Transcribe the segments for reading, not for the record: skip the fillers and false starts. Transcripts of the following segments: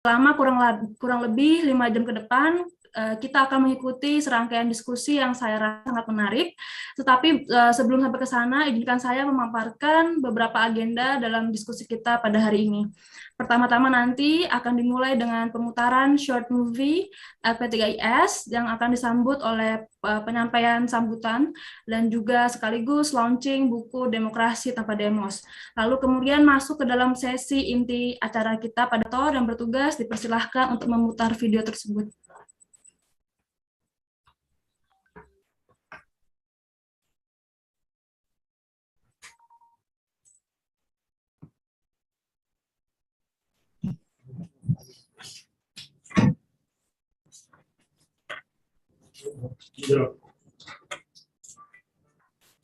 Selama kurang lebih 5 jam ke depan, kita akan mengikuti serangkaian diskusi yang saya rasa sangat menarik. Tetapi sebelum sampai ke sana, izinkan saya memaparkan beberapa agenda dalam diskusi kita pada hari ini. Pertama-tama nanti akan dimulai dengan pemutaran short movie LP3IS yang akan disambut oleh penyampaian sambutan dan juga sekaligus launching buku Demokrasi Tanpa Demos. Lalu kemudian masuk ke dalam sesi inti acara kita. Pada Tor yang bertugas dipersilahkan untuk memutar video tersebut.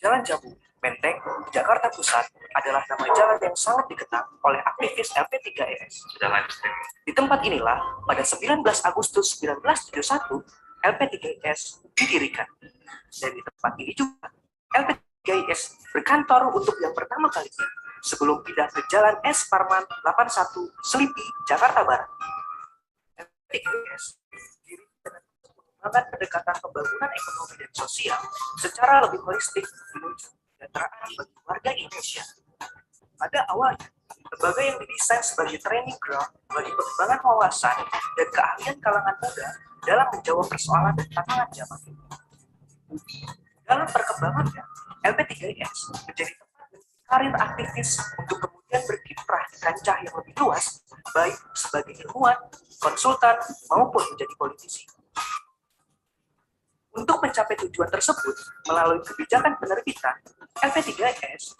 Jalan Jambu, Menteng, Jakarta Pusat adalah nama jalan yang sangat dikenal oleh aktivis LP3IS. Di tempat inilah, pada 19 Agustus 1971, LP3IS didirikan. Dan di tempat ini juga, LP3IS berkantor untuk yang pertama kali sebelum pindah ke Jalan S. Parman 81, Selipi, Jakarta Barat. LP3IS mengembangkan pendekatan pembangunan ekonomi dan sosial secara lebih holistik menuju kesejahteraan bagi warga Indonesia. Pada awalnya, lembaga yang didesain sebagai training ground bagi pengembangan wawasan dan keahlian kalangan muda dalam menjawab persoalan dan tantangan zaman. Dalam perkembangannya, LP3IS menjadi tempat karir aktivis untuk kemudian berkiprah di kancah yang lebih luas, baik sebagai ilmuwan, konsultan, maupun menjadi politisi. Untuk mencapai tujuan tersebut, melalui kebijakan penerbitan, LP3IS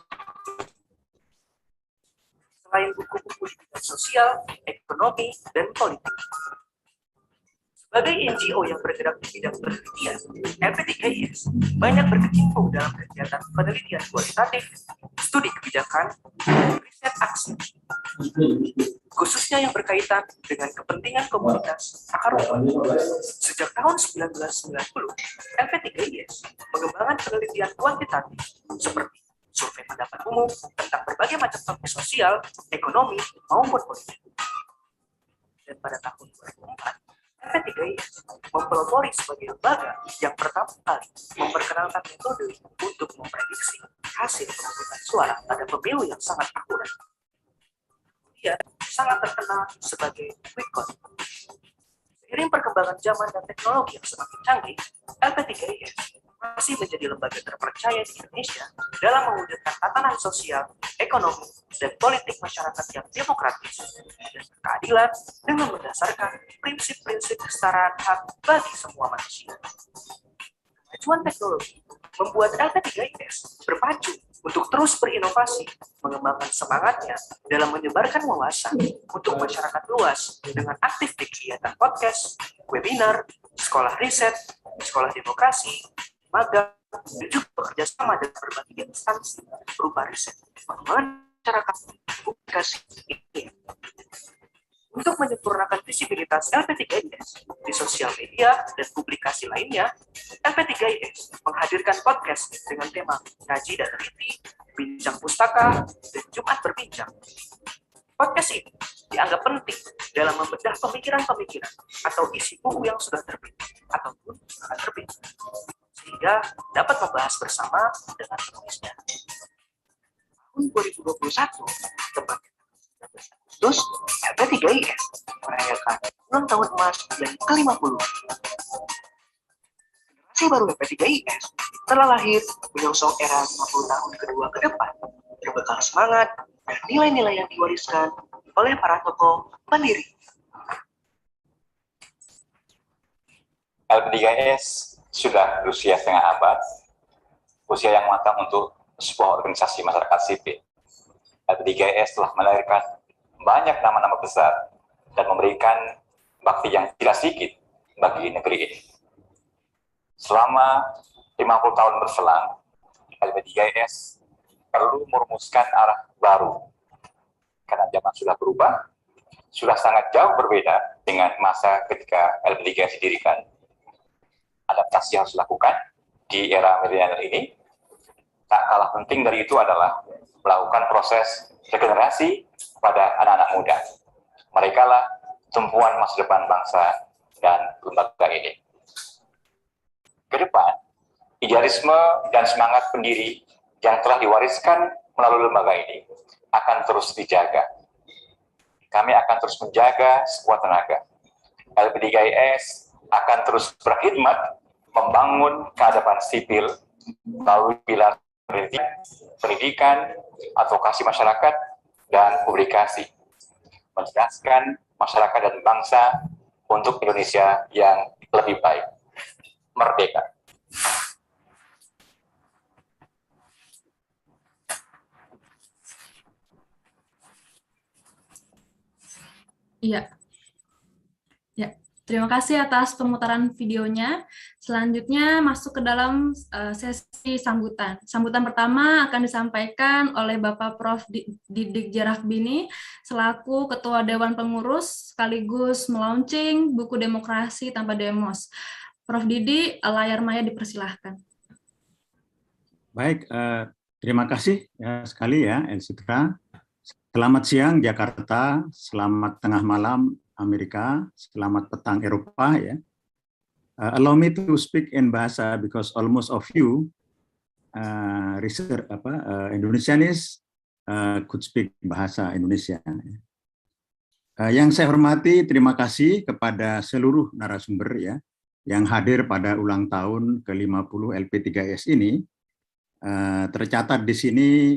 selain buku-buku di bidang sosial, ekonomi, dan politik. Sebagai NGO yang bergerak di bidang penelitian, LP3IS banyak berkecimpung dalam kegiatan penelitian kualitatif, studi kebijakan, dan riset aksi, khususnya yang berkaitan dengan kepentingan komunitas akar rumput. Sejak tahun 1990, LP3IS mengembangkan penelitian kuantitatif seperti survei pendapat umum tentang berbagai macam topik sosial, ekonomi, maupun politik. Dan pada tahun 2004, LP3IS mempelopori sebagai lembaga yang pertama kali memperkenalkan metode untuk memprediksi hasil pemungutan suara pada pemilu yang sangat akurat. Dia sangat terkenal sebagai quick count. Seiring perkembangan zaman dan teknologi yang semakin canggih, LP3IS masih menjadi lembaga terpercaya di Indonesia dalam mewujudkan tatanan sosial, ekonomi, dan politik masyarakat yang demokratis dan berkeadilan dengan berdasarkan prinsip-prinsip kesetaraan hak bagi semua manusia. Kemajuan teknologi membuat LP3IS berpacu untuk terus berinovasi, mengembangkan semangatnya dalam menyebarkan wawasan untuk masyarakat luas dengan aktif di kegiatan podcast, webinar, sekolah riset, sekolah demokrasi, magang, dan juga bekerja sama dengan berbagai instansi berupa riset, pengembangan masyarakat, publikasi, ini. Untuk menyempurnakan visibilitas LP3IS di sosial media dan publikasi lainnya, LP3IS menghadirkan podcast dengan tema Ngaji dan Teliti, Bincang Pustaka, dan Jumat Berbincang. Podcast ini dianggap penting dalam membedah pemikiran-pemikiran atau isi buku yang sudah terbit ataupun akan terbit, sehingga dapat membahas bersama dengan penulisnya. Tahun 2021, tepatnya Agustus, LP3IS merayakan ulang tahun emas yang ke-50. Generasi baru LP3IS telah lahir menyongsong era 50 tahun kedua ke depan, berbekal semangat dan nilai-nilai yang diwariskan oleh para tokoh pendiri. LP3IS sudah berusia setengah abad, usia yang matang untuk sebuah organisasi masyarakat sipil. LP3IS telah melahirkan banyak nama-nama besar dan memberikan bakti yang tidak sedikit bagi negeri ini. Selama 50 tahun berselang, LP3IS perlu merumuskan arah baru karena zaman sudah berubah, sudah sangat jauh berbeda dengan masa ketika LP3IS didirikan. Adaptasi yang harus dilakukan di era milenial ini. Tak kalah penting dari itu adalah melakukan proses regenerasi pada anak-anak muda. Mereka lah tumpuan masa depan bangsa dan lembaga ini. Ke depan, idealisme dan semangat pendiri yang telah diwariskan melalui lembaga ini akan terus dijaga. Kami akan terus menjaga sekuat tenaga. LP3IS akan terus berkhidmat membangun keadaban sipil melalui pilar pendidikan, advokasi masyarakat, dan publikasi. Mencerdaskan masyarakat dan bangsa untuk Indonesia yang lebih baik. Merdeka. Iya. Ya, terima kasih atas pemutaran videonya. Selanjutnya masuk ke dalam sesi sambutan. Sambutan pertama akan disampaikan oleh Bapak Prof. Didik Jarahbini selaku Ketua Dewan Pengurus sekaligus melaunching buku Demokrasi Tanpa Demos. Prof. Didi, layar maya dipersilahkan. Baik, terima kasih ya, sekali ya, Elsitra. Selamat siang Jakarta, selamat tengah malam Amerika, selamat petang Eropa ya. Allow me to speak in bahasa because almost of you Indonesianis could speak bahasa Indonesia. Yang saya hormati, terima kasih kepada seluruh narasumber ya yang hadir pada ulang tahun ke-50 LP3IS ini. Tercatat di sini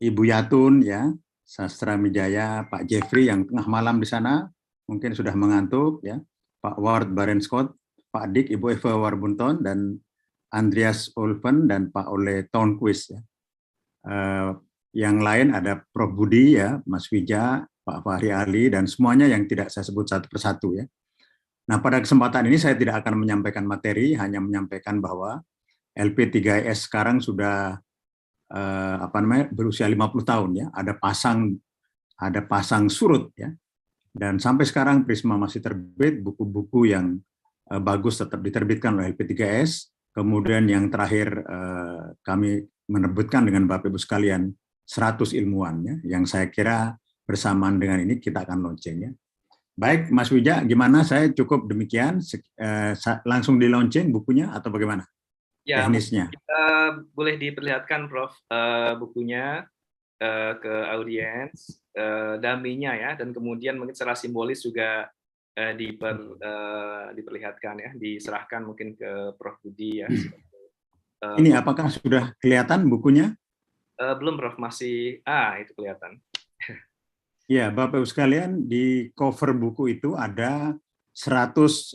Ibu Yatun ya, Sastra Mijaya, Pak Jeffrey yang tengah malam di sana mungkin sudah mengantuk ya, Pak Ward Barenscott, Pak Dik, Ibu Eva Warbunton, dan Andreas Olven, dan Pak Ole Tonquist. Ya. Yang lain ada Prof. Budi, ya, Mas Wija, Pak Fahri Ali, dan semuanya yang tidak saya sebut satu persatu. Ya. Nah, pada kesempatan ini saya tidak akan menyampaikan materi, hanya menyampaikan bahwa LP3IS sekarang sudah berusia 50 tahun. Ya. Ada pasang surut. Ya. Dan sampai sekarang Prisma masih terbit, buku-buku yang bagus tetap diterbitkan oleh LP3IS. Kemudian yang terakhir kami menerbitkan dengan Bapak Ibu sekalian 100 ilmuwan, ya, yang saya kira bersamaan dengan ini kita akan launching. Ya. Baik, Mas Wija, gimana? Saya cukup demikian, langsung di launching bukunya atau bagaimana? Ya, teknisnya. Boleh diperlihatkan, Prof, bukunya ke audiens, daminya ya, dan kemudian mungkin secara simbolis juga diperlihatkan ya, diserahkan mungkin ke Prof. Budi ya. Ini apakah sudah kelihatan bukunya? Belum, Prof, masih itu kelihatan. Ya, Bapak Ibu sekalian, di cover buku itu ada 100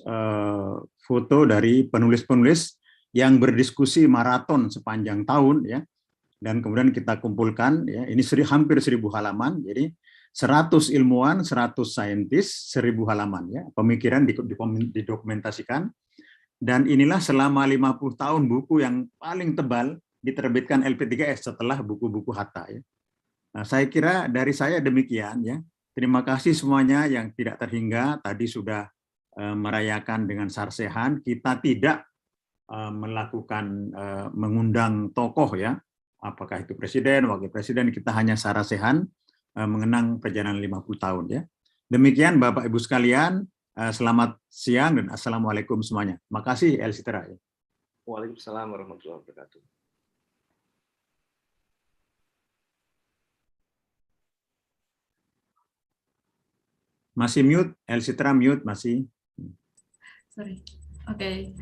foto dari penulis-penulis yang berdiskusi maraton sepanjang tahun ya. Dan kemudian kita kumpulkan ya, ini hampir 1000 halaman. Jadi 100 ilmuwan, 100 saintis, 1000 halaman ya. Pemikiran didokumentasikan. Dan inilah selama 50 tahun buku yang paling tebal diterbitkan LP3IS setelah buku-buku Hatta ya. Nah, saya kira dari saya demikian ya. Terima kasih semuanya yang tidak terhingga tadi sudah merayakan dengan sarsehan. Kita tidak melakukan mengundang tokoh ya. Apakah itu presiden, wakil presiden, kita hanya sarasehan mengenang perjalanan 50 tahun ya. Demikian Bapak Ibu sekalian, selamat siang dan assalamualaikum semuanya. Makasih Elsitra. Waalaikumsalam warahmatullahi wabarakatuh. Masih mute, Elsitra mute masih. Sorry. Oke,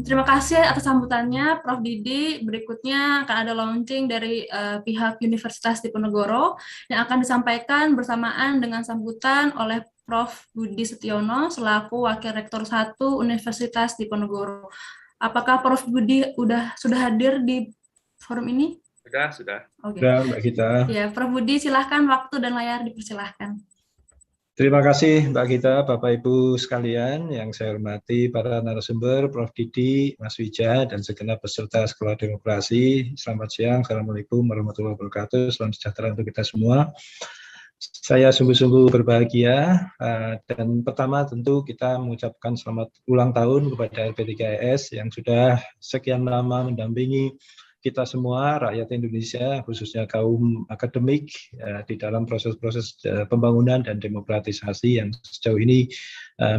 terima kasih atas sambutannya, Prof. Didi. Berikutnya akan ada launching dari pihak Universitas Diponegoro yang akan disampaikan bersamaan dengan sambutan oleh Prof. Budi Setiono selaku Wakil Rektor 1 Universitas Diponegoro. Apakah Prof. Budi sudah hadir di forum ini? Sudah. Oke. Sudah, Mbak Gita. Ya, Prof. Budi, silahkan waktu dan layar dipersilahkan. Terima kasih Mbak Gita, Bapak Ibu sekalian yang saya hormati, para narasumber, Prof. Didi, Mas Wija, dan segenap peserta Sekolah Demokrasi. Selamat siang, Assalamualaikum warahmatullahi wabarakatuh, salam sejahtera untuk kita semua. Saya sungguh-sungguh berbahagia, dan pertama tentu kita mengucapkan selamat ulang tahun kepada LP3IS yang sudah sekian lama mendampingi kita semua, rakyat Indonesia, khususnya kaum akademik, di dalam proses-proses pembangunan dan demokratisasi yang sejauh ini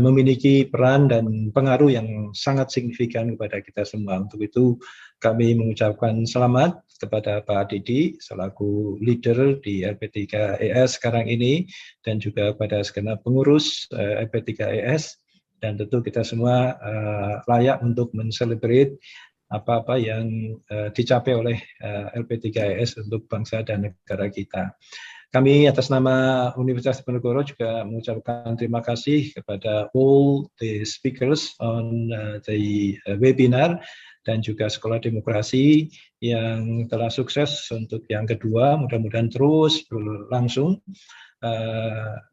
memiliki peran dan pengaruh yang sangat signifikan kepada kita semua. Untuk itu kami mengucapkan selamat kepada Pak Didi selaku leader di LP3ES sekarang ini, dan juga pada segenap pengurus LP3ES, dan tentu kita semua layak untuk menselebrate apa-apa yang dicapai oleh LP3ES untuk bangsa dan negara kita. Kami atas nama Universitas Diponegoro juga mengucapkan terima kasih kepada all the speakers on the webinar, dan juga Sekolah Demokrasi yang telah sukses untuk yang kedua, mudah-mudahan terus berlangsung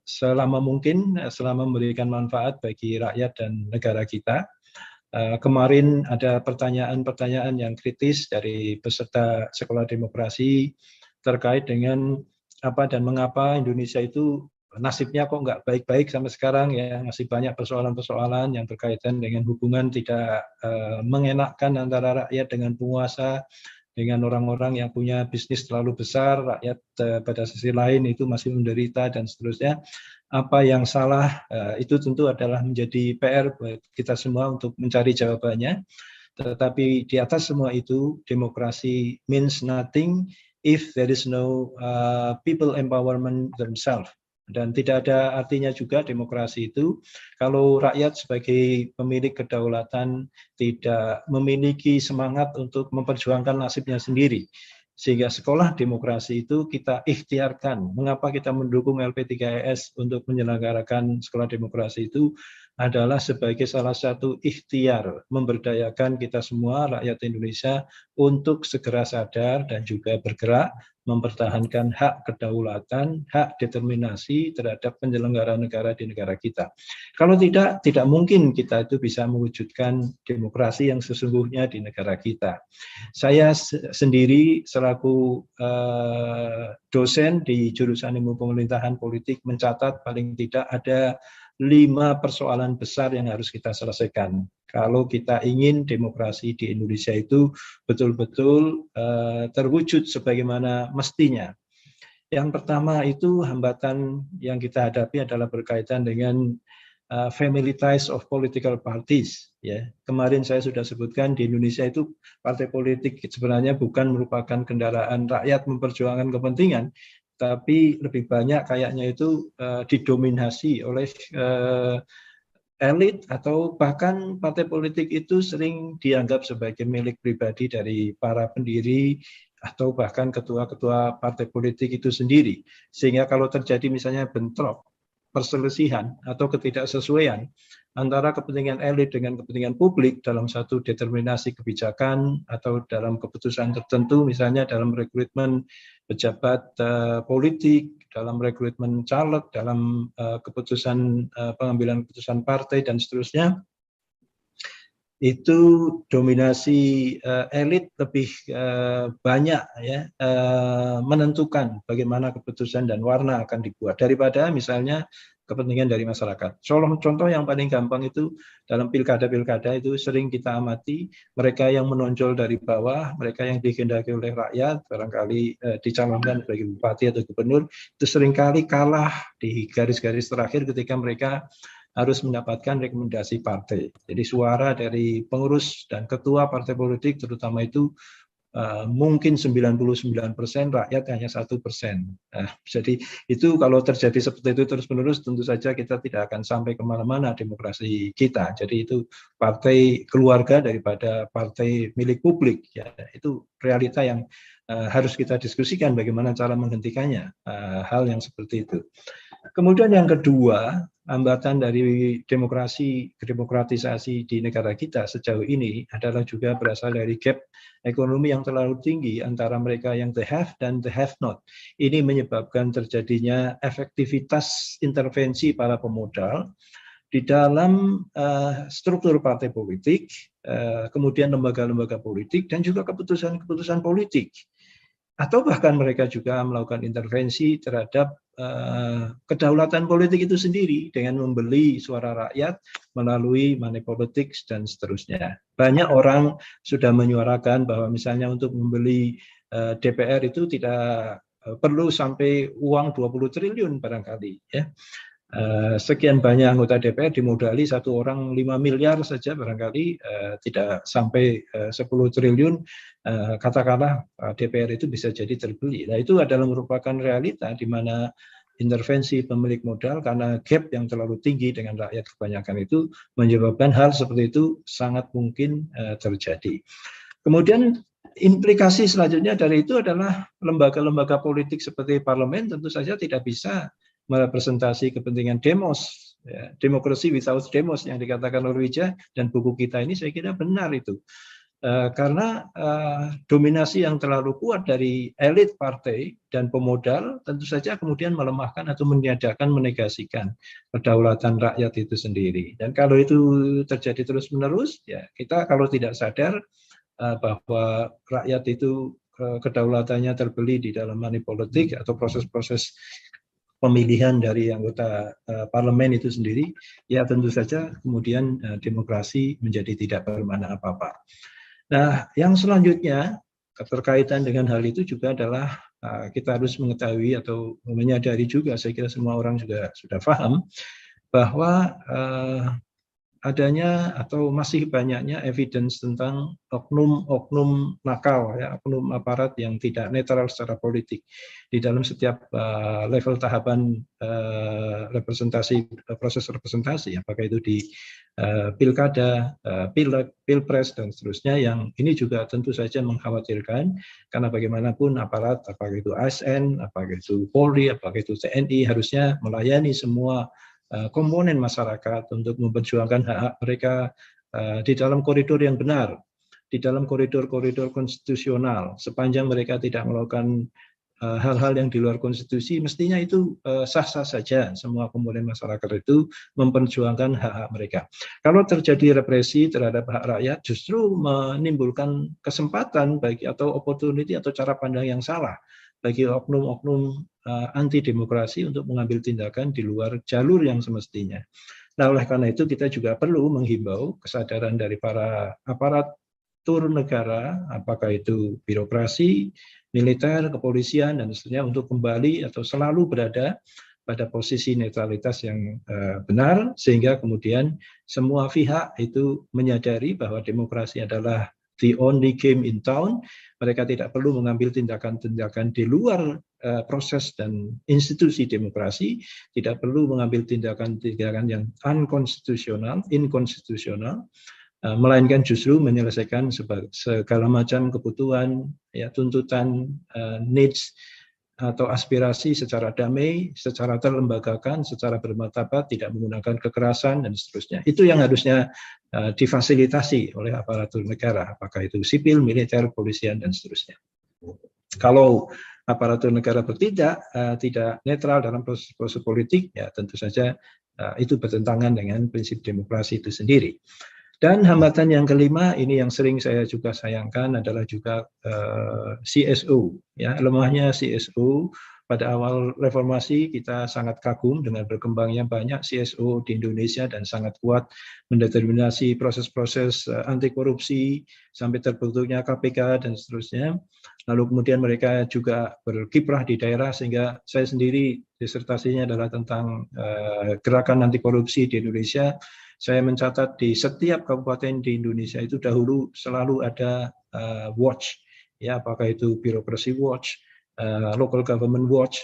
selama mungkin, selama memberikan manfaat bagi rakyat dan negara kita. Kemarin ada pertanyaan-pertanyaan yang kritis dari peserta Sekolah Demokrasi terkait dengan apa dan mengapa Indonesia itu nasibnya kok nggak baik-baik sampai sekarang ya, masih banyak persoalan-persoalan yang berkaitan dengan hubungan tidak mengenakkan antara rakyat dengan penguasa, dengan orang-orang yang punya bisnis terlalu besar, rakyat pada sisi lain itu masih menderita dan seterusnya. Apa yang salah itu tentu adalah menjadi PR buat kita semua untuk mencari jawabannya. Tetapi di atas semua itu, demokrasi means nothing if there is no people empowerment themselves. Dan tidak ada artinya juga demokrasi itu kalau rakyat sebagai pemilik kedaulatan tidak memiliki semangat untuk memperjuangkan nasibnya sendiri. Sehingga sekolah demokrasi itu kita ikhtiarkan. Mengapa kita mendukung LP3ES untuk menyelenggarakan sekolah demokrasi itu adalah sebagai salah satu ikhtiar memberdayakan kita semua rakyat Indonesia untuk segera sadar dan juga bergerak mempertahankan hak kedaulatan, hak determinasi terhadap penyelenggaraan negara di negara kita. Kalau tidak mungkin kita itu bisa mewujudkan demokrasi yang sesungguhnya di negara kita. Saya sendiri selaku dosen di jurusan Ilmu Pemerintahan Politik mencatat paling tidak ada 5 persoalan besar yang harus kita selesaikan. Kalau kita ingin demokrasi di Indonesia itu betul-betul terwujud sebagaimana mestinya. Yang pertama itu hambatan yang kita hadapi adalah berkaitan dengan family ties of political parties. Ya, kemarin saya sudah sebutkan di Indonesia itu partai politik sebenarnya bukan merupakan kendaraan rakyat memperjuangkan kepentingan, tapi lebih banyak kayaknya itu didominasi oleh elit, atau bahkan partai politik itu sering dianggap sebagai milik pribadi dari para pendiri atau bahkan ketua-ketua partai politik itu sendiri. Sehingga kalau terjadi misalnya bentrok, perselisihan atau ketidaksesuaian antara kepentingan elit dengan kepentingan publik dalam satu determinasi kebijakan atau dalam keputusan tertentu, misalnya dalam rekrutmen pejabat politik, dalam rekrutmen caleg, dalam keputusan pengambilan keputusan partai dan seterusnya, itu dominasi elit lebih banyak ya menentukan bagaimana keputusan dan warna akan dibuat daripada misalnya kepentingan dari masyarakat. Contoh yang paling gampang itu dalam pilkada-pilkada itu sering kita amati mereka yang menonjol dari bawah, mereka yang dikehendaki oleh rakyat, barangkali dicalonkan sebagai bupati atau gubernur, itu seringkali kalah di garis-garis terakhir ketika mereka harus mendapatkan rekomendasi partai. Jadi suara dari pengurus dan ketua partai politik terutama itu mungkin 99%, rakyat hanya 1%. Jadi itu kalau terjadi seperti itu terus-menerus, tentu saja kita tidak akan sampai kemana-mana demokrasi kita. Jadi itu partai keluarga daripada partai milik publik. Ya, itu realita yang harus kita diskusikan bagaimana cara menghentikannya, hal yang seperti itu. Kemudian yang kedua, hambatan dari demokratisasi di negara kita sejauh ini adalah juga berasal dari gap ekonomi yang terlalu tinggi antara mereka yang the have dan the have not. Ini menyebabkan terjadinya efektivitas intervensi para pemodal di dalam struktur partai politik, kemudian lembaga-lembaga politik, dan juga keputusan-keputusan politik. atau bahkan mereka juga melakukan intervensi terhadap kedaulatan politik itu sendiri dengan membeli suara rakyat melalui money politics dan seterusnya. Banyak orang sudah menyuarakan bahwa misalnya untuk membeli DPR itu tidak perlu sampai uang 20 triliun barangkali, ya. Sekian banyak anggota DPR dimodali satu orang 5 miliar saja barangkali, tidak sampai 10 triliun, katakanlah DPR itu bisa jadi terbeli. Nah, itu adalah merupakan realita di mana intervensi pemilik modal karena gap yang terlalu tinggi dengan rakyat kebanyakan itu menyebabkan hal seperti itu sangat mungkin terjadi. Kemudian implikasi selanjutnya dari itu adalah lembaga-lembaga politik seperti parlemen tentu saja tidak bisa merepresentasi kepentingan demos, ya. Demokrasi without demos yang dikatakan oleh Wija dan buku kita ini saya kira benar itu. Karena dominasi yang terlalu kuat dari elit partai dan pemodal tentu saja kemudian melemahkan atau meniadakan, menegasikan kedaulatan rakyat itu sendiri. Dan kalau itu terjadi terus-menerus, ya kita kalau tidak sadar bahwa rakyat itu kedaulatannya terbeli di dalam money politik atau proses-proses pemilihan dari anggota parlemen itu sendiri, ya tentu saja kemudian demokrasi menjadi tidak bermakna apa-apa. Nah, yang selanjutnya keterkaitan dengan hal itu juga adalah kita harus mengetahui atau menyadari juga, saya kira semua orang juga sudah paham, bahwa adanya atau masih banyaknya evidence tentang oknum-oknum nakal, ya, oknum aparat yang tidak netral secara politik di dalam setiap level tahapan representasi, proses representasi, apakah itu di pilkada, pilpres dan seterusnya, yang ini juga tentu saja mengkhawatirkan karena bagaimanapun aparat, apakah itu ASN, apakah itu Polri, apakah itu TNI, harusnya melayani semua komponen masyarakat untuk memperjuangkan hak-hak mereka di dalam koridor yang benar, di dalam koridor-koridor konstitusional. Sepanjang mereka tidak melakukan hal-hal yang di luar konstitusi, mestinya itu sah-sah saja semua komponen masyarakat itu memperjuangkan hak-hak mereka. Kalau terjadi represi terhadap hak rakyat, justru menimbulkan kesempatan bagi atau opportunity atau cara pandang yang salah bagi oknum-oknum anti demokrasi untuk mengambil tindakan di luar jalur yang semestinya. Nah, oleh karena itu kita juga perlu menghimbau kesadaran dari para aparatur negara, apakah itu birokrasi, militer, kepolisian, dan seterusnya, untuk kembali atau selalu berada pada posisi netralitas yang benar, sehingga kemudian semua pihak itu menyadari bahwa demokrasi adalah the only game in town. Mereka tidak perlu mengambil tindakan-tindakan di luar proses dan institusi demokrasi, tidak perlu mengambil tindakan-tindakan yang inkonstitusional, melainkan justru menyelesaikan segala macam kebutuhan, ya, tuntutan, needs atau aspirasi secara damai, secara terlembagakan, secara bermartabat, tidak menggunakan kekerasan dan seterusnya. Itu yang harusnya difasilitasi oleh aparatur negara, apakah itu sipil, militer, polisian dan seterusnya. Kalau aparatur negara bertindak tidak netral dalam proses politik, ya tentu saja itu bertentangan dengan prinsip demokrasi itu sendiri. Dan hambatan yang kelima, ini yang sering saya juga sayangkan, adalah juga CSO. Ya, lemahnya CSO. Pada awal reformasi kita sangat kagum dengan berkembangnya banyak CSO di Indonesia dan sangat kuat mendeterminasi proses-proses anti korupsi sampai terbentuknya KPK dan seterusnya. Lalu kemudian mereka juga berkiprah di daerah, sehingga saya sendiri disertasinya adalah tentang gerakan anti korupsi di Indonesia. Saya mencatat di setiap kabupaten di Indonesia itu dahulu selalu ada watch, ya, apakah itu birokrasi watch, local government watch,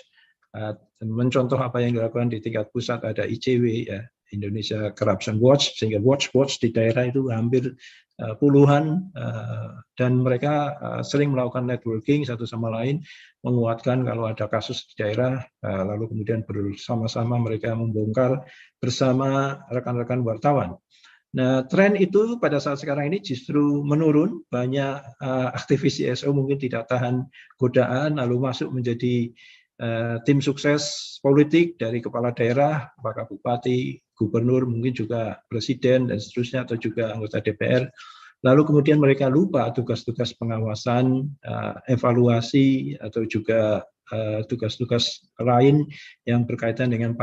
mencontoh apa yang dilakukan di tingkat pusat ada ICW, ya, Indonesia Corruption Watch, sehingga watch di daerah itu hampir puluhan, dan mereka sering melakukan networking satu sama lain, menguatkan kalau ada kasus di daerah, lalu kemudian bersama-sama mereka membongkar bersama rekan-rekan wartawan. Nah, tren itu pada saat sekarang ini justru menurun. Banyak aktivis CSO mungkin tidak tahan godaan, lalu masuk menjadi tim sukses politik dari kepala daerah, apakah bupati, gubernur, mungkin juga presiden dan seterusnya, atau juga anggota DPR. lalu kemudian mereka lupa tugas-tugas pengawasan, evaluasi, atau juga tugas-tugas lain yang berkaitan dengan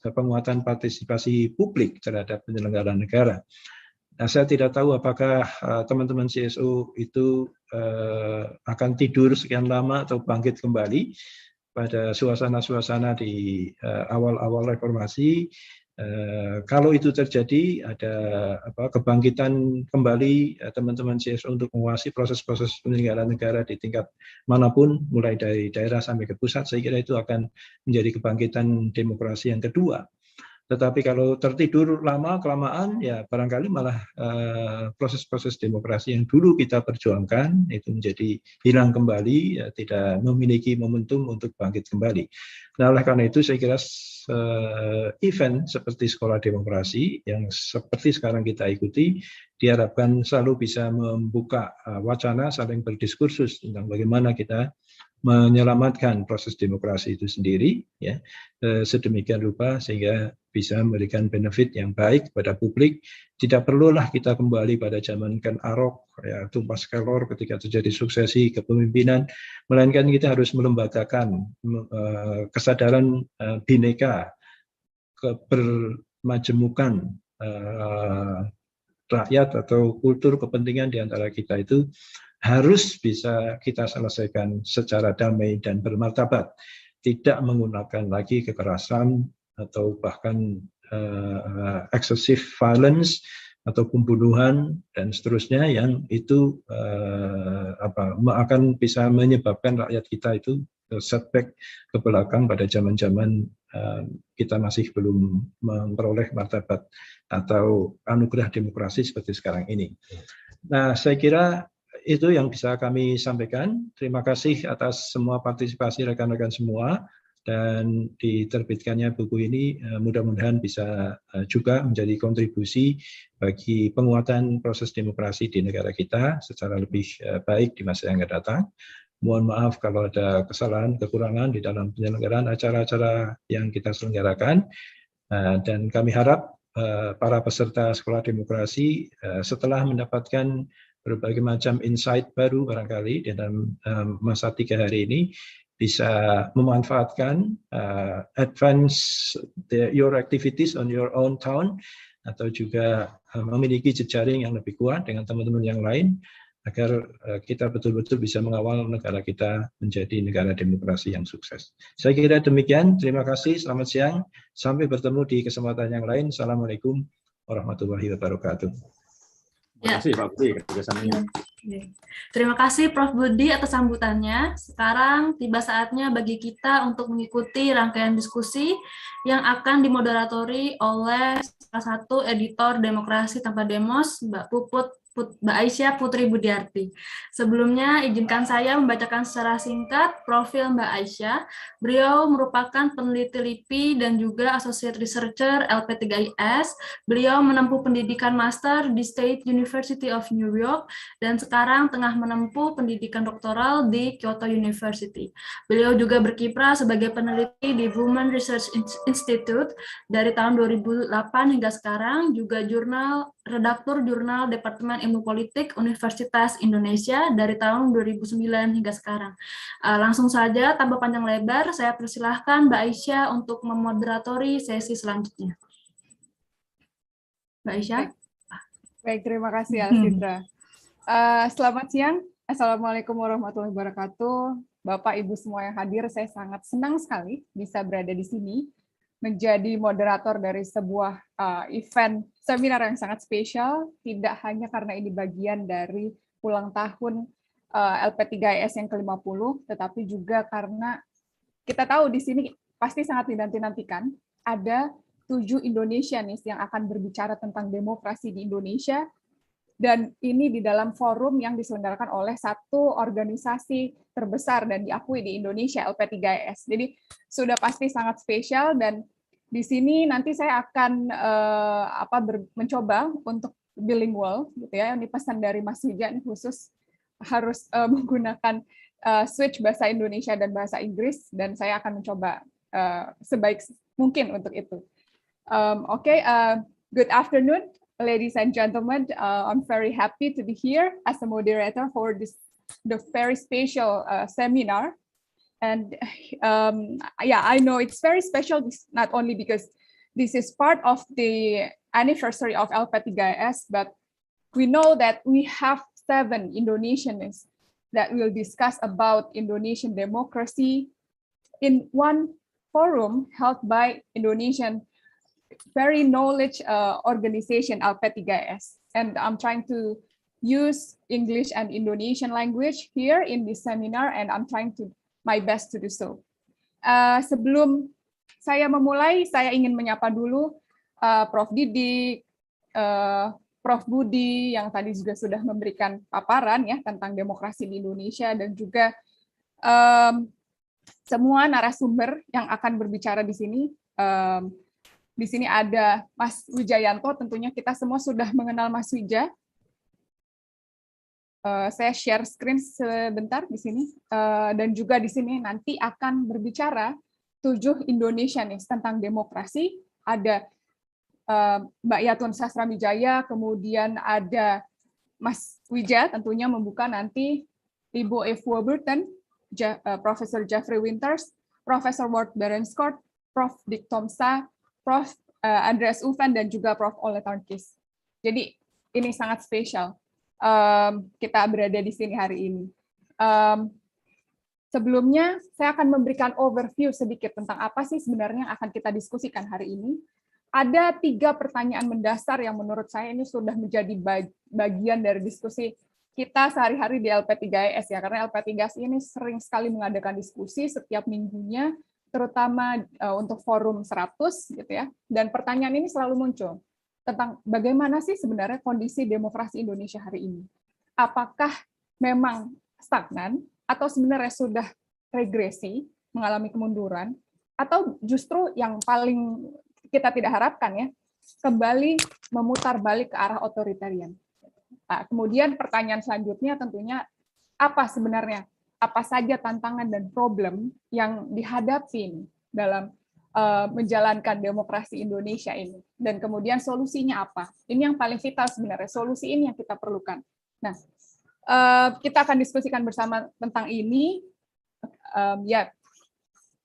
penguatan partisipasi publik terhadap penyelenggaraan negara. Nah, saya tidak tahu apakah teman-teman CSO itu akan tidur sekian lama atau bangkit kembali pada suasana-suasana di awal-awal reformasi. Kalau itu terjadi, ada kebangkitan kembali teman-teman CSO untuk menguasai proses-proses penyelenggaraan negara di tingkat manapun, mulai dari daerah sampai ke pusat, saya kira itu akan menjadi kebangkitan demokrasi yang kedua. Tetapi kalau tertidur lama-kelamaan, ya barangkali malah proses-proses demokrasi yang dulu kita perjuangkan itu menjadi hilang kembali, ya, tidak memiliki momentum untuk bangkit kembali. Nah, oleh karena itu saya kira event seperti Sekolah Demokrasi yang seperti sekarang kita ikuti diharapkan selalu bisa membuka wacana, saling berdiskursus tentang bagaimana kita menyelamatkan proses demokrasi itu sendiri, ya, sedemikian rupa sehingga bisa memberikan benefit yang baik kepada publik. Tidak perlulah kita kembali pada zaman Ken Arok, ya, tumpas kelor ketika terjadi suksesi kepemimpinan, melainkan kita harus melembagakan kesadaran bineka, kebermajemukan rakyat atau kultur kepentingan di antara kita itu harus bisa kita selesaikan secara damai dan bermartabat, tidak menggunakan lagi kekerasan atau bahkan excessive violence atau pembunuhan dan seterusnya yang itu akan bisa menyebabkan rakyat kita itu setback ke belakang pada zaman-zaman kita masih belum memperoleh martabat atau anugerah demokrasi seperti sekarang ini. Nah, saya kira itu yang bisa kami sampaikan. Terima kasih atas semua partisipasi rekan-rekan semua, dan diterbitkannya buku ini mudah-mudahan bisa juga menjadi kontribusi bagi penguatan proses demokrasi di negara kita secara lebih baik di masa yang akan datang. Mohon maaf kalau ada kesalahan, kekurangan di dalam penyelenggaraan acara-acara yang kita selenggarakan, dan kami harap para peserta Sekolah Demokrasi setelah mendapatkan berbagai macam insight baru barangkali dalam masa 3 hari ini bisa memanfaatkan advance your activities on your own town, atau juga memiliki jejaring yang lebih kuat dengan teman-teman yang lain agar kita betul-betul bisa mengawal negara kita menjadi negara demokrasi yang sukses. Saya kira demikian. Terima kasih. Selamat siang. Sampai bertemu di kesempatan yang lain. Assalamualaikum warahmatullahi wabarakatuh. Terima kasih Pak Budi kerjasamanya. Terima kasih Prof. Budi atas sambutannya. Sekarang tiba saatnya bagi kita untuk mengikuti rangkaian diskusi yang akan dimoderatori oleh salah satu editor Demokrasi Tanpa Demos, Mbak Aisyah Putri Budiarti. Sebelumnya, izinkan saya membacakan secara singkat profil Mbak Aisyah. Beliau merupakan peneliti LIPI dan juga Associate Researcher LP3IS. Beliau menempuh pendidikan master di State University of New York dan sekarang tengah menempuh pendidikan doktoral di Kyoto University. Beliau juga berkiprah sebagai peneliti di Women Research Institute dari tahun 2008 hingga sekarang, juga redaktur jurnal Departemen Ilmu Politik Universitas Indonesia dari tahun 2009 hingga sekarang. Langsung saja, tanpa panjang lebar, saya persilahkan Mbak Aisyah untuk memoderatori sesi selanjutnya. Mbak Aisyah. Baik, terima kasih Alfitra. Selamat siang. Assalamualaikum warahmatullahi wabarakatuh. Bapak, Ibu semua yang hadir, saya sangat senang sekali bisa berada di sini menjadi moderator dari sebuah event seminar yang sangat spesial, tidak hanya karena ini bagian dari ulang tahun LP3IS yang ke-50, tetapi juga karena kita tahu di sini pasti sangat dinanti-nantikan ada 7 Indonesianis yang akan berbicara tentang demokrasi di Indonesia, dan ini di dalam forum yang diselenggarakan oleh satu organisasi terbesar dan diakui di Indonesia, LP3IS. Jadi sudah pasti sangat spesial, dan di sini nanti saya akan mencoba untuk bilingual, gitu ya. Ini pesan dari Mas Wijan, khusus harus menggunakan switch bahasa Indonesia dan bahasa Inggris, dan saya akan mencoba sebaik mungkin untuk itu. Good afternoon. ladies and gentlemen. I'm very happy to be here as a moderator for the very special seminar. And yeah, I know it's very special, not only because this is part of the anniversary of LP3S, but we know that we have 7 Indonesians that will discuss about Indonesian democracy in one forum held by Indonesian very knowledge organization LP3S. And I'm trying to use English and Indonesian language here in this seminar, and I'm trying to my best to do so. Sebelum saya memulai, saya ingin menyapa dulu Prof. Didik, Prof. Budi yang tadi juga sudah memberikan paparan ya tentang demokrasi di Indonesia, dan juga semua narasumber yang akan berbicara di sini. Di sini ada Mas Wijayanto, tentunya kita semua sudah mengenal Mas Wija. Saya share screen sebentar di sini, dan juga di sini nanti akan berbicara 7 Indonesianis tentang demokrasi. Ada Mbak Yatun Sastramijaya, kemudian ada Mas Wija tentunya membuka nanti, Ibu Eve Warburton, Profesor Jeffrey Winters, Profesor Ward Berenscourt, Prof. Dick Tomsa, Prof. Andreas Uven, dan juga Prof. Ole Tarnkis. Jadi ini sangat spesial kita berada di sini hari ini. Sebelumnya saya akan memberikan overview sedikit tentang apa sih sebenarnya yang akan kita diskusikan hari ini. Ada 3 pertanyaan mendasar yang menurut saya ini sudah menjadi bagian dari diskusi kita sehari-hari di LP3S ya, karena LP3S ini sering sekali mengadakan diskusi setiap minggunya, terutama untuk forum 100 gitu ya. Dan pertanyaan ini selalu muncul tentang bagaimana sih sebenarnya kondisi demokrasi Indonesia hari ini. Apakah memang stagnan atau sebenarnya sudah regresi, mengalami kemunduran, atau justru yang paling kita tidak harapkan ya, kembali memutar balik ke arah otoritarian. Nah, kemudian pertanyaan selanjutnya tentunya apa sebenarnya, apa saja tantangan dan problem yang dihadapi dalam menjalankan demokrasi Indonesia ini, dan kemudian solusinya apa? Ini yang paling vital sebenarnya, solusi ini yang kita perlukan. Nah, kita akan diskusikan bersama tentang ini.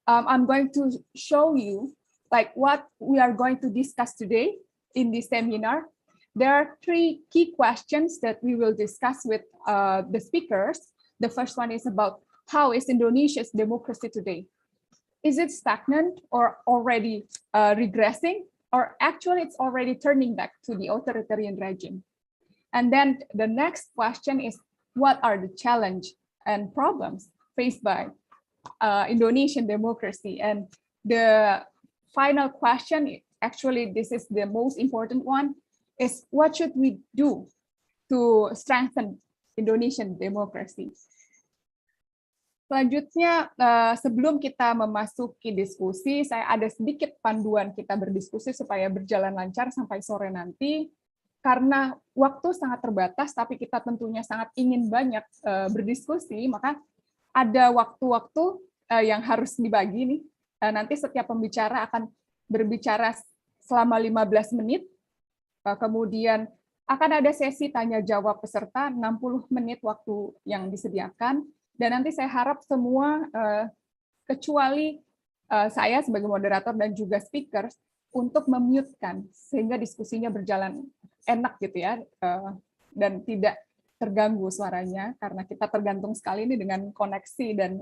I'm going to show you like what we are going to discuss today in this seminar. There are 3 key questions that we will discuss with the speakers. The first one is about how is Indonesia's democracy today? Is it stagnant or already regressing, or actually it's already turning back to the authoritarian regime? And then the next question is, what are the challenges and problems faced by Indonesian democracy? And the final question, actually this is the most important one, is what should we do to strengthen Indonesian democracy? Selanjutnya, sebelum kita memasuki diskusi, saya ada sedikit panduan kita berdiskusi supaya berjalan lancar sampai sore nanti. Karena waktu sangat terbatas, tapi kita tentunya sangat ingin banyak berdiskusi, maka ada waktu-waktu yang harus dibagi nih. Nanti setiap pembicara akan berbicara selama 15 menit, kemudian akan ada sesi tanya-jawab peserta, 60 menit waktu yang disediakan. Dan nanti saya harap semua, kecuali saya sebagai moderator dan juga speakers, untuk memute-kan, sehingga diskusinya berjalan enak gitu ya, dan tidak terganggu suaranya, karena kita tergantung sekali ini dengan koneksi dan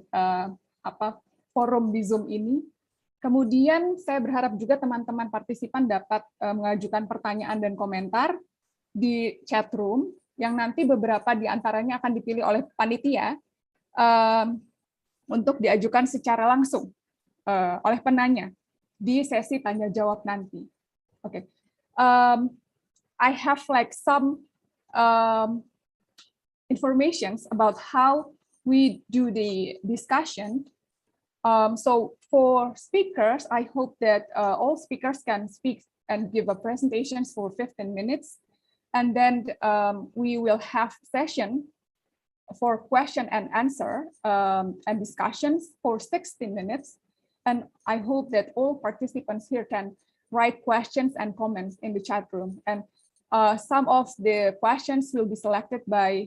forum di Zoom ini. Kemudian saya berharap juga teman-teman partisipan dapat mengajukan pertanyaan dan komentar di chat room, yang nanti beberapa di antaranya akan dipilih oleh panitia untuk diajukan secara langsung oleh penanya di sesi tanya jawab nanti. Oke, I have like some informations about how we do the discussion. So for speakers, I hope that all speakers can speak and give a presentations for 15 minutes, and then we will have session for question and answer and discussions for 60 minutes. And I hope that all participants here can write questions and comments in the chat room. And some of the questions will be selected by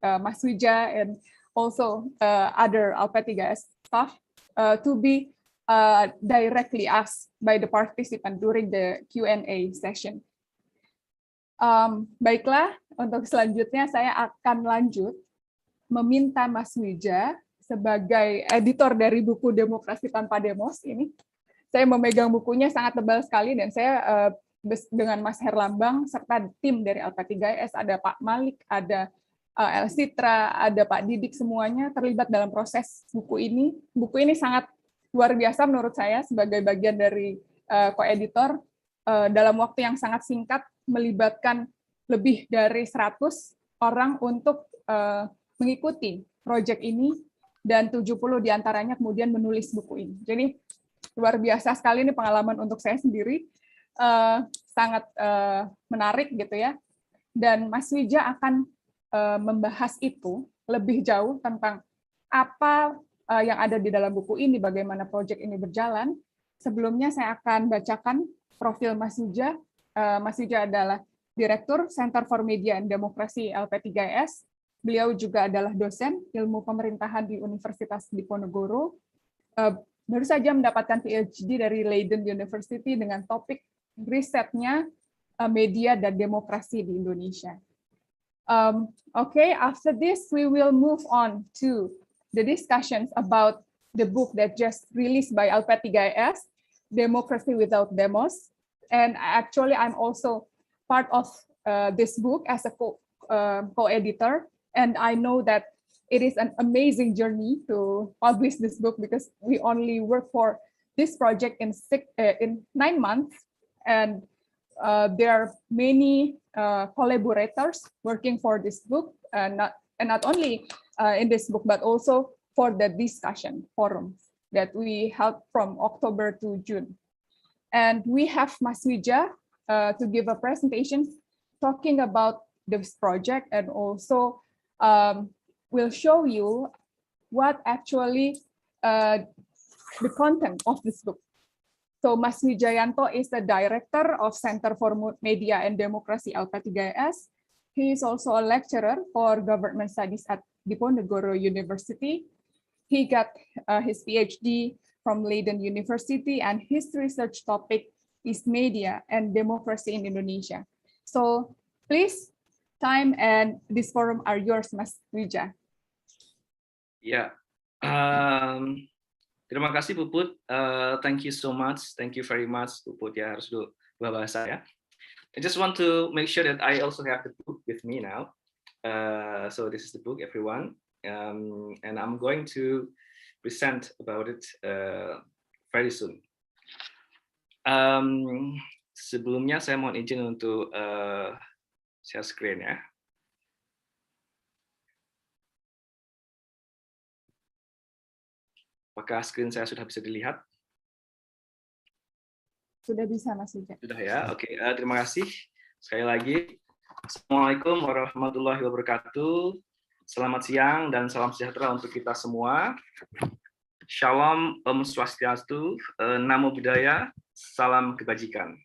Mas Wija and also other LP3S staff to be directly asked by the participant during the Q&A session. Baiklah, untuk selanjutnya saya akan lanjut meminta Mas Wija sebagai editor dari buku Demokrasi Tanpa Demos ini. Saya memegang bukunya sangat tebal sekali dan saya dengan Mas Herlambang serta tim dari LP3S, ada Pak Malik, ada El Citra, ada Pak Didik, semuanya terlibat dalam proses buku ini. Buku ini sangat luar biasa menurut saya sebagai bagian dari co-editor dalam waktu yang sangat singkat melibatkan lebih dari 100 orang untuk mengikuti proyek ini dan 70 diantaranya kemudian menulis buku ini. Jadi luar biasa sekali ini pengalaman untuk saya sendiri, sangat menarik gitu ya. Dan Mas Wija akan membahas itu lebih jauh tentang apa yang ada di dalam buku ini, bagaimana proyek ini berjalan. Sebelumnya saya akan bacakan profil Mas Wija. Mas Wija adalah Direktur Center for Media and Demokrasi LP3S. Beliau juga adalah dosen ilmu pemerintahan di Universitas Diponegoro. Baru saja mendapatkan PhD dari Leiden University dengan topik risetnya media dan demokrasi di Indonesia. Okay, after this we will move on to the discussions about the book that just released by LP3S, Democracy Without Demos. And actually I'm also part of this book as a co-editor, and I know that it is an amazing journey to publish this book because we only work for this project in 9 months, and there are many collaborators working for this book, and not only in this book, but also for the discussion forums that we held from October to June. And we have Mas Wija to give a presentation talking about this project, and also will show you what actually the content of this book. So Mas Wijayanto is the director of Center for Media and Democracy LP3S. He is also a lecturer for government studies at Diponegoro University. He got his PhD from Leiden University, and his research topic is media and democracy in Indonesia. So please, time and this forum are yours, Mas Wija. Ya, terima kasih Puput. Thank you so much. Thank you very much Puput ya, harus dulu bahasa ya. I just want to make sure that I also have the book with me now. So this is the book, everyone, and I'm going to present about it very soon. Sebelumnya saya mohon izin untuk share screen ya. Apakah screen saya sudah bisa dilihat? Sudah bisa, Mas Wija. Sudah ya, oke. Terima kasih. Sekali lagi, Assalamualaikum warahmatullahi wabarakatuh. Selamat siang dan salam sejahtera untuk kita semua. Shalom, Om Swastiastu, Namo Buddhaya, salam kebajikan.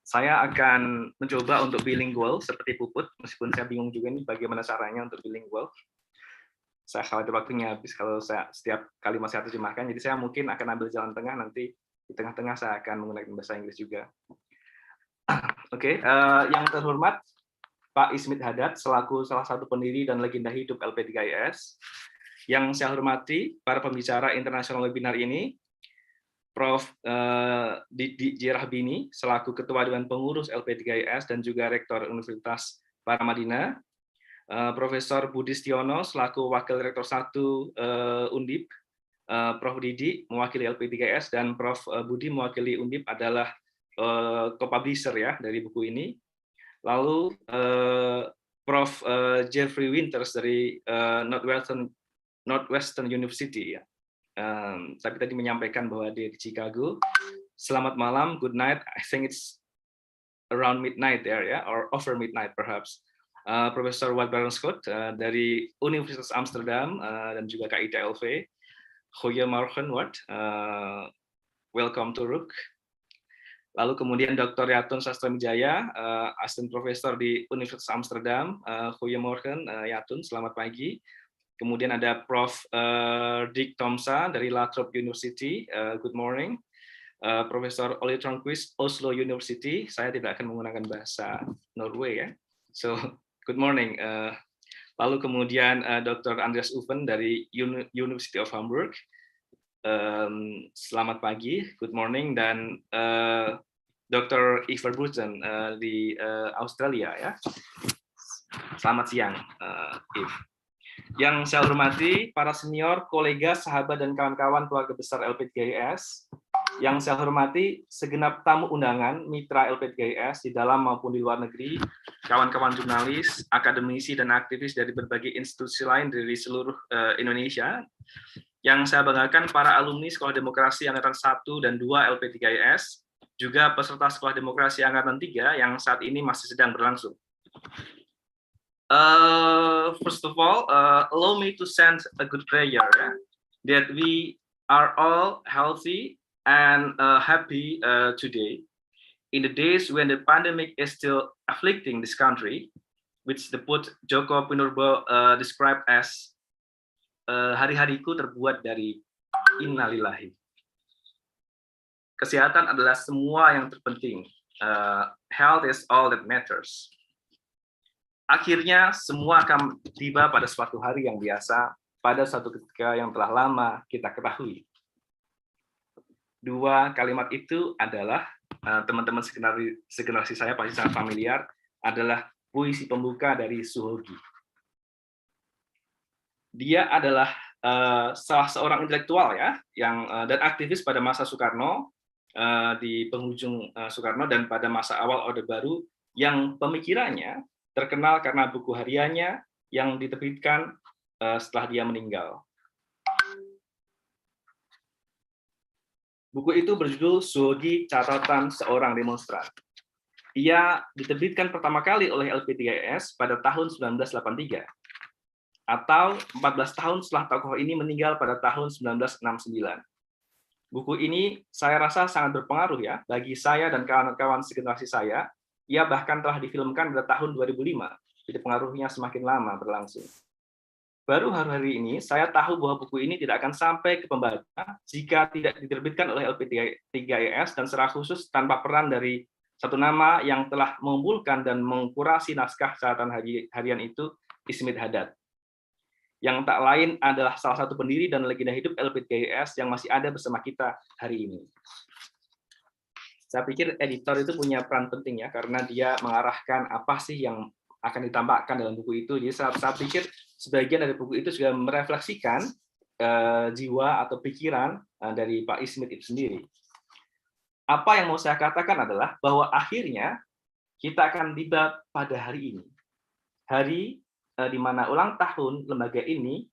Saya akan mencoba untuk bilingual seperti Puput, meskipun saya bingung juga nih bagaimana caranya untuk bilingual. Saya khawatir waktunya habis kalau saya setiap kalimat saya terjemahkan, jadi saya mungkin akan ambil jalan tengah, nanti di tengah-tengah saya akan menggunakan bahasa Inggris juga. Oke, yang terhormat Pak Ismit Haddad selaku salah satu pendiri dan legenda hidup LP3S, yang saya hormati para pembicara internasional webinar ini, Prof. Didi Jirahbini selaku Ketua Dewan Pengurus LP3S dan juga Rektor Universitas Paramadina, Profesor Budi Stiono selaku Wakil Rektor 1 Undip, Prof. Didi mewakili LP3S, dan Prof. Budi mewakili Undip adalah co-publisher ya dari buku ini. Lalu Prof. Jeffrey Winters dari Northwestern University ya. Tapi tadi menyampaikan bahwa dia di Chicago. Selamat malam, good night. I think it's around midnight there ya, or over midnight perhaps. Profesor Wadbaran Scott dari Universitas Amsterdam dan juga KITLV. Goedemorgen Wad, welcome to Rook. Lalu kemudian Dr. Yatun Sastramijaya, asisten profesor di Universitas Amsterdam. Goedemorgen, Yatun, selamat pagi. Kemudian ada Prof. Dick Tomsa dari La Trobe University, good morning. Profesor Ole Tronquist, Oslo University, saya tidak akan menggunakan bahasa Norway ya. So, good morning. Lalu kemudian Dr. Andreas Uven dari University of Hamburg. Selamat pagi, good morning, dan Dr. Iver Brutsen di Australia ya. Selamat siang, If. Yang saya hormati para senior, kolega, sahabat, dan kawan-kawan keluarga besar LP3IS. Yang saya hormati segenap tamu undangan mitra LP3IS di dalam maupun di luar negeri, kawan-kawan jurnalis, akademisi, dan aktivis dari berbagai institusi lain dari seluruh Indonesia. Yang saya banggakan para alumni Sekolah Demokrasi Angkatan 1 dan 2 LP3IS, juga peserta Sekolah Demokrasi Angkatan 3 yang saat ini masih sedang berlangsung. First of all, allow me to send a good prayer that we are all healthy and happy today. In the days when the pandemic is still afflicting this country, which the Put Joko Pinurbo described as hari-hariku terbuat dari innalillahi. Kesehatan adalah semua yang terpenting. Health is all that matters. Akhirnya semua akan tiba pada suatu hari yang biasa, pada suatu ketika yang telah lama kita ketahui. Dua kalimat itu adalah, teman-teman segenerasi saya pasti sangat familiar, adalah puisi pembuka dari Suhogi. Dia adalah salah seorang intelektual ya, yang dan aktivis pada masa Soekarno, di penghujung Soekarno dan pada masa awal Orde Baru, yang pemikirannya terkenal karena buku hariannya yang diterbitkan setelah dia meninggal. Buku itu berjudul Suhogi, Catatan Seorang Demonstran. Ia diterbitkan pertama kali oleh LP3IS pada tahun 1983. Atau 14 tahun setelah tokoh ini meninggal pada tahun 1969. Buku ini saya rasa sangat berpengaruh ya bagi saya dan kawan-kawan segenerasi saya. Ia bahkan telah difilmkan pada tahun 2005. Jadi pengaruhnya semakin lama berlangsung. Baru hari-hari ini saya tahu bahwa buku ini tidak akan sampai ke pembaca jika tidak diterbitkan oleh LP3IS dan secara khusus tanpa peran dari satu nama yang telah mengumpulkan dan mengkurasi naskah catatan harian itu, Ismit Haddad. Yang tak lain adalah salah satu pendiri dan legenda hidup LP3IS yang masih ada bersama kita hari ini. Saya pikir editor itu punya peran penting ya, karena dia mengarahkan apa sih yang akan ditambahkan dalam buku itu. Jadi saya pikir sebagian dari buku itu juga merefleksikan jiwa atau pikiran dari Pak Ismit itu sendiri. Apa yang mau saya katakan adalah bahwa akhirnya kita akan tiba pada hari ini. Hari di mana ulang tahun lembaga ini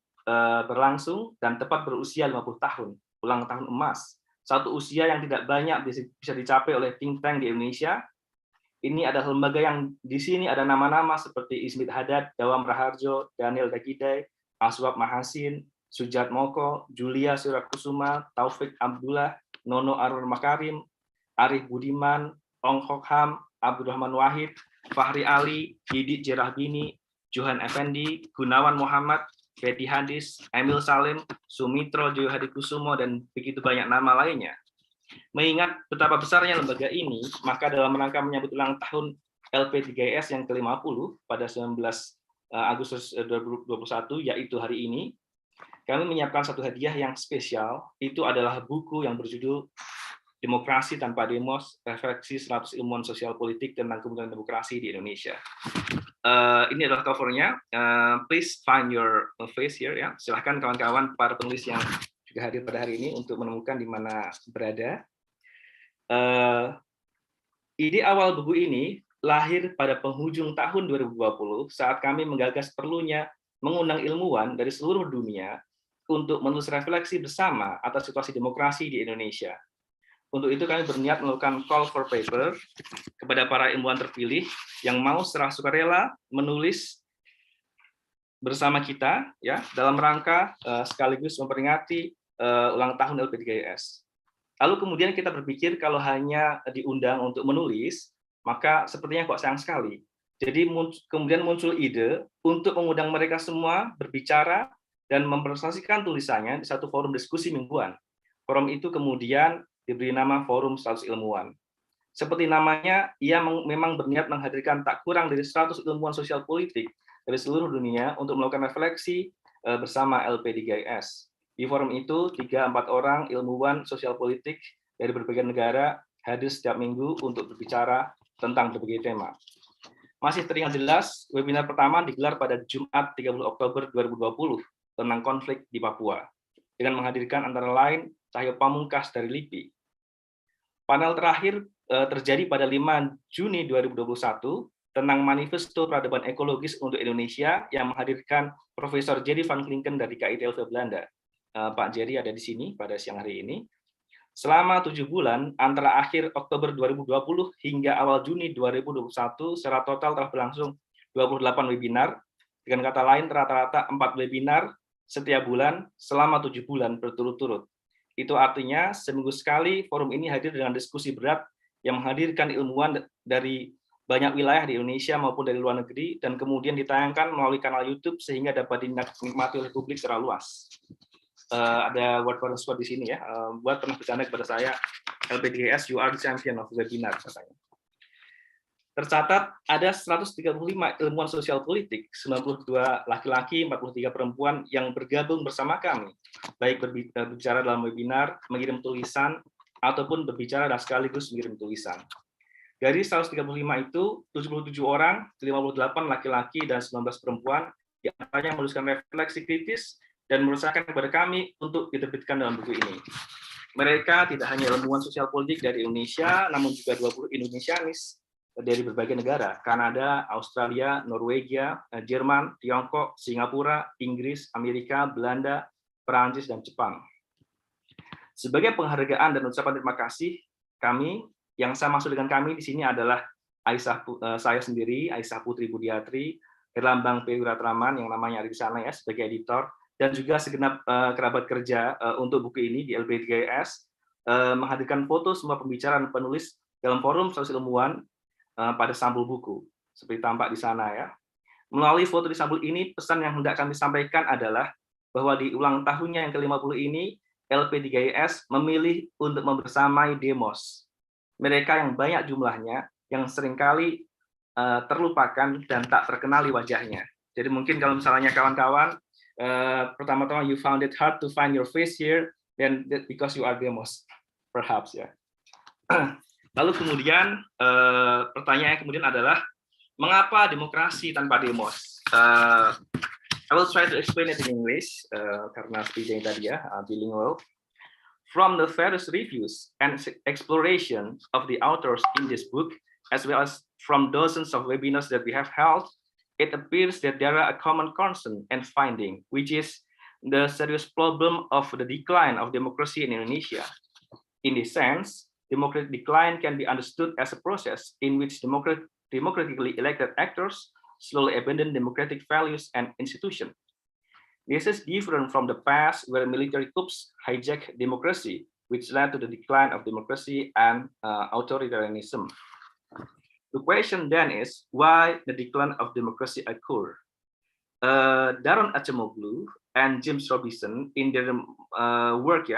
berlangsung dan tepat berusia 50 tahun, ulang tahun emas. Satu usia yang tidak banyak bisa dicapai oleh think tank di Indonesia. Ini adalah lembaga yang di sini ada nama-nama seperti Ismit Haddad, Dawam Raharjo, Daniel Dagidai, Aswab Mahasin, Sujat Moko, Julia Surakusuma, Taufik Abdullah, Nono Arun Makarim, Arif Budiman, Ong Hok Ham, Abdurrahman Wahid, Fahri Ali, Didi Jerahbini, Johan Effendi, Gunawan Muhammad, Fethi Hadis, Emil Salim, Sumitro Joyohadikusumo, dan begitu banyak nama lainnya. Mengingat betapa besarnya lembaga ini, maka dalam rangka menyambut ulang tahun LP3IS yang ke-50 pada 19 Agustus 2021, yaitu hari ini, kami menyiapkan satu hadiah yang spesial. Itu adalah buku yang berjudul Demokrasi Tanpa Demos, Refleksi 100 Ilmuwan Sosial, Politik, tentang Kemunduran Demokrasi di Indonesia. Ini adalah covernya. Please find your face here ya. Silahkan kawan-kawan para penulis yang juga hadir pada hari ini untuk menemukan di mana berada. Ide awal buku ini lahir pada penghujung tahun 2020 saat kami menggagas perlunya mengundang ilmuwan dari seluruh dunia untuk menulis refleksi bersama atas situasi demokrasi di Indonesia. Untuk itu kami berniat melakukan call for paper kepada para ilmuwan terpilih yang mau secara sukarela menulis bersama kita ya dalam rangka sekaligus memperingati ulang tahun LP3IS. Lalu kemudian kita berpikir kalau hanya diundang untuk menulis, maka sepertinya kok sayang sekali. Jadi kemudian muncul ide untuk mengundang mereka semua berbicara dan mempresentasikan tulisannya di satu forum diskusi mingguan. Forum itu kemudian diberi nama Forum 100 Ilmuwan. Seperti namanya, ia memang berniat menghadirkan tak kurang dari 100 ilmuwan sosial politik dari seluruh dunia untuk melakukan refleksi bersama LP3IS. Di forum itu, 3-4 orang ilmuwan sosial politik dari berbagai negara hadir setiap minggu untuk berbicara tentang berbagai tema. Masih teringat jelas, webinar pertama digelar pada Jumat 30 Oktober 2020 tentang konflik di Papua, dengan menghadirkan antara lain Cahyo Pamungkas dari LIPI. Panel terakhir terjadi pada 5 Juni 2021 tentang Manifesto Peradaban Ekologis untuk Indonesia yang menghadirkan Profesor Jerry van Klinken dari KITLV Belanda. Pak Jerry ada di sini pada siang hari ini. Selama 7 bulan, antara akhir Oktober 2020 hingga awal Juni 2021, secara total telah berlangsung 28 webinar. Dengan kata lain, rata-rata 4 webinar setiap bulan selama 7 bulan berturut-turut. Itu artinya seminggu sekali forum ini hadir dengan diskusi berat yang menghadirkan ilmuwan dari banyak wilayah di Indonesia maupun dari luar negeri, dan kemudian ditayangkan melalui kanal YouTube sehingga dapat dinikmati oleh publik secara luas. Ada word for spot di sini ya. Buat pernah bercanda kepada saya, LP3IS, you are the champion of webinar, katanya. Tercatat ada 135 ilmuwan sosial politik, 92 laki-laki, 43 perempuan yang bergabung bersama kami, baik berbicara dalam webinar, mengirim tulisan, ataupun berbicara dan sekaligus mengirim tulisan. Dari 135 itu, 77 orang, 58 laki-laki, dan 19 perempuan, yang antaranya menuliskan refleksi kritis dan merusakan kepada kami untuk diterbitkan dalam buku ini. Mereka tidak hanya ilmuwan sosial politik dari Indonesia, namun juga 20 Indonesianis dari berbagai negara, Kanada, Australia, Norwegia, Jerman, Tiongkok, Singapura, Inggris, Amerika, Belanda, Perancis, dan Jepang. Sebagai penghargaan dan ucapan terima kasih, kami, yang saya maksud dengan kami di sini adalah saya sendiri, Aisyah Putri Budiatri, Herlambang P. Wiratraman, yang namanya ada di sana ya, sebagai editor, dan juga segenap kerabat kerja untuk buku ini di LP3IS, menghadirkan foto semua pembicaraan penulis dalam forum sosial ilmuwan pada sampul buku, seperti tampak di sana ya. Melalui foto di sampul ini, pesan yang hendak kami sampaikan adalah bahwa di ulang tahunnya yang ke-50 ini, LP3IS memilih untuk membersamai DEMOS. Mereka yang banyak jumlahnya, yang seringkali terlupakan dan tak terkenali wajahnya. Jadi mungkin kalau misalnya kawan-kawan, pertama-tama you found it hard to find your face here, then because you are DEMOS, perhaps ya. Lalu kemudian pertanyaan kemudian adalah mengapa demokrasi tanpa DEMOS? I will try to explain it in English karena seperti yang tadi ya, bilingual. From the various reviews and exploration of the authors in this book, as well as from dozens of webinars that we have held, it appears that there are a common concern and finding, which is the serious problem of the decline of democracy in Indonesia. In this sense, democratic decline can be understood as a process in which democratically elected actors slowly abandon democratic values and institutions. This is different from the past where military coups hijacked democracy, which led to the decline of democracy and authoritarianism. The question then is, why the decline of democracy occurred? Daron Acemoglu and James Robinson, in their work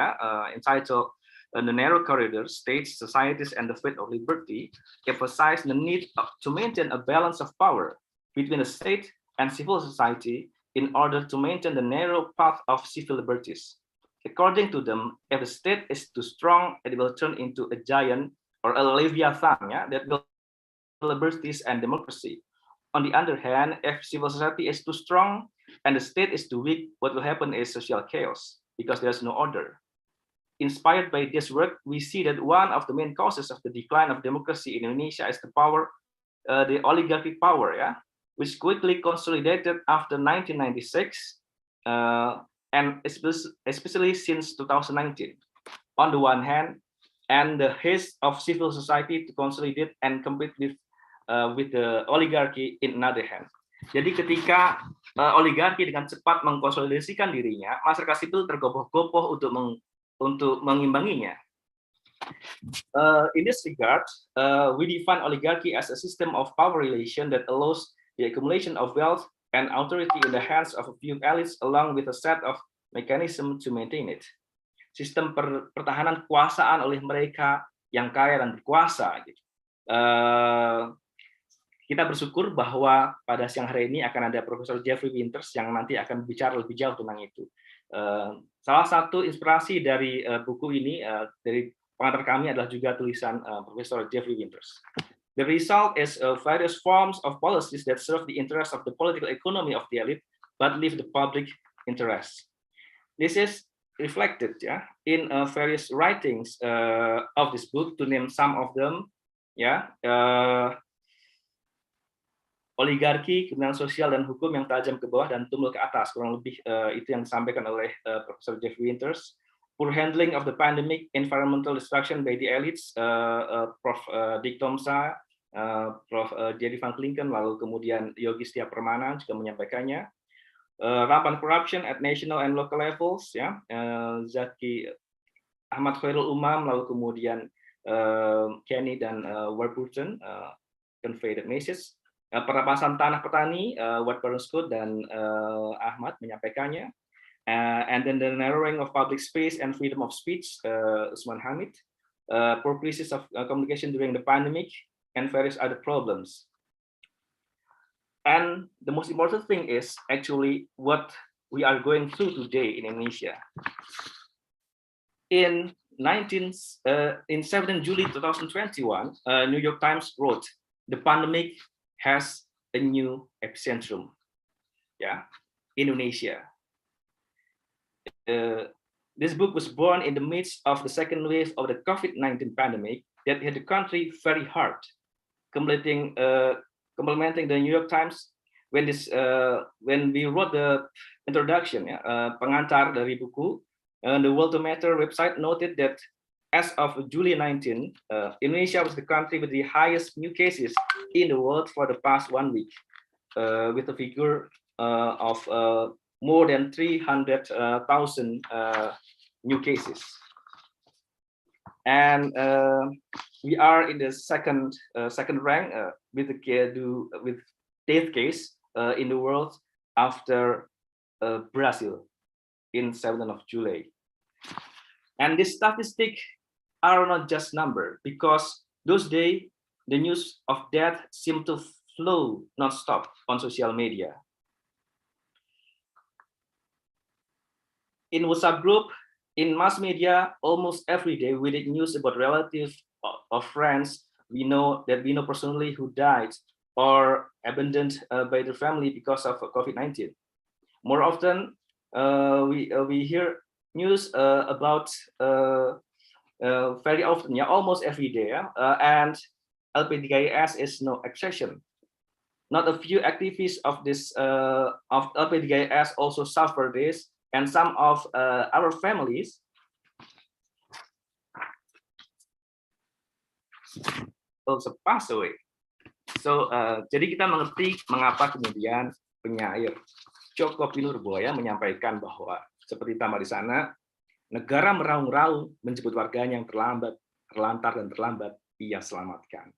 entitled The Narrow Corridor, States, Societies, and the Fate of Liberty, emphasize the need to maintain a balance of power between the state and civil society in order to maintain the narrow path of civil liberties. According to them, if the state is too strong, it will turn into a giant or a leviathan that will liberties and democracy. On the other hand, if civil society is too strong and the state is too weak, what will happen is social chaos because there's no order. Inspired by this work, we see that one of the main causes of the decline of democracy in Indonesia is the power, the oligarchic power, which quickly consolidated after 1996 and especially since 2019. On the one hand, and the haste of civil society to consolidate and compete with the oligarchy in another hand. Jadi ketika oligarki dengan cepat mengkonsolidasikan dirinya, masyarakat sipil tergopoh-gopoh untuk mengimbanginya. In this regard, we define oligarchy as a system of power relation that allows the accumulation of wealth and authority in the hands of a few elites along with a set of mechanism to maintain it. Sistem pertahanan kekuasaan oleh mereka yang kaya dan berkuasa. Gitu. Kita bersyukur bahwa pada siang hari ini akan ada Profesor Jeffrey Winters yang nanti akan bicara lebih jauh tentang itu. Salah satu inspirasi dari buku ini dari pengantar kami adalah juga tulisan Profesor Jeffrey Winters. The result is various forms of policies that serve the interests of the political economy of the elite, but leave the public interest. This is reflected in various writings of this book. To name some of them, oligarki, kemudian sosial dan hukum yang tajam ke bawah dan tumbul ke atas, kurang lebih itu yang disampaikan oleh Profesor Jeffrey Winters. Poor handling of the pandemic, environmental destruction by the elites, Prof. Dick Tomsa, Prof. Jerry Van Klinken, lalu kemudian Yogi Setia Permana juga menyampaikannya. Rampant corruption at national and local levels, Zaki Ahmad Khairul Umam, lalu kemudian Kenny dan Warburton, convey the message. Perampasan tanah petani, Warburton Scott dan Ahmad menyampaikannya. And then the narrowing of public space and freedom of speech, Usman Hamid, poor crisis of communication during the pandemic, and various other problems. And the most important thing is actually what we are going through today in Indonesia. In 17 July 2021, New York Times wrote, "The pandemic has a new epicentrum, Indonesia." This book was born in the midst of the second wave of the COVID-19 pandemic that hit the country very hard. Complementing the New York Times, when we wrote the introduction, pengantar dari buku, the Worldometer website noted that as of July 19, Indonesia was the country with the highest new cases in the world for the past 1 week, with a figure of more than 300,000 new cases. And we are in the second rank with death case in the world after Brazil in 7th of July. And these statistics are not just number, because those days the news of death seem to flow non-stop on social media. In WhatsApp group, in mass media, almost every day we read news about relatives or friends we know personally who died or abandoned by their family because of COVID-19. More often, we hear news about very often, almost every day, and LPDKIS is no exception. Not a few activists of LPDKIS also suffer this. And some of our families also pass away. So, jadi kita mengerti mengapa kemudian penyair Joko Pinurboya menyampaikan bahwa seperti tambah di sana, negara meraung-raung menjemput warganya yang terlantar dan terlambat ia selamatkan.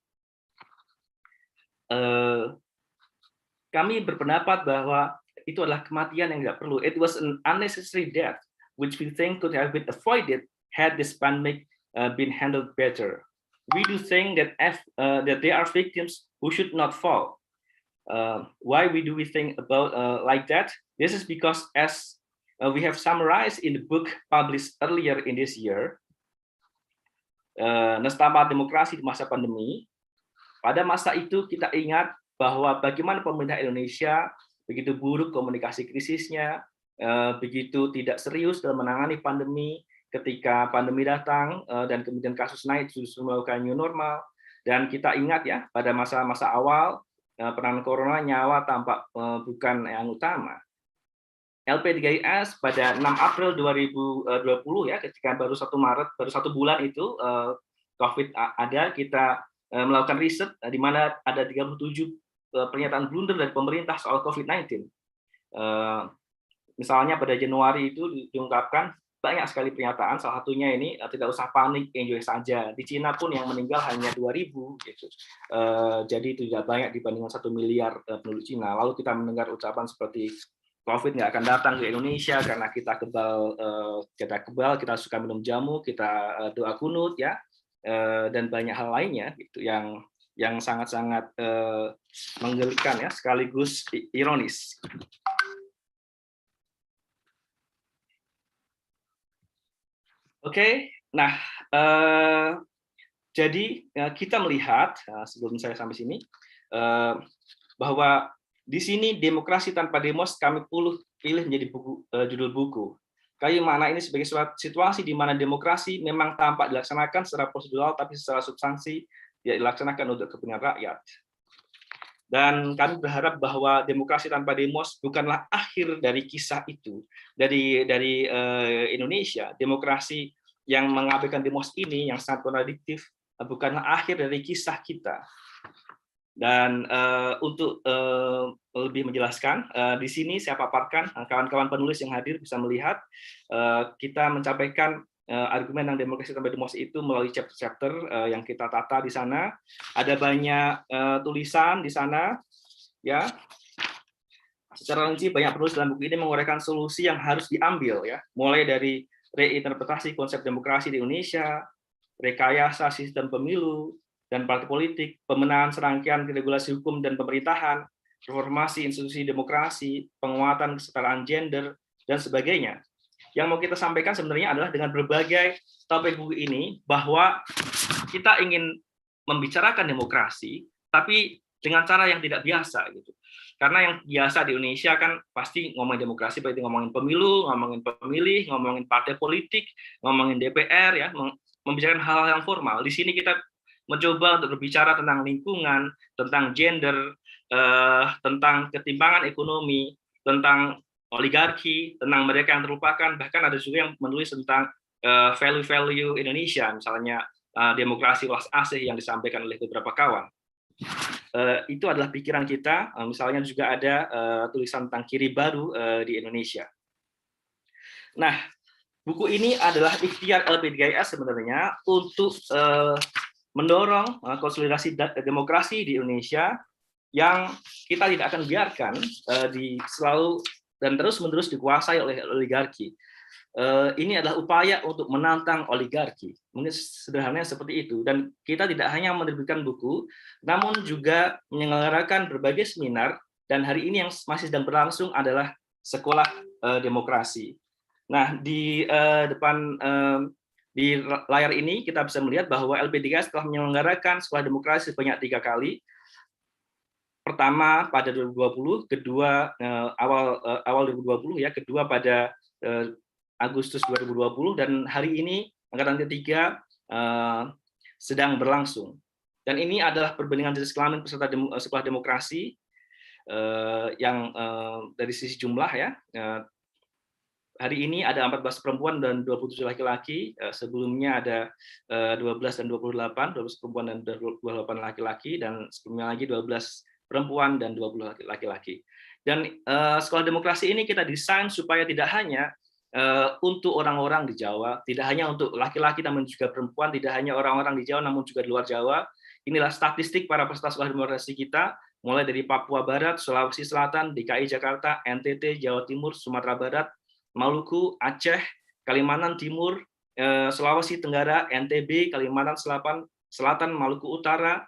Kami berpendapat bahwa itu adalah kematian yang tidak perlu. It was an unnecessary death, which we think could have been avoided had this pandemic been handled better. We do think that there are victims who should not fall. Why do we think about like that? This is because, as we have summarized in the book published earlier in this year, Nestapa Demokrasi di Masa Pandemi. Pada masa itu kita ingat bahwa bagaimana pemerintah Indonesia begitu buruk komunikasi krisisnya, begitu tidak serius dalam menangani pandemi. Ketika pandemi datang dan kemudian kasus naik, justru melakukan new normal. Dan kita ingat pada masa-masa awal penanganan corona, nyawa tampak bukan yang utama. LP3IS pada 6 April 2020 ketika baru 1 Maret, baru 1 bulan itu COVID ada, kita melakukan riset di mana ada 37 pernyataan blunder dari pemerintah soal COVID-19. Misalnya pada Januari itu diungkapkan banyak sekali pernyataan, salah satunya ini tidak usah panik, enjoy saja. Di Cina pun yang meninggal hanya 2.000 gitu. Jadi tidak banyak dibandingkan 1 miliar penduduk Cina. Lalu kita mendengar ucapan seperti COVID nggak akan datang ke Indonesia karena kita kebal, kita suka minum jamu, kita doa kunut ya, dan banyak hal lainnya gitu yang sangat-sangat menggelikan ya, sekaligus ironis. Oke, nah jadi kita melihat sebelum saya sampai sini bahwa di sini demokrasi tanpa demos kami pilih menjadi judul buku. Kami makna ini sebagai suatu situasi di mana demokrasi memang tampak dilaksanakan secara prosedural, tapi secara substansi tidak dilaksanakan untuk kepentingan rakyat. Dan kami berharap bahwa demokrasi tanpa demos bukanlah akhir dari kisah itu, dari Indonesia. Demokrasi yang mengabaikan demos ini yang sangat kontradiktif bukanlah akhir dari kisah kita. Dan untuk lebih menjelaskan, di sini saya paparkan, kawan-kawan penulis yang hadir bisa melihat, kita mencapaikan argumen tentang demokrasi tanpa demos itu melalui chapter-chapter yang kita tata di sana. Ada banyak tulisan di sana, ya. Secara rinci banyak penulis dalam buku ini menguraikan solusi yang harus diambil, ya, mulai dari reinterpretasi konsep demokrasi di Indonesia, rekayasa sistem pemilu dan partai politik, pemenahan serangkaian regulasi hukum dan pemerintahan, reformasi institusi demokrasi, penguatan kesetaraan gender, dan sebagainya. Yang mau kita sampaikan sebenarnya adalah dengan berbagai topik buku ini, bahwa kita ingin membicarakan demokrasi, tapi dengan cara yang tidak biasa, gitu. Karena yang biasa di Indonesia kan pasti ngomongin demokrasi, berarti ngomongin pemilu, ngomongin pemilih, ngomongin partai politik, ngomongin DPR, ya, membicarakan hal-hal yang formal. Di sini kita mencoba untuk berbicara tentang lingkungan, tentang gender, tentang ketimpangan ekonomi, tentang oligarki, tentang mereka yang terlupakan, bahkan ada juga yang menulis tentang value-value Indonesia, misalnya demokrasi welas asih yang disampaikan oleh beberapa kawan. Itu adalah pikiran kita, misalnya juga ada tulisan tentang kiri baru di Indonesia. Nah, buku ini adalah ikhtiar LP3IS sebenarnya untuk mendorong konsolidasi demokrasi di Indonesia yang kita tidak akan biarkan selalu dan terus-menerus dikuasai oleh oligarki. Ini adalah upaya untuk menantang oligarki. Mungkin sederhananya seperti itu. Dan kita tidak hanya menerbitkan buku, namun juga menyelenggarakan berbagai seminar, dan hari ini yang masih sedang berlangsung adalah Sekolah Demokrasi. Nah, di depan di layar ini kita bisa melihat bahwa LP3 telah menyelenggarakan Sekolah Demokrasi sebanyak 3 kali. Pertama pada 2020, kedua awal 2020 ya, kedua pada Agustus 2020, dan hari ini angkatan ketiga sedang berlangsung. Dan ini adalah perbandingan jenis kelamin peserta Sekolah Demokrasi yang dari sisi jumlah ya. Hari ini ada 14 perempuan dan 27 laki-laki, sebelumnya ada 12 dan 28, 12 perempuan dan 28 laki-laki, dan sebelumnya lagi 12 perempuan dan 20 laki-laki. Dan Sekolah Demokrasi ini kita desain supaya tidak hanya untuk orang-orang di Jawa, tidak hanya untuk laki-laki namun juga perempuan, tidak hanya orang-orang di Jawa namun juga di luar Jawa. Inilah statistik para peserta Sekolah Demokrasi kita, mulai dari Papua Barat, Sulawesi Selatan, DKI Jakarta, NTT, Jawa Timur, Sumatera Barat, Maluku, Aceh, Kalimantan Timur, Sulawesi Tenggara, NTB, Kalimantan Selatan, Maluku Utara,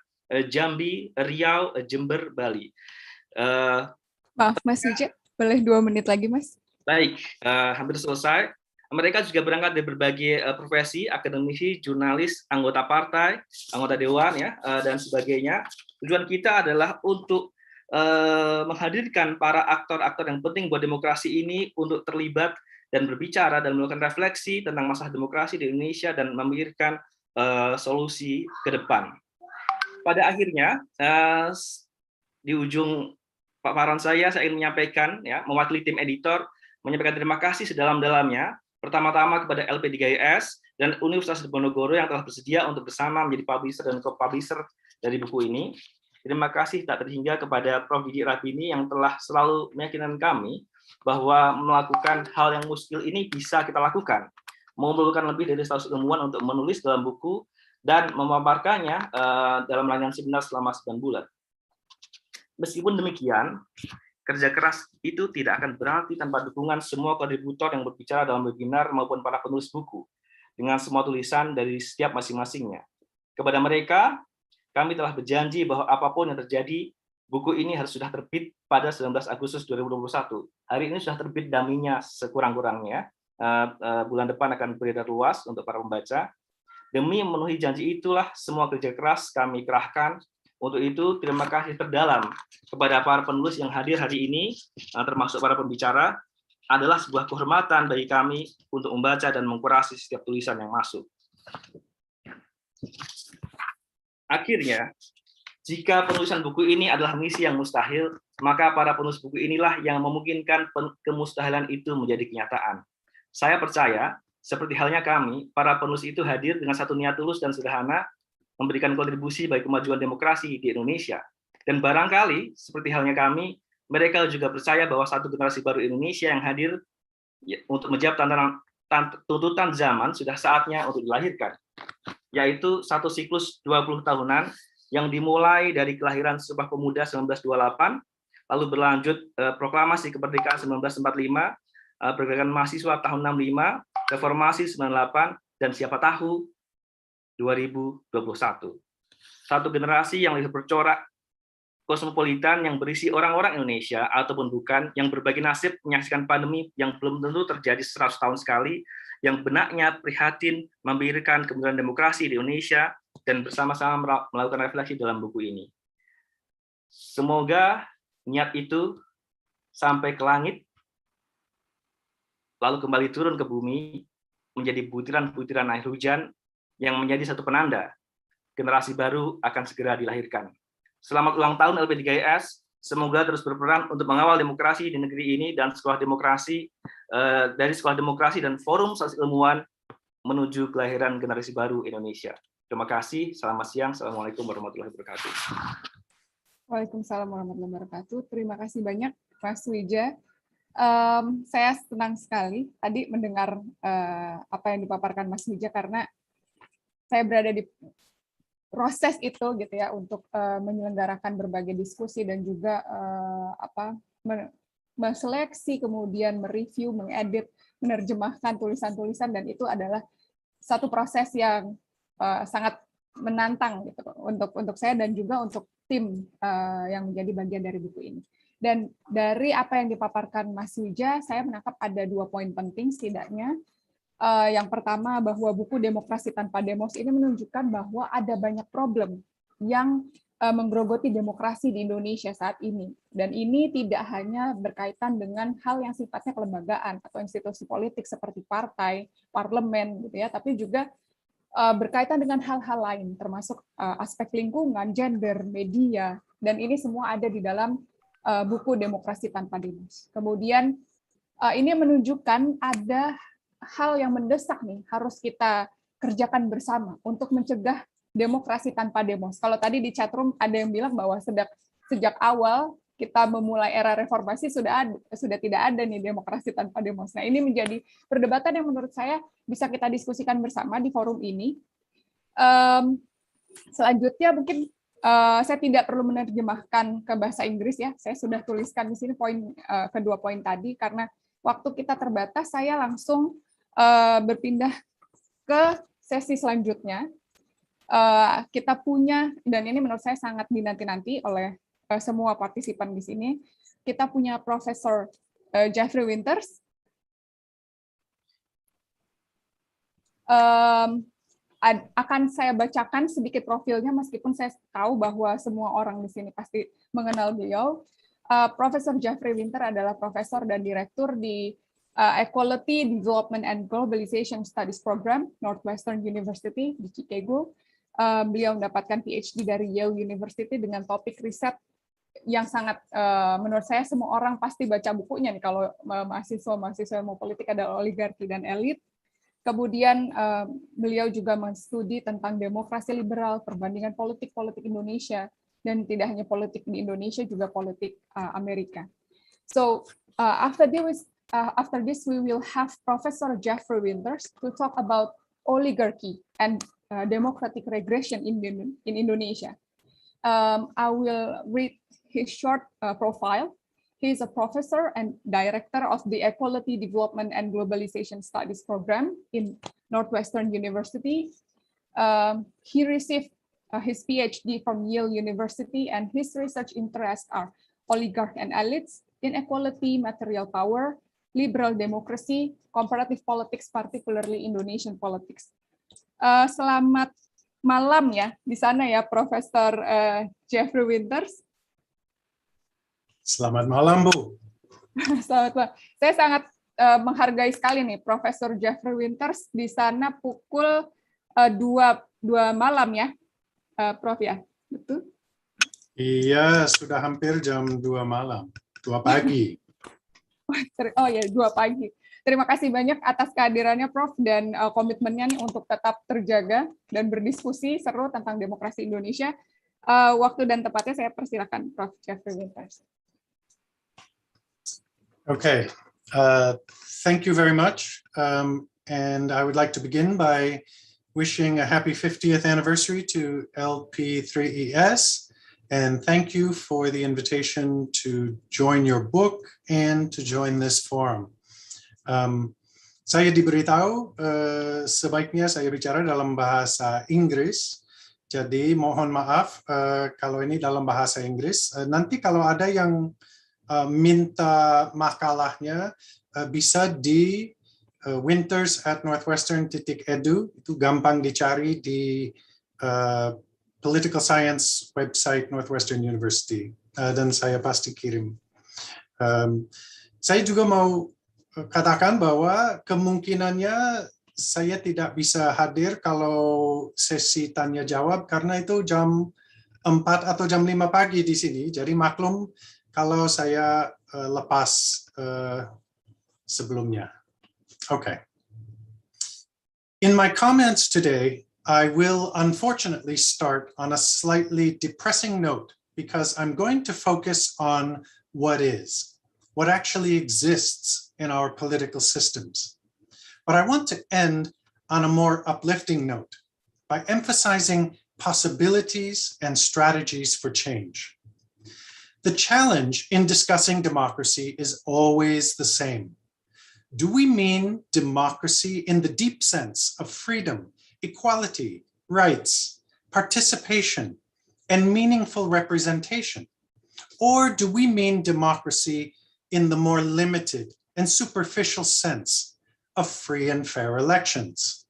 Jambi, Riau, Jember, Bali. Maaf Mas Wijaya, boleh 2 menit lagi Mas? Baik, hampir selesai. Mereka juga berangkat dari berbagai profesi, akademisi, jurnalis, anggota partai, anggota dewan, ya, dan sebagainya. Tujuan kita adalah untuk menghadirkan para aktor-aktor yang penting buat demokrasi ini untuk terlibat dan berbicara dan melakukan refleksi tentang masalah demokrasi di Indonesia dan memikirkan solusi ke depan. Pada akhirnya, di ujung paparan saya ingin menyampaikan, ya, mewakili tim editor, menyampaikan terima kasih sedalam-dalamnya, pertama-tama kepada LP3IS dan Universitas Diponegoro yang telah bersedia untuk bersama menjadi publisher dan co-publisher dari buku ini. Terima kasih tak terhingga kepada Prof. Didi Rabini yang telah selalu meyakinkan kami bahwa melakukan hal yang muskil ini bisa kita lakukan. mengumpulkan lebih dari 100 ilmuwan untuk menulis dalam buku dan memaparkannya dalam rangkaian seminar selama 9 bulan. Meskipun demikian, kerja keras itu tidak akan berarti tanpa dukungan semua kontributor yang berbicara dalam webinar maupun para penulis buku, dengan semua tulisan dari setiap masing-masingnya. Kepada mereka, kami telah berjanji bahwa apapun yang terjadi, buku ini harus sudah terbit pada 19 Agustus 2021. Hari ini sudah terbit dummy-nya sekurang-kurangnya. Bulan depan akan beredar luas untuk para pembaca. Demi memenuhi janji itulah semua kerja keras kami kerahkan. Untuk itu, terima kasih terdalam kepada para penulis yang hadir hari ini, termasuk para pembicara. Adalah sebuah kehormatan bagi kami untuk membaca dan mengkurasi setiap tulisan yang masuk. Akhirnya, jika penulisan buku ini adalah misi yang mustahil, maka para penulis buku inilah yang memungkinkan kemustahilan itu menjadi kenyataan. Saya percaya, seperti halnya kami, para penulis itu hadir dengan satu niat tulus dan sederhana, memberikan kontribusi bagi kemajuan demokrasi di Indonesia. Dan barangkali, seperti halnya kami, mereka juga percaya bahwa satu generasi baru Indonesia yang hadir untuk menjawab tuntutan zaman sudah saatnya untuk dilahirkan, yaitu satu siklus 20 tahunan yang dimulai dari kelahiran Sumpah Pemuda 1928, lalu berlanjut proklamasi kemerdekaan 1945, pergerakan mahasiswa tahun 65, reformasi 98, dan siapa tahu 2021. Satu generasi yang lebih bercorak kosmopolitan yang berisi orang-orang Indonesia ataupun bukan, yang berbagi nasib menyaksikan pandemi yang belum tentu terjadi 100 tahun sekali, yang benaknya prihatin memikirkan kemunduran demokrasi di Indonesia, dan bersama-sama melakukan refleksi dalam buku ini. Semoga niat itu sampai ke langit, lalu kembali turun ke bumi, menjadi butiran-butiran air hujan yang menjadi satu penanda generasi baru akan segera dilahirkan. Selamat ulang tahun LP3IS, semoga terus berperan untuk mengawal demokrasi di negeri ini dan sekolah demokrasi, dari sekolah demokrasi dan forum sosial ilmuwan menuju kelahiran generasi baru Indonesia. Terima kasih, selamat siang, Assalamualaikum warahmatullahi wabarakatuh. Waalaikumsalam warahmatullahi wabarakatuh. Terima kasih banyak, Mas Wija. Saya senang sekali tadi mendengar apa yang dipaparkan Mas Wija, karena saya berada di proses itu gitu ya, untuk menyelenggarakan berbagai diskusi dan juga menseleksi, kemudian mereview, mengedit, menerjemahkan tulisan-tulisan, dan itu adalah satu proses yang sangat menantang gitu untuk saya dan juga untuk tim yang menjadi bagian dari buku ini. Dan dari apa yang dipaparkan Mas Wija, saya menangkap ada 2 poin penting setidaknya. Yang pertama, bahwa buku Demokrasi Tanpa Demos ini menunjukkan bahwa ada banyak problem yang menggerogoti demokrasi di Indonesia saat ini. Dan ini tidak hanya berkaitan dengan hal yang sifatnya kelembagaan atau institusi politik seperti partai, parlemen, gitu ya, tapi juga berkaitan dengan hal-hal lain, termasuk aspek lingkungan, gender, media, dan ini semua ada di dalam buku Demokrasi Tanpa Demos. Kemudian ini menunjukkan ada hal yang mendesak nih, harus kita kerjakan bersama untuk mencegah demokrasi tanpa demos. Kalau tadi di chatroom ada yang bilang bahwa sejak awal kita memulai era reformasi sudah tidak ada nih demokrasi tanpa demos. Nah, ini menjadi perdebatan yang menurut saya bisa kita diskusikan bersama di forum ini. Selanjutnya mungkin saya tidak perlu menerjemahkan ke bahasa Inggris ya. Saya sudah tuliskan di sini kedua poin tadi, karena waktu kita terbatas, saya langsung berpindah ke sesi selanjutnya. Kita punya, dan ini menurut saya sangat dinanti-nanti oleh semua partisipan di sini, kita punya Profesor Jeffrey Winters. Akan saya bacakan sedikit profilnya, meskipun saya tahu bahwa semua orang di sini pasti mengenal beliau. Profesor Jeffrey Winter adalah profesor dan direktur di Equality, Development, and Globalization Studies Program, Northwestern University di Chicago. Beliau mendapatkan PhD dari Yale University dengan topik riset yang sangat, menurut saya semua orang pasti baca bukunya nih, kalau mahasiswa ilmu politik ada oligarki dan elit. Kemudian beliau juga menstudi tentang demokrasi liberal, perbandingan politik Indonesia, dan tidak hanya politik di Indonesia, juga politik Amerika. So after after this, we will have Professor Jeffrey Winters to talk about oligarchy and democratic regression in Indonesia. I will read his short profile. He is a professor and director of the Equality Development and Globalization Studies program in Northwestern University. He received his PhD from Yale University, and his research interests are oligarch and elites, inequality, material power, liberal democracy, comparative politics, particularly Indonesian politics. Selamat malam ya di sana ya, Profesor Jeffrey Winters. Selamat malam, Bu. Selamat malam. Saya sangat menghargai sekali nih Profesor Jeffrey Winters di sana pukul 2 malam ya, Prof ya, betul? Iya, sudah hampir jam 2 malam, 2 pagi. Oh ya, 2 pagi. Terima kasih banyak atas kehadirannya, Prof, dan komitmennya nih untuk tetap terjaga dan berdiskusi seru tentang demokrasi Indonesia. Waktu dan tempatnya saya persilakan Prof. Jeffrey Winters. Okay, thank you very much. And I would like to begin by wishing a happy 50th anniversary to LP3ES. And thank you for the invitation to join your book and to join this forum. Saya diberitahu sebaiknya saya bicara dalam bahasa Inggris. Jadi mohon maaf kalau ini dalam bahasa Inggris. Nanti kalau ada yang minta makalahnya bisa di winters@northwestern.edu, itu gampang dicari di Political Science website Northwestern University, dan saya pasti kirim. Saya juga mau katakan bahwa kemungkinannya saya tidak bisa hadir kalau sesi tanya jawab karena itu jam 4 atau jam 5 pagi di sini, jadi maklum kalau saya lepas sebelumnya. Okay. In my comments today, I will unfortunately start on a slightly depressing note because I'm going to focus on what actually exists in our political systems. But I want to end on a more uplifting note by emphasizing possibilities and strategies for change. The challenge in discussing democracy is always the same. Do we mean democracy in the deep sense of freedom, equality, rights, participation, and meaningful representation? Or do we mean democracy in the more limited and superficial sense of free and fair elections?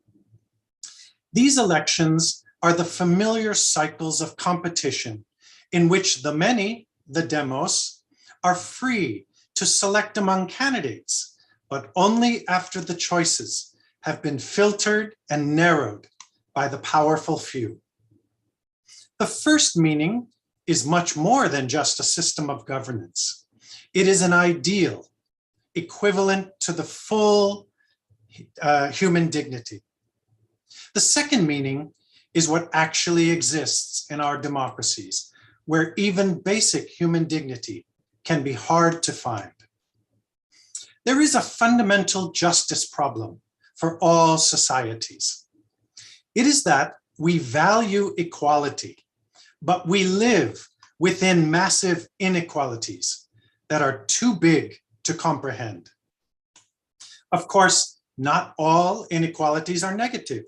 These elections are the familiar cycles of competition in which the many, the demos, are free to select among candidates, but only after the choices have been filtered and narrowed by the powerful few. The first meaning is much more than just a system of governance. It is an ideal equivalent to the full human dignity. The second meaning is what actually exists in our democracies, where even basic human dignity can be hard to find. There is a fundamental justice problem for all societies. It is that we value equality, but we live within massive inequalities that are too big to comprehend. Of course, not all inequalities are negative.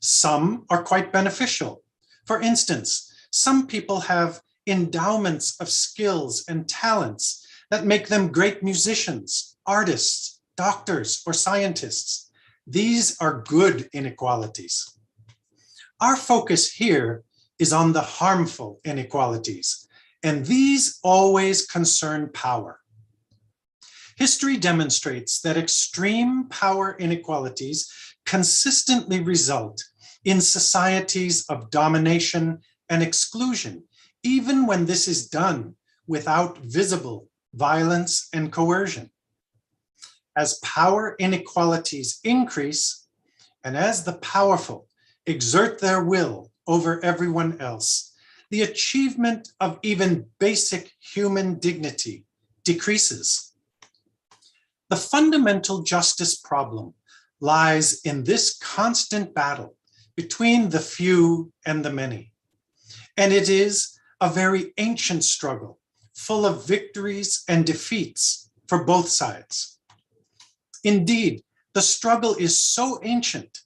Some are quite beneficial. For instance, some people have endowments of skills and talents that make them great musicians, artists, doctors, or scientists. These are good inequalities. Our focus here is on the harmful inequalities, and these always concern power. History demonstrates that extreme power inequalities consistently result in societies of domination and exclusion, even when this is done without visible violence and coercion. As power inequalities increase, and as the powerful exert their will over everyone else, the achievement of even basic human dignity decreases. The fundamental justice problem lies in this constant battle between the few and the many. And it is a very ancient struggle, full of victories and defeats for both sides. Indeed, the struggle is so ancient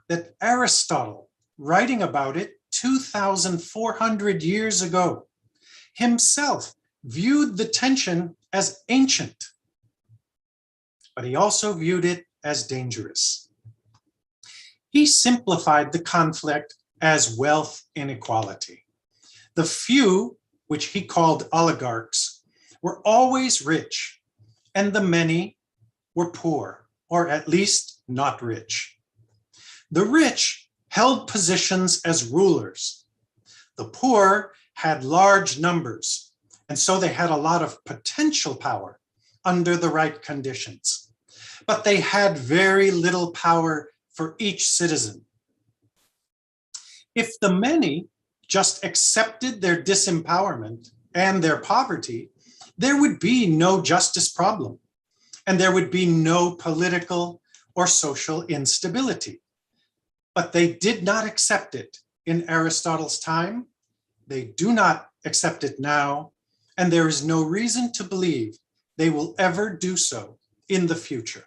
that Aristotle, writing about it 2,400 years ago, himself viewed the tension as ancient, but he also viewed it as dangerous. He simplified the conflict as wealth inequality. The few, which he called oligarchs, were always rich, and the many were poor, or at least not rich. The rich held positions as rulers. The poor had large numbers, and so they had a lot of potential power under the right conditions. But they had very little power for each citizen. If the many just accepted their disempowerment and their poverty, there would be no justice problem, and there would be no political or social instability. But they did not accept it in Aristotle's time. They do not accept it now, and there is no reason to believe they will ever do so in the future.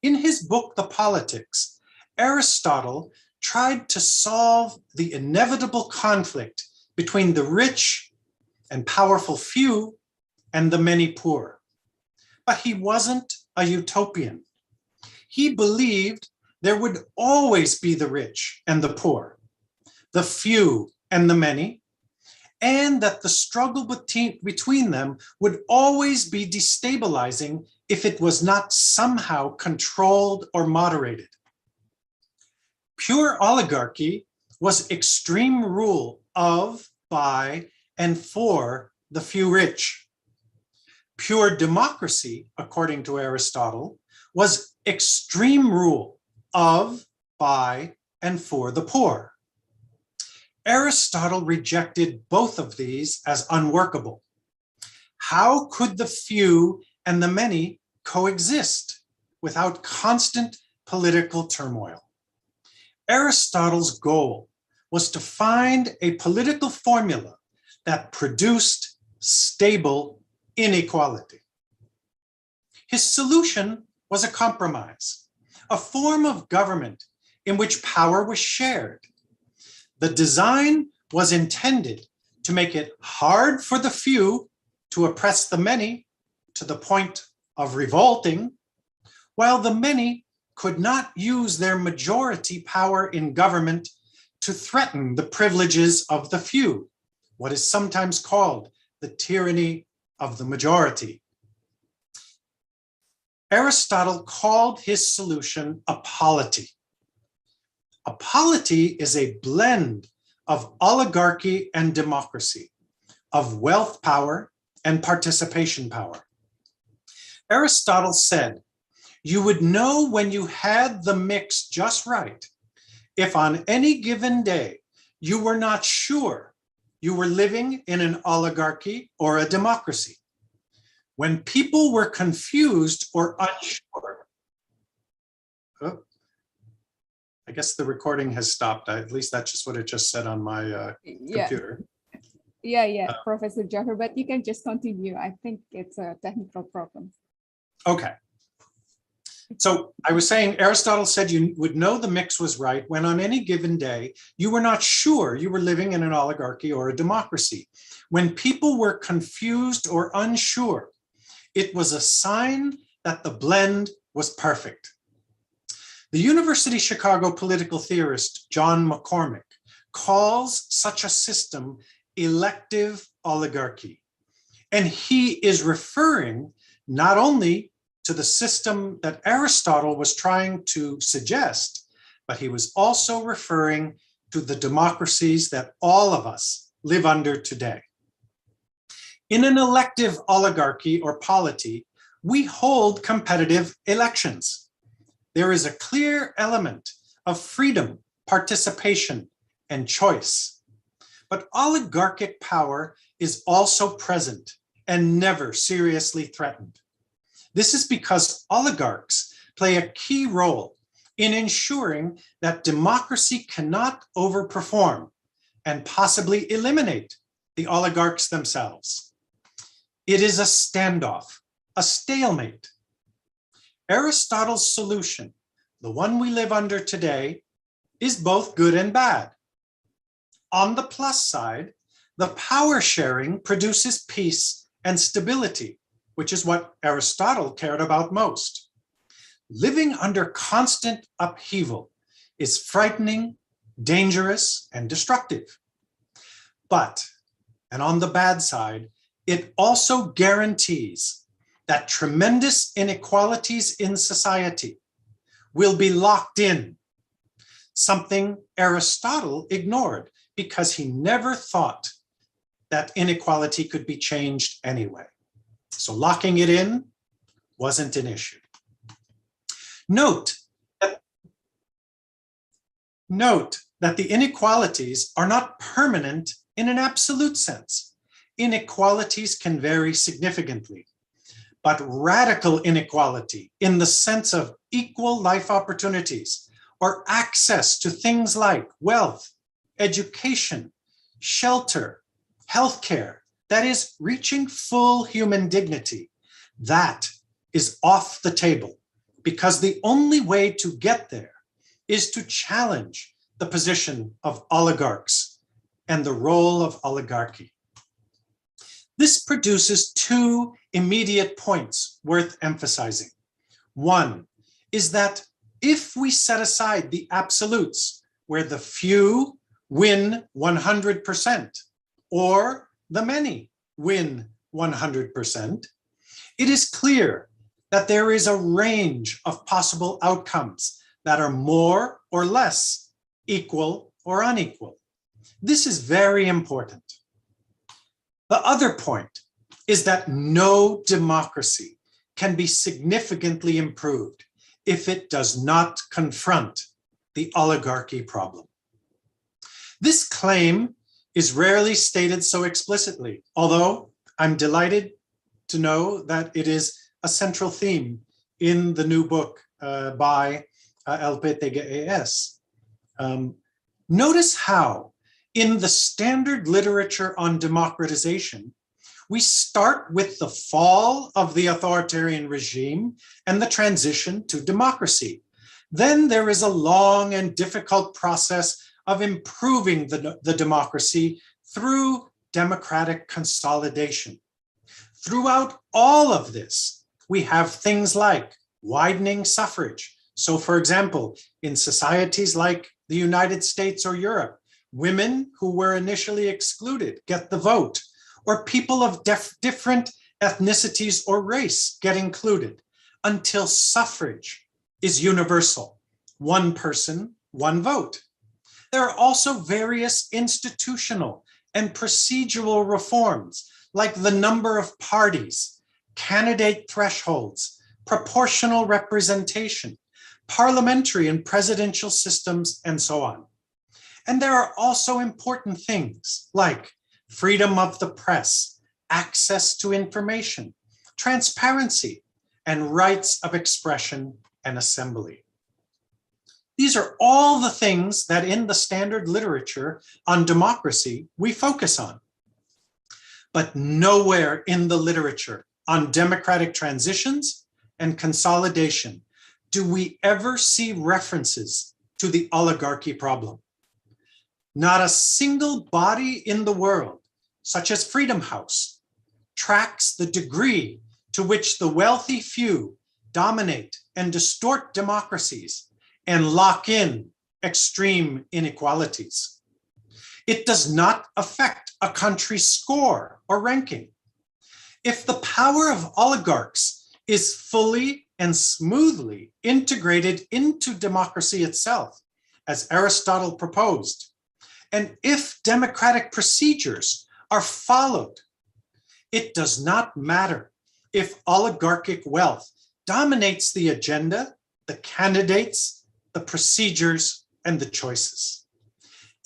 In his book, The Politics, Aristotle tried to solve the inevitable conflict between the rich and powerful few and the many poor. But he wasn't a utopian. He believed there would always be the rich and the poor, the few and the many, and that the struggle between them would always be destabilizing if it was not somehow controlled or moderated. Pure oligarchy was extreme rule of, by, and for the few rich. Pure democracy, according to Aristotle, was extreme rule of, by, and for the poor. Aristotle rejected both of these as unworkable. How could the few and the many coexist without constant political turmoil? Aristotle's goal was to find a political formula that produced stable inequality. His solution was a compromise, a form of government in which power was shared. The design was intended to make it hard for the few to oppress the many to the point of revolting, while the many could not use their majority power in government to threaten the privileges of the few, what is sometimes called the tyranny of the majority. Aristotle called his solution a polity. A polity is a blend of oligarchy and democracy, of wealth power and participation power. Aristotle said, you would know when you had the mix just right if on any given day you were not sure you were living in an oligarchy or a democracy. When people were confused or unsure, I guess the recording has stopped. At least that's just what it just said on my computer. Yeah, Professor Jaffer, but you can just continue. I think it's a technical problem. Okay. So I was saying Aristotle said you would know the mix was right when on any given day you were not sure you were living in an oligarchy or a democracy. When people were confused or unsure, it was a sign that the blend was perfect. The University of Chicago political theorist John McCormick calls such a system elective oligarchy. And he is referring not only to the system that Aristotle was trying to suggest, but he was also referring to the democracies that all of us live under today. In an elective oligarchy or polity, we hold competitive elections. There is a clear element of freedom, participation, and choice. But oligarchic power is also present and never seriously threatened. This is because oligarchs play a key role in ensuring that democracy cannot overperform and possibly eliminate the oligarchs themselves. It is a standoff, a stalemate. Aristotle's solution, the one we live under today, is both good and bad. On the plus side, the power sharing produces peace and stability, which is what Aristotle cared about most. Living under constant upheaval is frightening, dangerous, and destructive. But, and on the bad side, it also guarantees that tremendous inequalities in society will be locked in, something Aristotle ignored because he never thought that inequality could be changed anyway. So locking it in wasn't an issue. Note that the inequalities are not permanent in an absolute sense. Inequalities can vary significantly, but radical inequality in the sense of equal life opportunities or access to things like wealth, education, shelter, healthcare, that is reaching full human dignity, that is off the table because the only way to get there is to challenge the position of oligarchs and the role of oligarchy. This produces two immediate points worth emphasizing. One is that if we set aside the absolutes where the few win 100% or the many win 100%, it is clear that there is a range of possible outcomes that are more or less equal or unequal. This is very important. The other point is that no democracy can be significantly improved if it does not confront the oligarchy problem. This claim is rarely stated so explicitly, although I'm delighted to know that it is a central theme in the new book by LPTGES. Notice how in the standard literature on democratization, we start with the fall of the authoritarian regime and the transition to democracy. Then there is a long and difficult process of improving the democracy through democratic consolidation. Throughout all of this, we have things like widening suffrage. So for example, in societies like the United States or Europe, women who were initially excluded get the vote, or people of different ethnicities or race get included, until suffrage is universal. One person, one vote. There are also various institutional and procedural reforms, like the number of parties, candidate thresholds, proportional representation, parliamentary and presidential systems, and so on. And there are also important things like freedom of the press, access to information, transparency, and rights of expression and assembly. These are all the things that in the standard literature on democracy we focus on. But nowhere in the literature on democratic transitions and consolidation do we ever see references to the oligarchy problem. Not a single body in the world, such as Freedom House, tracks the degree to which the wealthy few dominate and distort democracies and lock in extreme inequalities. It does not affect a country's score or ranking. If the power of oligarchs is fully and smoothly integrated into democracy itself, as Aristotle proposed, and if democratic procedures are followed, it does not matter if oligarchic wealth dominates the agenda, the candidates, the procedures, and the choices.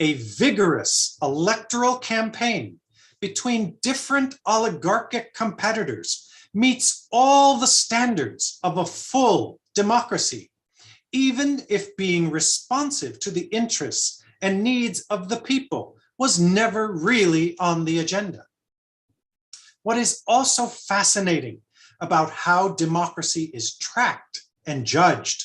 A vigorous electoral campaign between different oligarchic competitors meets all the standards of a full democracy, even if being responsive to the interests and needs of the people was never really on the agenda. What is also fascinating about how democracy is tracked and judged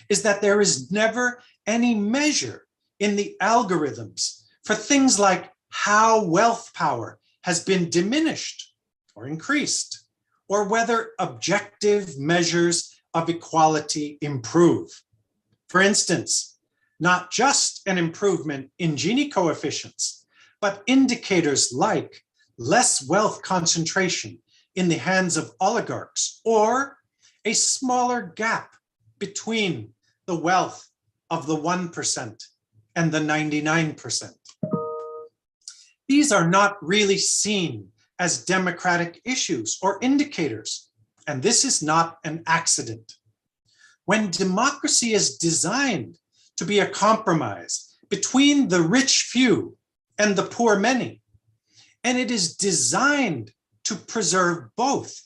is that there is never any measure in the algorithms for things like how wealth power has been diminished or increased, or whether objective measures of equality improve. For instance, not just an improvement in Gini coefficients, but indicators like less wealth concentration in the hands of oligarchs, or a smaller gap between the wealth of the 1% and the 99%. These are not really seen as democratic issues or indicators, and this is not an accident. When democracy is designed to be a compromise between the rich few and the poor many, and it is designed to preserve both,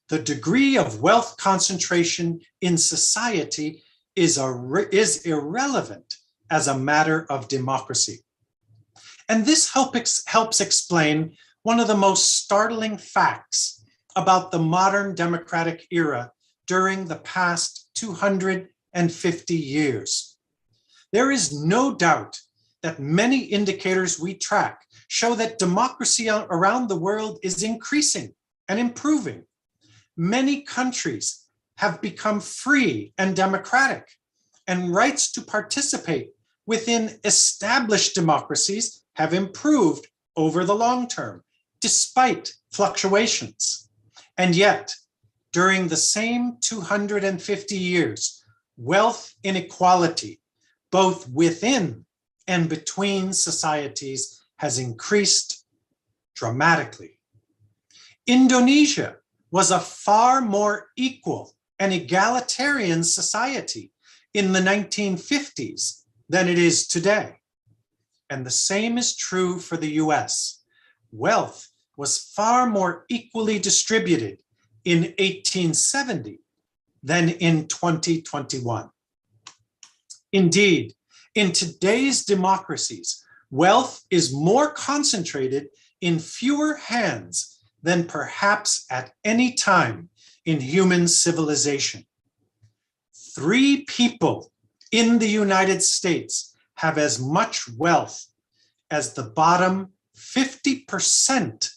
the degree of wealth concentration in society is irrelevant as a matter of democracy. And this helps explain one of the most startling facts about the modern democratic era during the past 250 years. There is no doubt that many indicators we track show that democracy around the world is increasing and improving. Many countries have become free and democratic, and rights to participate within established democracies have improved over the long term, despite fluctuations. And yet, during the same 250 years, wealth inequality, both within and between societies, has increased dramatically. Indonesia was a far more equal and egalitarian society in the 1950s than it is today. And the same is true for the US. Wealth was far more equally distributed in 1870 than in 2021. Indeed, in today's democracies, wealth is more concentrated in fewer hands than perhaps at any time in human civilization. 3 people in the United States have as much wealth as the bottom 50%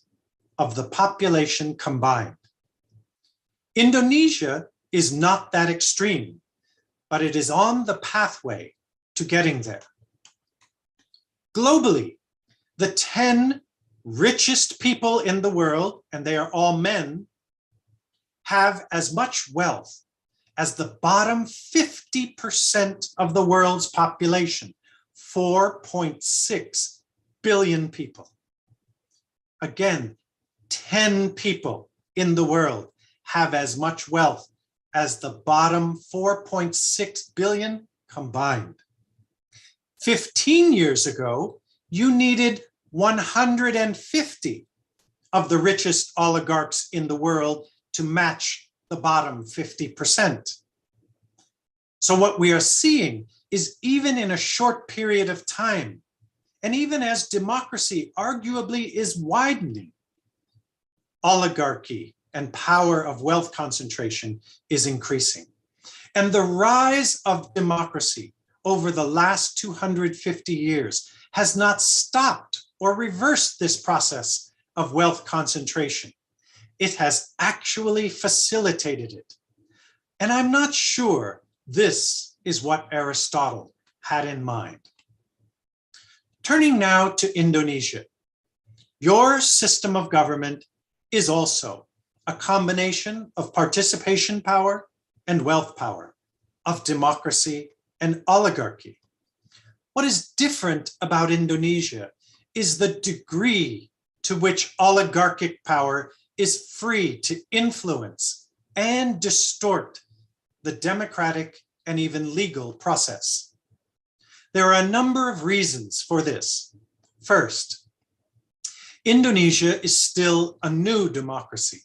of the population combined. Indonesia is not that extreme, but it is on the pathway to getting there. Globally, the 10 richest people in the world, and they are all men, have as much wealth as the bottom 50% of the world's population, 4.6 billion people. Again, 10 people in the world have as much wealth as the bottom 4.6 billion combined. 15 years ago, you needed 150 of the richest oligarchs in the world to match the bottom 50%. So what we are seeing is, even in a short period of time, and even as democracy arguably is widening, oligarchy and power of wealth concentration is increasing. And the rise of democracy over the last 250 years has not stopped or reversed this process of wealth concentration. It has actually facilitated it. And I'm not sure this is what Aristotle had in mind. Turning now to Indonesia. Your system of government is also a combination of participation power and wealth power, of democracy and oligarchy. What is different about Indonesia is the degree to which oligarchic power is free to influence and distort the democratic and even legal process. There are a number of reasons for this. First, Indonesia is still a new democracy,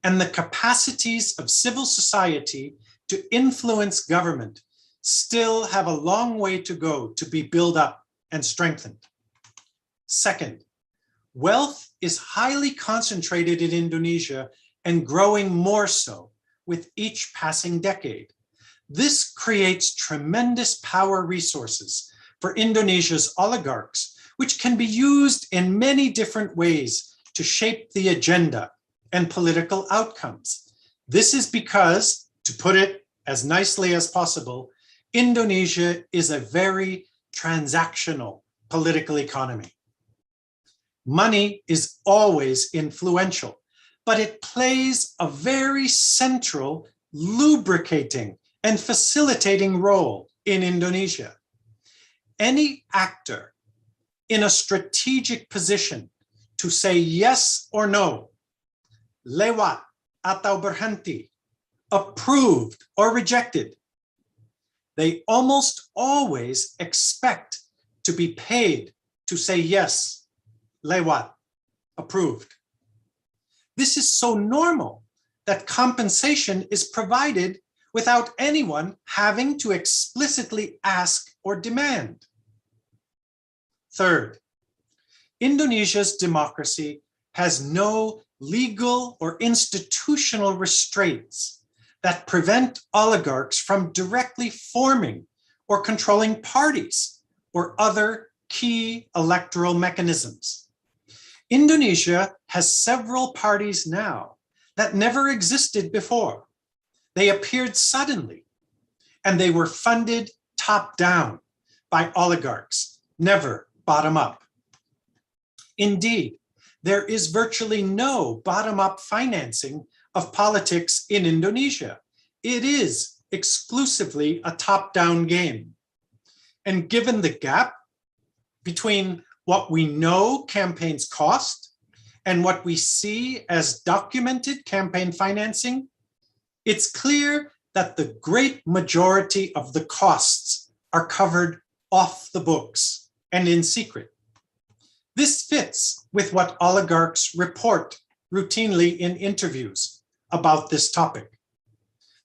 and the capacities of civil society to influence government still have a long way to go to be built up and strengthened. Second, wealth is highly concentrated in Indonesia and growing more so with each passing decade. This creates tremendous power resources for Indonesia's oligarchs, which can be used in many different ways to shape the agenda and political outcomes. This is because, to put it as nicely as possible, Indonesia is a very transactional political economy. Money is always influential, but it plays a very central, lubricating, and facilitating role in Indonesia. Any actor in a strategic position to say yes or no, lewat atau berhenti, approved or rejected, they almost always expect to be paid to say yes, lewat, approved. This is so normal that compensation is provided without anyone having to explicitly ask or demand. Third, Indonesia's democracy has no legal or institutional restraints that prevent oligarchs from directly forming or controlling parties or other key electoral mechanisms. Indonesia has several parties now that never existed before. They appeared suddenly, and they were funded top-down by oligarchs, never bottom-up. Indeed, there is virtually no bottom-up financing of politics in Indonesia. It is exclusively a top-down game. And given the gap between what we know campaigns cost and what we see as documented campaign financing, it's clear that the great majority of the costs are covered off the books and in secret. This fits with what oligarchs report routinely in interviews about this topic.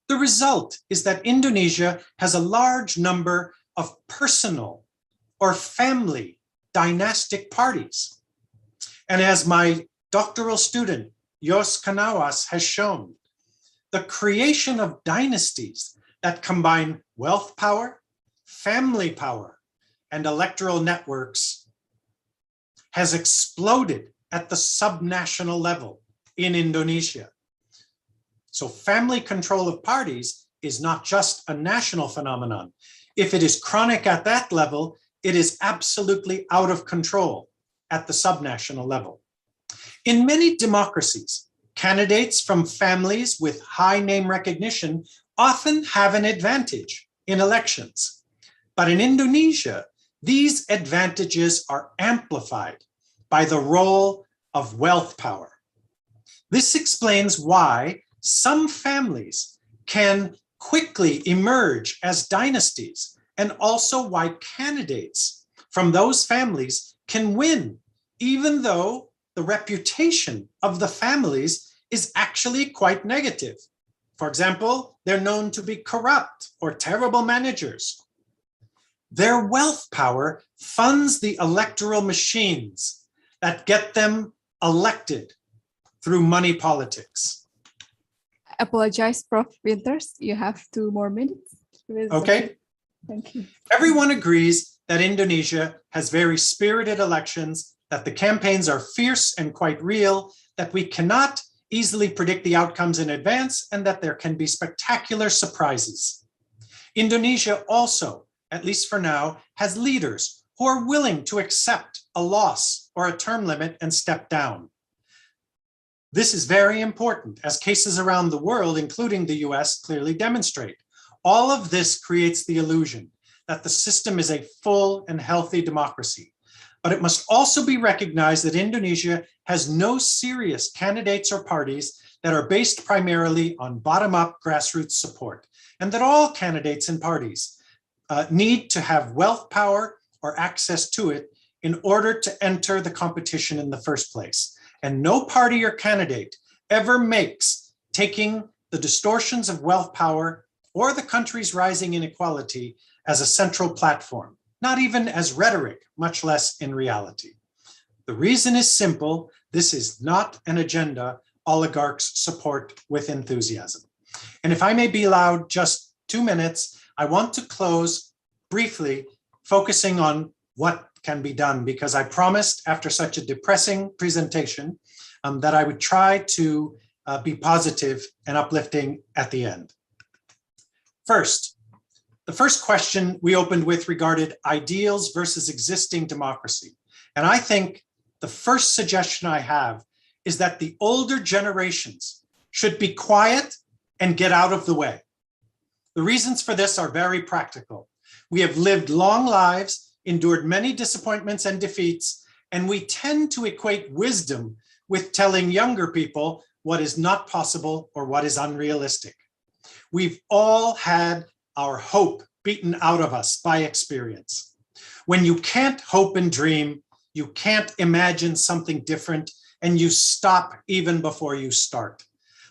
The result is that Indonesia has a large number of personal or family dynastic parties. And as my doctoral student, Yos Kanawas, has shown, the creation of dynasties that combine wealth power, family power, and electoral networks has exploded at the subnational level in Indonesia. So family control of parties is not just a national phenomenon. If it is chronic at that level, it is absolutely out of control at the subnational level. In many democracies, candidates from families with high name recognition often have an advantage in elections. But in Indonesia, these advantages are amplified by the role of wealth power. This explains why some families can quickly emerge as dynasties, and also why candidates from those families can win, even though the reputation of the families is actually quite negative. For example, they're known to be corrupt or terrible managers. Their wealth power funds the electoral machines that get them elected through money politics. I apologize, Prof. Winters. You have 2 more minutes. Okay. Thank you. Everyone agrees that Indonesia has very spirited elections, that the campaigns are fierce and quite real, that we cannot easily predict the outcomes in advance, and that there can be spectacular surprises. Indonesia also, at least for now, has leaders who are willing to accept a loss or a term limit and step down. This is very important, as cases around the world, including the US, clearly demonstrate. All of this creates the illusion that the system is a full and healthy democracy. But it must also be recognized that Indonesia has no serious candidates or parties that are based primarily on bottom-up grassroots support, and that all candidates and parties need to have wealth power or access to it in order to enter the competition in the first place. And no party or candidate ever makes taking the distortions of wealth power or the country's rising inequality as a central platform, not even as rhetoric, much less in reality. The reason is simple. This is not an agenda oligarchs support with enthusiasm. And if I may be allowed just 2 minutes, I want to close briefly focusing on what can be done, because I promised after such a depressing presentation that I would try to be positive and uplifting at the end. First, the first question we opened with regarded ideals versus existing democracy. And I think the first suggestion I have is that the older generations should be quiet and get out of the way. The reasons for this are very practical. We have lived long lives, endured many disappointments and defeats, and we tend to equate wisdom with telling younger people what is not possible or what is unrealistic. We've all had our hope beaten out of us by experience. When you can't hope and dream, you can't imagine something different, and you stop even before you start.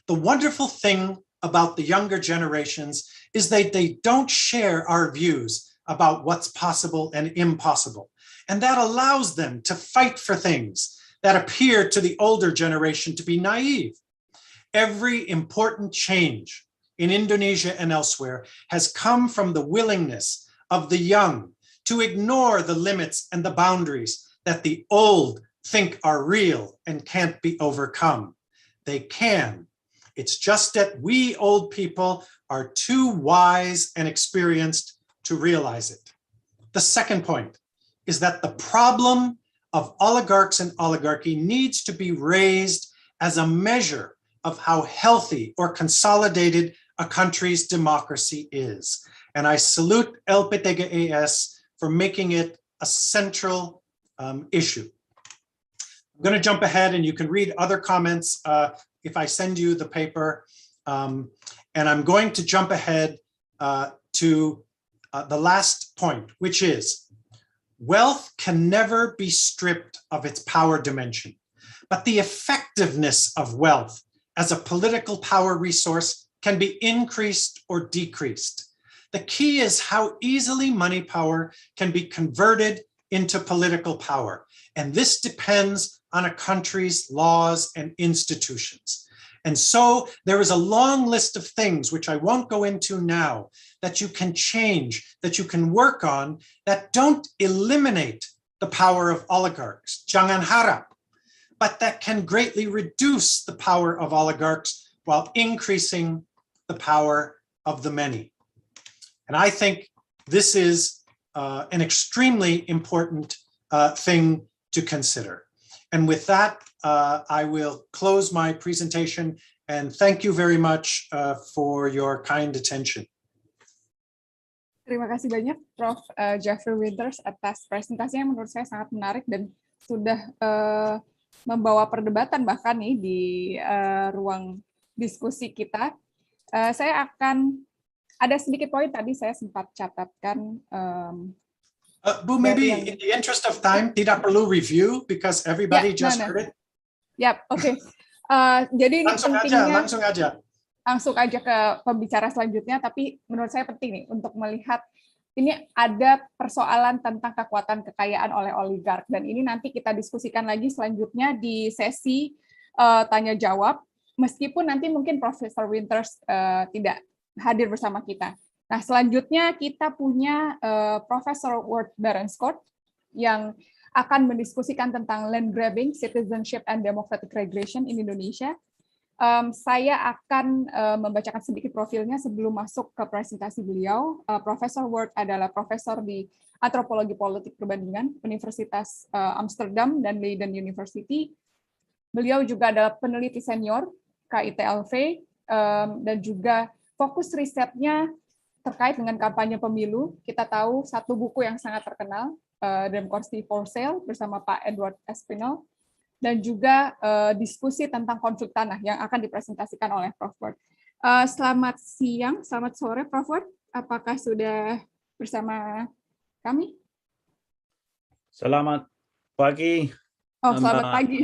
The wonderful thing about the younger generations is that they don't share our views about what's possible and impossible. And that allows them to fight for things that appear to the older generation to be naive. Every important change in Indonesia and elsewhere has come from the willingness of the young to ignore the limits and the boundaries that the old think are real and can't be overcome. They can. It's just that we old people are too wise and experienced to realize it. The second point is that the problem of oligarchs and oligarchy needs to be raised as a measure of how healthy or consolidated a country's democracy is. And I salute LP3S for making it a central issue. I'm going to jump ahead and you can read other comments if I send you the paper. And I'm going to jump ahead to the last point, which is wealth can never be stripped of its power dimension, but the effectiveness of wealth as a political power resource can be increased or decreased. The key is how easily money power can be converted into political power. And this depends on a country's laws and institutions. And so there is a long list of things, which I won't go into now, that you can change, that you can work on, that don't eliminate the power of oligarchs, jangan harap, but that can greatly reduce the power of oligarchs while increasing the power of the many. And I think this is an extremely important thing to consider. And with that, I will close my presentation and thank you very much for your kind attention. Terima kasih banyak Prof. Jeffrey Winters atas presentasinya yang menurut saya sangat menarik dan sudah membawa perdebatan bahkan nih di ruang diskusi kita. Saya akan ada sedikit poin tadi saya sempat catatkan. Bu, maybe in the interest of time, tidak perlu review because everybody just heard it. Yap, oke. Jadi ini pentingnya langsung aja ke pembicara selanjutnya, tapi menurut saya penting nih untuk melihat ini ada persoalan tentang kekuatan kekayaan oleh oligark, dan ini nanti kita diskusikan lagi selanjutnya di sesi tanya jawab, meskipun nanti mungkin Profesor Winters tidak hadir bersama kita. Nah, selanjutnya kita punya Profesor Ward Berenscott yang akan mendiskusikan tentang land grabbing, citizenship, and democratic regression in Indonesia. Saya akan membacakan sedikit profilnya sebelum masuk ke presentasi beliau. Profesor Ward adalah profesor di Antropologi Politik Perbandingan Universitas Amsterdam dan Leiden University. Beliau juga adalah peneliti senior KITLV dan juga fokus risetnya terkait dengan kampanye pemilu. Kita tahu satu buku yang sangat terkenal, DEMOKRASI for Sale bersama Pak Edward Espinel, dan juga diskusi tentang konflik tanah yang akan dipresentasikan oleh Prof. Ward. Selamat siang, selamat sore Prof. Ward. Apakah sudah bersama kami? Selamat pagi. Oh, selamat pagi.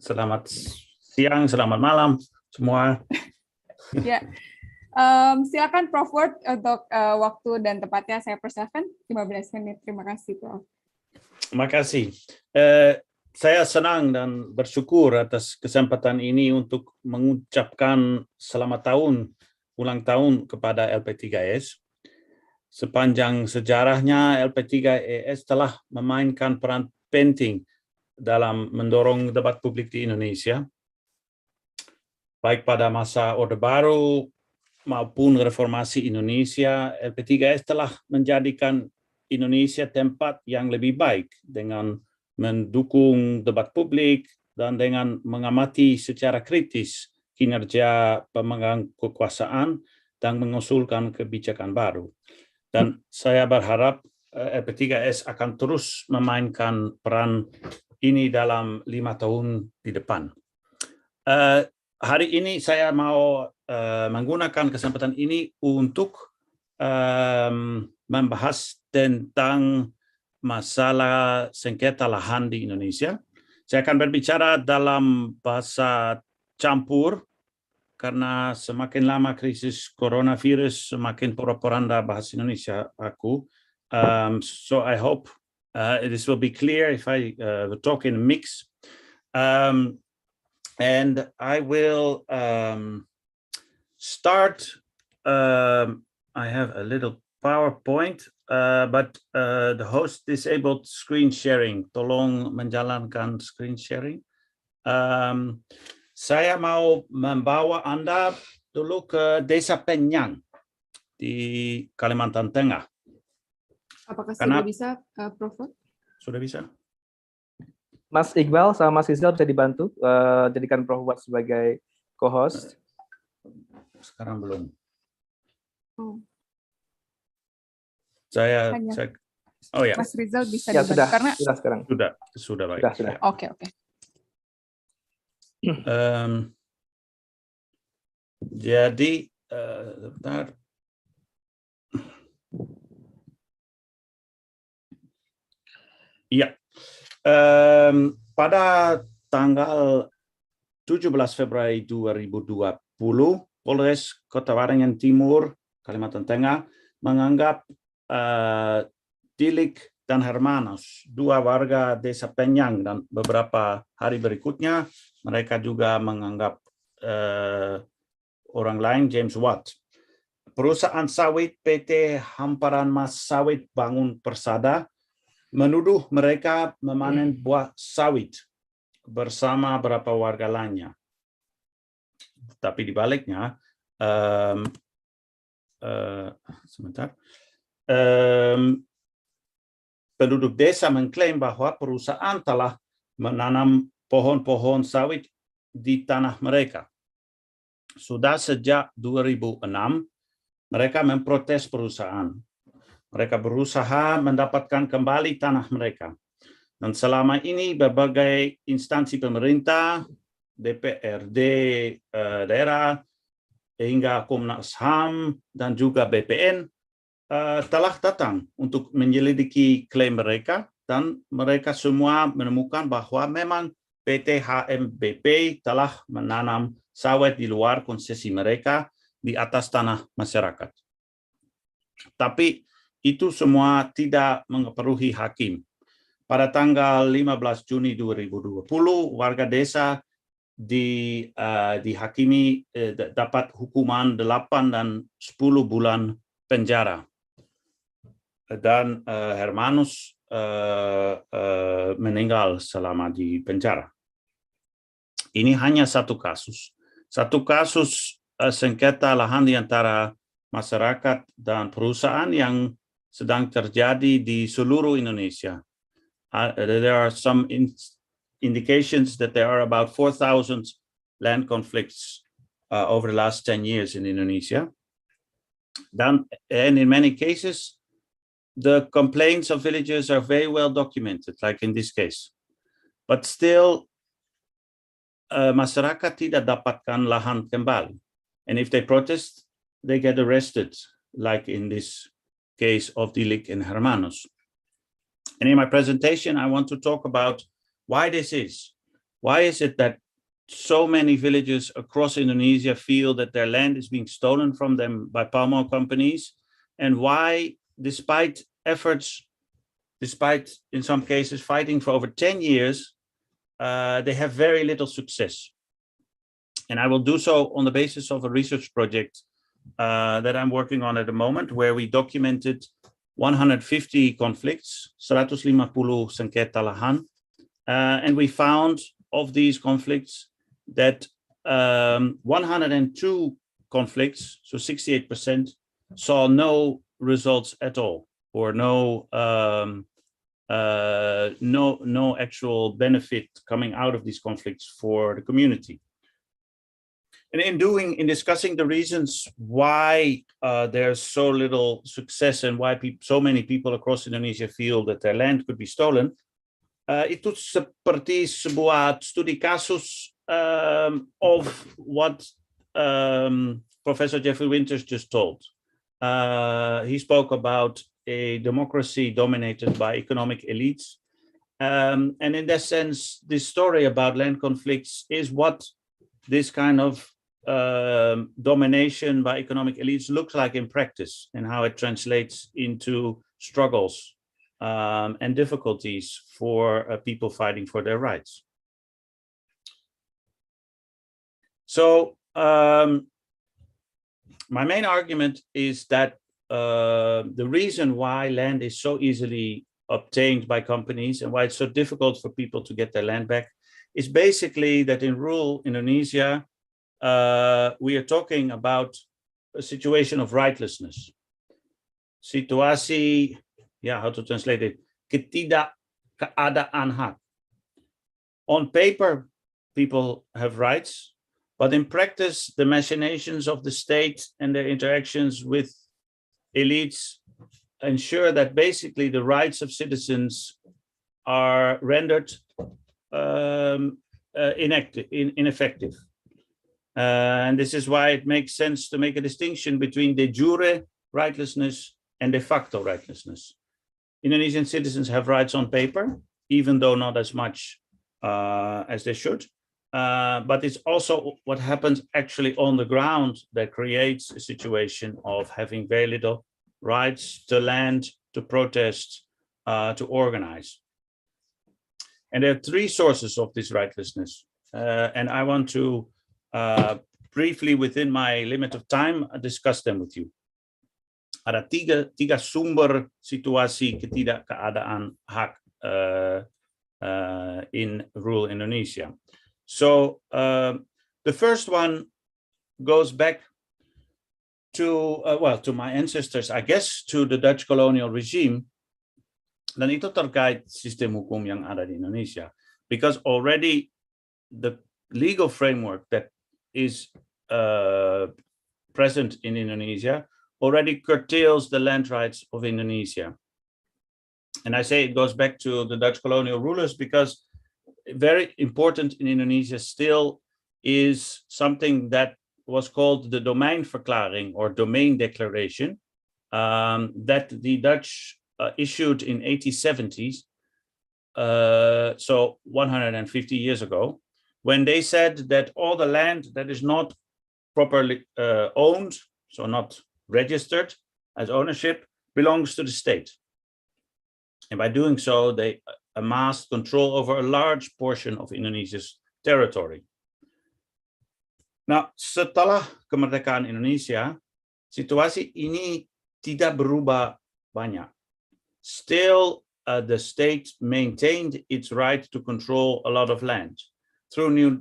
Selamat siang, selamat malam semua. Ya, silakan Prof Word untuk waktu dan tempatnya saya persilahkan 15 menit. Terima kasih, Prof. Terima kasih. Saya senang dan bersyukur atas kesempatan ini untuk mengucapkan selamat ulang tahun kepada LP3S. Sepanjang sejarahnya, LP3S telah memainkan peran penting dalam mendorong debat publik di Indonesia, baik pada masa Orde Baru maupun reformasi Indonesia. LP3S telah menjadikan Indonesia tempat yang lebih baik dengan mendukung debat publik dan dengan mengamati secara kritis kinerja pemegang kekuasaan dan mengusulkan kebijakan baru. Dan saya berharap LP3S akan terus memainkan peran ini dalam 5 tahun di depan. Hari ini saya mau menggunakan kesempatan ini untuk membahas tentang masalah sengketa lahan di Indonesia. Saya akan berbicara dalam bahasa campur karena semakin lama krisis coronavirus, semakin porak-poranda bahasa Indonesia aku. So I hope this will be clear if I talk in a mix. And I will start. I have a little PowerPoint, but the host disabled screen sharing. Tolong menjalankan screen sharing. Saya mau membawa Anda dulu ke Desa Penyang di Kalimantan Tengah. Apakah sudah bisa, Prof? Sudah bisa. Mas Iqbal sama Mas Rizal bisa dibantu jadikan Prof sebagai co-host. Sekarang belum. Saya oh ya. Mas Rizal bisa ya, dibantu karena sudah sekarang. Sudah baik. Sudah. Oke. Jadi bentar. Iya. Pada tanggal 17 Februari 2020, Polres Kota Waringin Timur, Kalimantan Tengah, menganggap Dilik dan Hermanus, 2 warga Desa Penyang, dan beberapa hari berikutnya mereka juga menganggap orang lain, James Watt. Perusahaan sawit PT Hamparan Mas Sawit Bangun Persada menuduh mereka memanen buah sawit bersama beberapa warga lainnya. Tapi di baliknya, penduduk desa mengklaim bahwa perusahaan telah menanam pohon-pohon sawit di tanah mereka. Sudah sejak 2006, mereka memprotes perusahaan. Mereka berusaha mendapatkan kembali tanah mereka. Dan selama ini berbagai instansi pemerintah, DPRD daerah, hingga Komnas HAM, dan juga BPN telah datang untuk menyelidiki klaim mereka, dan mereka semua menemukan bahwa memang PT HMBP telah menanam sawit di luar konsesi mereka di atas tanah masyarakat. Tapi itu semua tidak mempengaruhi hakim. Pada tanggal 15 Juni 2020, warga desa dihakimi dapat hukuman 8 dan 10 bulan penjara. Dan Hermanus meninggal selama di penjara. Ini hanya satu kasus. Satu kasus sengketa lahan di antara masyarakat dan perusahaan yang sedang terjadi di seluruh Indonesia. There are some indications that there are about 4,000 land conflicts over the last 10 years in Indonesia. And in many cases, the complaints of villagers are very well documented, like in this case. But still, masyarakat tidak dapatkan lahan kembali. And if they protest, they get arrested, like in this case of Dilik and Hermanus. And in my presentation, I want to talk about why this is. Why is it that so many villages across Indonesia feel that their land is being stolen from them by palm oil companies, and why, despite efforts, despite in some cases fighting for over 10 years, they have very little success. And I will do so on the basis of a research project that I'm working on at the moment, where we documented 150 conflicts, 150 sengketa lahan, and we found of these conflicts that 102 conflicts, so 68%, saw no results at all, or no actual benefit coming out of these conflicts for the community. And in discussing the reasons why there's so little success and why so many people across Indonesia feel that their land could be stolen, itu seperti sebuah studi kasus of what Professor Jeffrey Winters just told. He spoke about a democracy dominated by economic elites. And in that sense, this story about land conflicts is what this kind of domination by economic elites looks like in practice, and how it translates into struggles and difficulties for people fighting for their rights. So my main argument is that the reason why land is so easily obtained by companies and why it's so difficult for people to get their land back is basically that in rural Indonesia, we are talking about a situation of rightlessness. Situasi, how to translate it? Ketidakkeadaan hak. On paper, people have rights, but in practice, the machinations of the state and their interactions with elites ensure that basically the rights of citizens are rendered ineffective. And this is why it makes sense to make a distinction between de jure rightlessness and de facto rightlessness. Indonesian citizens have rights on paper, even though not as much as they should. But it's also what happens actually on the ground that creates a situation of having very little rights to land, to protest, to organize. And there are three sources of this rightlessness. And I want to briefly, within my limit of time, discuss them with you. Ada tiga sumber situasi ketidakkeadaan hak in rural Indonesia. So the first one goes back to, to my ancestors, I guess, to the Dutch colonial regime. Dan itu terkait sistem hukum yang ada di Indonesia. Because already the legal framework that is present in Indonesia already curtails the land rights of Indonesia. And I say it goes back to the Dutch colonial rulers because very important in Indonesia still is something that was called the Domeinverklaring or Domain Declaration that the Dutch issued in 1870s, so 150 years ago, when they said that all the land that is not properly owned, so not registered as ownership, belongs to the state. And by doing so, they amassed control over a large portion of Indonesia's territory. Nah, setelah kemerdekaan Indonesia, situasi ini tidak berubah banyak. Still, the state maintained its right to control a lot of land through new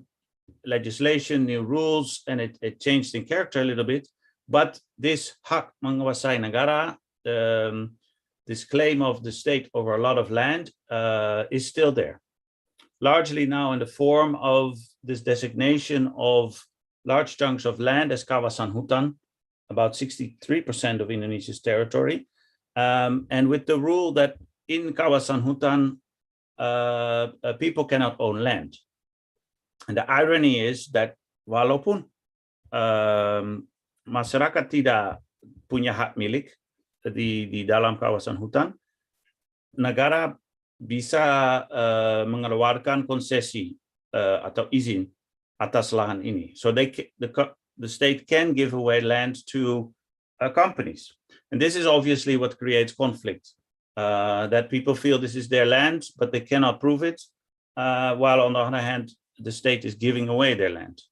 legislation, new rules, and it changed in character a little bit. But this hak menguasai negara, this claim of the state over a lot of land is still there. Largely now in the form of this designation of large chunks of land as kawasan hutan, about 63% of Indonesia's territory. And with the rule that in kawasan hutan, people cannot own land. And the irony is that walaupun masyarakat tidak punya hak milik di dalam kawasan hutan, negara bisa mengeluarkan konsesi atau izin atas lahan ini. So the state can give away land to companies. And this is obviously what creates conflict, that people feel this is their land, but they cannot prove it, while on the other hand, the state is giving away their land.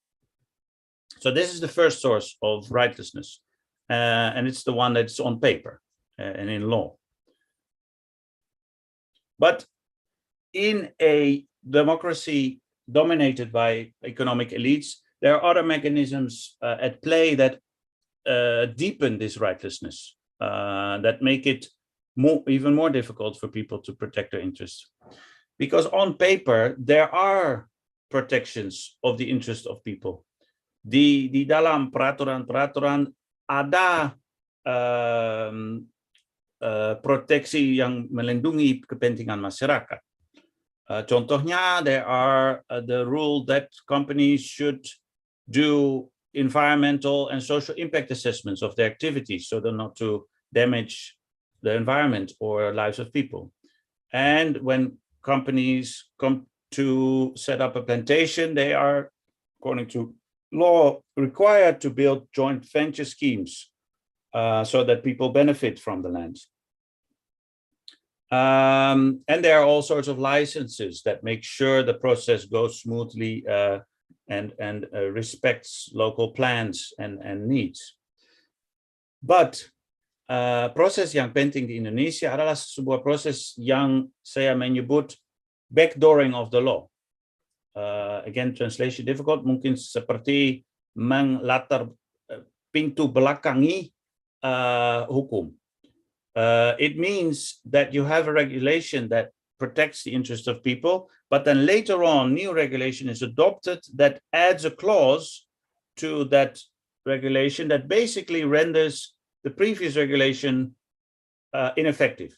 So this is the first source of rightlessness, and it's the one that's on paper and in law. But in a democracy dominated by economic elites, there are other mechanisms at play that deepen this rightlessness, that make it even more difficult for people to protect their interests. Because on paper, there are protections of the interest of people. Di dalam peraturan-peraturan ada proteksi yang melindungi kepentingan masyarakat. Contohnya, there are the rule that companies should do environmental and social impact assessments of their activities so they're not to damage the environment or lives of people. And when companies come to set up a plantation, they are, according to law, required to build joint venture schemes so that people benefit from the land. And there are all sorts of licenses that make sure the process goes smoothly and respects local plans and needs. But proses yang penting di Indonesia adalah sebuah proses yang saya menyebut backdooring of the law. Again, translation difficult, mungkin seperti menglatar pintu belakangi hukum. It means that you have a regulation that protects the interest of people, but then later on, new regulation is adopted that adds a clause to that regulation that basically renders the previous regulation ineffective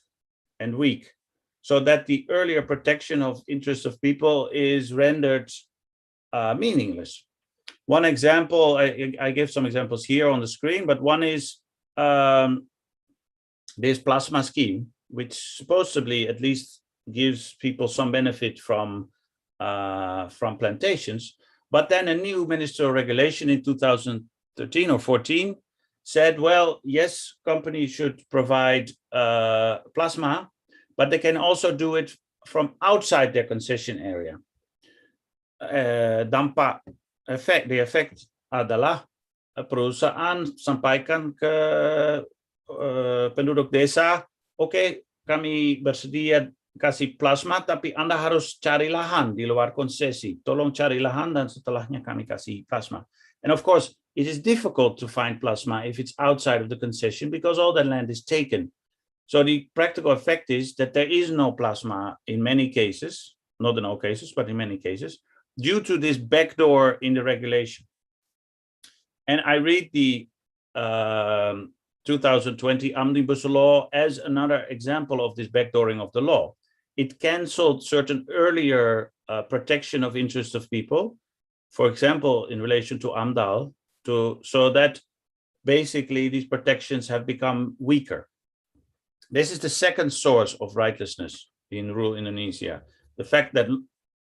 and weak, so that the earlier protection of interests of people is rendered meaningless. One example, I give some examples here on the screen, but one is this plasma scheme, which supposedly at least gives people some benefit from plantations. But then a new ministerial regulation in 2013 or 14 said, well, yes, companies should provide plasma, but they can also do it from outside their concession area. The effect adalah perusahaan sampaikan ke penduduk desa, oke, kami bersedia kasih plasma, tapi Anda harus cari lahan di luar konsesi. Tolong cari lahan dan setelahnya kami kasih plasma. And of course, it is difficult to find plasma if it's outside of the concession because all that land is taken. So the practical effect is that there is no plasma in many cases, not in all cases, but in many cases, due to this backdoor in the regulation. And I read the 2020 Omnibus Law as another example of this backdooring of the law. It canceled certain earlier protection of interests of people, for example, in relation to AMDAL, so that basically these protections have become weaker. This is the second source of rightlessness in rural Indonesia. The fact that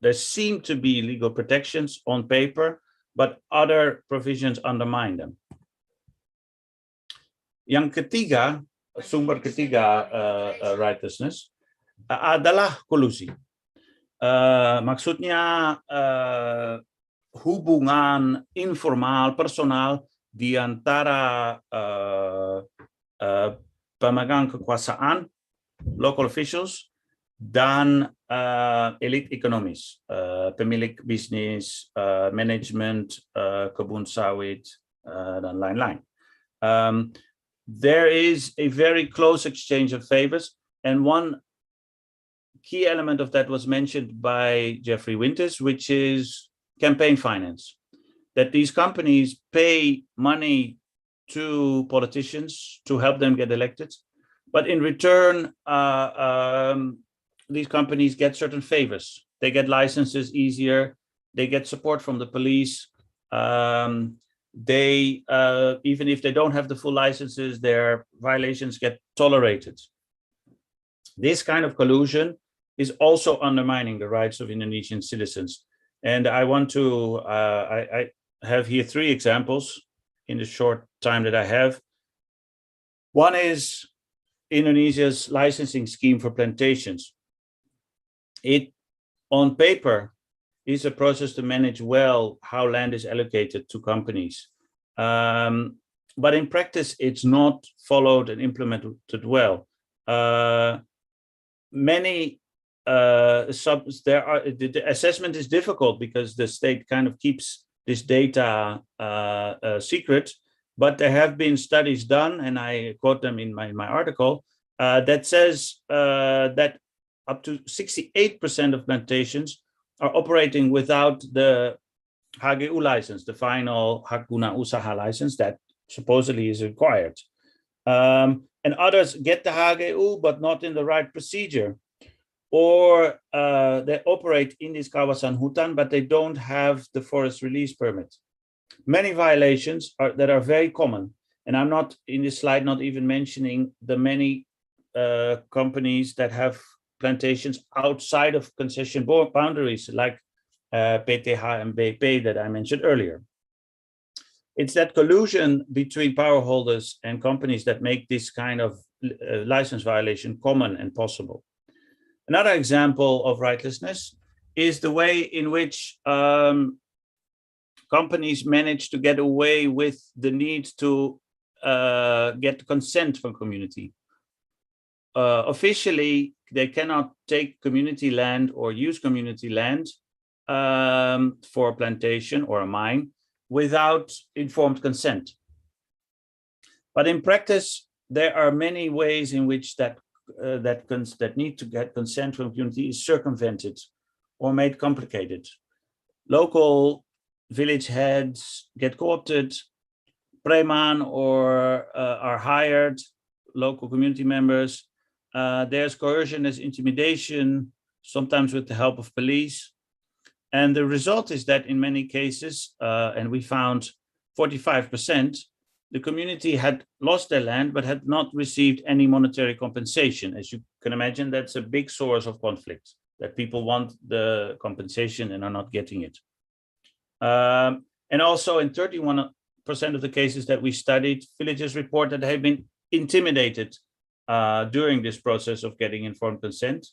there seem to be legal protections on paper, but other provisions undermine them. Yang ketiga, sumber ketiga rightlessness adalah kolusi. Maksudnya hubungan informal, personal di antara pemegang kekuasaan, local officials, dan elit ekonomis, pemilik bisnis, manajemen, kebun sawit, dan lain-lain. There is a very close exchange of favors, and one key element of that was mentioned by Jeffrey Winters, which is campaign finance, that these companies pay money to politicians to help them get elected, but in return, these companies get certain favors. They get licenses easier, they get support from the police, they even if they don't have the full licenses, their violations get tolerated. This kind of collusion is also undermining the rights of Indonesian citizens. And I want to, I have here 3 examples in the short time that I have. One is Indonesia's licensing scheme for plantations. It, on paper, is a process to manage well how land is allocated to companies. But in practice, it's not followed and implemented well. The assessment is difficult because the state kind of keeps this data secret, but there have been studies done, and I quote them in my article, that says that up to 68% of plantations are operating without the HGU license, the final Hak Guna Usaha license that supposedly is required. And others get the HGU, but not in the right procedure. Or they operate in this kawasan hutan, but they don't have the forest release permit. Many violations that are very common. And I'm not in this slide, not even mentioning the many companies that have plantations outside of concession boundaries, like PTH and BP that I mentioned earlier. It's that collusion between power holders and companies that make this kind of license violation common and possible. Another example of rightlessness is the way in which companies manage to get away with the need to get consent from community. Officially, they cannot take community land or use community land for a plantation or a mine without informed consent. But in practice, there are many ways in which that need to get consent from community is circumvented or made complicated. Local village heads get co-opted, preman or are hired, local community members. There's coercion, there's intimidation, sometimes with the help of police. And the result is that in many cases, and we found 45%, the community had lost their land, but had not received any monetary compensation. As you can imagine, that's a big source of conflict, that people want the compensation and are not getting it. And also in 31% of the cases that we studied, villagers report that they have been intimidated during this process of getting informed consent.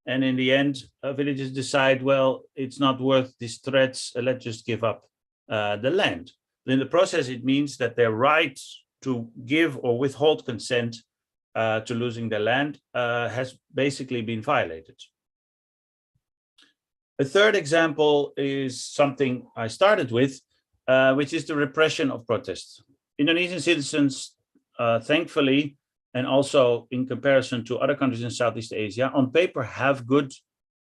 And in the end, villagers decide, well, it's not worth these threats, let's just give up the land. In the process, it means that their right to give or withhold consent to losing their land has basically been violated. A third example is something I started with, which is the repression of protests. Indonesian citizens, thankfully, and also in comparison to other countries in Southeast Asia, on paper have good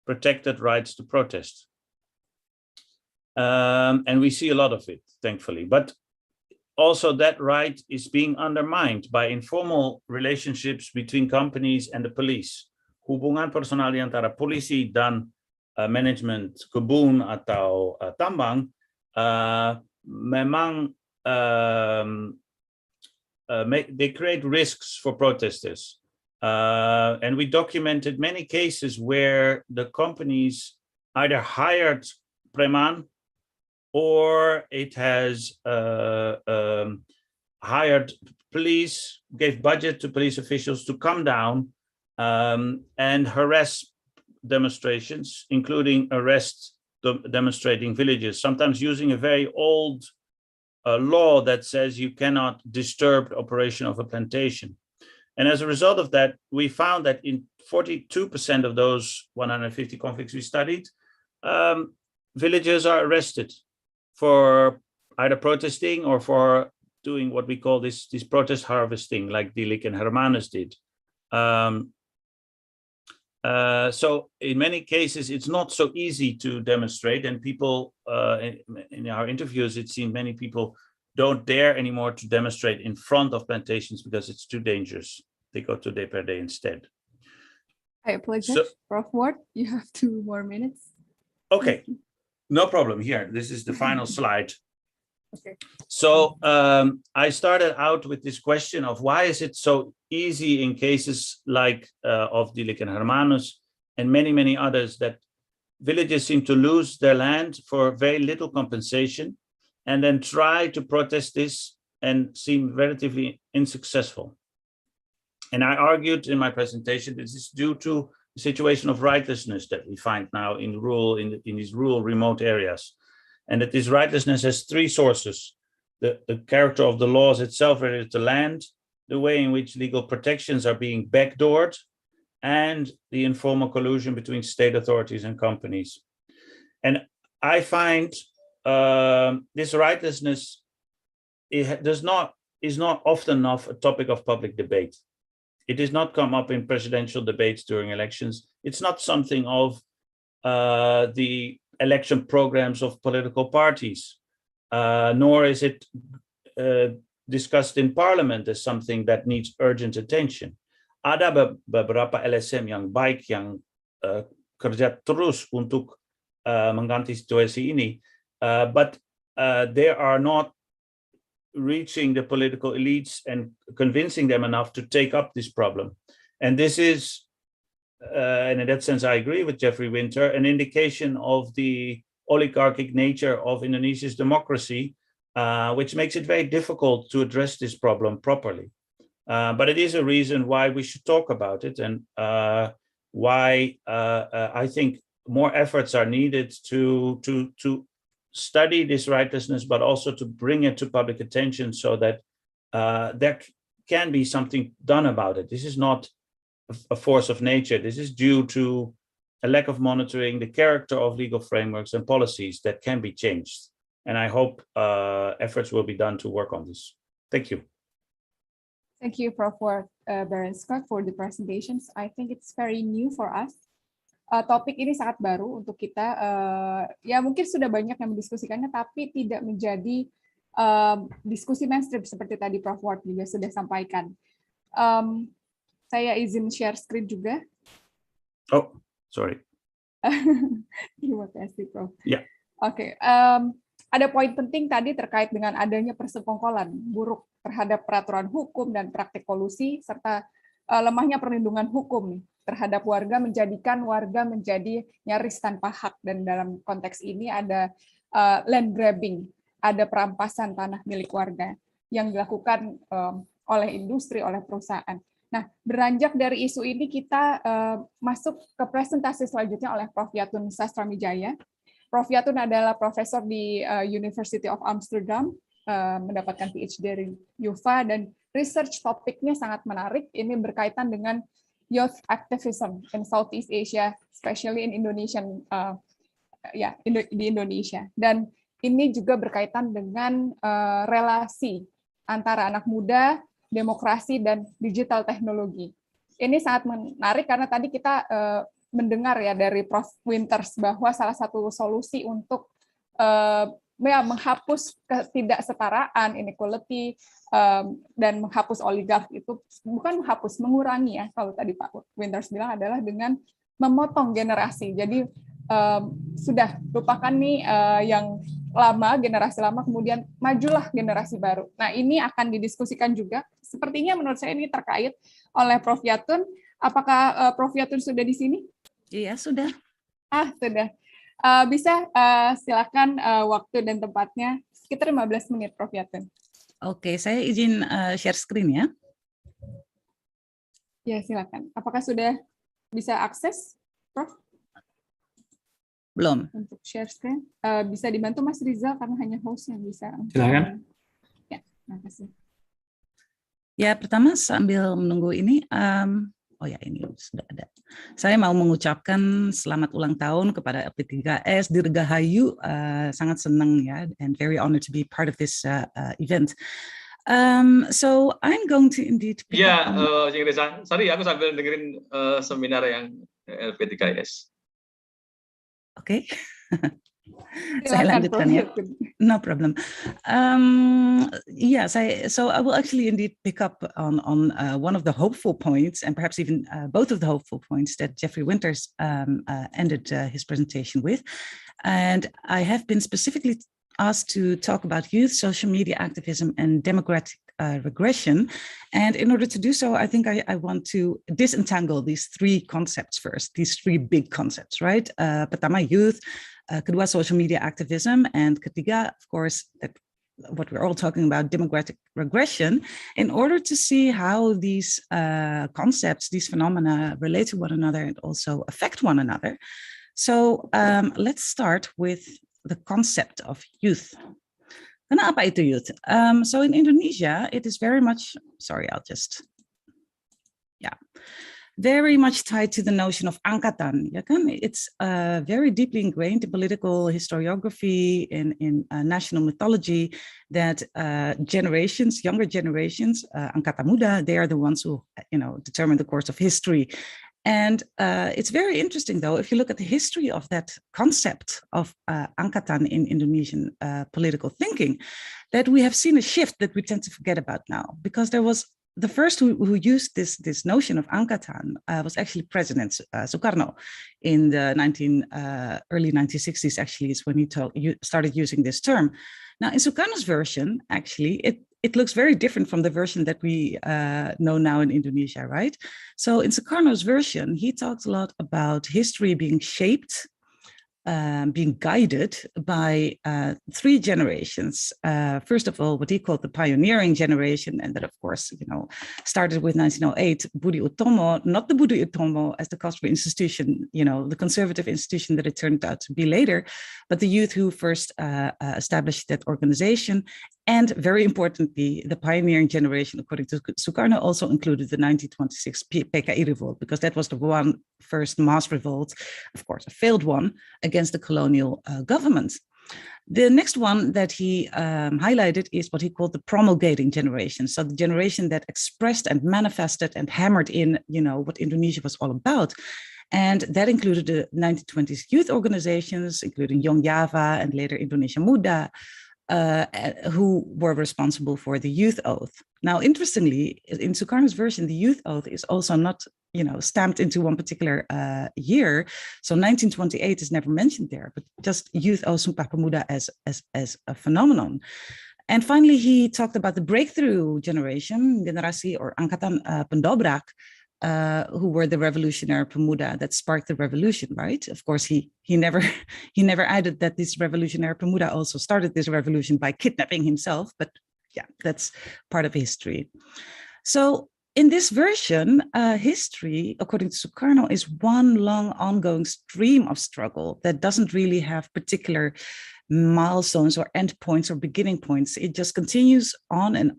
protected rights to protest. And we see a lot of it, thankfully. But also that right is being undermined by informal relationships between companies and the police. Hubungan personal di antara polisi dan manajemen kebun atau tambang memang they create risks for protesters. And we documented many cases where the companies either hired preman or it has hired police, gave budget to police officials to come down and harass demonstrations, including arrest demonstrating villagers, sometimes using a very old law that says you cannot disturb the operation of a plantation. And as a result of that, we found that in 42% of those 150 conflicts we studied, villagers are arrested for either protesting or for doing what we call this protest harvesting, like Dilik and Hermanus did. So in many cases, it's not so easy to demonstrate, and people in our interviews, it seemed many people don't dare anymore to demonstrate in front of plantations because it's too dangerous. They go to DPRD instead. I apologize, Prof. Ward, you have 2 more minutes. Okay, no problem. Here, this is the final slide. Okay. So I started out with this question of why is it so easy in cases like of Dilik and Hermanus and many, many others that villages seem to lose their land for very little compensation and then try to protest this and seem relatively unsuccessful. And I argued in my presentation this is due to the situation of rightlessness that we find now in these rural remote areas. And that this rightlessness has three sources: the character of the laws itself related to land, the way in which legal protections are being backdoored, and the informal collusion between state authorities and companies. And I find this rightlessness is not often enough a topic of public debate. It does not come up in presidential debates during elections. It's not something of the election programs of political parties, nor is it discussed in parliament as something that needs urgent attention. Ada beberapa LSM yang baik yang kerja terus untuk mengganti situasi ini, but they are not reaching the political elites and convincing them enough to take up this problem. And this is, and in that sense, I agree with Jeffrey Winter, an indication of the oligarchic nature of Indonesia's democracy, which makes it very difficult to address this problem properly. But it is a reason why we should talk about it, and why I think more efforts are needed to study this rightlessness, but also to bring it to public attention so that there can be something done about it. This is not a force of nature. This is due to a lack of monitoring the character of legal frameworks and policies that can be changed. And I hope efforts will be done to work on this. Thank you. Thank you, Prof. Baron Scott, for the presentations. I think it's very new for us. Topik ini sangat baru untuk kita. Ya mungkin sudah banyak yang mendiskusikannya, tapi tidak menjadi diskusi mainstream seperti tadi Prof. Ward juga sudah sampaikan. Saya izin share screen juga. Oh, sorry. Terima kasih, Prof. Ya. Oke. Ada poin penting tadi terkait dengan adanya persekongkolan buruk terhadap peraturan hukum dan praktik kolusi, serta lemahnya perlindungan hukum terhadap warga, menjadikan warga menjadi nyaris tanpa hak. Dan dalam konteks ini ada land grabbing, ada perampasan tanah milik warga yang dilakukan oleh industri, oleh perusahaan. Nah, beranjak dari isu ini kita masuk ke presentasi selanjutnya oleh Prof. Yatun Sastramijaya. Prof. Yatun adalah profesor di University of Amsterdam, mendapatkan PhD dari UvA, dan research topiknya sangat menarik. Ini berkaitan dengan youth activism in Southeast Asia, especially in Indonesian, di Indonesia. Dan ini juga berkaitan dengan relasi antara anak muda, demokrasi, dan digital teknologi. Ini sangat menarik karena tadi kita mendengar ya dari Prof. Winters bahwa salah satu solusi untuk menghapus ketidaksetaraan, inequality, dan menghapus oligark itu bukan menghapus, mengurangi ya, kalau tadi Pak Winters bilang adalah dengan memotong generasi. Jadi sudah lupakan nih yang lama, generasi lama, kemudian majulah generasi baru. Nah, ini akan didiskusikan juga. Sepertinya menurut saya ini terkait oleh Prof. Yatun. Apakah Prof. Yatun sudah di sini? Iya, sudah. Sudah. Bisa silakan waktu dan tempatnya, sekitar 15 menit, Prof. Yatun. Oke, saya izin share screen ya. Ya, silakan. Apakah sudah bisa akses, Prof? Belum. Untuk share screen. Bisa dibantu Mas Rizal karena hanya host yang bisa. Silakan. Ya, terima kasih. Ya, pertama sambil menunggu ini, oh ya ini sudah ada. Saya mau mengucapkan selamat ulang tahun kepada LP3S, Dirgahayu, sangat senang ya, and very honored to be part of this event. So I'm going to indeed. Ya, Cing Reza, sorry aku sambil dengerin seminar yang LP3S. Oke. Saya lanjutkan ya. No problem. So I will actually indeed pick up on one of the hopeful points, and perhaps even both of the hopeful points that Jeffrey Winters ended his presentation with. And I have been specifically asked to talk about youth, social media activism, and democratic regression. And in order to do so, I think I want to disentangle these three concepts first, these three big concepts, right? Pertama, youth, kedua, social media activism, and ketiga, of course, what we're all talking about, democratic regression, in order to see how these concepts, these phenomena relate to one another and also affect one another. So let's start with the concept of youth. Karena apa itu youth? So in Indonesia, it is very much, very much tied to the notion of angkatan. Ya kan? It's very deeply ingrained in political historiography, in national mythology, that generations, younger generations, angkatan muda, they are the ones who, determine the course of history. And it's very interesting, though, if you look at the history of that concept of angkatan in Indonesian political thinking, that we have seen a shift that we tend to forget about now, because there was the first who used this notion of angkatan was actually President Sukarno in the early 1960s. Actually, is when he started using this term. Now, in Sukarno's version, actually, it looks very different from the version that we know now in Indonesia, right? So in Sukarno's version, he talks a lot about history being shaped, being guided by three generations. First of all, what he called the pioneering generation, and that, of course, started with 1908, Budi Utomo, not the Budi Utomo as the costly institution, the conservative institution that it turned out to be later, but the youth who first established that organization. And very importantly, the pioneering generation, according to Sukarno, also included the 1926 PKI revolt, because that was the first mass revolt, of course, a failed one, against the colonial government. The next one that he highlighted is what he called the promulgating generation. So the generation that expressed and manifested and hammered in, what Indonesia was all about. And that included the 1920s youth organizations, including Young Java and later Indonesia Muda, who were responsible for the youth oath. Now, interestingly, in Sukarno's version, the youth oath is also not, stamped into one particular year. So 1928 is never mentioned there, but just youth oath Sumpah Pemuda as a phenomenon. And finally, he talked about the breakthrough generation, generasi or angkatan pendobrak, who were the revolutionary pemuda that sparked the revolution, right? Of course, he never added that this revolutionary pemuda also started this revolution by kidnapping himself, but yeah, that's part of history. So in this version, history, according to Sukarno, is one long ongoing stream of struggle that doesn't really have particular milestones or endpoints or beginning points. It just continues on. And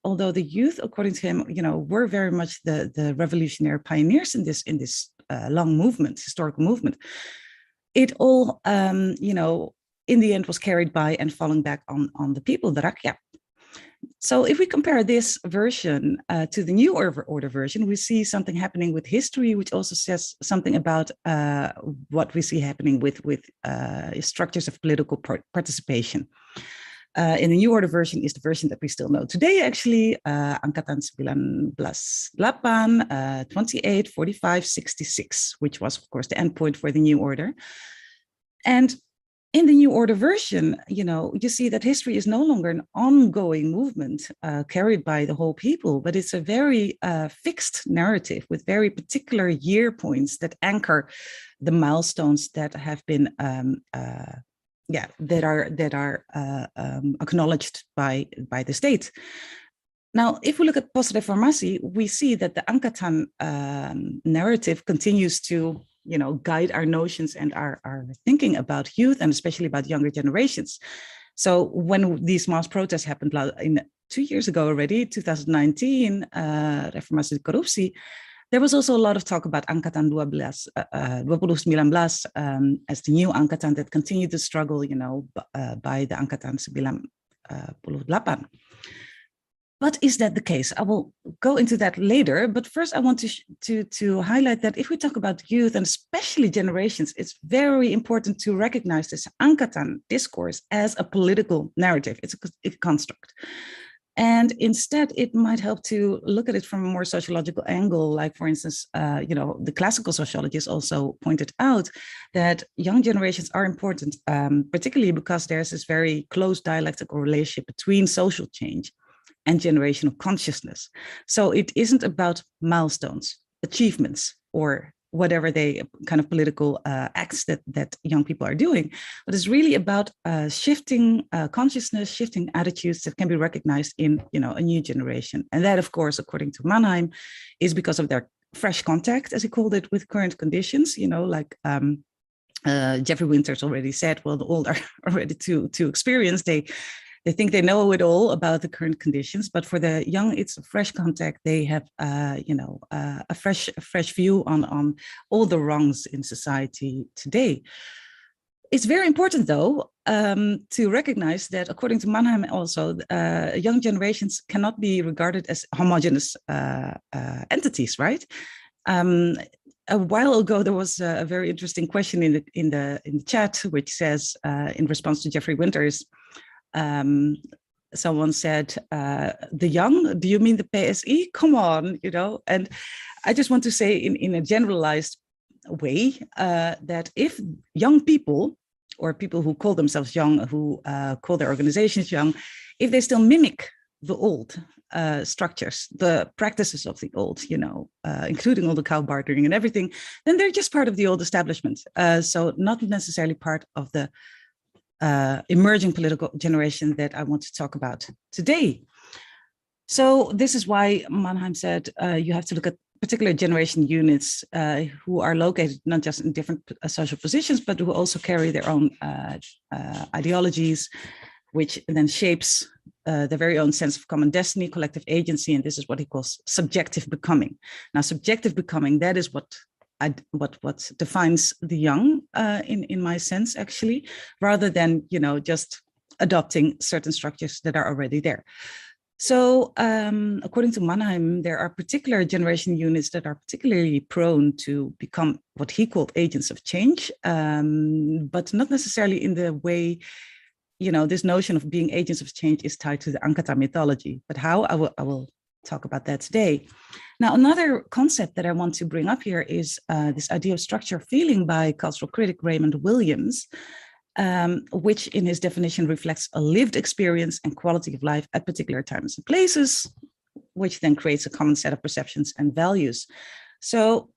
although the youth, according to him, were very much the revolutionary pioneers in this long movement, historical movement, it all, in the end was carried by and falling back on the people, the rakyat. So if we compare this version to the New Order version, we see something happening with history, which also says something about what we see happening with structures of political participation. In the New Order version is the version that we still know today, actually, Angkatan 1998, 28, 45, 66, which was, of course, the endpoint for the New Order. And in the New Order version, you see that history is no longer an ongoing movement carried by the whole people, but it's a very fixed narrative with very particular year points that anchor the milestones that have been, that are acknowledged by the state. Now, if we look at post-reformasi, we see that the Angkatan narrative continues to guide our notions and our thinking about youth, and especially about younger generations. So when these mass protests happened 2 years ago already, 2019, reformasi korupsi, there was also a lot of talk about Angkatan 2019 as the new Angkatan that continued to struggle, by the Angkatan 98. But is that the case? I will go into that later. But first, I want to highlight that if we talk about youth and especially generations, it's very important to recognize this Angkatan discourse as a political narrative. It's a construct. And instead, it might help to look at it from a more sociological angle. Like, for instance, the classical sociologists also pointed out that young generations are important, particularly because there's this very close dialectical relationship between social change and generational consciousness. So it isn't about milestones, achievements, or whatever they kind of political acts that young people are doing, but it's really about shifting consciousness, shifting attitudes that can be recognized in a new generation. And that, of course, according to Mannheim, is because of their fresh contact, as he called it, with current conditions. Like Jeffrey Winters already said, well, the old are already too experienced. They think they know it all about the current conditions, but for the young, it's a fresh contact. They have, a fresh view on all the wrongs in society today. It's very important, though, to recognize that, according to Mannheim, also young generations cannot be regarded as homogeneous entities, right? A while ago, there was a very interesting question in the chat, which says, in response to Jeffrey Winters. Someone said, the young, do you mean the PSI? Come on, and I just want to say in a generalized way that if young people, or people who call themselves young, who call their organizations young, if they still mimic the old structures, the practices of the old, including all the cow bartering and everything, then they're just part of the old establishment. So not necessarily part of the emerging political generation that I want to talk about today. So this is why Mannheim said you have to look at particular generation units who are located not just in different social positions, but who also carry their own ideologies, which then shapes their very own sense of common destiny, collective agency, and this is what he calls subjective becoming. Now, subjective becoming, that is what defines the young in my sense, actually, rather than just adopting certain structures that are already there. So according to Mannheim, there are particular generation units that are particularly prone to become what he called agents of change, but not necessarily in the way, this notion of being agents of change is tied to the Angkatan mythology. But how? I will talk about that today. Now, another concept that I want to bring up here is this idea of structure feeling by cultural critic Raymond Williams, which in his definition reflects a lived experience and quality of life at particular times and places, which then creates a common set of perceptions and values. So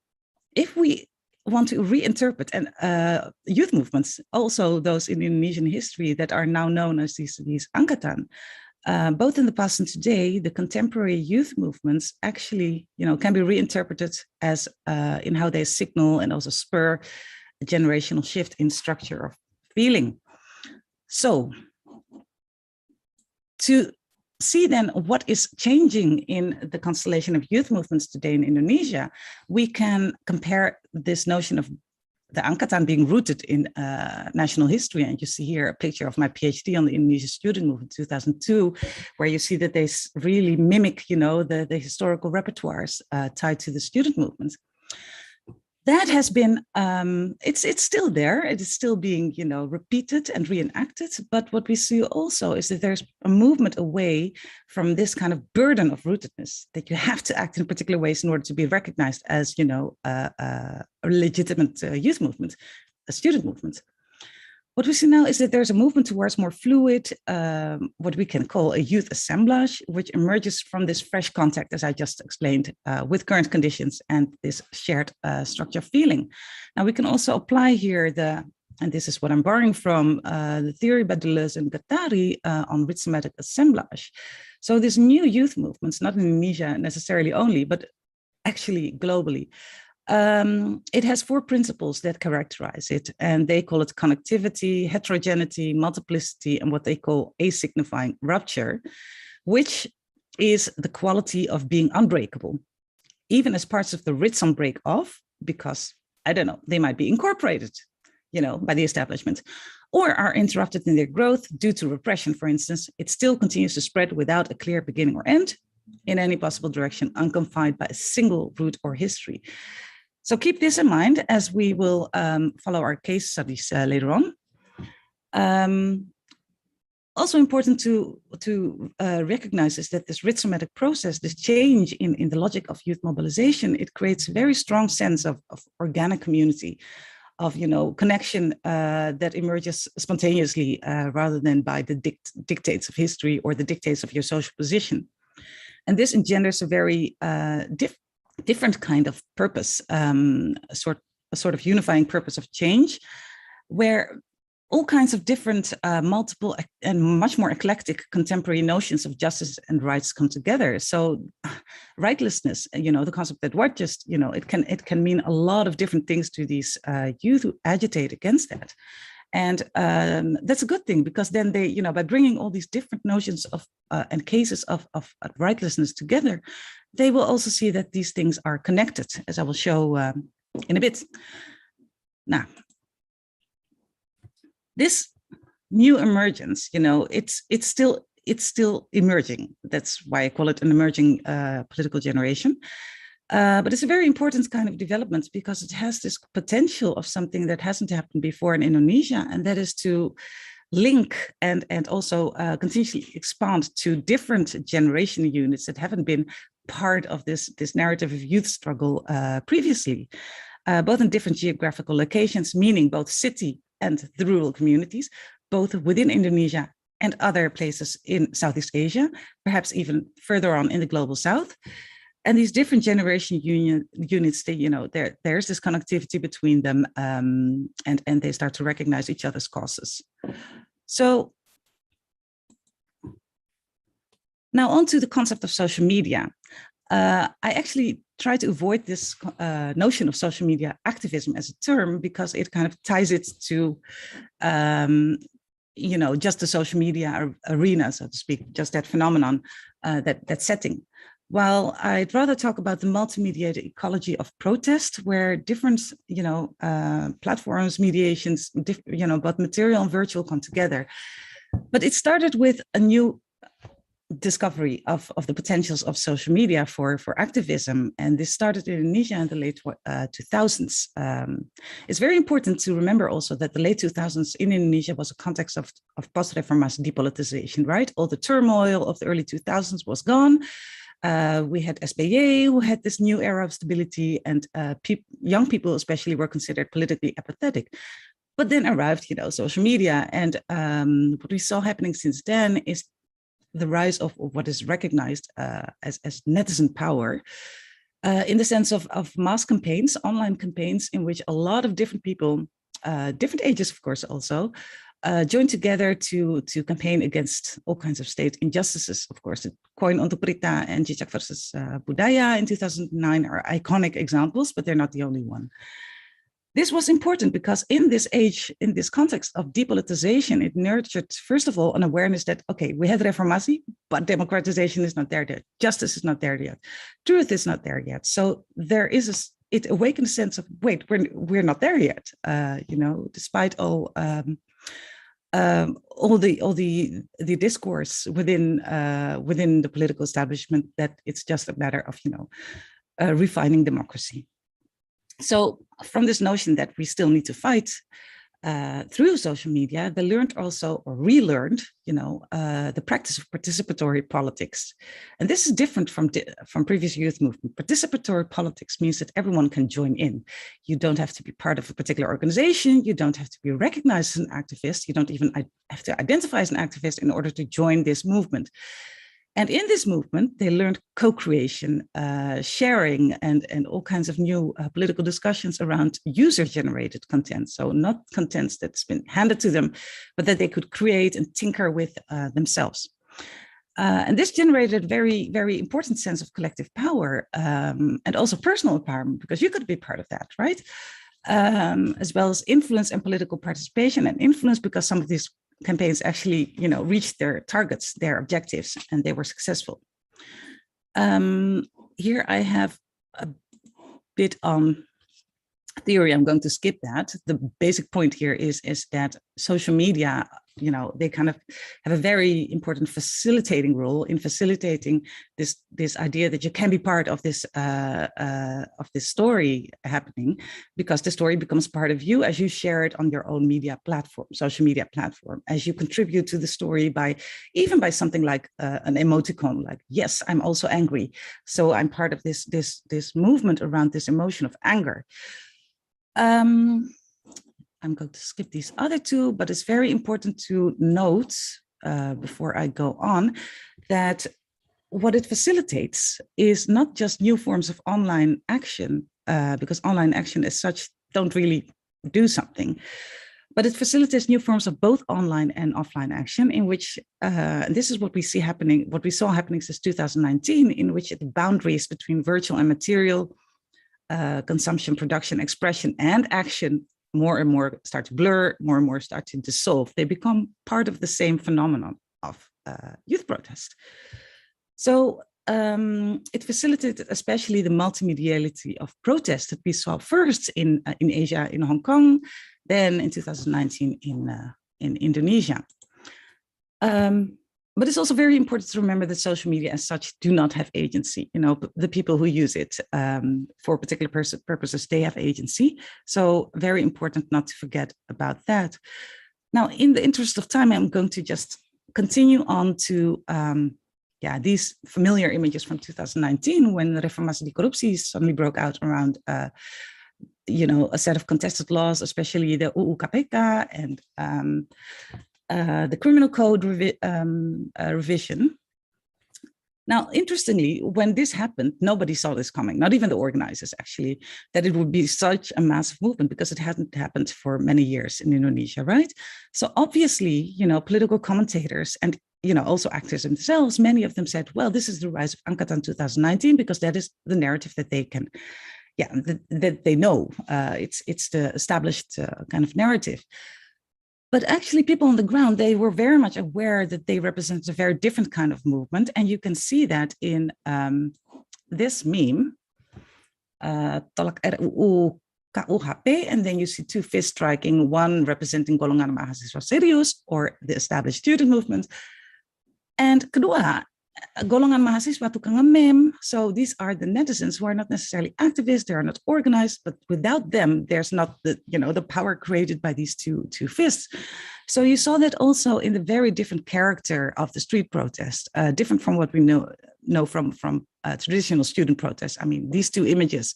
if we want to reinterpret youth movements, also those in Indonesian history that are now known as these Angkatan, both in the past and today, the contemporary youth movements actually, can be reinterpreted as in how they signal and also spur a generational shift in structure of feeling. So to see then what is changing in the constellation of youth movements today in Indonesia, we can compare this notion of the Angkatan being rooted in national history. And you see here a picture of my PhD on the Indonesian student movement 2002, where you see that they really mimic, the historical repertoires tied to the student movement. That has been, it's still there. It is still being, repeated and reenacted. But what we see also is that there's a movement away from this kind of burden of rootedness, that you have to act in particular ways in order to be recognized as, a legitimate youth movement, a student movement. What we see now is that there's a movement towards more fluid, what we can call a youth assemblage, which emerges from this fresh contact, as I just explained, with current conditions and this shared structure feeling. Now, we can also apply here and this is what I'm borrowing from, the theory by Deleuze and Guattari on rhythmatic assemblage. So these new youth movements, not in Indonesia necessarily only, but actually globally, it has 4 principles that characterize it, and they call it connectivity, heterogeneity, multiplicity, and what they call asignifying rupture, which is the quality of being unbreakable, even as parts of the rhythm break off, because, I don't know, they might be incorporated, by the establishment, or are interrupted in their growth due to repression, for instance. It still continues to spread without a clear beginning or end, in any possible direction, unconfined by a single root or history. So keep this in mind as we will follow our case studies later on. also important to recognize is that this rhizomatic process, this change in the logic of youth mobilization, it creates a very strong sense of organic community, of connection that emerges spontaneously rather than by the dictates of history or the dictates of your social position. And this engenders a very different kind of purpose, a sort of unifying purpose of change, where all kinds of different, multiple and much more eclectic contemporary notions of justice and rights come together. So rightlessness, the concept that what just, it can mean a lot of different things to these youth who agitate against that. And that's a good thing, because then they, by bringing all these different notions of and cases of rightlessness together, they will also see that these things are connected, as I will show in a bit. Now, this new emergence, it's still emerging. That's why I call it an emerging political generation. But it's a very important kind of development, because it has this potential of something that hasn't happened before in Indonesia, and that is to link and also continuously expand to different generation units that haven't been part of this narrative of youth struggle previously, both in different geographical locations, meaning both city and the rural communities, both within Indonesia and other places in Southeast Asia, perhaps even further on in the global South. And these different generation units, there's this connectivity between them, and they start to recognize each other's causes. So now on to the concept of social media. I actually try to avoid this notion of social media activism as a term, because it kind of ties it to, just the social media arena, so to speak, just that phenomenon, that setting. While I'd rather talk about the multimedia ecology of protest, where different, platforms, mediations, both material and virtual come together. But it started with a new discovery of the potentials of social media for activism. And this started in Indonesia in the late 2000s. It's very important to remember also that the late 2000s in Indonesia was a context of post-reformation depoliticization, right? All the turmoil of the early 2000s was gone. We had SBA, who had this new era of stability, and young people especially were considered politically apathetic. But then arrived, social media. And what we saw happening since then is the rise of what is recognized as netizen power, in the sense of mass campaigns, online campaigns, in which a lot of different people, different ages, of course, also, joined together to campaign against all kinds of state injustices. Of course, the Koin untuk Berita and Cicak versus Budaya in 2009 are iconic examples, but they're not the only one. This was important because in this age, in this context of depoliticization, it nurtured, first of all, an awareness that, okay, we had reformasi, but democratization is not there yet. Justice is not there yet. Truth is not there yet. So there is it awakened a sense of, wait, we're not there yet. Despite all the discourse within the political establishment that it's just a matter of refining democracy. So from this notion that we still need to fight through social media, they learned also, or relearned, the practice of participatory politics. And this is different from previous youth movement. Participatory politics means that everyone can join in. You don't have to be part of a particular organization. You don't have to be recognized as an activist. You don't even have to identify as an activist in order to join this movement. And in this movement, they learned co-creation, sharing, and all kinds of new political discussions around user-generated content. So not content that's been handed to them, but that they could create and tinker with themselves. And this generated a very, very important sense of collective power, and also personal empowerment, because you could be part of that, right? As well as influence and political participation, and influence because some of these campaigns actually, reached their targets, their objectives, and they were successful. Here I have a bit on theory. I'm going to skip that. The basic point here is that social media they kind of have a very important facilitating role in facilitating this idea that you can be part of this story happening, because the story becomes part of you as you share it on your own media platform, social media platform, as you contribute to the story even by something like an emoticon, like, yes, I'm also angry, so I'm part of this movement around this emotion of anger. I'm going to skip these other two, but it's very important to note before I go on that what it facilitates is not just new forms of online action, because online action as such don't really do something, but it facilitates new forms of both online and offline action, in which this is what we see happening, what we saw happening since 2019, in which the boundaries between virtual and material consumption, production, expression, and action more and more start to blur, more and more start to dissolve. They become part of the same phenomenon of youth protest. So it facilitated especially the multimediality of protest that we saw first in Asia, in Hong Kong, then in 2019 in Indonesia. But it's also very important to remember that social media as such do not have agency. The people who use it for particular purposes, they have agency. So very important not to forget about that. Now, in the interest of time, I'm going to just continue on to these familiar images from 2019, when Reformasi di Korupsi suddenly broke out around a set of contested laws, especially the UU KPK and the criminal code revision. Now, interestingly, when this happened, nobody saw this coming, not even the organizers, actually, that it would be such a massive movement, because it hadn't happened for many years in Indonesia, right? So obviously, political commentators and, also actors themselves, many of them said, well, this is the rise of Angkatan 2019, because that is the narrative that they can, that they know. It's the established kind of narrative. But actually, people on the ground, they were very much aware that they represented a very different kind of movement. And you can see that in this meme, Tolak RUU KUHP, and then you see two fists striking, one representing golongan mahasiswa serius, or the established student movement, and kedua, golongan mahasiswa tukang nge-meme. So these are the netizens who are not necessarily activists, they are not organized, but without them, there's not the power created by these two fists. So you saw that also in the very different character of the street protest, different from what we know from traditional student protests. I mean, these two images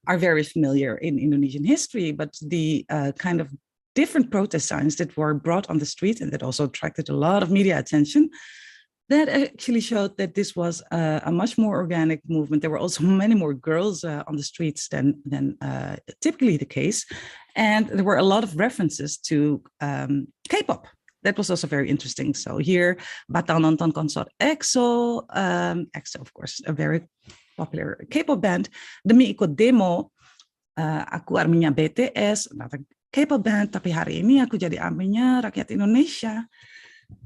are very familiar in Indonesian history, but the kind of different protest signs that were brought on the street and that also attracted a lot of media attention, that actually showed that this was a much more organic movement. There were also many more girls on the streets than typically the case. And there were a lot of references to K-pop. That was also very interesting. So here, Batal Nonton Konsor EXO, EXO, of course, a very popular K-pop band. Demi ikut demo, aku arminya BTS, another K-pop band, tapi hari ini aku jadi arminya rakyat Indonesia.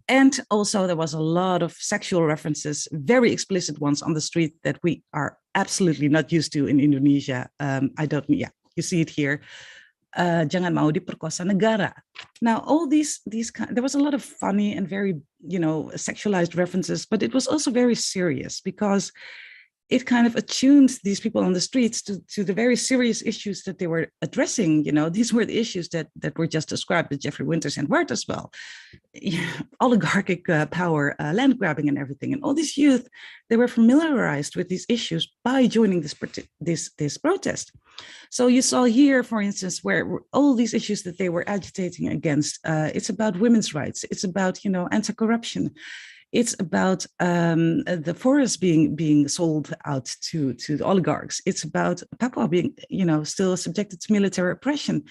And also there was a lot of sexual references, very explicit ones on the street that we are absolutely not used to in Indonesia. You see it here. Jangan mau diperkosa negara. Now, all these there was a lot of funny and very, sexualized references, but it was also very serious because it kind of attuned these people on the streets to the very serious issues that they were addressing. These were the issues that were just described with Jeffrey Winters and Wert as well. Oligarchic power, land grabbing and everything. And all these youth, they were familiarized with these issues by joining this protest. So you saw here, for instance, where all these issues that they were agitating against, it's about women's rights, it's about, anti-corruption. It's about the forest being sold out to the oligarchs. It's about Papua being, still subjected to military oppression.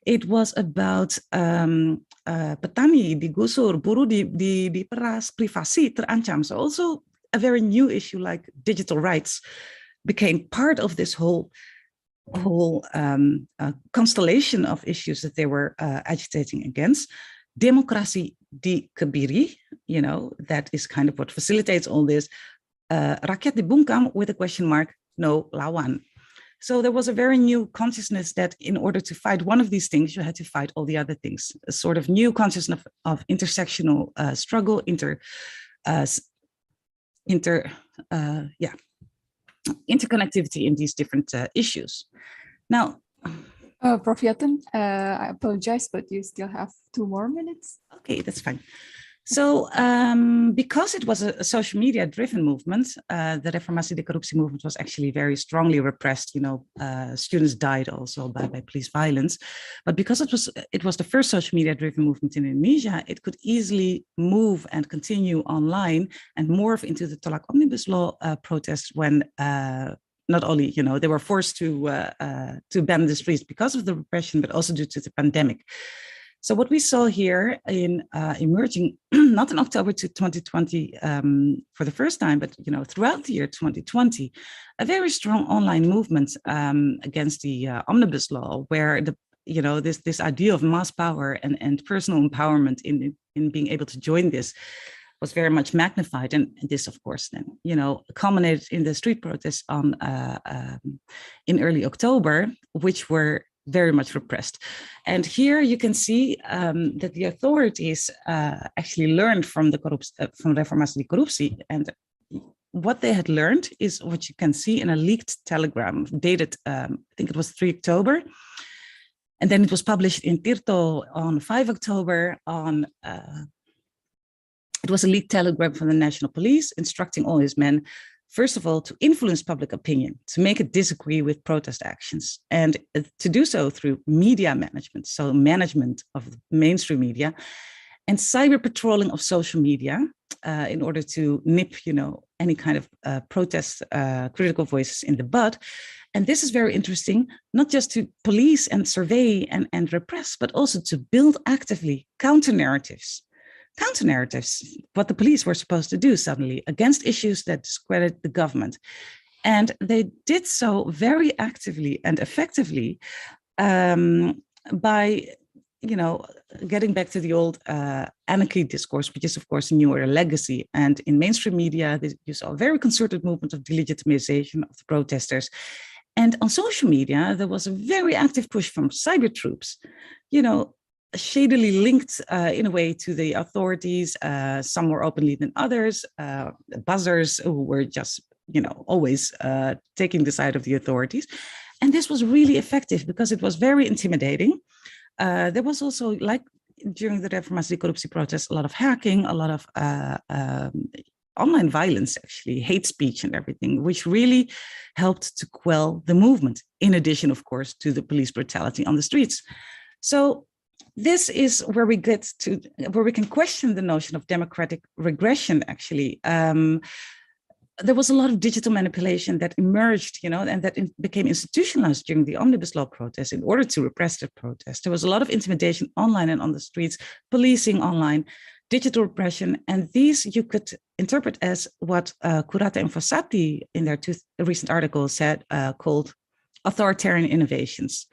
It was about petani digusur, buruh diperas, privasi terancam. So also a very new issue like digital rights became part of this whole constellation of issues that they were agitating against. Demokrasi dikebiri, that is kind of what facilitates all this. Rakyat dibungkam with a question mark, no lawan. So there was a very new consciousness that in order to fight one of these things, you had to fight all the other things. A sort of new consciousness of intersectional struggle, interconnectivity in these different issues. Now, Prof. Yatin, I apologize, but you still have 2 more minutes. Okay, that's fine. So because it was a social media driven movement, the Reformasi de Corruptie movement was actually very strongly repressed. You know, students died also by police violence. But because it was the first social media driven movement in Indonesia, it could easily move and continue online and morph into the Tolak Omnibus Law protests when not only, you know, they were forced to ban the streets because of the repression, but also due to the pandemic. So what we saw here in emerging, not in October 2020 for the first time, but you know throughout the year 2020, a very strong online movement against the omnibus law, where this idea of mass power and personal empowerment in being able to join this was very much magnified, and this, of course, then culminated in the street protests in early October, which were very much repressed. And here you can see that the authorities actually learned from from Reformasi de Corruptie, and what they had learned is what you can see in a leaked telegram dated, I think it was 3 October, and then it was published in Tirto on 5 October. It was a leaked telegram from the National Police instructing all his men, first of all, to influence public opinion, to make it disagree with protest actions, and to do so through media management, so management of mainstream media, and cyber patrolling of social media in order to nip, any kind of protest, critical voices in the bud. And this is very interesting, not just to police and survey and repress, but also to build actively counter-narratives, what the police were supposed to do suddenly against issues that discredit the government. And they did so very actively and effectively by, getting back to the old anarchy discourse, which is, of course, a newer legacy. And in mainstream media, you saw a very concerted movement of delegitimization of the protesters. And on social media, there was a very active push from cyber troops, shadily linked in a way to the authorities, some more openly than others, buzzers who were just, always taking the side of the authorities. And this was really effective because it was very intimidating. There was also, like during the Reformasi de Corruptie protests, a lot of hacking, a lot of online violence, actually, hate speech and everything, which really helped to quell the movement, in addition, of course, to the police brutality on the streets. So this is where we get to, where we can question the notion of democratic regression, actually. There was a lot of digital manipulation that emerged, and that became institutionalized during the Omnibus Law protests in order to repress the protests. There was a lot of intimidation online and on the streets, policing online, digital repression, and these you could interpret as what Kurata and Fossati in their recent article said, called authoritarian innovations,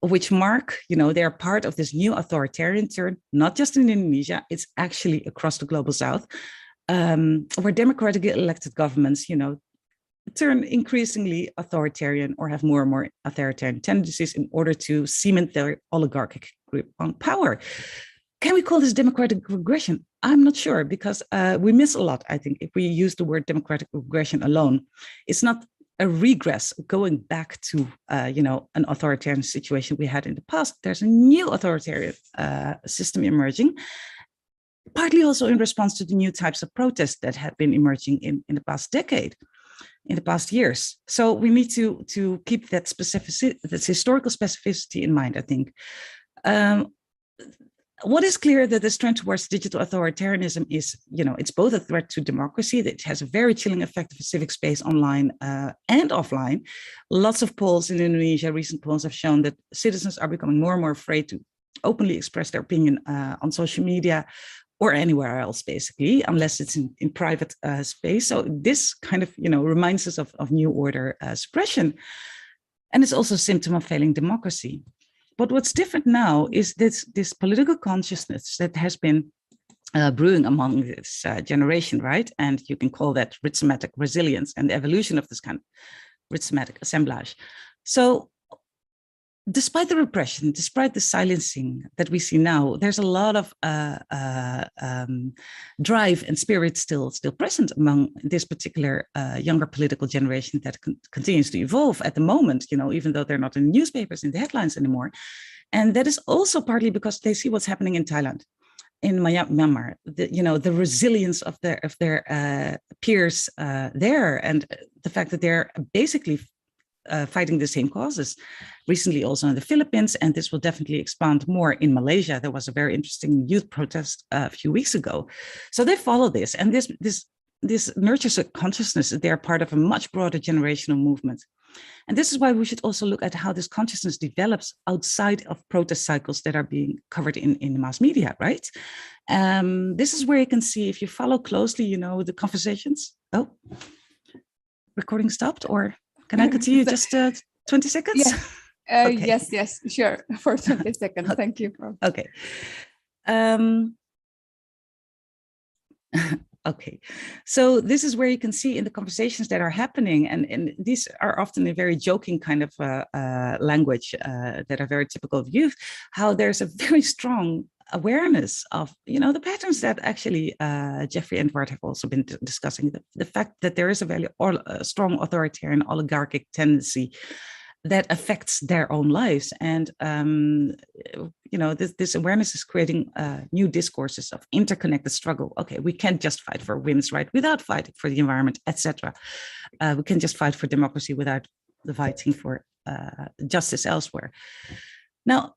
which mark, they are part of this new authoritarian turn, not just in Indonesia, it's actually across the global south, where democratically elected governments, turn increasingly authoritarian or have more and more authoritarian tendencies in order to cement their oligarchic grip on power. Can we call this democratic regression? I'm not sure, because we miss a lot, I think, if we use the word democratic regression alone. It's not a regress going back to, an authoritarian situation we had in the past. There's a new authoritarian system emerging, partly also in response to the new types of protests that have been emerging in the past decade, in the past years. So we need to keep that specificity, that historical specificity in mind, I think. What is clear that this trend towards digital authoritarianism is, it's both a threat to democracy, that it has a very chilling effect of civic space online and offline. Lots of polls in Indonesia, recent polls have shown that citizens are becoming more and more afraid to openly express their opinion on social media or anywhere else, basically, unless it's in private space. So this kind of, reminds us of new order suppression. And it's also a symptom of failing democracy. But what's different now is this political consciousness that has been brewing among this generation, right? And you can call that rhizomatic resilience and the evolution of this kind of rhythmic assemblage. So despite the repression, despite the silencing that we see now, there's a lot of drive and spirit still present among this particular younger political generation that continues to evolve at the moment, you know, even though they're not in the newspapers, in the headlines anymore. And that is also partly because they see what's happening in Thailand, in Myanmar, the resilience of their peers there, and the fact that they're basically fighting the same causes. Recently also in the Philippines, and this will definitely expand more in Malaysia. There was a very interesting youth protest a few weeks ago. So they follow this, and this nurtures a consciousness that they are part of a much broader generational movement. And this is why we should also look at how this consciousness develops outside of protest cycles that are being covered in the mass media, right? This is where you can see, if you follow closely, you know, the conversations. Oh, recording stopped, or can I continue just 20 seconds? Yeah. Okay. Yes, sure, for 20 seconds. Thank you, Prof. Okay. Okay, so this is where you can see in the conversations that are happening, and these are often a very joking kind of language that are very typical of youth, how there's a very strong awareness of, you know, the patterns that actually Jeffrey and Bart have also been discussing, the fact that there is a strong authoritarian oligarchic tendency that affects their own lives. And, you know, this awareness is creating new discourses of interconnected struggle. Okay, we can't just fight for women's rights without fighting for the environment, etc. We can just fight for democracy without fighting for justice elsewhere. Now,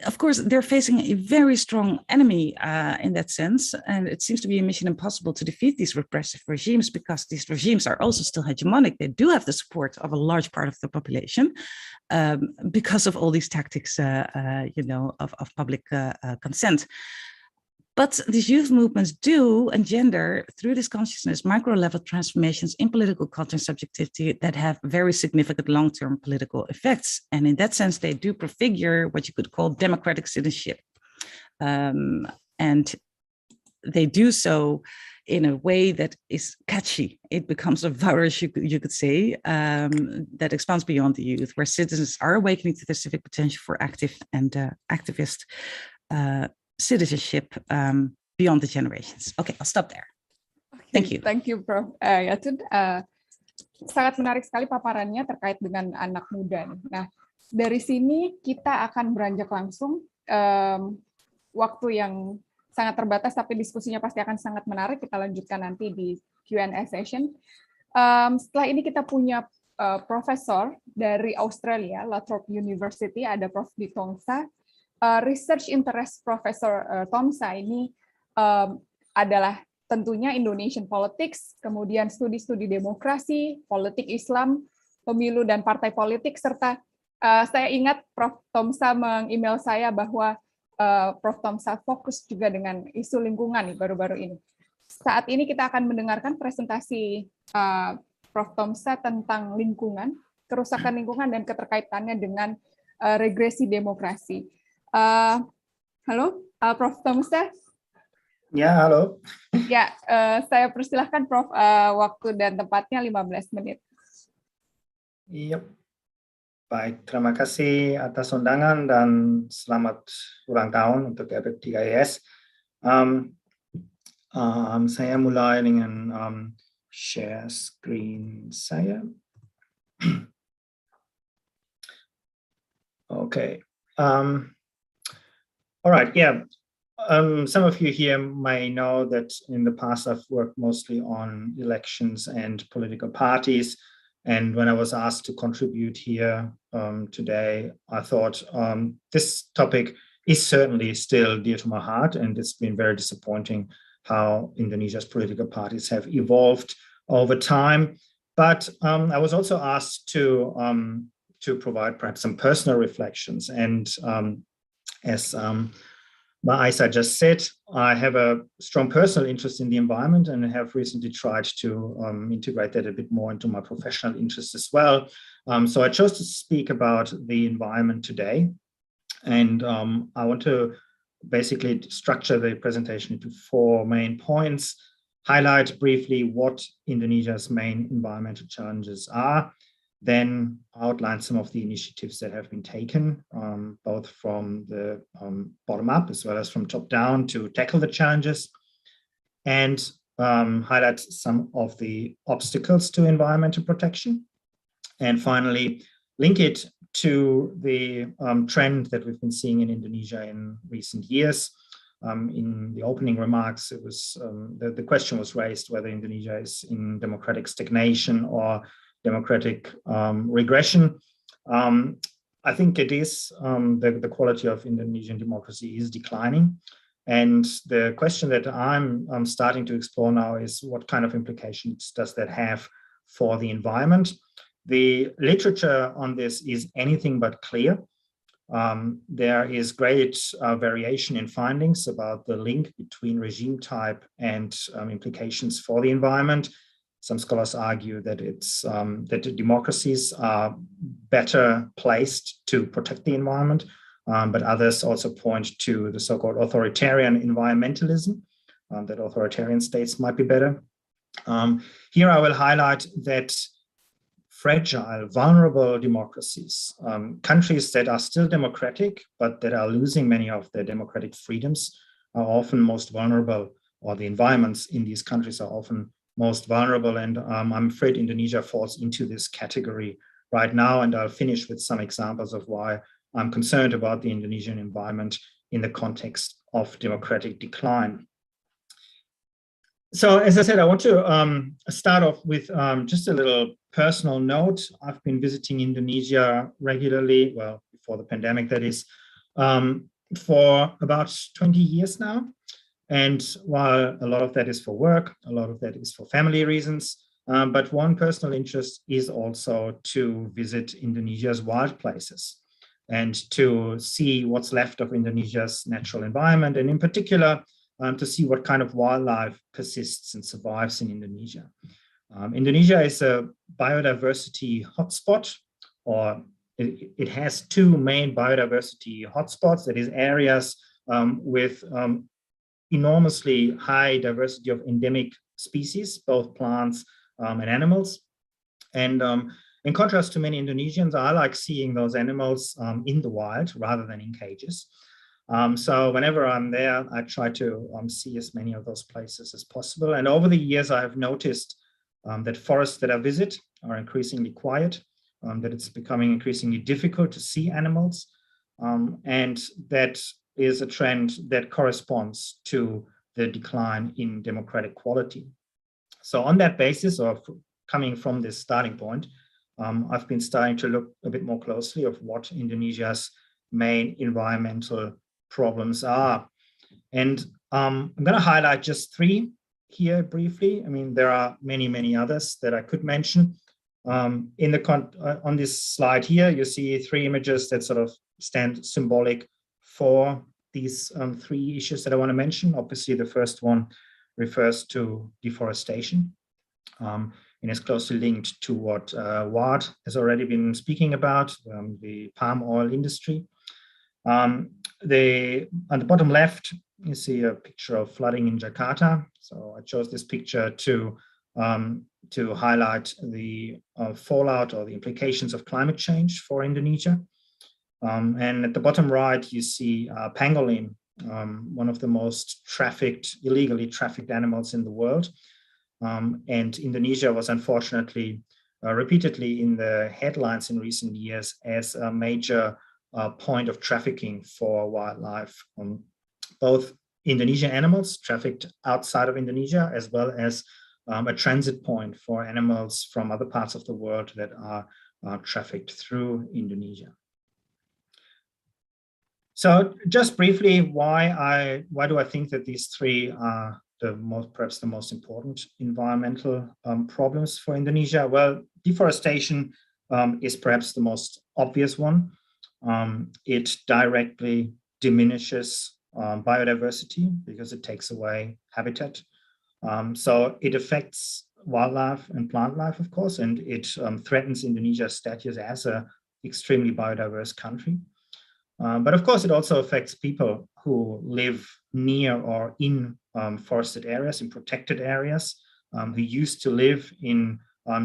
of course, they're facing a very strong enemy in that sense, and it seems to be a mission impossible to defeat these repressive regimes, because these regimes are also still hegemonic. They do have the support of a large part of the population because of all these tactics, you know, of public consent. But these youth movements do engender, through this consciousness, micro-level transformations in political culture and subjectivity that have very significant long-term political effects. And in that sense, they do prefigure what you could call democratic citizenship. And they do so in a way that is catchy. It becomes a virus, you could say, that expands beyond the youth, where citizens are awakening to their civic potential for active and activist citizenship beyond the generations. Okay, I'll stop there. Thank you. Thank you, Prof. Yatun. Sangat menarik sekali paparannya terkait dengan anak muda. Nah, dari sini kita akan beranjak langsung, waktu yang sangat terbatas, tapi diskusinya pasti akan sangat menarik. Kita lanjutkan nanti di Q&A session. Setelah ini kita punya profesor dari Australia, Lathrop University, ada Prof. Ditongsa. Research interest Profesor Tomsa ini adalah tentunya Indonesian politics, kemudian studi-studi demokrasi, politik Islam, pemilu dan partai politik, serta saya ingat Prof. Tomsa meng-email saya bahwa Prof. Tomsa fokus juga dengan isu lingkungan baru-baru ini. Saat ini kita akan mendengarkan presentasi Prof. Tomsa tentang lingkungan, kerusakan lingkungan dan keterkaitannya dengan regresi demokrasi. Halo, Prof. Tomsa? Ya, halo. Ya, saya persilahkan Prof. Waktu dan tempatnya 15 menit. Iya. Baik, terima kasih atas undangan dan selamat ulang tahun untuk FFTIS. Saya mulai dengan share screen saya. Okay. All right, yeah. Some of you here may know that in the past I've worked mostly on elections and political parties. And when I was asked to contribute here today, I thought this topic is certainly still dear to my heart, and it's been very disappointing how Indonesia's political parties have evolved over time. But I was also asked to provide perhaps some personal reflections. And as Maisa just said, I have a strong personal interest in the environment and have recently tried to integrate that a bit more into my professional interests as well. So I chose to speak about the environment today. And I want to basically structure the presentation into 4 main points, highlight briefly what Indonesia's main environmental challenges are, then outline some of the initiatives that have been taken, both from the bottom up as well as from top down to tackle the challenges, and highlight some of the obstacles to environmental protection. And finally, link it to the trend that we've been seeing in Indonesia in recent years. In the opening remarks, it was the question was raised whether Indonesia is in democratic stagnation or democratic regression. I think it is. The quality of Indonesian democracy is declining. And the question that I'm starting to explore now is what kind of implications does that have for the environment? The literature on this is anything but clear. There is great variation in findings about the link between regime type and implications for the environment. Some scholars argue that that democracies are better placed to protect the environment, but others also point to the so-called authoritarian environmentalism, that authoritarian states might be better. Here I will highlight that fragile, vulnerable democracies, countries that are still democratic, but that are losing many of their democratic freedoms, are often most vulnerable, or the environments in these countries are often most vulnerable. And I'm afraid Indonesia falls into this category right now. And I'll finish with some examples of why I'm concerned about the Indonesian environment in the context of democratic decline. So as I said, I want to start off with just a little personal note. I've been visiting Indonesia regularly, well, before the pandemic, that is, for about 20 years now. And while a lot of that is for work, a lot of that is for family reasons, but one personal interest is also to visit Indonesia's wild places and to see what's left of Indonesia's natural environment, and in particular, to see what kind of wildlife persists and survives in Indonesia. Indonesia is a biodiversity hotspot, or it has two main biodiversity hotspots, that is areas with enormously high diversity of endemic species, both plants and animals. And in contrast to many Indonesians, I like seeing those animals in the wild rather than in cages. So whenever I'm there, I try to see as many of those places as possible. And over the years, I have noticed that forests that I visit are increasingly quiet, that it's becoming increasingly difficult to see animals, and that is a trend that corresponds to the decline in democratic quality. So on that basis, or coming from this starting point, I've been starting to look a bit more closely of what Indonesia's main environmental problems are. And I'm going to highlight just three here briefly. I mean, there are many, many others that I could mention. On this slide here, you see three images that sort of stand symbolic for these three issues that I want to mention. Obviously, the first one refers to deforestation, and is closely linked to what Ward has already been speaking about, the palm oil industry. On the bottom left, you see a picture of flooding in Jakarta. So I chose this picture to highlight the fallout or the implications of climate change for Indonesia. And at the bottom right, you see pangolin, one of the most illegally trafficked animals in the world. And Indonesia was unfortunately repeatedly in the headlines in recent years as a major point of trafficking for wildlife. Both Indonesian animals trafficked outside of Indonesia, as well as a transit point for animals from other parts of the world that are trafficked through Indonesia. So just briefly, why do I think that these three are perhaps the most important environmental problems for Indonesia? Well, deforestation is perhaps the most obvious one. It directly diminishes biodiversity because it takes away habitat. So it affects wildlife and plant life, of course, and it threatens Indonesia's status as an extremely biodiverse country. But of course, it also affects people who live near or in forested areas, in protected areas, who used to live in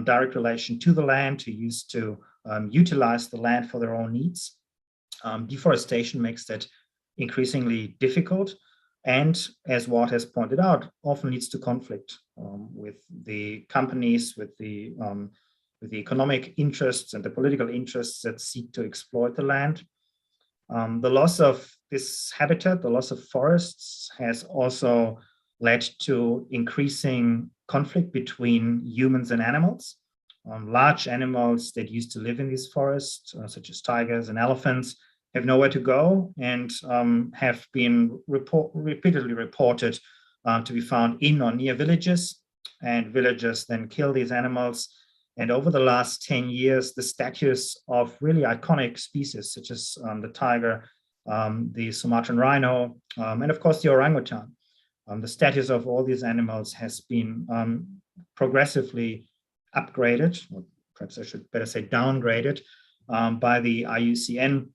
direct relation to the land, who used to utilize the land for their own needs. Deforestation makes that increasingly difficult, and as Ward has pointed out, often leads to conflict with the companies, with the economic interests and the political interests that seek to exploit the land. The loss of this habitat, the loss of forests, has also led to increasing conflict between humans and animals. Large animals that used to live in these forests, such as tigers and elephants, have nowhere to go and have been repeatedly reported to be found in or near villages, and villagers then kill these animals. And over the last 10 years, the status of really iconic species, such as the tiger, the Sumatran rhino, and of course the orangutan, the status of all these animals has been progressively upgraded, or perhaps I should better say downgraded, by the IUCN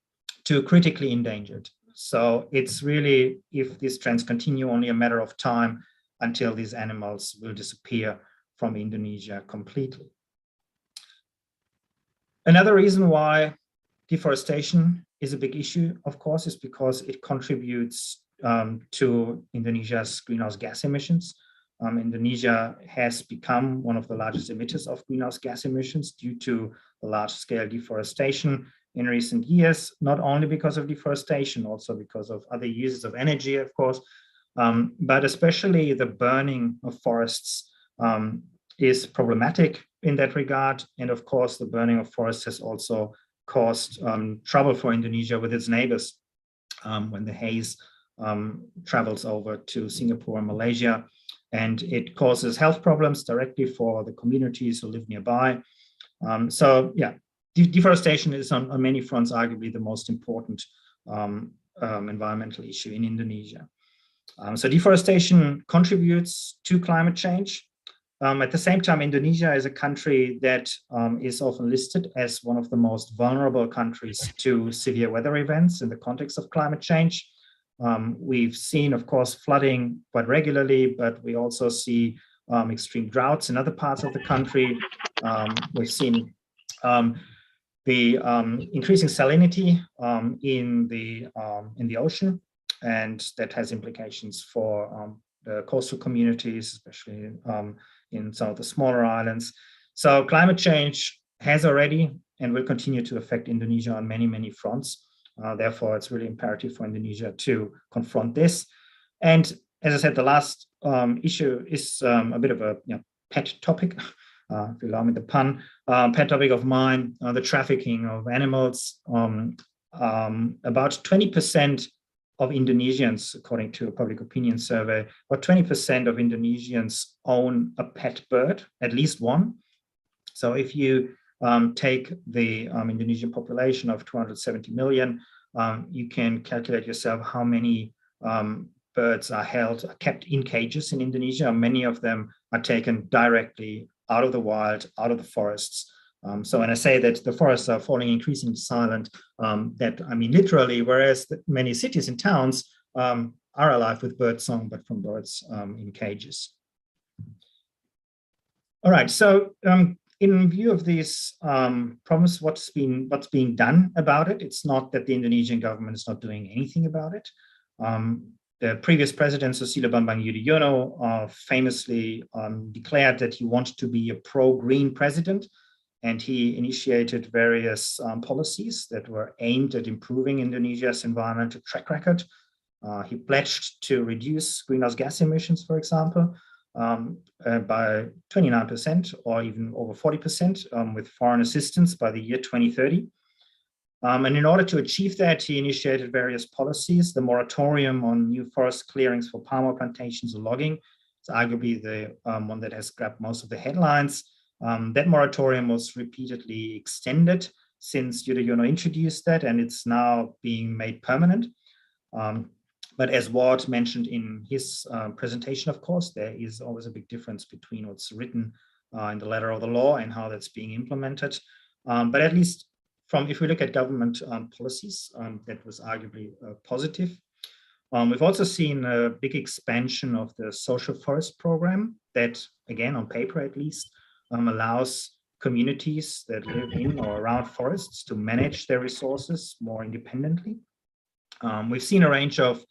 to critically endangered. So it's really, if these trends continue, only a matter of time until these animals will disappear from Indonesia completely. Another reason why deforestation is a big issue, of course, is because it contributes to Indonesia's greenhouse gas emissions. Indonesia has become one of the largest emitters of greenhouse gas emissions due to the large-scale deforestation in recent years, not only because of deforestation, also because of other uses of energy, of course, but especially the burning of forests is problematic in that regard. And of course, the burning of forests has also caused trouble for Indonesia with its neighbors when the haze travels over to Singapore and Malaysia. And it causes health problems directly for the communities who live nearby. So yeah, deforestation is on many fronts arguably the most important environmental issue in Indonesia. So deforestation contributes to climate change. At the same time, Indonesia is a country that is often listed as one of the most vulnerable countries to severe weather events in the context of climate change. We've seen, of course, flooding quite regularly, but we also see extreme droughts in other parts of the country. We've seen the increasing salinity in the ocean, and that has implications for the coastal communities, especially in some of the smaller islands. So climate change has already and will continue to affect Indonesia on many, many fronts. Therefore, it's really imperative for Indonesia to confront this. And as I said, the last issue is a bit of a pet topic, if you allow me the pun, pet topic of mine, the trafficking of animals. About 20% of Indonesians, according to a public opinion survey, about 20% of Indonesians own a pet bird, at least one. So if you take the Indonesian population of 270 million, you can calculate yourself how many birds are kept in cages in Indonesia. Many of them are taken directly out of the wild, out of the forests. So when I say that the forests are falling increasingly silent, that I mean literally, whereas many cities and towns are alive with bird song, but from birds in cages. All right, so in view of these problems, what's being done about it? It's not that the Indonesian government is not doing anything about it. The previous president, Susilo Bambang Yudhoyono, famously declared that he wanted to be a pro-green president, and he initiated various policies that were aimed at improving Indonesia's environmental track record. He pledged to reduce greenhouse gas emissions, for example, by 29% or even over 40% with foreign assistance by the year 2030. And in order to achieve that, he initiated various policies. The moratorium on new forest clearings for palm oil plantations and logging is arguably the one that has grabbed most of the headlines. That moratorium was repeatedly extended since Yudhoyono introduced that, and it's now being made permanent. But as Ward mentioned in his presentation, of course, there is always a big difference between what's written in the letter of the law and how that's being implemented. But at least if we look at government policies, that was arguably positive. We've also seen a big expansion of the social forest program that, again, on paper at least, allows communities that live in or around forests to manage their resources more independently. We've seen a range of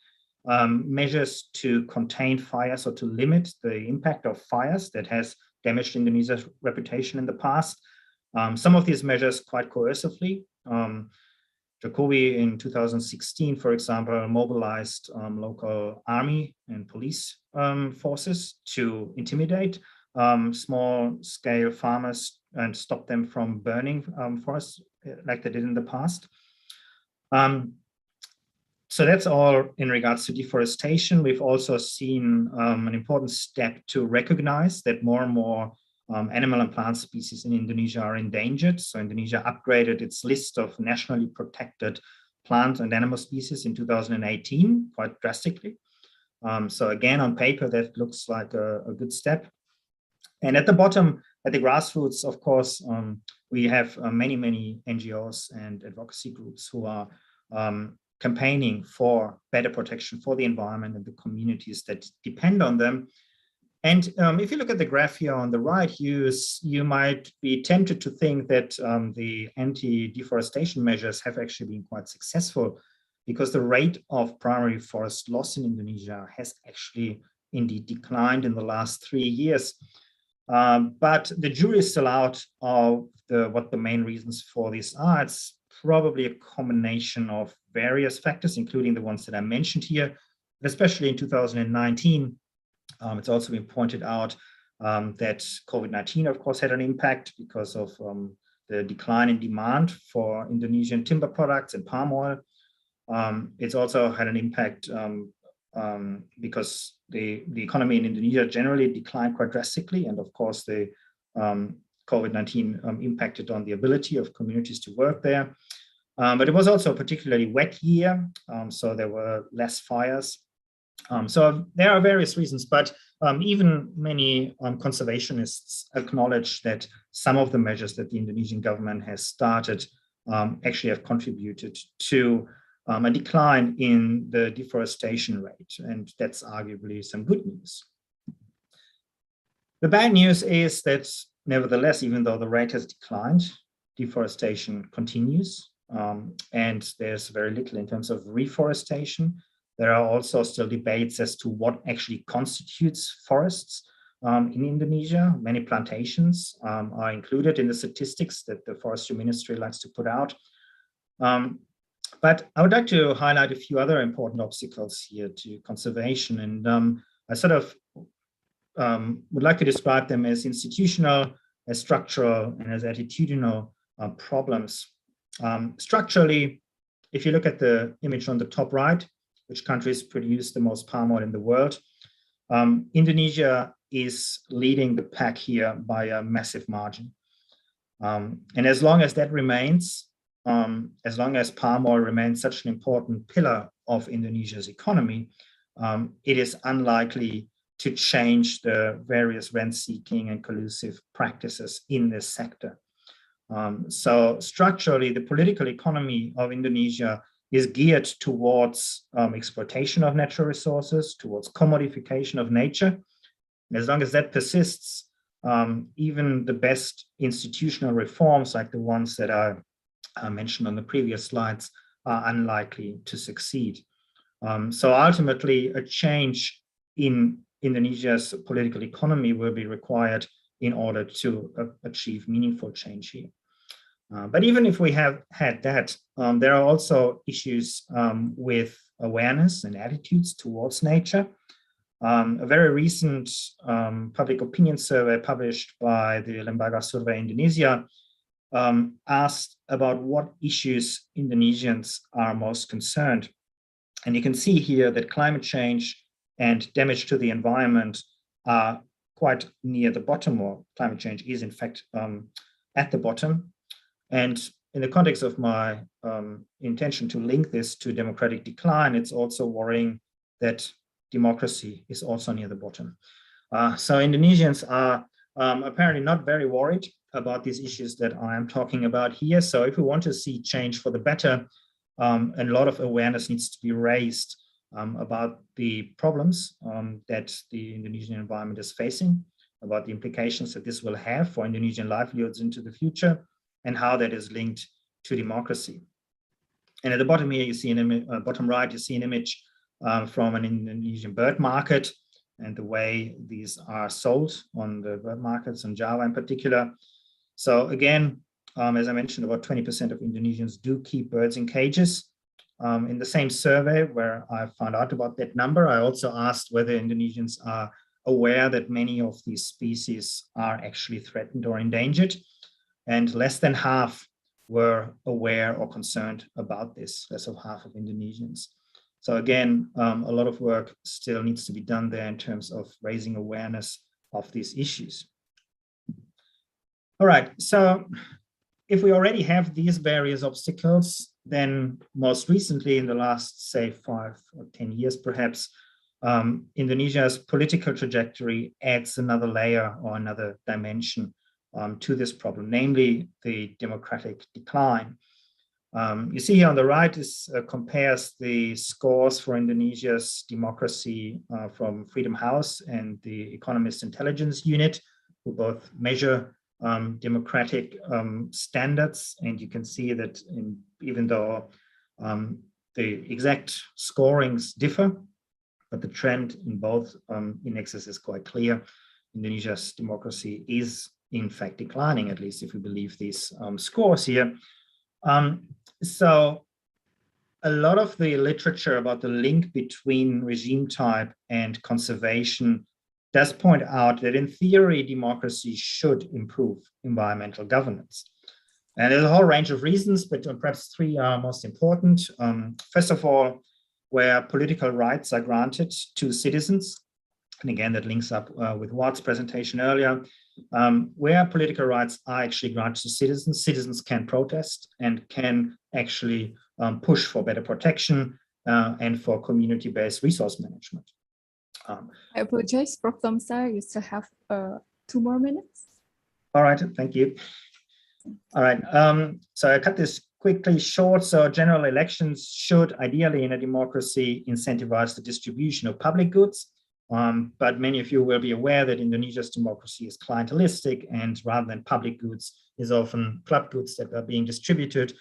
measures to contain fires or to limit the impact of fires that has damaged Indonesia's reputation in the past. Some of these measures quite coercively. Jokowi in 2016, for example, mobilized local army and police forces to intimidate small-scale farmers and stop them from burning forests like they did in the past. So that's all in regards to deforestation. We've also seen an important step to recognize that more and more animal and plant species in Indonesia are endangered. So Indonesia upgraded its list of nationally protected plant and animal species in 2018 quite drastically. So again, on paper, that looks like a good step. And at the bottom, at the grassroots, of course, we have many NGOs and advocacy groups who are campaigning for better protection for the environment and the communities that depend on them. And if you look at the graph here on the right, you might be tempted to think that the anti-deforestation measures have actually been quite successful, because the rate of primary forest loss in Indonesia has actually indeed declined in the last 3 years. But the jury is still out of what the main reasons for this are. It's probably a combination of various factors, including the ones that I mentioned here, but especially in 2019. It's also been pointed out that COVID-19, of course, had an impact because of the decline in demand for Indonesian timber products and palm oil. It's also had an impact because the economy in Indonesia generally declined quite drastically. And of course, the COVID-19 impacted on the ability of communities to work there. But it was also a particularly wet year, so there were less fires. So there are various reasons, but even many conservationists acknowledge that some of the measures that the Indonesian government has started actually have contributed to a decline in the deforestation rate, and that's arguably some good news. The bad news is that nevertheless, even though the rate has declined, deforestation continues, and there's very little in terms of reforestation. There are also still debates as to what actually constitutes forests in Indonesia. Many plantations are included in the statistics that the Forestry Ministry likes to put out. But I would like to highlight a few other important obstacles here to conservation. And I sort of would like to describe them as institutional, as structural, and as attitudinal problems. Structurally, if you look at the image on the top right, which countries produce the most palm oil in the world, Indonesia is leading the pack here by a massive margin. And as long as that remains, as long as palm oil remains such an important pillar of Indonesia's economy, it is unlikely to change the various rent-seeking and collusive practices in this sector. So structurally, the political economy of Indonesia is geared towards exploitation of natural resources, towards commodification of nature. And as long as that persists, even the best institutional reforms, like the ones that I mentioned on the previous slides, are unlikely to succeed. So ultimately, a change in Indonesia's political economy will be required in order to achieve meaningful change here. But even if we have had that, there are also issues with awareness and attitudes towards nature. A very recent public opinion survey published by the Lembaga Survei Indonesia asked about what issues Indonesians are most concerned. And you can see here that climate change and damage to the environment are quite near the bottom, or climate change is in fact at the bottom. And in the context of my intention to link this to democratic decline, it's also worrying that democracy is also near the bottom. So Indonesians are apparently not very worried about these issues that I am talking about here. So if we want to see change for the better, a lot of awareness needs to be raised about the problems that the Indonesian environment is facing. about the implications that this will have for Indonesian livelihoods into the future and how that is linked to democracy. And at the bottom here, you see bottom right, you see an image from an Indonesian bird market and the way these are sold on the bird markets in Java in particular. So again, as I mentioned, about 20% of Indonesians do keep birds in cages. In the same survey where I found out about that number, I also asked whether Indonesians are aware that many of these species are actually threatened or endangered, and less than half were aware or concerned about this, less of half of Indonesians. So again, a lot of work still needs to be done there in terms of raising awareness of these issues. All right, so if we already have these various obstacles, then most recently in the last, say, 5 or 10 years perhaps, Indonesia's political trajectory adds another layer or another dimension to this problem, namely the democratic decline. You see here on the right, this compares the scores for Indonesia's democracy from Freedom House and the Economist Intelligence Unit, who both measure democratic standards. And you can see that even though the exact scorings differ, but the trend in both indexes is quite clear. Indonesia's democracy is in fact declining, at least if we believe these scores here. So a lot of the literature about the link between regime type and conservation does point out that in theory, democracy should improve environmental governance. And there's a whole range of reasons, but perhaps 3 are most important. First of all, where political rights are granted to citizens, and again, that links up with Watt's presentation earlier, where political rights are actually granted to citizens, citizens can protest and can actually push for better protection and for community-based resource management. I apologize, Prof. Tomsa, you still have 2 more minutes. All right, thank you. All right, so I cut this quickly short. So general elections should ideally in a democracy incentivize the distribution of public goods. But many of you will be aware that Indonesia's democracy is clientelistic, and rather than public goods is often club goods that are being distributed.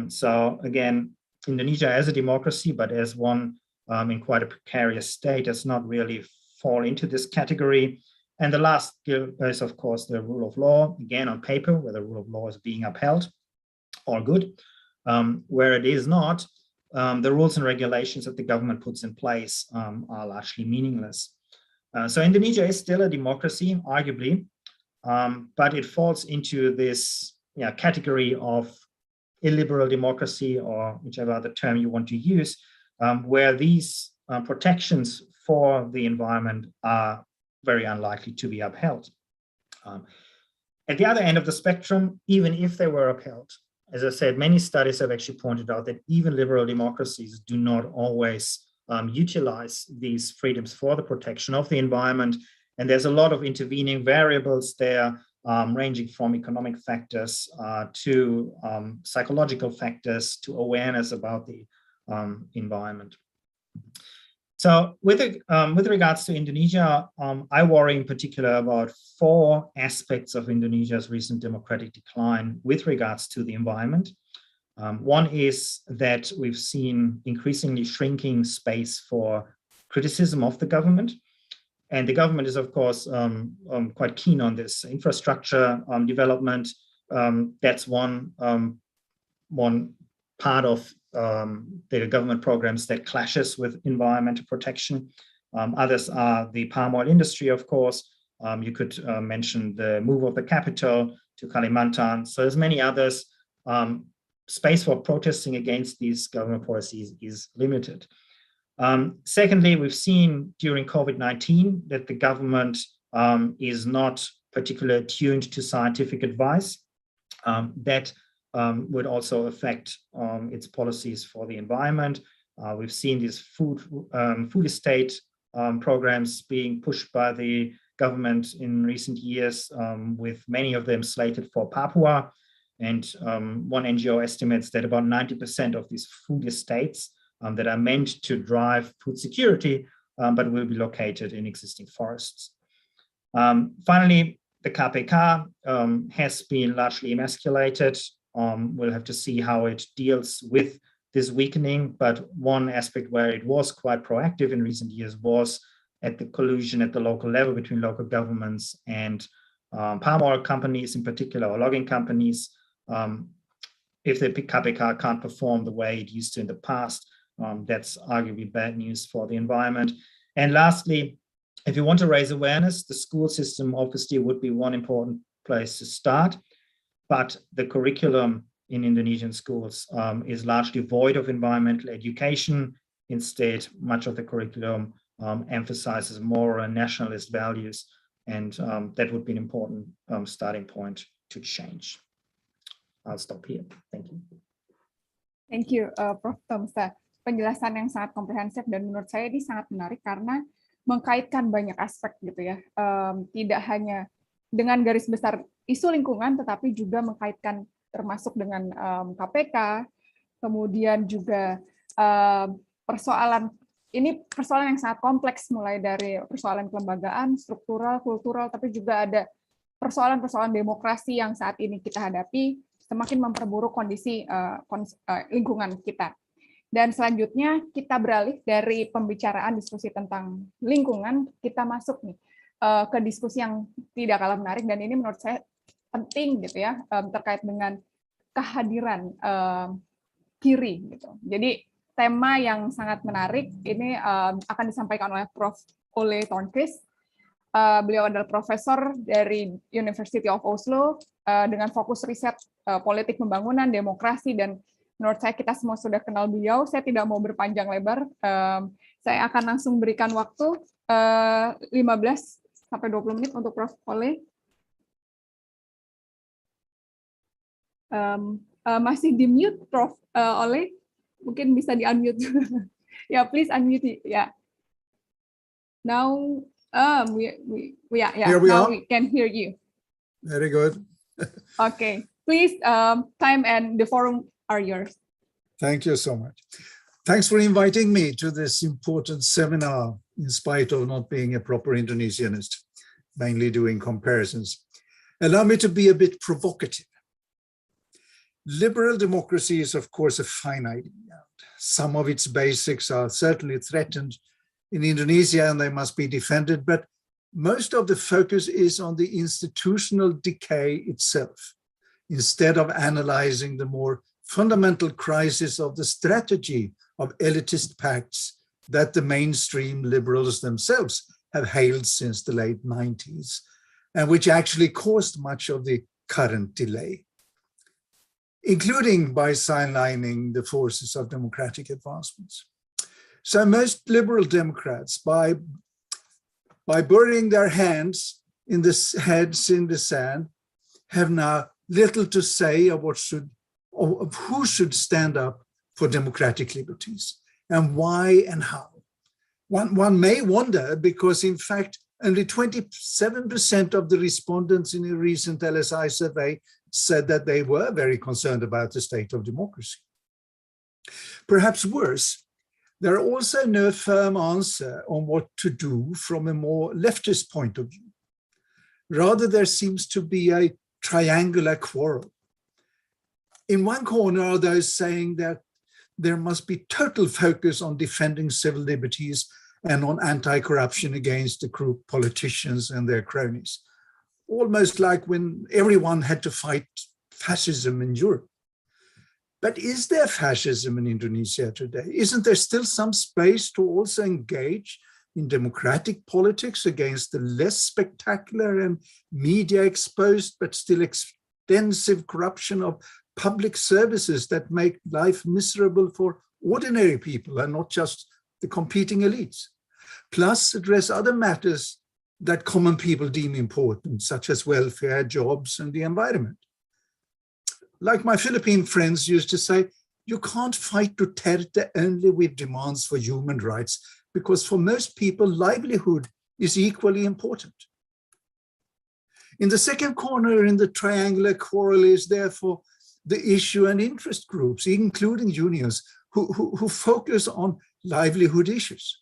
So again, Indonesia as a democracy, but as one in quite a precarious state, does not really fall into this category. And the last is, of course, the rule of law, again on paper, where the rule of law is being upheld, all good. Where it is not, the rules and regulations that the government puts in place are largely meaningless. So Indonesia is still a democracy, arguably, but it falls into this category of illiberal democracy, or whichever other term you want to use, where these protections for the environment are very unlikely to be upheld. At the other end of the spectrum, even if they were upheld, as I said, many studies have actually pointed out that even liberal democracies do not always utilize these freedoms for the protection of the environment. And there's a lot of intervening variables there, ranging from economic factors to psychological factors to awareness about the environment. So with regards to Indonesia, I worry in particular about 4 aspects of Indonesia's recent democratic decline with regards to the environment. One is that we've seen increasingly shrinking space for criticism of the government. And the government is, of course, quite keen on this infrastructure development. That's one part of the government programs that clashes with environmental protection. Others are the palm oil industry, of course. You could mention the move of the capital to Kalimantan. So there's many others. Space for protesting against these government policies is limited. Secondly, we've seen during COVID-19 that the government is not particularly tuned to scientific advice. That would also affect its policies for the environment. We've seen these food estate programs being pushed by the government in recent years, with many of them slated for Papua. And one NGO estimates that about 90% of these food estates that are meant to drive food security, but will be located in existing forests. Finally, the KPK has been largely emasculated. We'll have to see how it deals with this weakening, but one aspect where it was quite proactive in recent years was at the collusion at the local level between local governments and palm oil companies in particular, or logging companies. If the KPK can't perform the way it used to in the past, that's arguably bad news for the environment. And lastly, if you want to raise awareness, the school system obviously would be one important place to start, but the curriculum in Indonesian schools is largely void of environmental education. Instead, much of the curriculum emphasizes moral and nationalist values, and that would be an important starting point to change. I'll stop here. Thank you. Thank you, Prof. Tomsa. Penjelasan yang sangat komprehensif dan menurut saya ini sangat menarik karena mengkaitkan banyak aspek gitu ya. Tidak hanya dengan garis besar isu lingkungan, tetapi juga mengkaitkan termasuk dengan KPK, kemudian juga persoalan yang sangat kompleks, mulai dari persoalan kelembagaan, struktural, kultural, tapi juga ada persoalan-persoalan demokrasi yang saat ini kita hadapi, semakin memperburuk kondisi lingkungan kita. Dan selanjutnya kita beralih dari pembicaraan diskusi tentang lingkungan, kita masuk nih ke diskusi yang tidak kalah menarik, dan ini menurut saya penting gitu ya, terkait dengan kehadiran kiri gitu. Jadi tema yang sangat menarik ini akan disampaikan oleh Prof. Ole Tornquist. Beliau adalah profesor dari University of Oslo dengan fokus riset politik pembangunan, demokrasi, dan menurut saya kita semua sudah kenal beliau. Saya tidak mau berpanjang lebar. Saya akan langsung berikan waktu 15 sampai 20 menit untuk Prof. Ole. Masih di mute, Prof. Ole, mungkin bisa di unmute. Ya, please unmute. Ya. Now, we can hear you. Very good. Okay, please, time and the forum are yours. Thank you so much. Thanks for inviting me to this important seminar, in spite of not being a proper Indonesianist, mainly doing comparisons. Allow me to be a bit provocative. Liberal democracy is, of course, a fine idea. Some of its basics are certainly threatened in Indonesia, and they must be defended, but most of the focus is on the institutional decay itself, instead of analyzing the more fundamental crisis of the strategy of elitist pacts that the mainstream liberals themselves have hailed since the late 90s, and which actually caused much of the current delay, including by sidelining the forces of democratic advancements. So most liberal Democrats, by burying their heads in the sand, have now little to say of who should stand up for democratic liberties and why and how. One may wonder, because in fact, only 27% of the respondents in a recent LSI survey said that they were very concerned about the state of democracy. Perhaps worse, there are also no firm answer on what to do from a more leftist point of view. Rather, there seems to be a triangular quarrel. In one corner are those saying that there must be total focus on defending civil liberties and on anti-corruption against the corrupt politicians and their cronies, almost like when everyone had to fight fascism in Europe. But is there fascism in Indonesia today? Isn't there still some space to also engage in democratic politics against the less spectacular and media-exposed but still extensive corruption of public services that make life miserable for ordinary people and not just the competing elites? Plus, address other matters that common people deem important, such as welfare, jobs, and the environment. Like my Philippine friends used to say, you can't fight Duterte only with demands for human rights, because for most people, livelihood is equally important. In the second corner in the triangular quarrel is therefore the issue and interest groups, including unions, who focus on livelihood issues.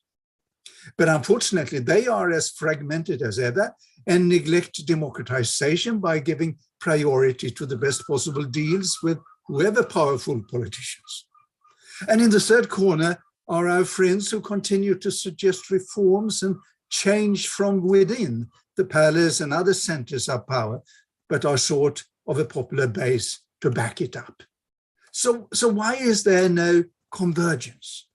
But unfortunately, they are as fragmented as ever, and neglect democratization by giving priority to the best possible deals with whoever powerful politicians. And in the third corner are our friends who continue to suggest reforms and change from within the palace and other centers of power, but are short of a popular base to back it up. So why is there no convergence?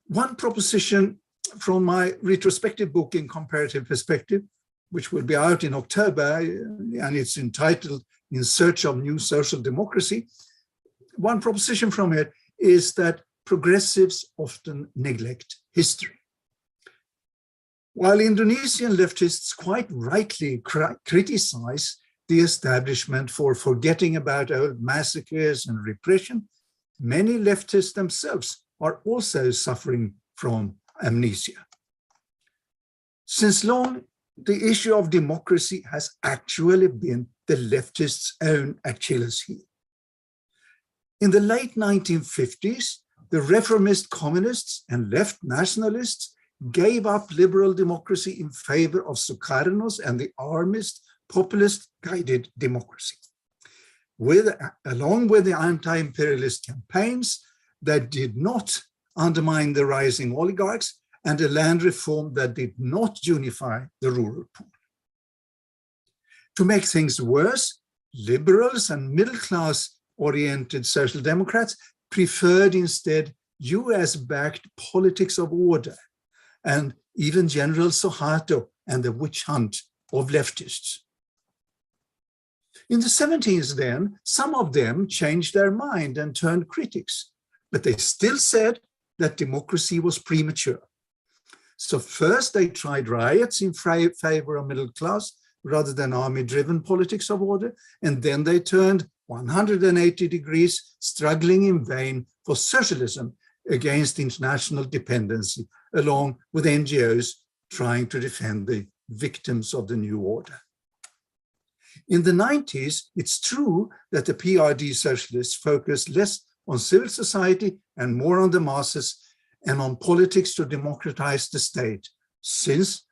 One proposition from my retrospective book in comparative perspective, which will be out in October, and it's entitled In Search of New Social Democracy, one proposition from it is that progressives often neglect history. While Indonesian leftists quite rightly criticize the establishment for forgetting about old massacres and repression, many leftists themselves are also suffering from amnesia. Since long, the issue of democracy has actually been the leftists' own Achilles heel. In the late 1950s, the reformist communists and left nationalists gave up liberal democracy in favor of Sukarno's and the armist, populist-guided democracy. Along with the anti-imperialist campaigns that did not undermine the rising oligarchs and a land reform that did not unify the rural poor. To make things worse, liberals and middle-class oriented social democrats preferred instead US-backed politics of order and even General Suharto and the witch hunt of leftists. In the 70s then, some of them changed their mind and turned critics, but they still said that democracy was premature. So first they tried riots in favor of middle class rather than army-driven politics of order, and then they turned 180 degrees, struggling in vain for socialism against international dependency, along with NGOs trying to defend the victims of the new order. In the 90s, it's true that the PRD socialists focused less on civil society and more on the masses and on politics to democratize the state, since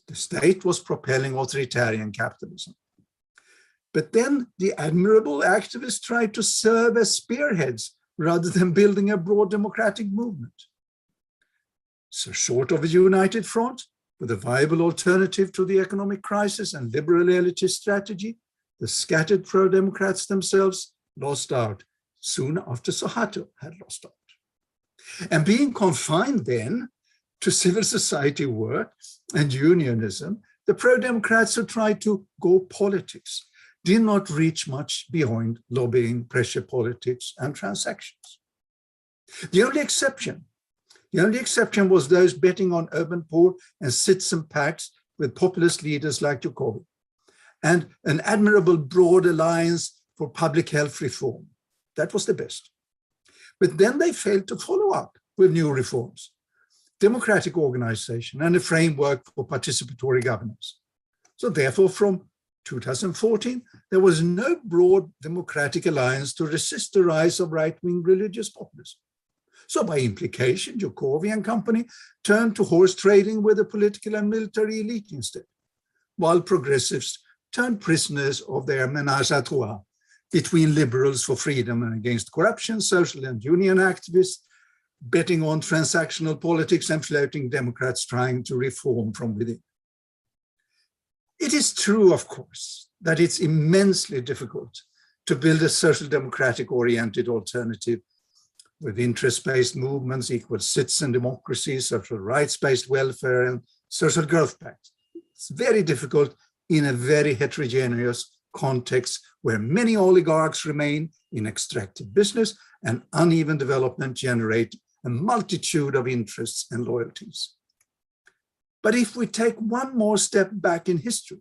the state was propelling authoritarian capitalism. But then the admirable activists tried to serve as spearheads rather than building a broad democratic movement. So short of a united front, with a viable alternative to the economic crisis and liberal elitist strategy, the scattered pro-democrats themselves lost out soon after Suharto had lost out. And being confined then to civil society work and unionism, the pro-democrats who tried to go politics did not reach much beyond lobbying, pressure politics, and transactions. The only exception was those betting on urban poor and citizen pacts with populist leaders like Jokowi, and an admirable broad alliance for public health reform. That was the best. But then they failed to follow up with new reforms, democratic organization, and a framework for participatory governance. So therefore, from 2014, there was no broad democratic alliance to resist the rise of right-wing religious populism. So by implication, Jokowi and company turned to horse trading with the political and military elite instead, while progressives turned prisoners of their ménage à trois between liberals for freedom and against corruption, social and union activists, betting on transactional politics, and floating Democrats trying to reform from within. It is true, of course, that it's immensely difficult to build a social democratic-oriented alternative with interest-based movements, equal citizen democracy, social rights-based welfare, and social growth pact. It's very difficult in a very heterogeneous context where many oligarchs remain in extractive business and uneven development generate a multitude of interests and loyalties. But if we take one more step back in history,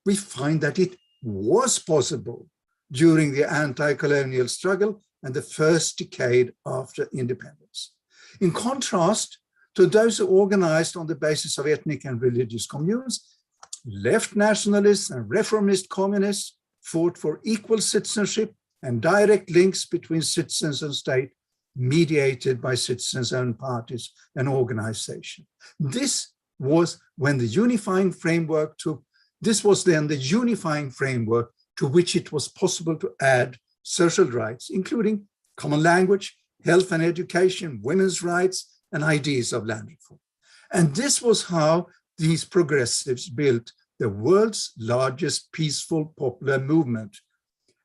we find that it was possible during the anti-colonial struggle and the first decade after independence. In contrast to those who organized on the basis of ethnic and religious communes, left nationalists and reformist communists fought for equal citizenship and direct links between citizens and state, mediated by citizens' own parties and organization. This was when the unifying framework this was then the unifying framework to which it was possible to add social rights, including common language, health and education, women's rights, and ideas of land reform. And this was how these progressives built the world's largest peaceful popular movement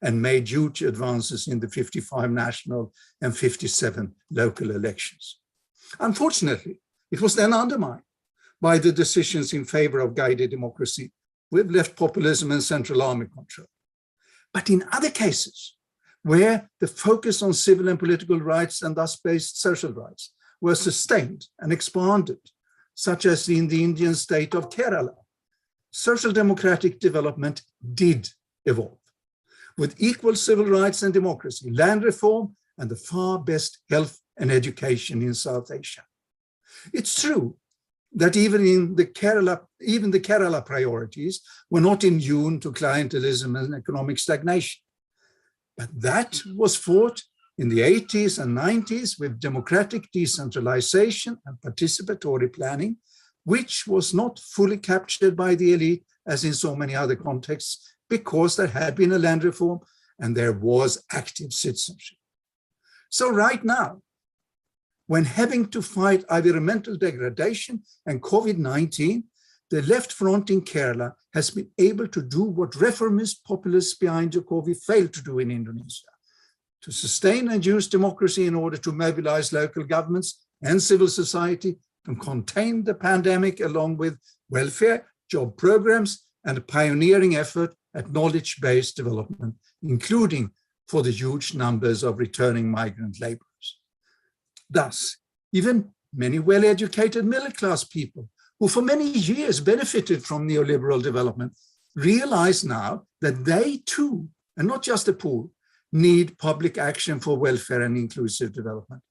and made huge advances in the 55 national and 57 local elections. Unfortunately, it was then undermined by the decisions in favor of guided democracy with left populism and central army control. But in other cases, where the focus on civil and political rights and thus based social rights were sustained and expanded, such as in the Indian state of Kerala, social democratic development did evolve, with equal civil rights and democracy, land reform, and the far best health and education in South Asia. It's true that even the Kerala priorities were not immune to clientelism and economic stagnation. But that was fought in the 80s and 90s with democratic decentralization and participatory planning, which was not fully captured by the elite, as in so many other contexts, because there had been a land reform and there was active citizenship. So right now, when having to fight environmental degradation and COVID-19, the left front in Kerala has been able to do what reformist populists behind Jokowi failed to do in Indonesia, to sustain and use democracy in order to mobilize local governments and civil society to contain the pandemic, along with welfare, job programs, and a pioneering effort at knowledge-based development, including for the huge numbers of returning migrant laborers. Thus, even many well-educated middle-class people who for many years benefited from neoliberal development realize now that they too, and not just the poor, need public action for welfare and inclusive development.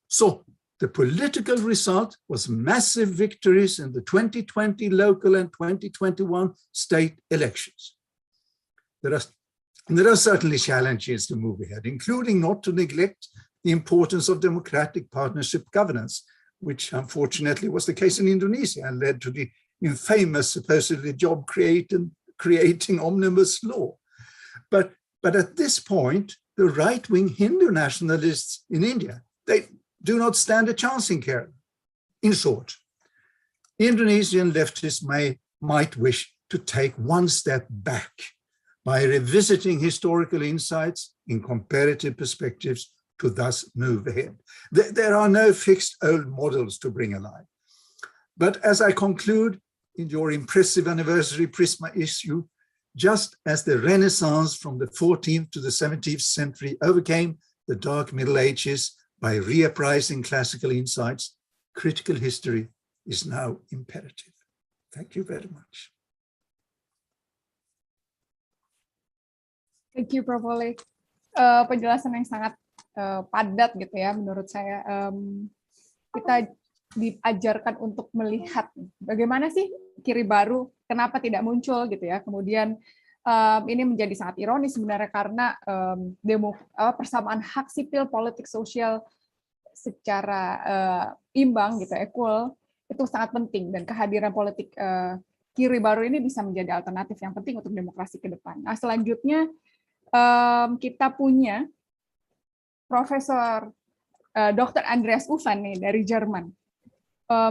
So the political result was massive victories in the 2020 local and 2021 state elections. There are certainly challenges to move ahead, including not to neglect the importance of democratic partnership governance, which unfortunately was the case in Indonesia and led to the infamous supposedly job-creating omnibus law. But at this point, the right-wing Hindu nationalists in India, they do not stand a chance in Kerala. In short, Indonesian leftists might wish to take one step back by revisiting historical insights in comparative perspectives to thus move ahead. There are no fixed old models to bring alive. But as I conclude in your impressive anniversary Prisma issue, just as the Renaissance from the 14th to the 17th century overcame the dark Middle Ages by reappraising classical insights, critical history is now imperative. Thank you very much. Thank you, Prof. Oleg. Penjelasan yang sangat padat gitu ya, menurut saya. Kita diajarkan untuk melihat bagaimana sih kiri baru, kenapa tidak muncul gitu ya. Kemudian ini menjadi sangat ironis sebenarnya karena persamaan hak sipil, politik, sosial secara imbang gitu, equal, itu sangat penting, dan kehadiran politik kiri baru ini bisa menjadi alternatif yang penting untuk demokrasi ke depan. Nah, selanjutnya kita punya Profesor Dr. Andreas Uffen nih dari Jerman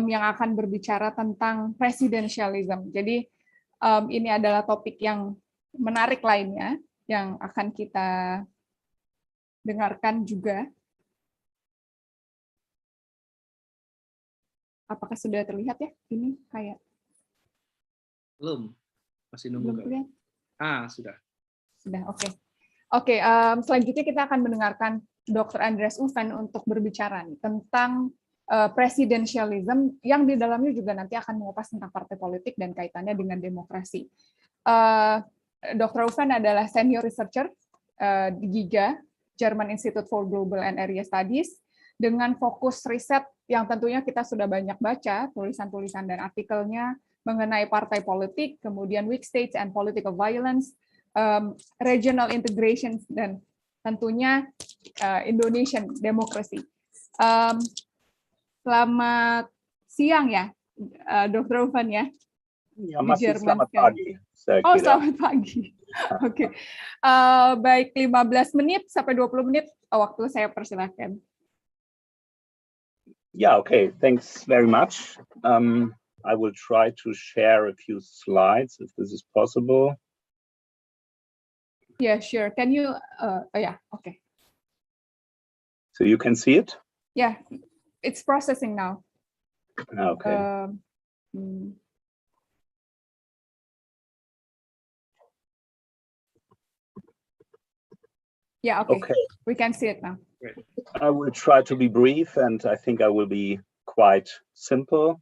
yang akan berbicara tentang presidensialism. Jadi ini adalah topik yang menarik lainnya yang akan kita dengarkan juga. Apakah sudah terlihat ya? Ini kayak belum, masih nunggu. Belum kan? Sudah. Sudah, oke. Oke, selanjutnya kita akan mendengarkan Dr. Andreas Uffen untuk berbicara nih tentang presidensialism yang di dalamnya juga nanti akan mengupas tentang partai politik dan kaitannya dengan demokrasi. Dr. Uffen adalah senior researcher di GIGA, German Institute for Global and Area Studies, dengan fokus riset yang tentunya kita sudah banyak baca, tulisan-tulisan dan artikelnya mengenai partai politik, kemudian weak states and political violence, regional integration, dan tentunya Indonesian democracy. Selamat siang ya, Dr. Ufan ya. Ya, Di masih Jerman selamat sekarang. pagi. Saya Oh, kira. selamat pagi. Oke. Baik, 15 menit sampai 20 menit waktu saya persilahkan. Yeah, okay. Thanks very much. I will try to share a few slides if this is possible. Yeah, sure. Can you, yeah, okay. So you can see it? Yeah, it's processing now. Okay. Yeah, okay. Okay. We can see it now. I will try to be brief, and I think I will be quite simple.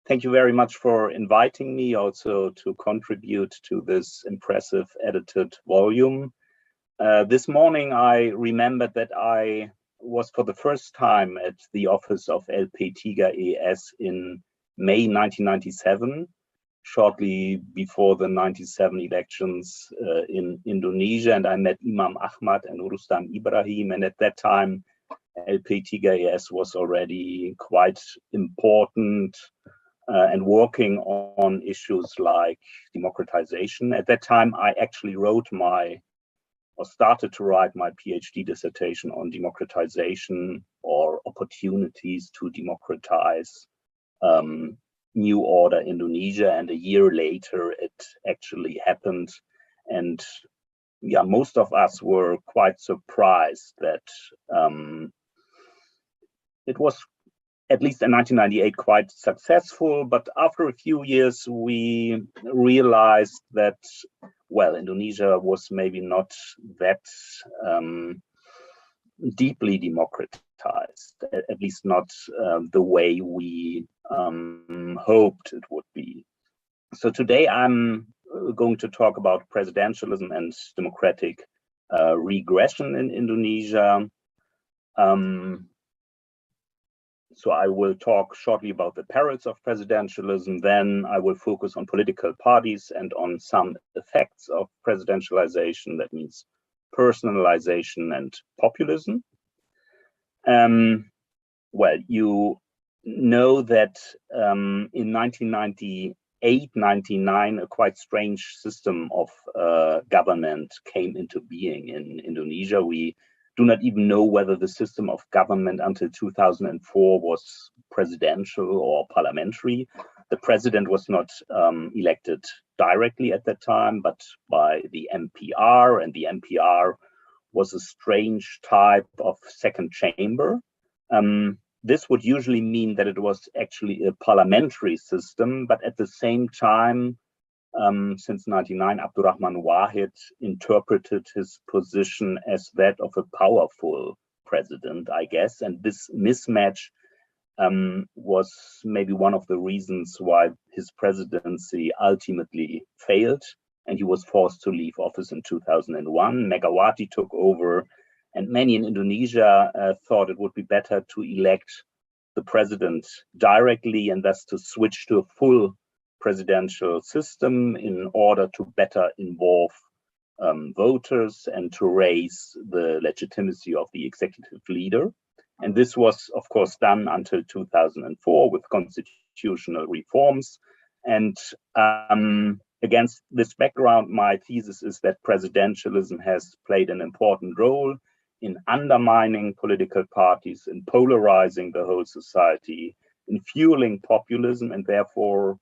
Thank you very much for inviting me also to contribute to this impressive edited volume. This morning, I remembered that I was for the first time at the office of LP3 ES in May 1997, shortly before the 97 elections in Indonesia, and I met Imam Ahmad and Rustam Ibrahim, and at that time, LP3 ES was already quite important and working on issues like democratization. At that time, I actually started to write my PhD dissertation on democratization or opportunities to democratize New Order Indonesia, and a year later it actually happened. And yeah, most of us were quite surprised that it was, at least in 1998, quite successful. But after a few years, we realized that, well, Indonesia was maybe not that deeply democratized, at least not the way we hoped it would be. So today I'm going to talk about presidentialism and democratic regression in Indonesia. So I will talk shortly about the perils of presidentialism. Then I will focus on political parties and on some effects of presidentialization, that means personalization and populism. Well, you know that in 1998-99, a quite strange system of government came into being in Indonesia. We do not even know whether the system of government until 2004 was presidential or parliamentary. The president was not elected directly at that time, but by the MPR, and the MPR was a strange type of second chamber. This would usually mean that it was actually a parliamentary system, but at the same time, since 1999, Abdurrahman Wahid interpreted his position as that of a powerful president, I guess. And this mismatch was maybe one of the reasons why his presidency ultimately failed, and he was forced to leave office in 2001. Megawati took over, and many in Indonesia thought it would be better to elect the president directly and thus to switch to a full presidential system in order to better involve voters and to raise the legitimacy of the executive leader. And this was, of course, done until 2004 with constitutional reforms. And against this background, my thesis is that presidentialism has played an important role in undermining political parties, in polarizing the whole society, in fueling populism, and therefore,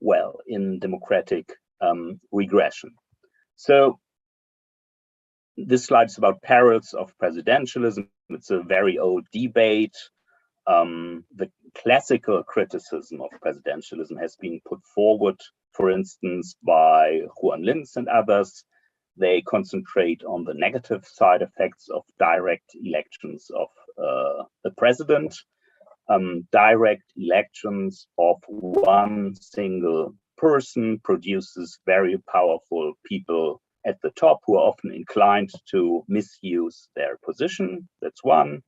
well, in democratic regression. So this slide is about perils of presidentialism. It's a very old debate. The classical criticism of presidentialism has been put forward, for instance, by Juan Linz and others. They concentrate on the negative side effects of direct elections of the president. Direct elections of one single person produces very powerful people at the top who are often inclined to misuse their position. That's one.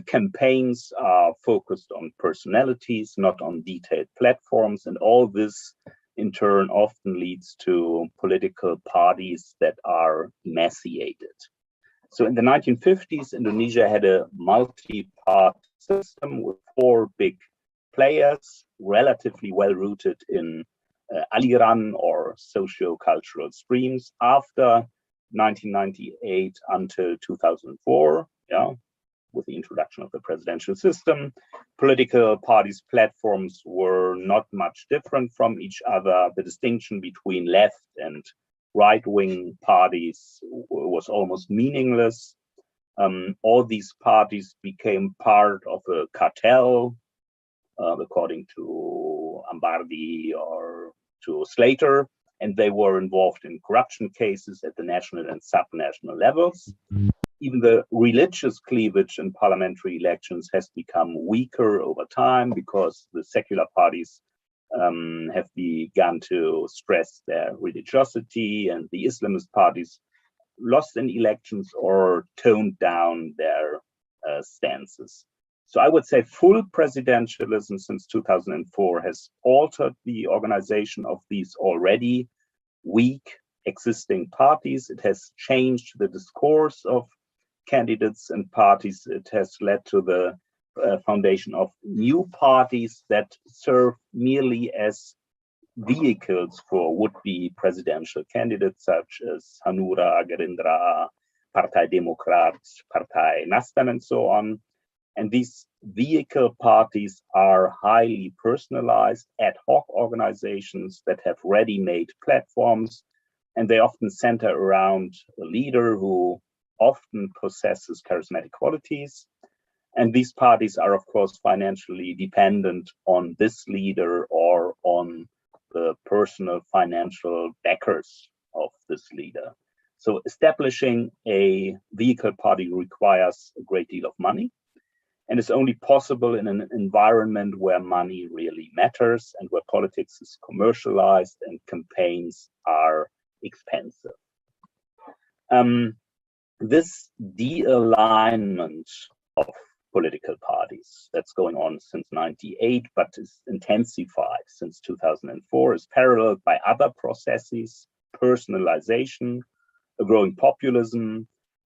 Campaigns are focused on personalities, not on detailed platforms, and all this in turn often leads to political parties that are emaciated. So in the 1950s, Indonesia had a multi-party system with 4 big players, relatively well rooted in Aliran or socio-cultural streams after 1998 until 2004, with the introduction of the presidential system. Political parties' platforms were not much different from each other. The distinction between left and right-wing parties was almost meaningless. All these parties became part of a cartel, according to Ambardi or to Slater, and they were involved in corruption cases at the national and subnational levels. Even the religious cleavage in parliamentary elections has become weaker over time because the secular parties have begun to stress their religiosity, and the Islamist parties lost in elections or toned down their stances. So I would say full presidentialism since 2004 has altered the organization of these already weak existing parties. It has changed the discourse of candidates and parties. It has led to the foundation of new parties that serve merely as vehicles for would-be presidential candidates such as Hanura, Gerindra, Partei Demokrat, Partei Nasdem, and so on. And these vehicle parties are highly personalized ad hoc organizations that have ready-made platforms, and they often center around a leader who often possesses charismatic qualities. And these parties are, of course, financially dependent on this leader or on the personal financial backers of this leader. So establishing a vehicle party requires a great deal of money, and is only possible in an environment where money really matters and where politics is commercialized and campaigns are expensive. This de-alignment of political parties that's going on since '98, but is intensified since 2004, is paralleled by other processes, personalization, a growing populism,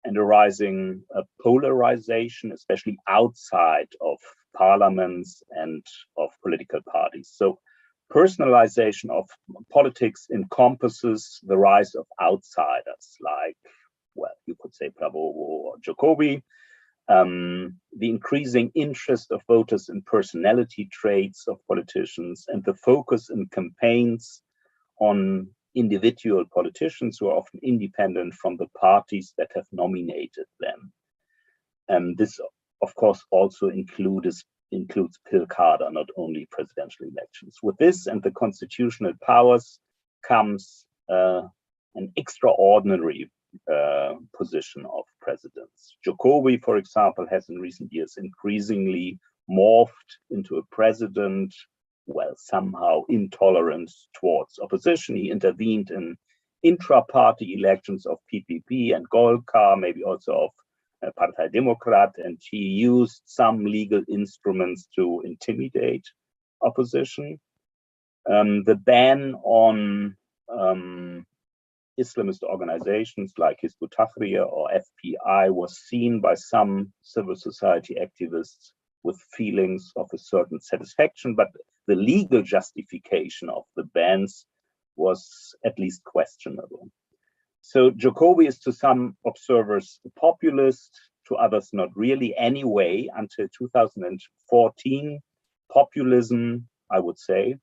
and a rising polarization, especially outside of parliaments and of political parties. So personalization of politics encompasses the rise of outsiders like, well, you could say Prabowo or Jokowi, the increasing interest of voters in personality traits of politicians, and the focus in campaigns on individual politicians who are often independent from the parties that have nominated them. This, of course, also includes Pilkada, not only presidential elections. With this and the constitutional powers comes an extraordinary position of presidents. Jokowi, for example, has in recent years increasingly morphed into a president, well, somehow intolerant towards opposition. He intervened in intra-party elections of PPP and Golkar, maybe also of Partei Demokrat, and he used some legal instruments to intimidate opposition. The ban on Islamist organizations like Hizb ut-Tahrir or FPI was seen by some civil society activists with feelings of a certain satisfaction, but the legal justification of the bans was at least questionable. So Jokowi is to some observers a populist, to others not really. Anyway, until 2014, populism, I would say,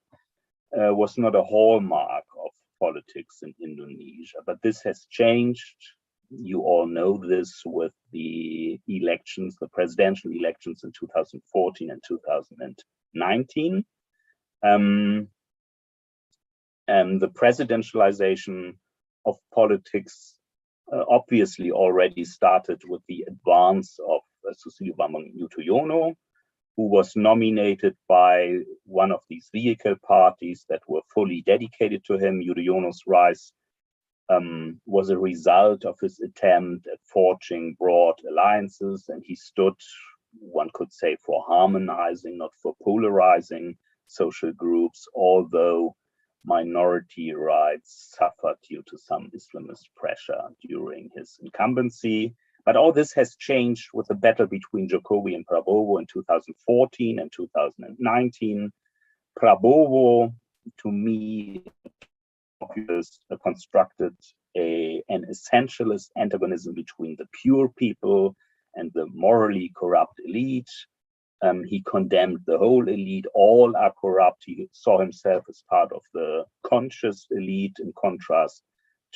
was not a hallmark of politics in Indonesia, but this has changed. You all know this with the elections, the presidential elections in 2014 and 2019. The presidentialization of politics obviously already started with the advance of Susilo Bambang Yudhoyono, who was nominated by one of these vehicle parties that were fully dedicated to him. Yudhoyono's rise was a result of his attempt at forging broad alliances, and he stood, one could say, for harmonizing, not for polarizing social groups, although minority rights suffered due to some Islamist pressure during his incumbency. But all this has changed with the battle between Jokowi and Prabowo in 2014 and 2019. Prabowo, to me, constructed an essentialist antagonism between the pure people and the morally corrupt elite. He condemned the whole elite, all are corrupt. He saw himself as part of the conscious elite, in contrast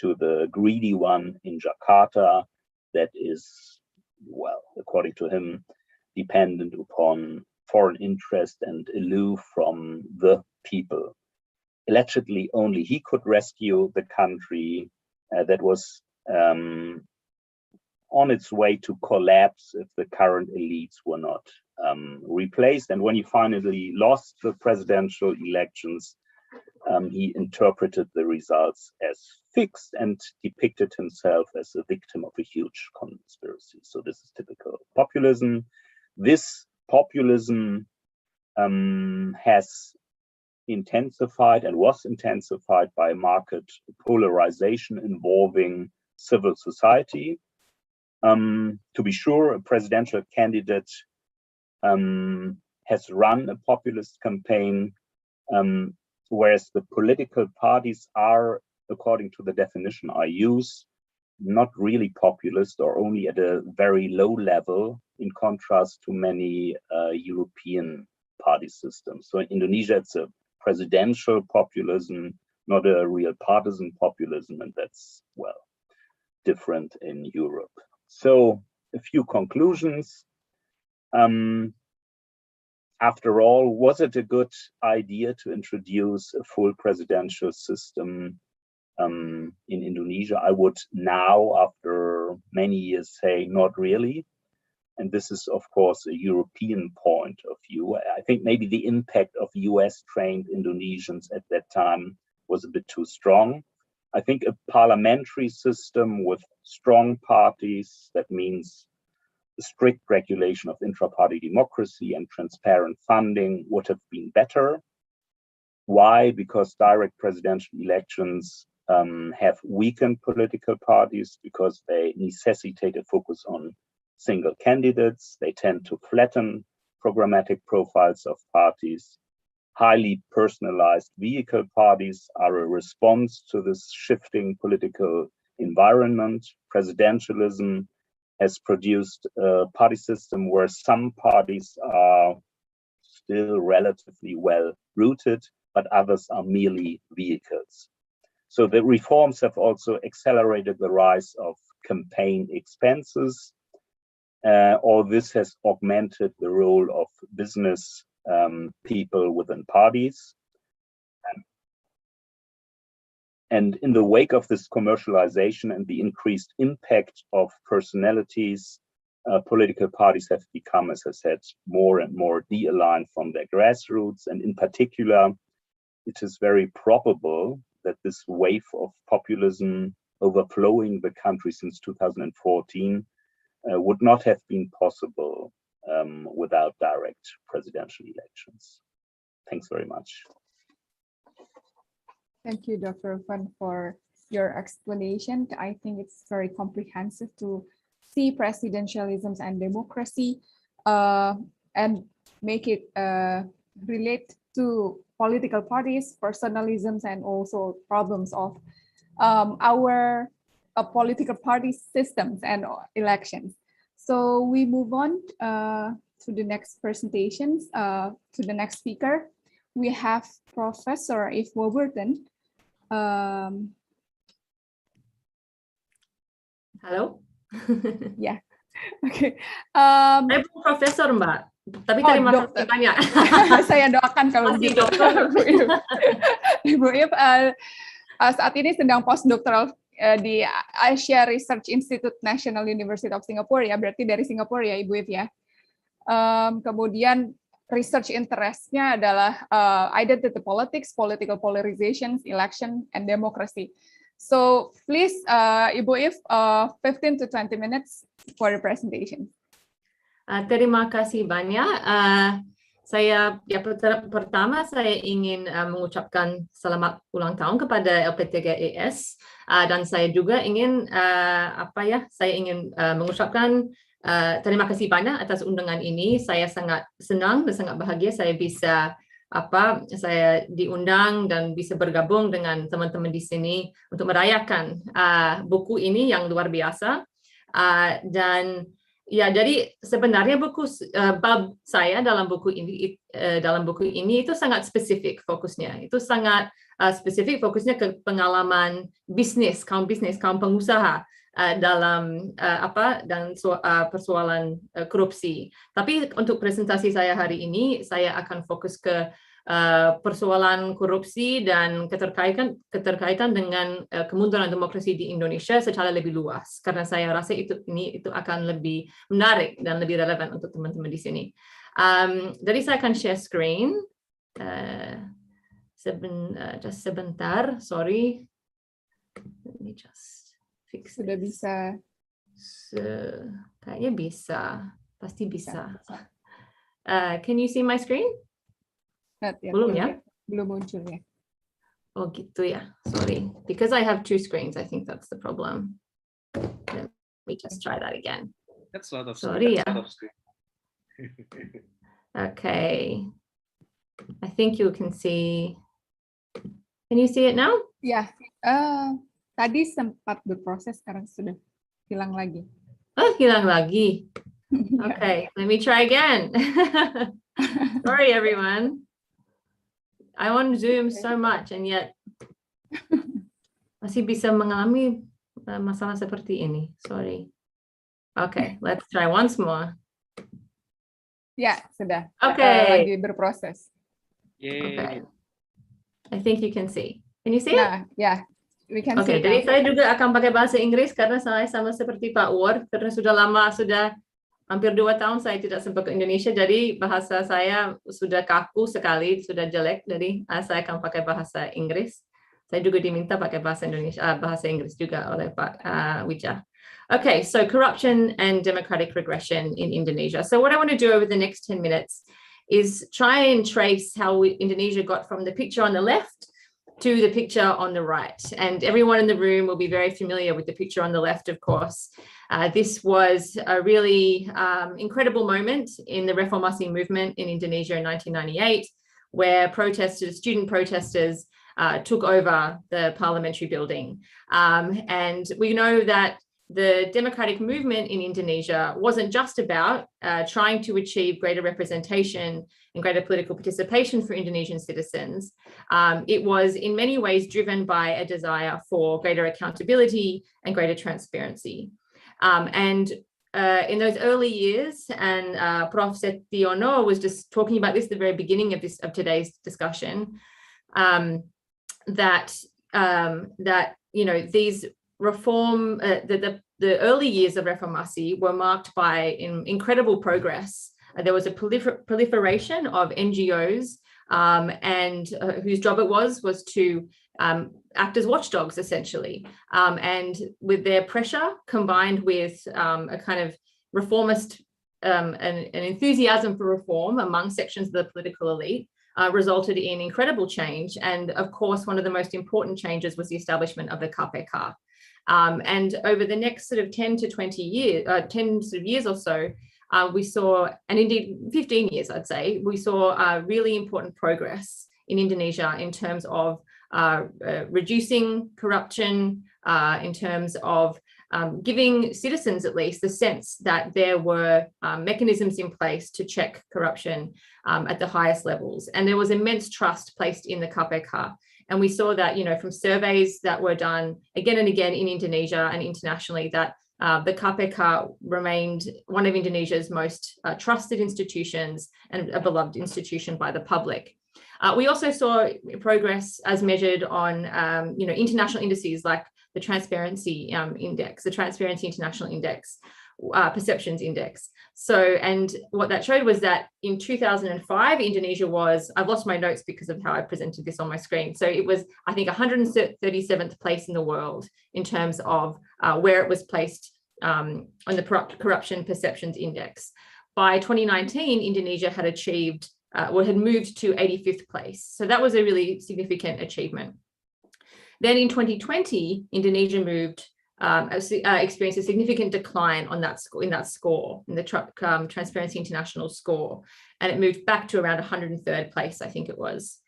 to the greedy one in Jakarta that is, well, according to him, dependent upon foreign interest and aloof from the people. Allegedly, only he could rescue the country that was on its way to collapse if the current elites were not replaced. And when he finally lost the presidential elections, he interpreted the results as fixed and depicted himself as a victim of a huge conspiracy. So this is typical populism. This populism has intensified and was intensified by market polarization involving civil society. To be sure, a presidential candidate has run a populist campaign, whereas the political parties are, according to the definition I use, not really populist or only at a very low level, in contrast to many European party systems. So in Indonesia, it's a presidential populism, not a real partisan populism, and that's, well, different in Europe. So a few conclusions. After all, was it a good idea to introduce a full presidential system in Indonesia? I would now, after many years, say not really. And this is, of course, a European point of view. I think maybe the impact of US-trained Indonesians at that time was a bit too strong. I think a parliamentary system with strong parties, that means the strict regulation of intra-party democracy and transparent funding, would have been better. Why? Because direct presidential elections have weakened political parties, because they necessitate a focus on single candidates. They tend to flatten programmatic profiles of parties. Highly personalized vehicle parties are a response to this shifting political environment. Presidentialism has produced a party system where some parties are still relatively well rooted, but others are merely vehicles. So the reforms have also accelerated the rise of campaign expenses. All this has augmented the role of business people within parties. And in the wake of this commercialization and the increased impact of personalities, political parties have become, as I said, more and more de-aligned from their grassroots. And in particular, it is very probable that this wave of populism overflowing the country since 2014 would not have been possible without direct presidential elections. Thanks very much. Thank you, Dr. Van, for your explanation. I think it's very comprehensive to see presidentialism and democracy and make it relate to political parties, personalisms, and also problems of our political party systems and elections. So we move on to the next presentations, to the next speaker. We have Professor Yves Warburton. Halo. Ya, oke. Saya bukan profesor, Mbak. Tapi terima kasih banyak. Saya doakan kalau begitu. Ibu Yves saat ini sedang postdoctoral di Asia Research Institute National University of Singapore, ya, berarti dari Singapura ya Ibu Yves ya. Kemudian research interest-nya adalah identity politics, political polarizations, election, and democracy. So please, Ibu Yves, 15 to 20 minutes for the presentation. Terima kasih banyak. Pertama saya ingin mengucapkan selamat ulang tahun kepada LP3GES dan saya juga ingin saya ingin mengucapkan terima kasih banyak atas undangan ini. Saya sangat senang dan sangat bahagia saya bisa saya diundang dan bisa bergabung dengan teman-teman di sini untuk merayakan buku ini yang luar biasa. Dan ya, jadi sebenarnya bab saya dalam buku ini itu sangat spesifik fokusnya. Itu sangat spesifik fokusnya ke pengalaman kaum pengusaha dalam dan persoalan korupsi. Tapi untuk presentasi saya hari ini, saya akan fokus ke persoalan korupsi dan keterkaitan dengan kemunduran demokrasi di Indonesia secara lebih luas, karena saya rasa itu akan lebih menarik dan lebih relevan untuk teman-teman di sini. Jadi saya akan share screen. Just sebentar, sorry. Let me just fix. Sudah bisa. Kayaknya bisa, pasti bisa. Can you see my screen? Belum ya? Belum muncul ya. Oh gitu ya, sorry. Because I have two screens, I think that's the problem. Let me just try that again. That's a lot of sorry ya. Screen. Okay. I think you can see. Can you see it now? Ya, tadi sempat berproses, sekarang sudah hilang lagi. Oh, hilang lagi. Okay, let me try again. Sorry, everyone. I want Zoom so much, and yet masih bisa mengalami masalah seperti ini. Sorry. Okay, let's try once more. Ya, sudah. Okay. Lagi berproses. Okay. I think you can see. Can you see it? Nah, ya, we can see. Okay, jadi saya juga akan pakai bahasa Inggris karena saya sama seperti Pak Ward, karena sudah hampir 2 tahun saya tidak sempat ke Indonesia, jadi bahasa saya sudah kaku sekali, sudah jelek, jadi saya akan pakai bahasa Inggris. Saya juga diminta pakai bahasa Inggris juga oleh Pak Wijah. Okay, so corruption and democratic regression in Indonesia. So what I want to do over the next 10 minutes is try and trace how Indonesia got from the picture on the left to the picture on the right. And everyone in the room will be very familiar with the picture on the left, of course. This was a really incredible moment in the Reformasi movement in Indonesia in 1998, where student protesters took over the parliamentary building. And we know that the democratic movement in Indonesia wasn't just about trying to achieve greater representation and greater political participation for Indonesian citizens. It was in many ways driven by a desire for greater accountability and greater transparency. And in those early years, and Prof. Setiono was just talking about this at the very beginning of today's discussion, that these reform, the early years of Reformasi were marked by incredible progress. There was a proliferation of NGOs and whose job it was to act as watchdogs, essentially. And with their pressure combined with a kind of reformist, an enthusiasm for reform among sections of the political elite, resulted in incredible change. And of course, one of the most important changes was the establishment of the KPK. And over the next sort of 10 to 20 years, 10 sort of years or so, we saw, and indeed 15 years, I'd say, we saw really important progress in Indonesia in terms of reducing corruption, in terms of giving citizens, at least, the sense that there were mechanisms in place to check corruption at the highest levels. And there was immense trust placed in the KPK. And we saw that, from surveys that were done again and again in Indonesia and internationally, that the KPK remained one of Indonesia's most trusted institutions and a beloved institution by the public. We also saw progress as measured on, international indices like the Transparency Index, the Transparency International Index, Perceptions Index. So, and what that showed was that in 2005, Indonesia was, I've lost my notes because of how I presented this on my screen. So it was, I think, 137th place in the world in terms of where it was placed on the Corruption Perceptions Index. By 2019, Indonesia had achieved, had moved to 85th place. So that was a really significant achievement. Then in 2020, Indonesia moved experienced a significant decline on that score, in the Transparency International score, and it moved back to around 103rd place, I think it was.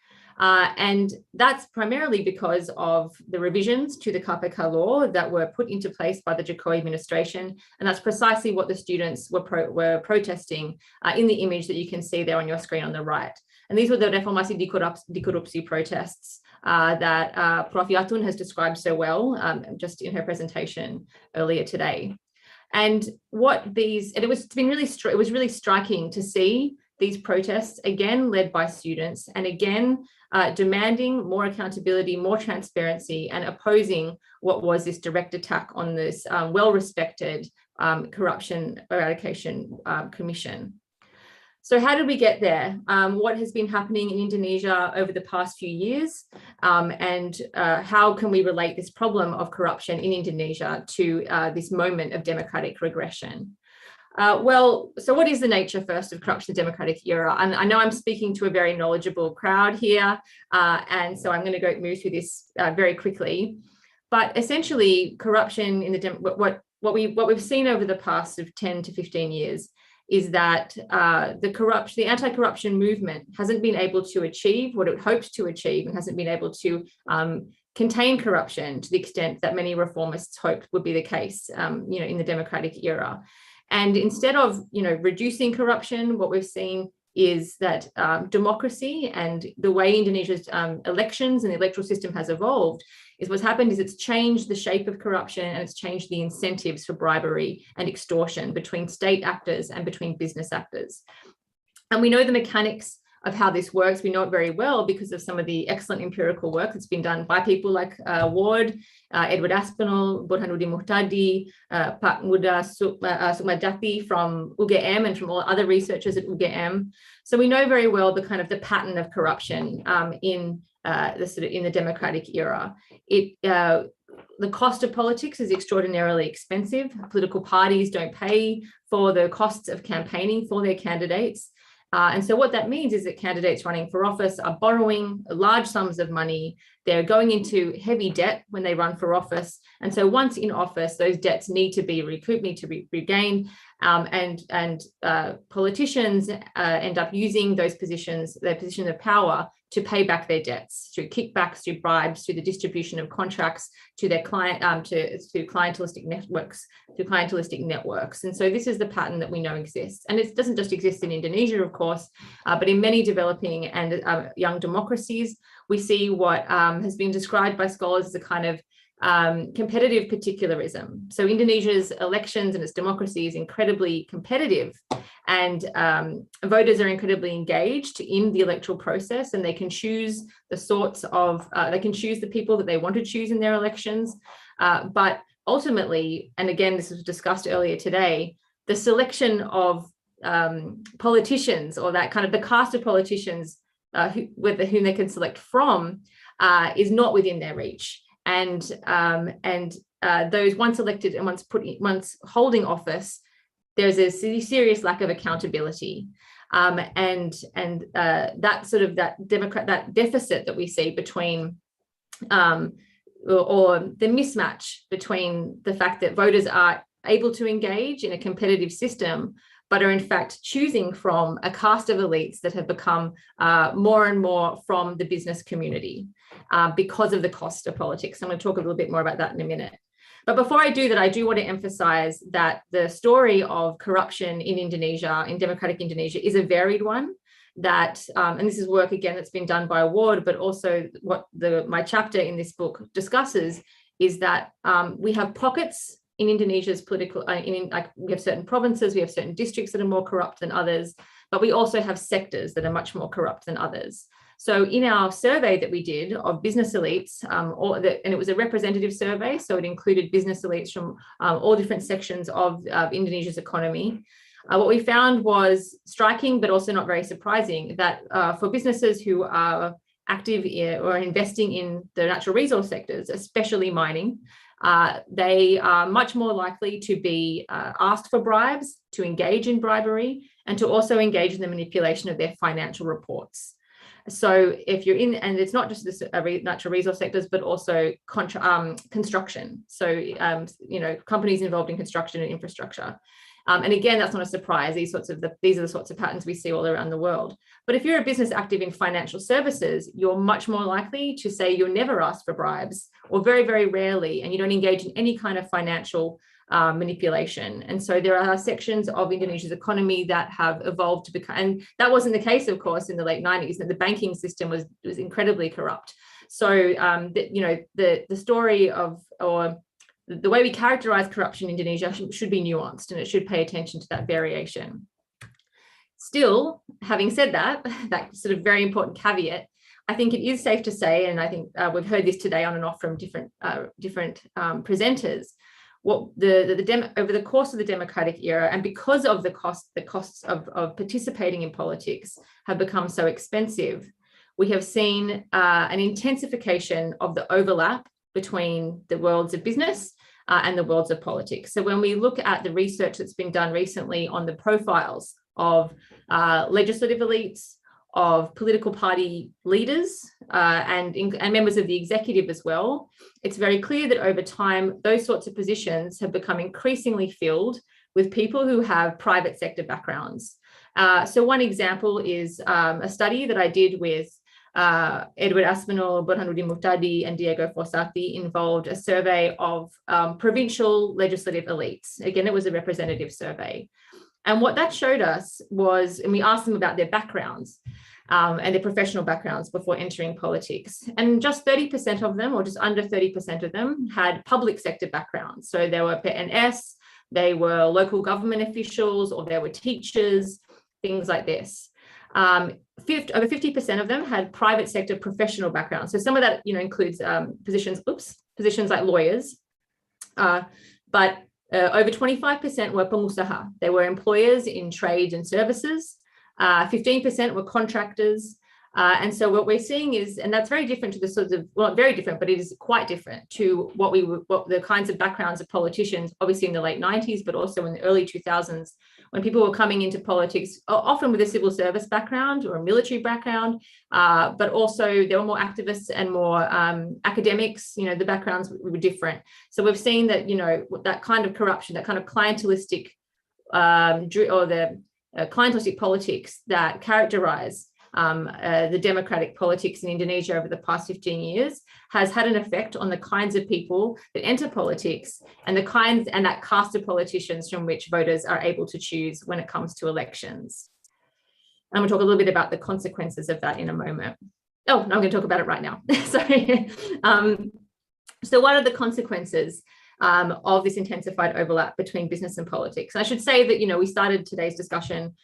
And that's primarily because of the revisions to the KPK law that were put into place by the Jokowi administration. And that's precisely what the students were protesting in the image that you can see there on your screen on the right. And these were the Reformasi di Korupsi protests that Prof. Yatun has described so well just in her presentation earlier today. And it was really striking to see these protests, again led by students, and again demanding more accountability, more transparency, and opposing what was this direct attack on this well-respected corruption eradication commission. So how did we get there? What has been happening in Indonesia over the past few years? And how can we relate this problem of corruption in Indonesia to this moment of democratic regression? Well, so what is the nature first of corruption in the democratic era? And I know I'm speaking to a very knowledgeable crowd here, and so I'm going to move through this very quickly. But essentially, corruption in what we've seen over the past of 10 to 15 years is that the anti-corruption movement hasn't been able to achieve what it hoped to achieve, and hasn't been able to contain corruption to the extent that many reformists hoped would be the case, in the democratic era. And instead of, reducing corruption, what we've seen is that democracy and the way Indonesia's elections and the electoral system has evolved is what's happened is it's changed the shape of corruption, and it's changed the incentives for bribery and extortion between state actors and between business actors. And we know the mechanics of how this works. We know it very well because of some of the excellent empirical work that's been done by people like Ward, Edward Aspinall, Burhanuddin Muhtadi, Pak Muda Sukmadjati from UGM, and from all other researchers at UGM. So we know very well the kind of the pattern of corruption in the democratic era. The cost of politics is extraordinarily expensive. Political parties don't pay for the costs of campaigning for their candidates. And so what that means is that candidates running for office are borrowing large sums of money. They're going into heavy debt when they run for office. And so once in office, those debts need to be recouped, need to be regained. And politicians end up using their positions of power to pay back their debts through kickbacks, through bribes, through the distribution of contracts to their client, to clientelistic networks. And so this is the pattern that we know exists. And it doesn't just exist in Indonesia, of course, but in many developing and young democracies, we see what has been described by scholars as a kind of competitive particularism. So Indonesia's elections and its democracy is incredibly competitive, and voters are incredibly engaged in the electoral process, and they can choose the people that they want to choose in their elections. But ultimately, and again, this was discussed earlier today, the selection of politicians, or that kind of the cast of politicians whom they can select from, is not within their reach. And those once elected and once holding office, there's a serious lack of accountability, and that sort of that deficit that we see between or the mismatch between the fact that voters are able to engage in a competitive system, but are in fact choosing from a cast of elites that have become more and more from the business community because of the cost of politics. I'm going to talk a little bit more about that in a minute. But before I do that, I do want to emphasize that the story of corruption in Indonesia, in democratic Indonesia, is a varied one. That, and this is work again that's been done by Ward, but also what my chapter in this book discusses is that we have pockets in Indonesia's political, we have certain provinces, we have certain districts that are more corrupt than others, but we also have sectors that are much more corrupt than others. So in our survey that we did of business elites, and it was a representative survey, so it included business elites from all different sections of Indonesia's economy. What we found was striking, but also not very surprising, that for businesses who are active or investing in the natural resource sectors, especially mining, they are much more likely to be asked for bribes, to engage in bribery, and to also engage in the manipulation of their financial reports. So if you're in, and it's not just this natural resource sectors, but also construction. So, you know, companies involved in construction and infrastructure. And again, that's not a surprise. These are the sorts of patterns we see all around the world. But if you're a business active in financial services, you're much more likely to say you'll never ask for bribes, or very, very rarely, and you don't engage in any kind of financial manipulation. And so there are sections of Indonesia's economy that have evolved to become, and that wasn't the case, of course, in the late 90s, and the banking system was incredibly corrupt. So, you know, the story of, or the way we characterize corruption in Indonesia should be nuanced, and it should pay attention to that variation. Still, having said that, that sort of very important caveat, I think it is safe to say, and I think we've heard this today on and off from different presenters, what over the course of the democratic era, and because of the costs of participating in politics have become so expensive, we have seen an intensification of the overlap between the worlds of business and the worlds of politics. So when we look at the research that's been done recently on the profiles of legislative elites, of political party leaders, and members of the executive as well, it's very clear that over time, those sorts of positions have become increasingly filled with people who have private sector backgrounds. So one example is a study that I did with Edward Aspinall, Burhanuddin Muhtadi, and Diego Fossati, involved a survey of provincial legislative elites. Again, it was a representative survey. And what that showed us was, and we asked them about their backgrounds and their professional backgrounds before entering politics. And just 30% of them, or just under 30% of them, had public sector backgrounds. So they were PNS, they were local government officials, or they were teachers, things like this. Over 50% of them had private sector professional backgrounds. So some of that, you know, includes positions like lawyers, but over 25% were pengusaha. They were employers in trade and services. 15% were contractors. And so what we're seeing is, and that's very different to the sorts of, well, not very different, but it is quite different to what the kinds of backgrounds of politicians, obviously in the late 90s, but also in the early 2000s, when people were coming into politics, often with a civil service background or a military background, but also there were more activists and more academics. You know, the backgrounds were different. So we've seen that, you know, that kind of corruption, that kind of clientelistic clientelistic politics that characterize the democratic politics in Indonesia over the past 15 years has had an effect on the kinds of people that enter politics and the kinds and that cast of politicians from which voters are able to choose when it comes to elections. I'm going to talk a little bit about the consequences of that in a moment. Oh, no, I'm going to talk about it right now. Sorry. So what are the consequences of this intensified overlap between business and politics? I should say that, you know, we started today's discussion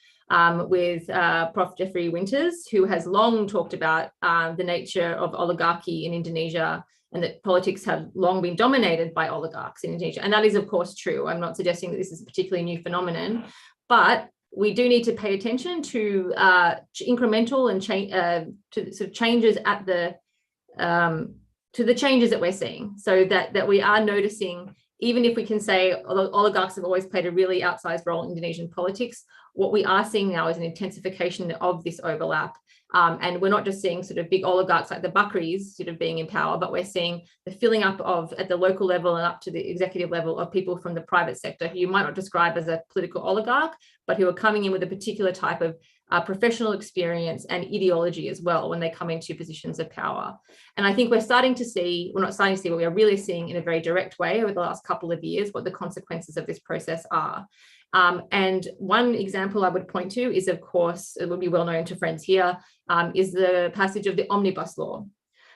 with Prof. Jeffrey Winters, who has long talked about the nature of oligarchy in Indonesia, and that politics have long been dominated by oligarchs in Indonesia. And that is, of course, true. I'm not suggesting that this is a particularly new phenomenon, but we do need to pay attention to incremental and to sort of changes at the to the changes that we're seeing, so that we are noticing, even if we can say oligarchs have always played a really outsized role in Indonesian politics, what we are seeing now is an intensification of this overlap. And we're not just seeing sort of big oligarchs like the Bakris sort of being in power, but we're seeing the filling up of, at the local level and up to the executive level, of people from the private sector who you might not describe as a political oligarch, but who are coming in with a particular type of professional experience and ideology as well when they come into positions of power. And I think we're starting to see, we're not starting to see, but we are really seeing in a very direct way over the last couple of years what the consequences of this process are. And one example I would point to is, of course, it would be well known to friends here, is the passage of the Omnibus Law.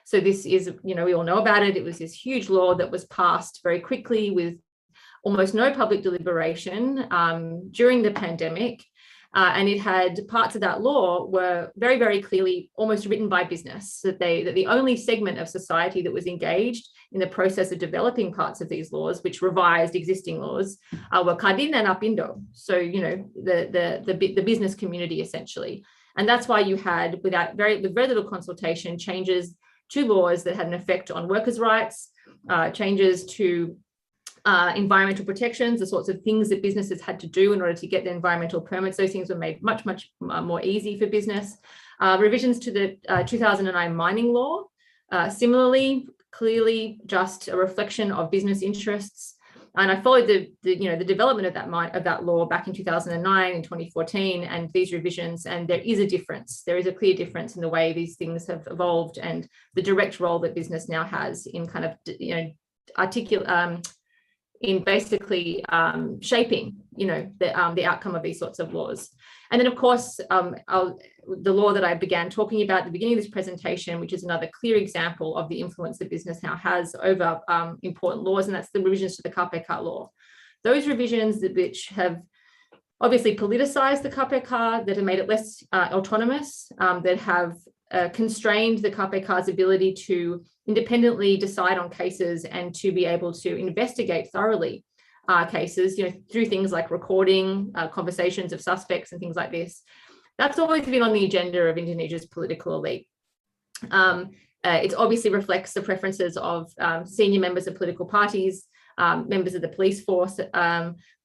So this is, you know, we all know about it. It was this huge law that was passed very quickly with almost no public deliberation during the pandemic. And it had parts of that law were very, very clearly almost written by business, that the only segment of society that was engaged in the process of developing parts of these laws, which revised existing laws, were Kadin and Apindo. So, you know, the business community essentially. And that's why you had, with very little consultation, changes to laws that had an effect on workers' rights, changes to environmental protections, the sorts of things that businesses had to do in order to get the environmental permits. Those things were made much more easy for business. Revisions to the 2009 mining law, similarly, clearly just a reflection of business interests. And I followed the development of that law back in 2009 and 2014, and these revisions. And there is a difference. There is a clear difference in the way these things have evolved, and the direct role that business now has in kind of in basically shaping the outcome of these sorts of laws. And then, of course, the law that I began talking about at the beginning of this presentation, which is another clear example of the influence that business now has over important laws, and that's the revisions to the KPK law. Those revisions which have obviously politicized the KPK, that have made it less autonomous, that have constrained the KPK's ability to independently decide on cases and to be able to investigate thoroughly cases, through things like recording conversations of suspects and things like this. That's always been on the agenda of Indonesia's political elite. It obviously reflects the preferences of senior members of political parties, members of the police force,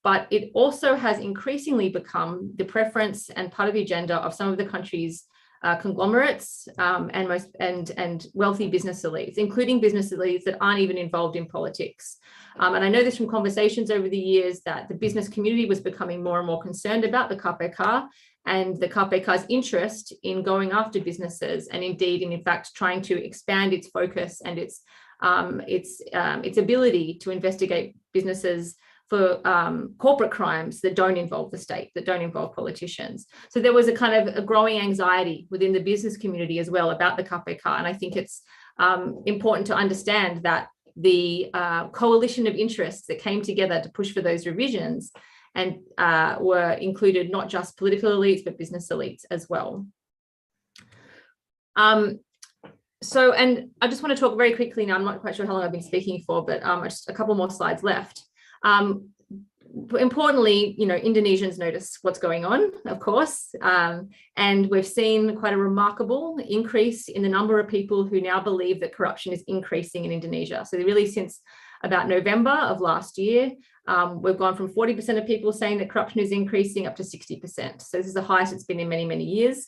but it also has increasingly become the preference and part of the agenda of some of the country's conglomerates and wealthy business elites, including business elites that aren't even involved in politics. And I know this from conversations over the years that the business community was becoming more and more concerned about the KPK and the KPK's interest in going after businesses, and indeed, in fact, trying to expand its focus and its ability to investigate businesses for corporate crimes that don't involve the state, that don't involve politicians. So there was a kind of a growing anxiety within the business community as well about the KPK. And I think it's important to understand that the coalition of interests that came together to push for those revisions and were included not just political elites, but business elites as well. So, and I just want to talk very quickly now, I'm not quite sure how long I've been speaking for, but just a couple more slides left. Importantly, Indonesians notice what's going on, of course, and we've seen quite a remarkable increase in the number of people who now believe that corruption is increasing in Indonesia. So really, since about November of last year, we've gone from 40% of people saying that corruption is increasing up to 60%. So this is the highest it's been in many, many years.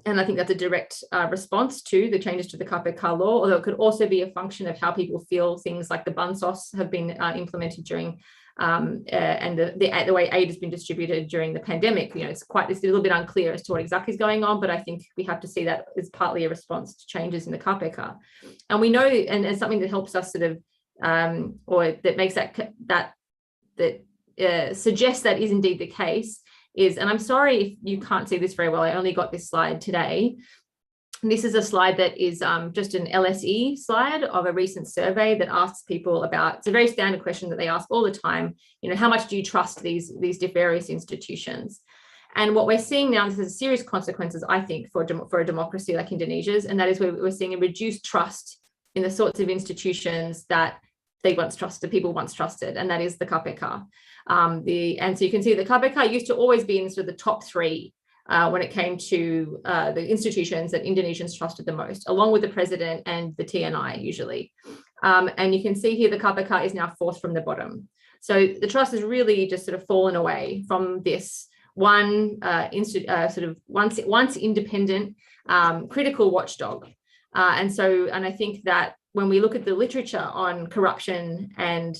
And I think that's a direct response to the changes to the KPK law, although it could also be a function of how people feel things like the bansos have been implemented during and the way aid has been distributed during the pandemic. It's a little bit unclear as to what exactly is going on, but I think we have to see that as partly a response to changes in the KPK. And we know, and something that helps us sort of, or that makes that suggests that is indeed the case is, and I'm sorry if you can't see this very well, I only got this slide today. This is a slide that is just an LSE slide of a recent survey that asks people about, it's a very standard question that they ask all the time, how much do you trust these various institutions? And what we're seeing now, this has serious consequences, I think, for a democracy like Indonesia's, and that is we're seeing a reduced trust in the sorts of institutions that people once trusted, and that is the KPK. And so you can see the KPK used to always be in sort of the top three when it came to the institutions that Indonesians trusted the most, along with the president and the TNI usually. And you can see here the KPK is now fourth from the bottom. So the trust has really just sort of fallen away from this one sort of once independent critical watchdog. And I think that when we look at the literature on corruption and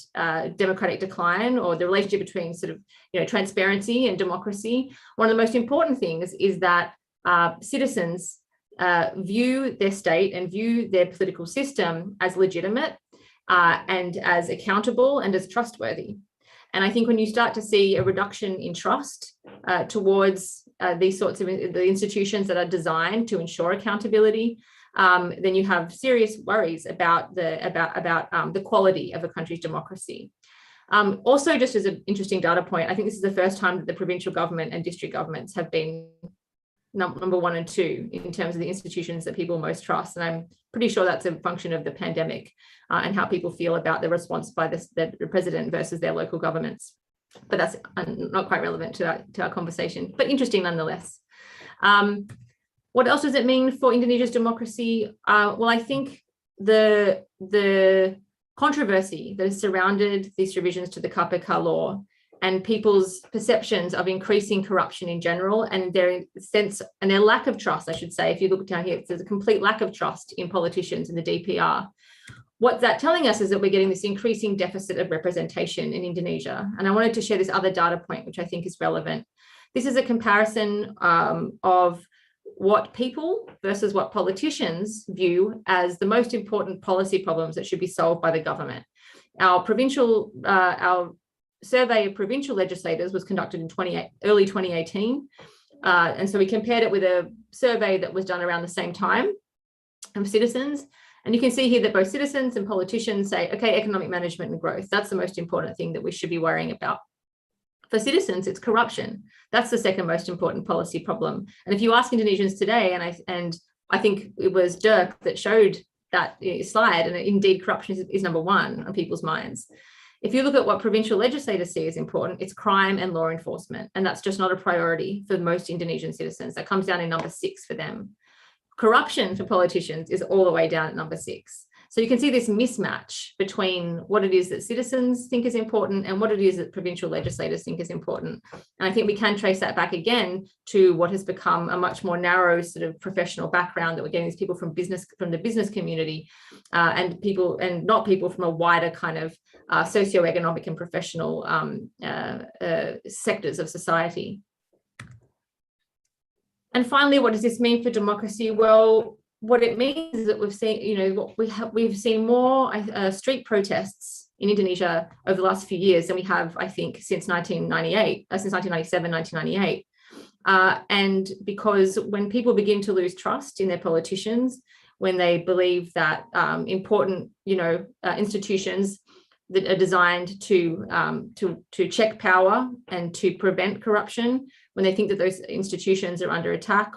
democratic decline, or the relationship between sort of transparency and democracy, one of the most important things is that citizens view their state and view their political system as legitimate and as accountable and as trustworthy. And I think when you start to see a reduction in trust towards these sorts of the institutions that are designed to ensure accountability, then you have serious worries about the quality of a country's democracy. Also, just as an interesting data point, I think this is the first time that the provincial government and district governments have been number 1 and 2 in terms of the institutions that people most trust. And I'm pretty sure that's a function of the pandemic and how people feel about the response by the president versus their local governments. But that's not quite relevant to our conversation, but interesting nonetheless. What else does it mean for Indonesia's democracy? Well, I think the controversy that has surrounded these revisions to the KPK law and people's perceptions of increasing corruption in general, and their sense and their lack of trust, I should say. If you look down here, there's a complete lack of trust in politicians and the DPR. What that's telling us is that we're getting this increasing deficit of representation in Indonesia. And I wanted to share this other data point, which I think is relevant. This is a comparison of what people versus what politicians view as the most important policy problems that should be solved by the government. Our survey of provincial legislators was conducted in early 2018. And so we compared it with a survey that was done around the same time of citizens. And you can see here that both citizens and politicians say, okay, economic management and growth, that's the most important thing that we should be worrying about. For citizens, it's corruption. That's the second most important policy problem. And if you ask Indonesians today, and I think it was Dirk that showed that slide, and indeed corruption is number one on people's minds. If you look at what provincial legislators see as important, it's crime and law enforcement. And that's just not a priority for most Indonesian citizens. That comes down in number 6 for them. Corruption for politicians is all the way down at number 6. So you can see this mismatch between what it is that citizens think is important and what it is that provincial legislators think is important. And I think we can trace that back again to what has become a much more narrow sort of professional background, that we're getting these people from the business community, and not people from a wider kind of socioeconomic and professional sectors of society. And finally, what does this mean for democracy? Well, what it means is that we've seen, we've seen more street protests in Indonesia over the last few years than we have, I think, since 1997, 1998. And because when people begin to lose trust in their politicians, when they believe that important, institutions that are designed to check power and to prevent corruption, when they think that those institutions are under attack,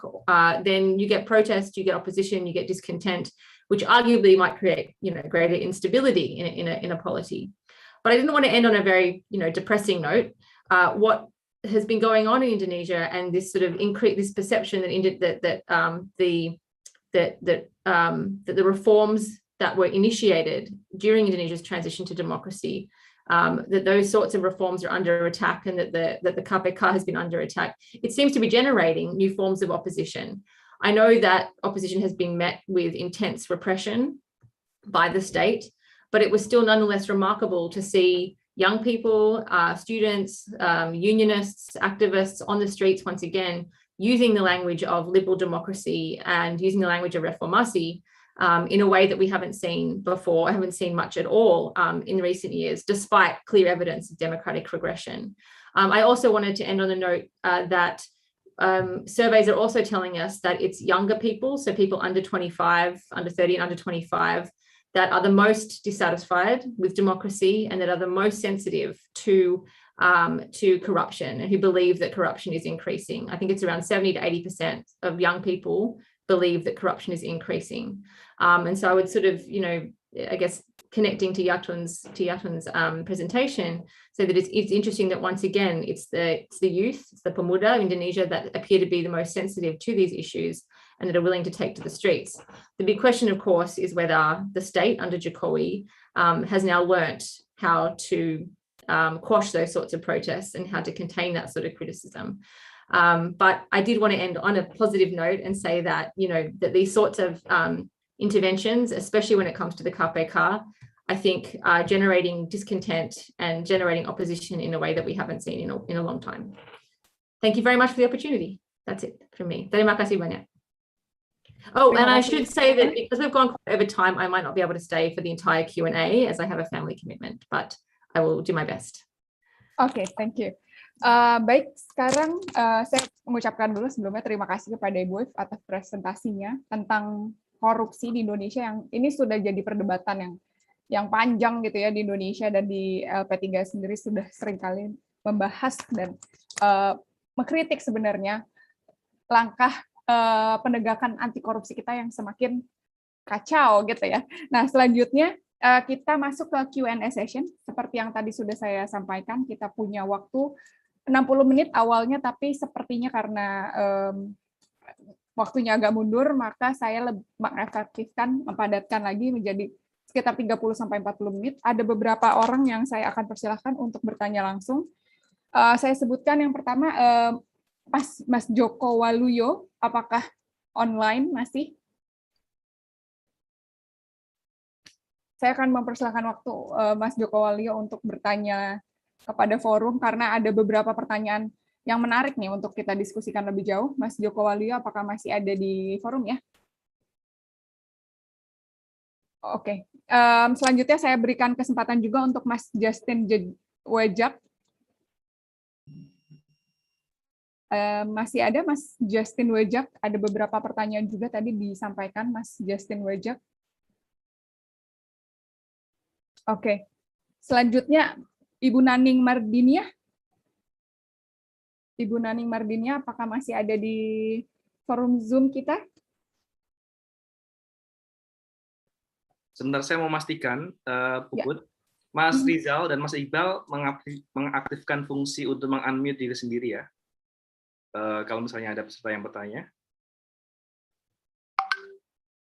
then you get protest, you get opposition, you get discontent, which arguably might create, greater instability in a polity. But I didn't want to end on a very, depressing note. What has been going on in Indonesia, and this sort of this perception that the reforms that were initiated during Indonesia's transition to democracy, that those sorts of reforms are under attack, and that the KPK has been under attack, it seems to be generating new forms of opposition. I know that opposition has been met with intense repression by the state, but it was still nonetheless remarkable to see young people, students, unionists, activists on the streets once again, using the language of liberal democracy and using the language of reformasi, in a way that we haven't seen before, haven't seen much at all in recent years, despite clear evidence of democratic regression. I also wanted to end on the note that surveys are also telling us that it's younger people, so people under 25, under 30 and under 25, that are the most dissatisfied with democracy and that are the most sensitive to corruption, and who believe that corruption is increasing. I think it's around 70 to 80% of young people believe that corruption is increasing. And so I would sort of, I guess, connecting to Yatun's presentation, so that it's interesting that once again, it's the youth, it's the pemuda of Indonesia that appear to be the most sensitive to these issues and that are willing to take to the streets. The big question, of course, is whether the state under Jokowi has now learnt how to quash those sorts of protests and how to contain that sort of criticism. But I did want to end on a positive note and say that, that these sorts of interventions, especially when it comes to the KPK, I think are generating discontent and generating opposition in a way that we haven't seen in a long time. Thank you very much for the opportunity. That's it from me. Terima kasih banyak. Oh, and I should say that because we've gone over time, I might not be able to stay for the entire Q&A as I have a family commitment, but I will do my best. Okay, thank you. Baik, sekarang saya mengucapkan dulu sebelumnya terima kasih kepada Ibu If atas presentasinya tentang korupsi di Indonesia, yang ini sudah jadi perdebatan yang panjang gitu ya di Indonesia, dan di LP3 sendiri sudah seringkali membahas dan mengkritik sebenarnya langkah penegakan anti korupsi kita yang semakin kacau gitu ya. Nah, selanjutnya kita masuk ke Q&A session. Seperti yang tadi sudah saya sampaikan, kita punya waktu 60 menit awalnya, tapi sepertinya karena waktunya agak mundur, maka saya mengefektifkan, mempadatkan lagi menjadi sekitar 30-40 menit. Ada beberapa orang yang saya akan persilahkan untuk bertanya langsung. Saya sebutkan yang pertama, Mas Joko Waluyo, apakah online masih? Saya akan mempersilahkan waktu Mas Joko Waluyo untuk bertanya kepada forum, karena ada beberapa pertanyaan yang menarik nih untuk kita diskusikan lebih jauh. Mas Joko Waluyo, apakah masih ada di forum ya? Oke. Selanjutnya saya berikan kesempatan juga untuk Mas Justin Wejak. Masih ada Mas Justin Wejak? Ada beberapa pertanyaan juga tadi disampaikan Mas Justin Wejak. Oke. Selanjutnya Ibu Naning Mardinia. Ibu Naning Mardinia, apakah masih ada di forum Zoom kita? Sebentar, saya mau memastikan, Puput, Mas Rizal dan Mas Iqbal mengaktifkan fungsi untuk meng-unmute diri sendiri ya. Kalau misalnya ada peserta yang bertanya.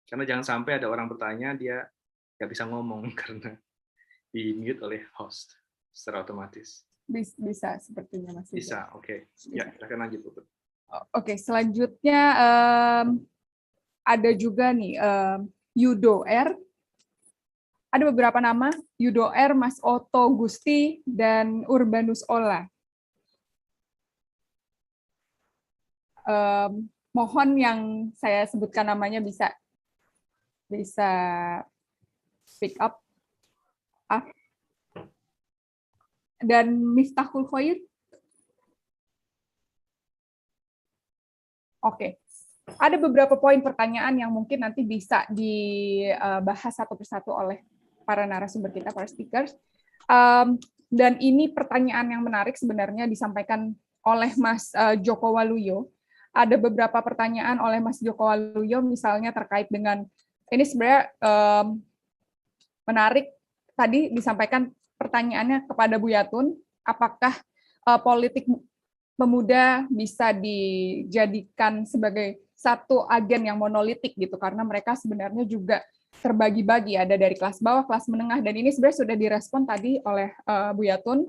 Karena jangan sampai ada orang bertanya, dia nggak bisa ngomong karena di-mute oleh host secara otomatis. Bisa, sepertinya Mas. Bisa, oke. Ya, silakan lanjut, Puput. Oke, selanjutnya ada juga nih, Yudo R. Ada beberapa nama, Yudo R, Mas Otto Gusti, dan Urbanus Ola. Mohon yang saya sebutkan namanya bisa speak up. Dan Miftahul Khoir. Oke. Ada beberapa poin pertanyaan yang mungkin nanti bisa dibahas satu persatu oleh para narasumber kita, para speakers. Dan ini pertanyaan yang menarik sebenarnya disampaikan oleh Mas Joko Waluyo. Ada beberapa pertanyaan oleh Mas Joko Waluyo, misalnya terkait dengan, ini sebenarnya menarik, tadi disampaikan pertanyaannya kepada Bu Yatun, apakah politik pemuda bisa dijadikan sebagai satu agen yang monolitik gitu, karena mereka sebenarnya juga terbagi-bagi, ada dari kelas bawah, kelas menengah, dan ini sebenarnya sudah direspon tadi oleh Bu Yatun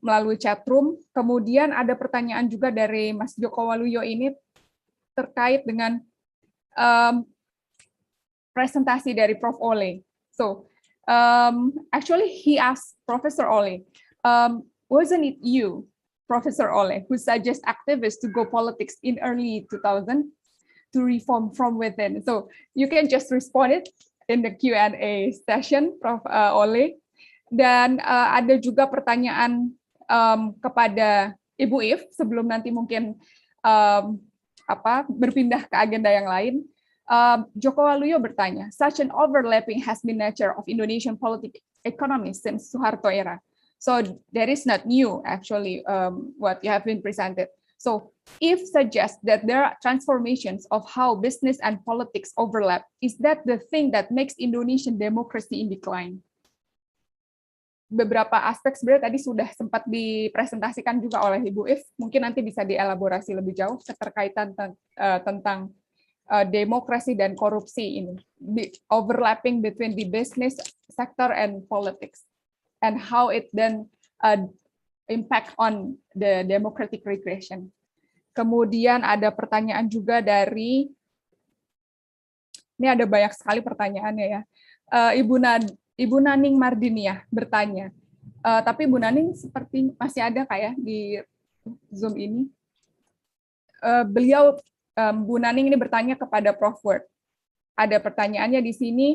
melalui chatroom. Kemudian ada pertanyaan juga dari Mas Joko Waluyo ini terkait dengan presentasi dari Prof. Ole. So, actually he asked Professor Ole, wasn't it you, Professor Ole, who suggest activists to go politics in early 2000 to reform from within? So you can just respond it in the Q&A session, Prof. Ole. Dan ada juga pertanyaan kepada Ibu If sebelum nanti mungkin berpindah ke agenda yang lain. Joko Waluyo bertanya, such an overlapping has been nature of Indonesian political economy since Suharto era. So that is not new, actually, what you have been presented. So if suggest that there are transformations of how business and politics overlap, is that the thing that makes Indonesian democracy in decline? Beberapa aspek sebenarnya tadi sudah sempat dipresentasikan juga oleh Ibu If, mungkin nanti bisa dielaborasi lebih jauh keterkaitan tentang demokrasi dan korupsi ini, the overlapping between the business sector and politics, and how it then impact on the democratic regression. Kemudian ada pertanyaan juga dari, ini ada banyak sekali pertanyaannya ya, Ibu Naning Mardinia bertanya, tapi Ibu Naning seperti masih ada kayak di Zoom ini. Bu Naning ini bertanya kepada Prof. Word. Ada pertanyaannya di sini,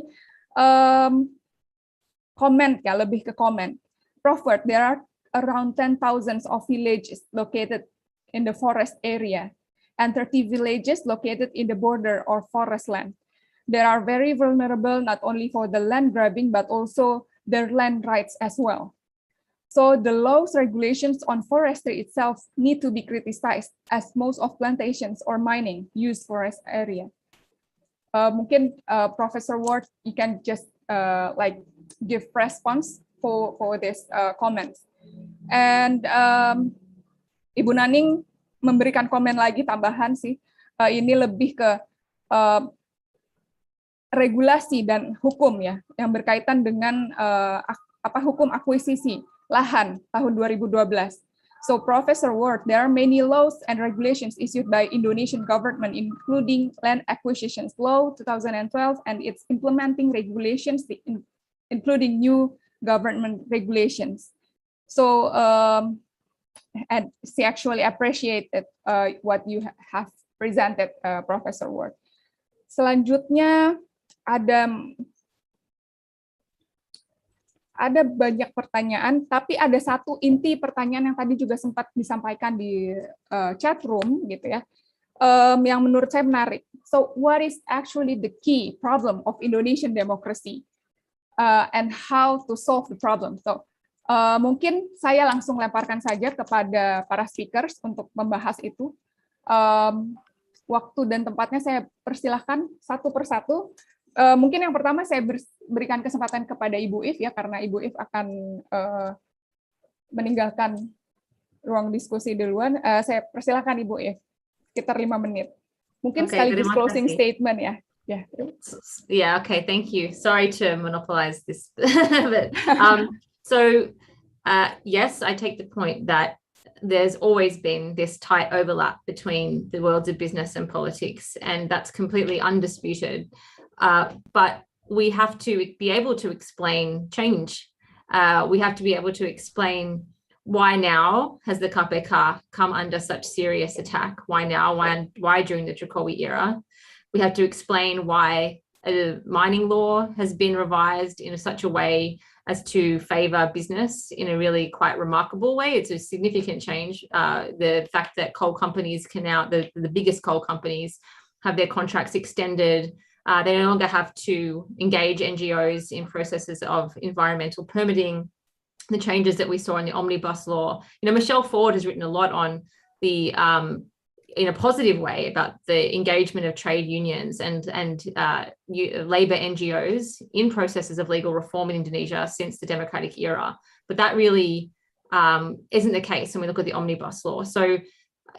comment ya, lebih ke comment. Prof. Word, there are around 10,000 of villages located in the forest area and 30 villages located in the border or forest land. They are very vulnerable not only for the land grabbing, but also their land rights as well. So the laws, regulations on forestry itself need to be criticized, as most of plantations or mining use forest area. Mungkin Professor Ward, you can just give response for this comments. And Ibu Naning memberikan komen lagi tambahan sih, ini lebih ke regulasi dan hukum ya, yang berkaitan dengan hukum akuisisi lahan tahun 2012. So Professor Ward, there are many laws and regulations issued by Indonesian government, including Land Acquisitions Law 2012 and its implementing regulations, including new government regulations. So, and she actually appreciated what you have presented, Professor Ward. Selanjutnya ada banyak pertanyaan, tapi ada satu inti pertanyaan yang tadi juga sempat disampaikan di chat room, gitu ya, yang menurut saya menarik. So, what is actually the key problem of Indonesian democracy, and how to solve the problem? So, mungkin saya langsung lemparkan saja kepada para speakers untuk membahas itu. Waktu dan tempatnya saya persilahkan satu persatu. Mungkin yang pertama saya berikan kesempatan kepada Ibu If ya, karena Ibu If akan meninggalkan ruang diskusi duluan. Saya persilahkan Ibu If, sekitar 5 menit. Mungkin sekaligus closing statement ya. Yeah, okay, thank you. Sorry to monopolize this. But, yes, I take the point that there's always been this tight overlap between the worlds of business and politics, and that's completely undisputed. But we have to be able to explain change. We have to be able to explain why now has the KPK come under such serious attack? Why now? Why during the Jokowi era? We have to explain why a mining law has been revised in such a way as to favor business in a really quite remarkable way. It's a significant change. The fact that coal companies can now, the biggest coal companies, have their contracts extended. They no longer have to engage NGOs in processes of environmental permitting. The changes that we saw in the omnibus law. You know, Michelle Ford has written a lot on the in a positive way about the engagement of trade unions and labor NGOs in processes of legal reform in Indonesia since the democratic era. But that really isn't the case when we look at the omnibus law. So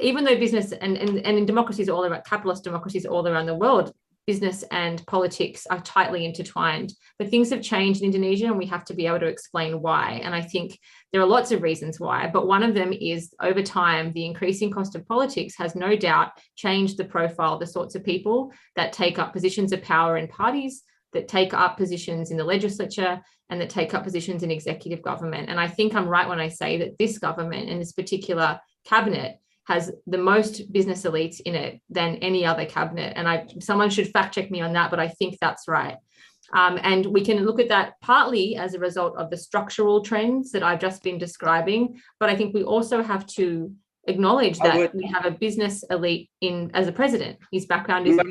even though business and in democracies all around, capitalist democracies all around the world, business and politics are tightly intertwined, but things have changed in Indonesia and we have to be able to explain why. And I think there are lots of reasons why, but one of them is over time, the increasing cost of politics has no doubt changed the profile, the sorts of people that take up positions of power in parties, that take up positions in the legislature, and that take up positions in executive government. And I think I'm right when I say that this government and this particular cabinet has the most business elites in it than any other cabinet. And someone should fact check me on that, but I think that's right. And we can look at that partly as a result of the structural trends that I've just been describing, but I think we also have to acknowledge that we have a business elite as a president. His background is a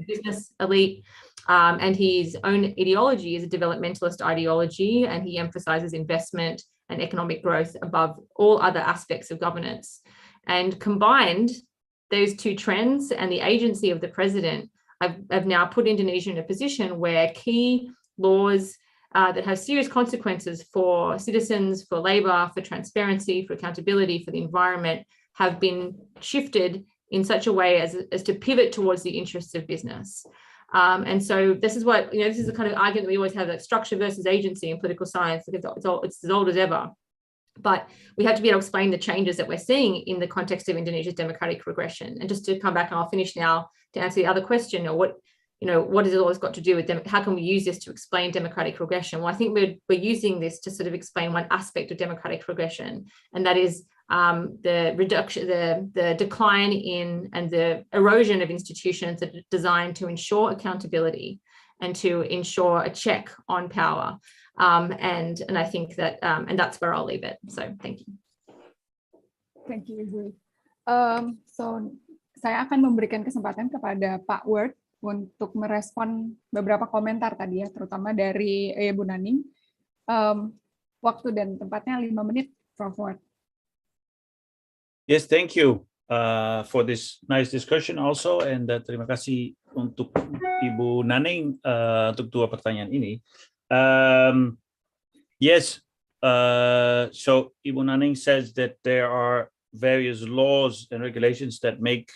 business elite, and his own ideology is a developmentalist ideology, and he emphasizes investment and economic growth above all other aspects of governance. And combined, those two trends and the agency of the president have now put Indonesia in a position where key laws that have serious consequences for citizens, for labor, for transparency, for accountability, for the environment, have been shifted in such a way as to pivot towards the interests of business. And so this is what, this is the kind of argument we always have, that structure versus agency in political science. It's as old as ever. But we have to be able to explain the changes that we're seeing in the context of Indonesia's democratic progression. And just to come back, and I'll finish now to answer the other question, or what has it always got to do with how can we use this to explain democratic progression? Well, I think we're using this to sort of explain one aspect of democratic progression, and that is the reduction, the decline in and the erosion of institutions that are designed to ensure accountability and to ensure a check on power. And I think that, and that's where I'll leave it. So thank you. Thank you, Ibu. So saya akan memberikan kesempatan kepada Pak Word untuk merespon beberapa komentar tadi ya, terutama dari Ibu Naning. Waktu dan tempatnya 5 menit, Prof. Word. Yes, thank you for this nice discussion also, and terima kasih untuk Ibu Naning untuk 2 pertanyaan ini. Yes, so Ibu Naning says that there are various laws and regulations that make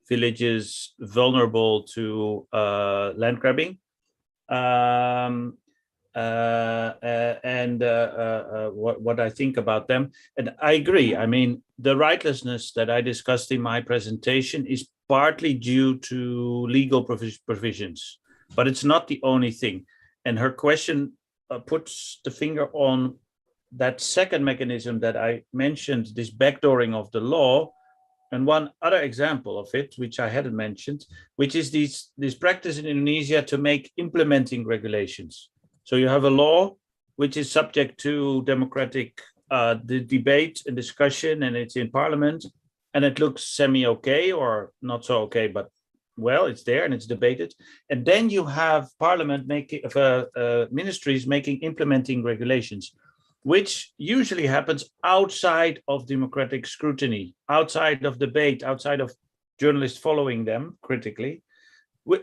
villages vulnerable to land grabbing. And what I think about them. And I agree. I mean, the rightlessness that I discussed in my presentation is partly due to legal provisions, but it's not the only thing. And her question puts the finger on that second mechanism that I mentioned, this backdooring of the law. And one other example of it, which I hadn't mentioned, which is this practice in Indonesia to make implementing regulations. So you have a law which is subject to democratic the debate and discussion, and it's in parliament, and it looks semi-okay or not so okay, but well, it's there and it's debated. And then you have parliament making, ministries making implementing regulations, which usually happens outside of democratic scrutiny, outside of debate, outside of journalists following them critically.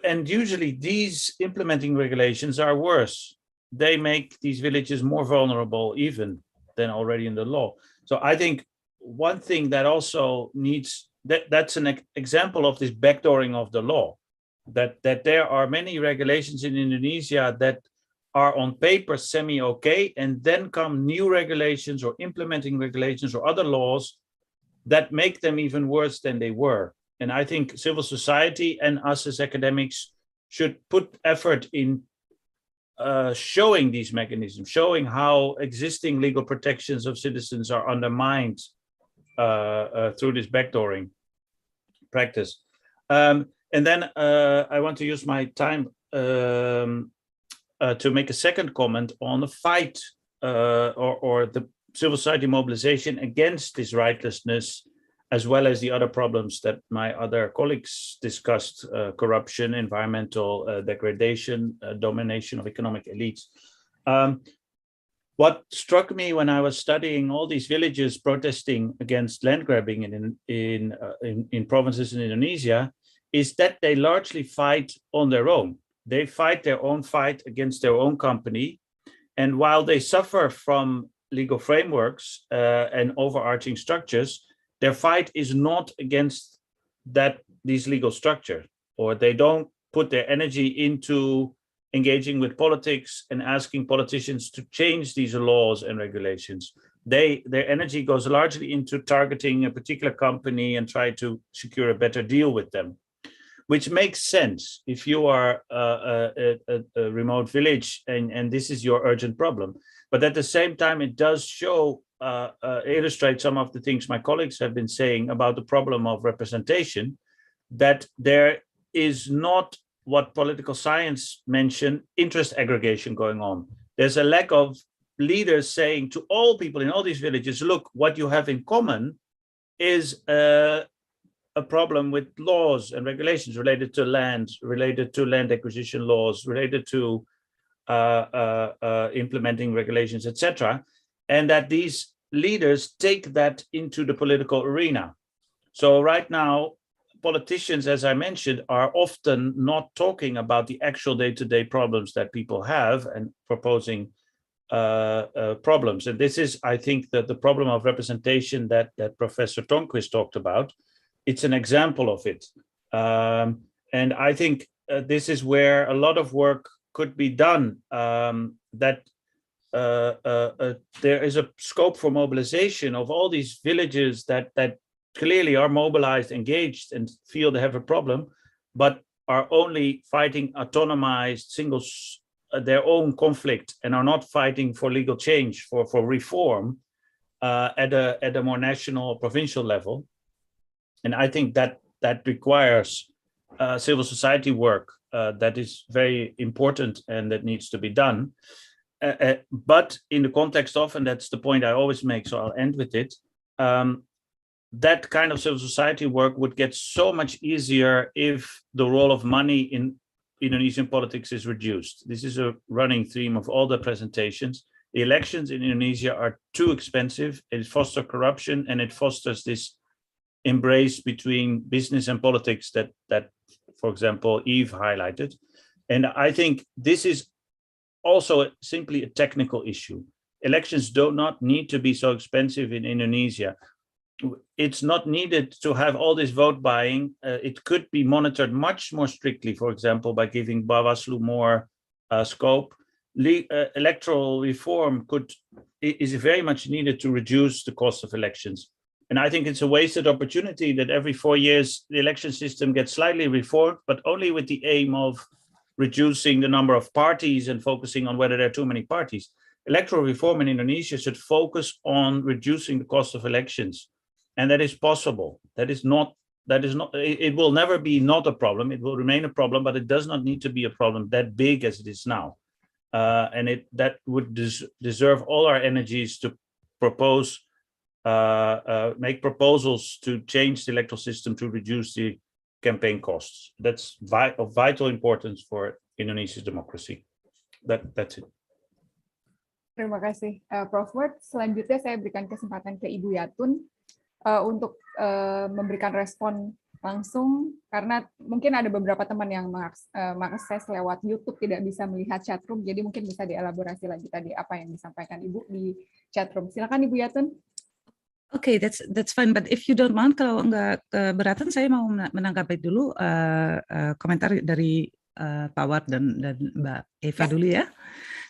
And usually these implementing regulations are worse. They make these villages more vulnerable even than already in the law. So I think one thing that also needs, that's an example of this backdooring of the law, that there are many regulations in Indonesia that are on paper semi-okay, and then come new regulations or implementing regulations or other laws that make them even worse than they were. And I think civil society and us as academics should put effort in showing these mechanisms, showing how existing legal protections of citizens are undermined through this backdooring practice. And then I want to use my time to make a second comment on the fight or the civil society mobilization against this rightlessness, as well as the other problems that my other colleagues discussed, corruption, environmental degradation, domination of economic elites. What struck me when I was studying all these villages protesting against land grabbing in provinces in Indonesia is that they largely fight on their own. They fight their own fight against their own company. And while they suffer from legal frameworks and overarching structures, their fight is not against these legal structures, or they don't put their energy into engaging with politics and asking politicians to change these laws and regulations. Their energy goes largely into targeting a particular company and try to secure a better deal with them, which makes sense if you are a remote village and this is your urgent problem. But at the same time, it does show, illustrate some of the things my colleagues have been saying about the problem of representation, that there is not what political science mentioned, interest aggregation going on. There's a lack of leaders saying to all people in all these villages, look, what you have in common is a problem with laws and regulations related to land, related to land acquisition laws, related to implementing regulations, etc., and that these leaders take that into the political arena. So right now, politicians, as I mentioned, are often not talking about the actual day-to-day problems that people have and proposing problems. And this is, I think, that the problem of representation that Professor Tonquist talked about. It's an example of it. And I think this is where a lot of work could be done, that there is a scope for mobilization of all these villages that clearly are mobilized, engaged, and feel they have a problem, but are only fighting autonomized singles, their own conflict, and are not fighting for legal change, for reform at a more national or provincial level. And I think that requires civil society work that is very important and that needs to be done. But in the context of, and that's the point I always make, so I'll end with it, that kind of civil society work would get so much easier if the role of money in Indonesian politics is reduced. This is a running theme of all the presentations. The elections in Indonesia are too expensive. It fosters corruption, and it fosters this embrace between business and politics that for example, Eve highlighted. And I think this is also simply a technical issue. Elections do not need to be so expensive in Indonesia. It's not needed to have all this vote buying. It could be monitored much more strictly, for example, by giving Bawaslu more scope. Electoral reform is very much needed to reduce the cost of elections. And I think it's a wasted opportunity that every 4 years the election system gets slightly reformed, but only with the aim of reducing the number of parties and focusing on whether there are too many parties. Electoral reform in Indonesia should focus on reducing the cost of elections. And that is possible. It will never be not a problem. It will remain a problem, but it does not need to be a problem that big as it is now. And that would deserve all our energies to propose, make proposals to change the electoral system to reduce the campaign costs. That's of vital importance for Indonesia's democracy. That's it. Terima kasih, Prof. Word. Selanjutnya saya berikan kesempatan ke Ibu Yatun untuk memberikan respon langsung, karena mungkin ada beberapa teman yang mengakses lewat YouTube tidak bisa melihat chatroom, jadi mungkin bisa dielaborasi lagi tadi apa yang disampaikan Ibu di chatroom. Silakan Ibu Yatun. Okay, that's fine. But if you don't mind, kalau nggak keberatan, saya mau menanggapi dulu komentar dari Pak Ward dan Mbak Eva dulu ya.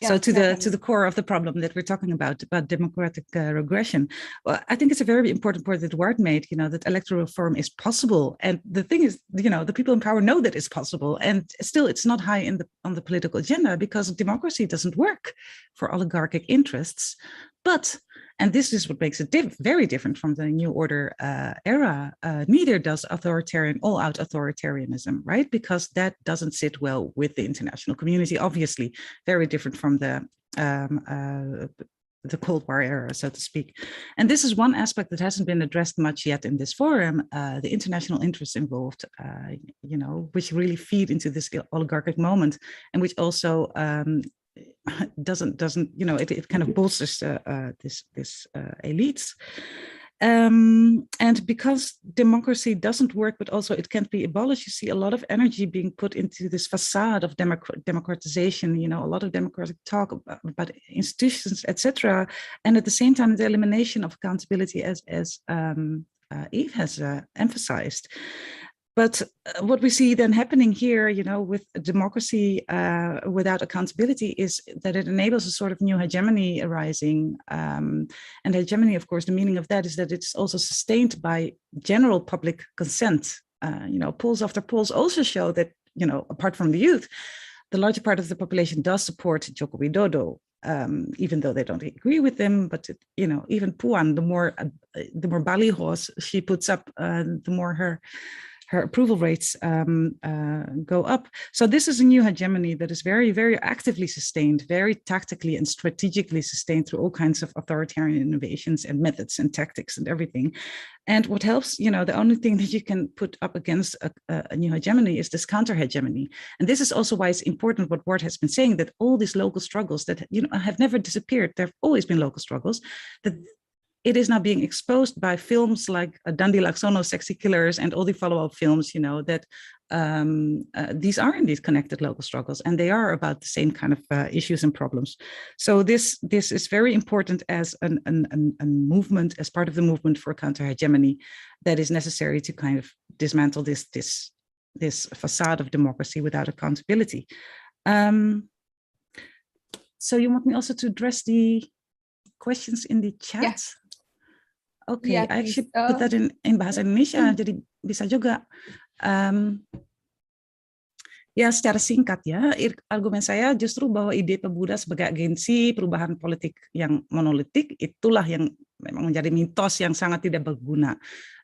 So to the core of the problem that we're talking about democratic regression, well, I think it's a very important point that Ward made, that electoral reform is possible. And the thing is, the people in power know that it's possible, and still it's not high on the political agenda because democracy doesn't work for oligarchic interests. But, and this is what makes it very different from the New Order era, neither does all-out authoritarianism, right? Because that doesn't sit well with the international community, obviously, very different from the Cold War era, so to speak. And this is one aspect that hasn't been addressed much yet in this forum, the international interests involved, which really feed into this oligarchic moment, and which also doesn't it kind of bolsters this elites. And because democracy doesn't work, but also it can't be abolished, you see a lot of energy being put into this facade of democratization, a lot of democratic talk about institutions, etc. And at the same time, the elimination of accountability, as Eve has emphasized. But what we see then happening here, with democracy without accountability, is that it enables a sort of new hegemony arising. And hegemony, of course, the meaning of that is that it's also sustained by general public consent. Polls after polls also show that, apart from the youth, the larger part of the population does support Joko Widodo, even though they don't agree with them. But even Puan, the more balihos she puts up, the more her approval rates go up. So this is a new hegemony that is very, very actively sustained, very tactically and strategically sustained through all kinds of authoritarian innovations and methods and tactics and everything. And what helps, the only thing that you can put up against a new hegemony is this counter-hegemony. And this is also why it's important what Ward has been saying, that all these local struggles that have never disappeared, there have always been local struggles, that it is now being exposed by films like Dandi Laksono, Sexy Killers, and all the follow-up films, that these are indeed connected local struggles, and they are about the same kind of issues and problems. So this is very important as a movement, as part of the movement for counter-hegemony that is necessary to kind of dismantle this facade of democracy without accountability. So you want me also to address the questions in the chat? Yes. Okay, I actually put that in bahasa Indonesia, jadi bisa juga. Ya, secara singkat ya, argumen saya justru bahwa ide pemuda sebagai agensi perubahan politik yang monolitik itulah yang memang menjadi mitos yang sangat tidak berguna.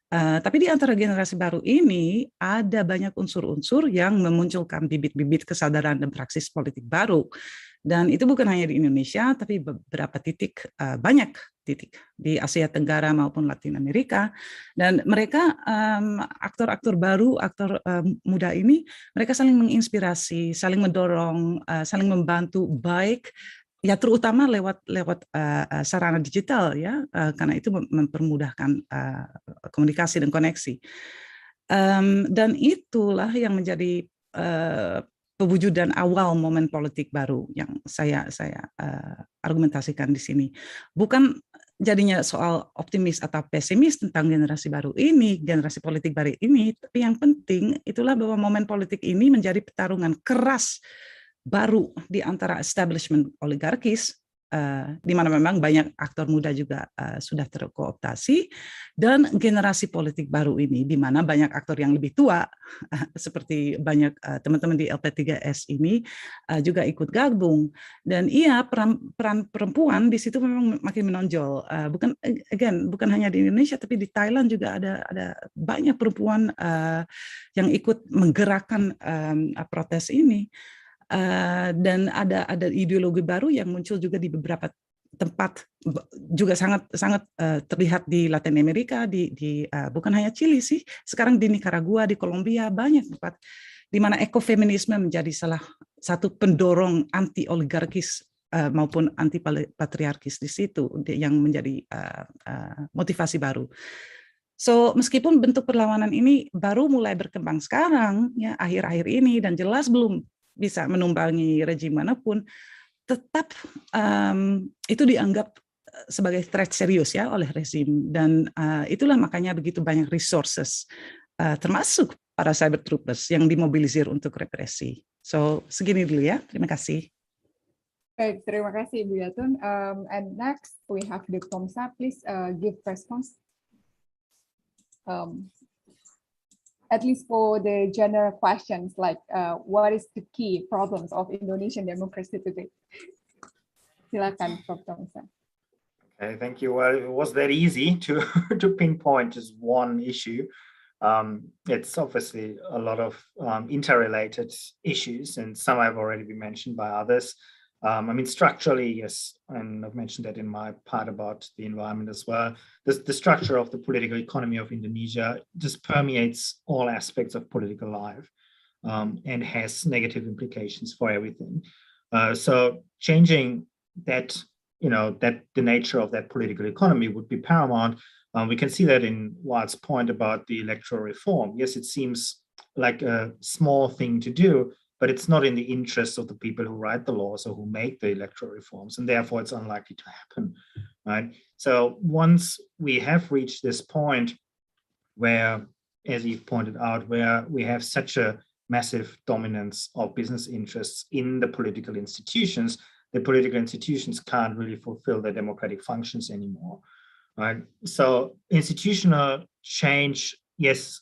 Tapi di antara generasi baru ini ada banyak unsur-unsur yang memunculkan bibit-bibit kesadaran dan praksis politik baru. Dan itu bukan hanya di Indonesia, tapi beberapa titik, banyak titik di Asia Tenggara maupun Latin Amerika. Dan mereka, aktor-aktor baru, aktor muda ini, mereka saling menginspirasi, saling mendorong, saling membantu, baik ya terutama lewat sarana digital ya, karena itu mempermudahkan komunikasi dan koneksi. Dan itulah yang menjadi pewujudan awal momen politik baru yang saya argumentasikan di sini. Bukan jadinya soal optimis atau pesimis tentang generasi baru ini, generasi politik baru ini, tapi yang penting itulah bahwa momen politik ini menjadi pertarungan keras baru di antara establishment oligarkis di mana memang banyak aktor muda juga sudah terkooptasi, dan generasi politik baru ini, di mana banyak aktor yang lebih tua, seperti banyak teman-teman di LP3S ini juga ikut gabung. Dan iya, peran perempuan di situ memang makin menonjol. Bukan hanya di Indonesia, tapi di Thailand juga ada banyak perempuan yang ikut menggerakkan protes ini. Dan ada ideologi baru yang muncul juga di beberapa tempat, juga sangat terlihat di Latin Amerika, bukan hanya Chili sih, sekarang di Nicaragua, di Kolombia, banyak tempat di mana ekofeminisme menjadi salah satu pendorong anti oligarkis maupun anti patriarkis di situ, yang menjadi motivasi baru. So, meskipun bentuk perlawanan ini baru mulai berkembang sekarang, ya akhir-akhir ini, dan jelas belum bisa menumpangi rejim manapun, tetap itu dianggap sebagai threat serius ya oleh rezim, dan itulah makanya begitu banyak resources, termasuk para cyber troopers yang dimobilisir untuk represi. So, segini dulu ya. Terima kasih. Baik, terima kasih Ibu Yatun. And next we have the Komsa. Please give response. At least for the general questions like what is the key problems of Indonesian democracy today? Silakan, Prof. Komsa. Okay, thank you. Well, it was that easy to pinpoint just one issue. It's obviously a lot of interrelated issues, and some have already been mentioned by others. I mean, structurally, yes, and I've mentioned that in my part about the environment as well. The structure of the political economy of Indonesia just permeates all aspects of political life and has negative implications for everything. So changing that, that the nature of that political economy would be paramount. We can see that in Watt's point about the electoral reform. Yes, it seems like a small thing to do, but it's not in the interest of the people who write the laws or who make the electoral reforms, and therefore it's unlikely to happen, right? So once we have reached this point where, as you've pointed out, where we have such a massive dominance of business interests in the political institutions, the political institutions can't really fulfill their democratic functions anymore, right? So institutional change, yes,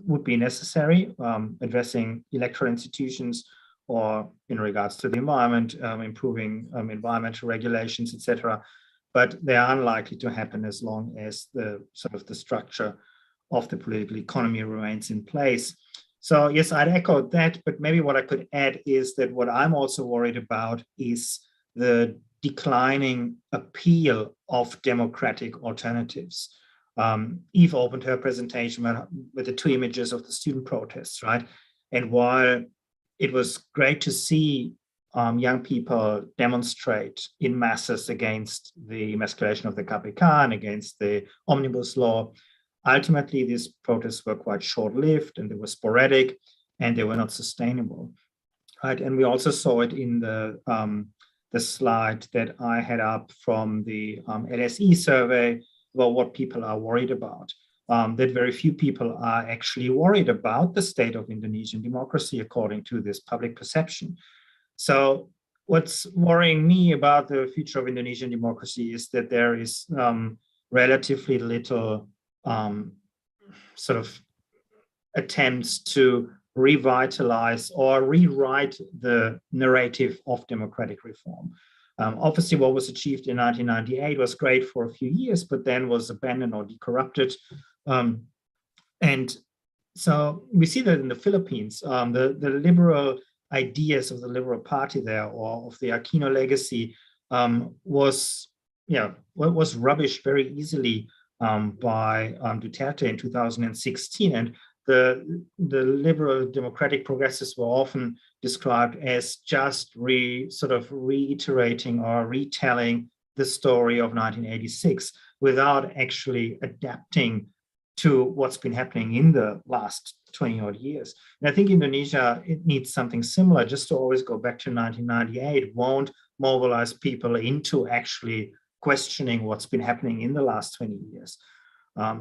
would be necessary, addressing electoral institutions, or in regards to the environment, improving environmental regulations, etc. But they are unlikely to happen as long as the structure of the political economy remains in place. So yes, I'd echo that, but maybe what I could add is that what I'm also worried about is the declining appeal of democratic alternatives. Eve opened her presentation with the two images of the student protests, right? And while it was great to see young people demonstrate in masses against the emasculation of the KPK and against the omnibus law, ultimately these protests were quite short-lived, and they were sporadic, and they were not sustainable, right? And we also saw it in the slide that I had up from the LSE survey about what people are worried about, that very few people are actually worried about the state of Indonesian democracy according to this public perception. So what's worrying me about the future of Indonesian democracy is that there is relatively little attempts to revitalize or rewrite the narrative of democratic reform. Obviously, what was achieved in 1998 was great for a few years, but then was abandoned or decorrupted. And so we see that in the Philippines, the liberal ideas of the Liberal Party there, or of the Aquino legacy, was rubbished very easily by Duterte in 2016. And the liberal democratic progressives were often described as just reiterating or retelling the story of 1986 without actually adapting to what's been happening in the last 20-odd years. And I think Indonesia, it needs something similar. Just to always go back to 1998 won't mobilize people into actually questioning what's been happening in the last 20 years.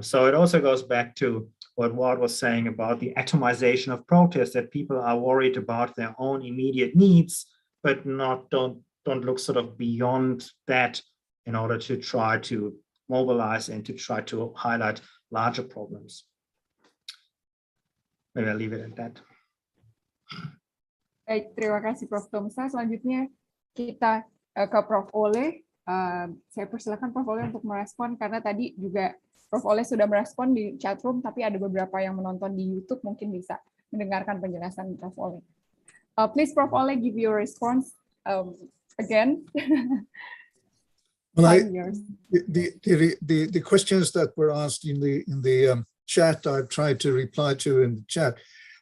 So it also goes back to what Ward was saying about the atomization of protests, that people are worried about their own immediate needs, but don't don't look sort of beyond that in order to try to mobilize and to try to highlight larger problems. Maybe I'll leave it at that. Baik, terima kasih Prof. Tomsa. Selanjutnya kita ke Prof. Oleh. Saya persilakan Prof. Oleh untuk merespon, karena tadi juga Prof. Oleh sudah merespon di chat room, tapi ada beberapa yang menonton di YouTube mungkin bisa mendengarkan penjelasan Prof. Oleh. Please, Prof. Oleh, give your response again. Well, the questions that were asked in the chat, I've tried to reply to in the chat.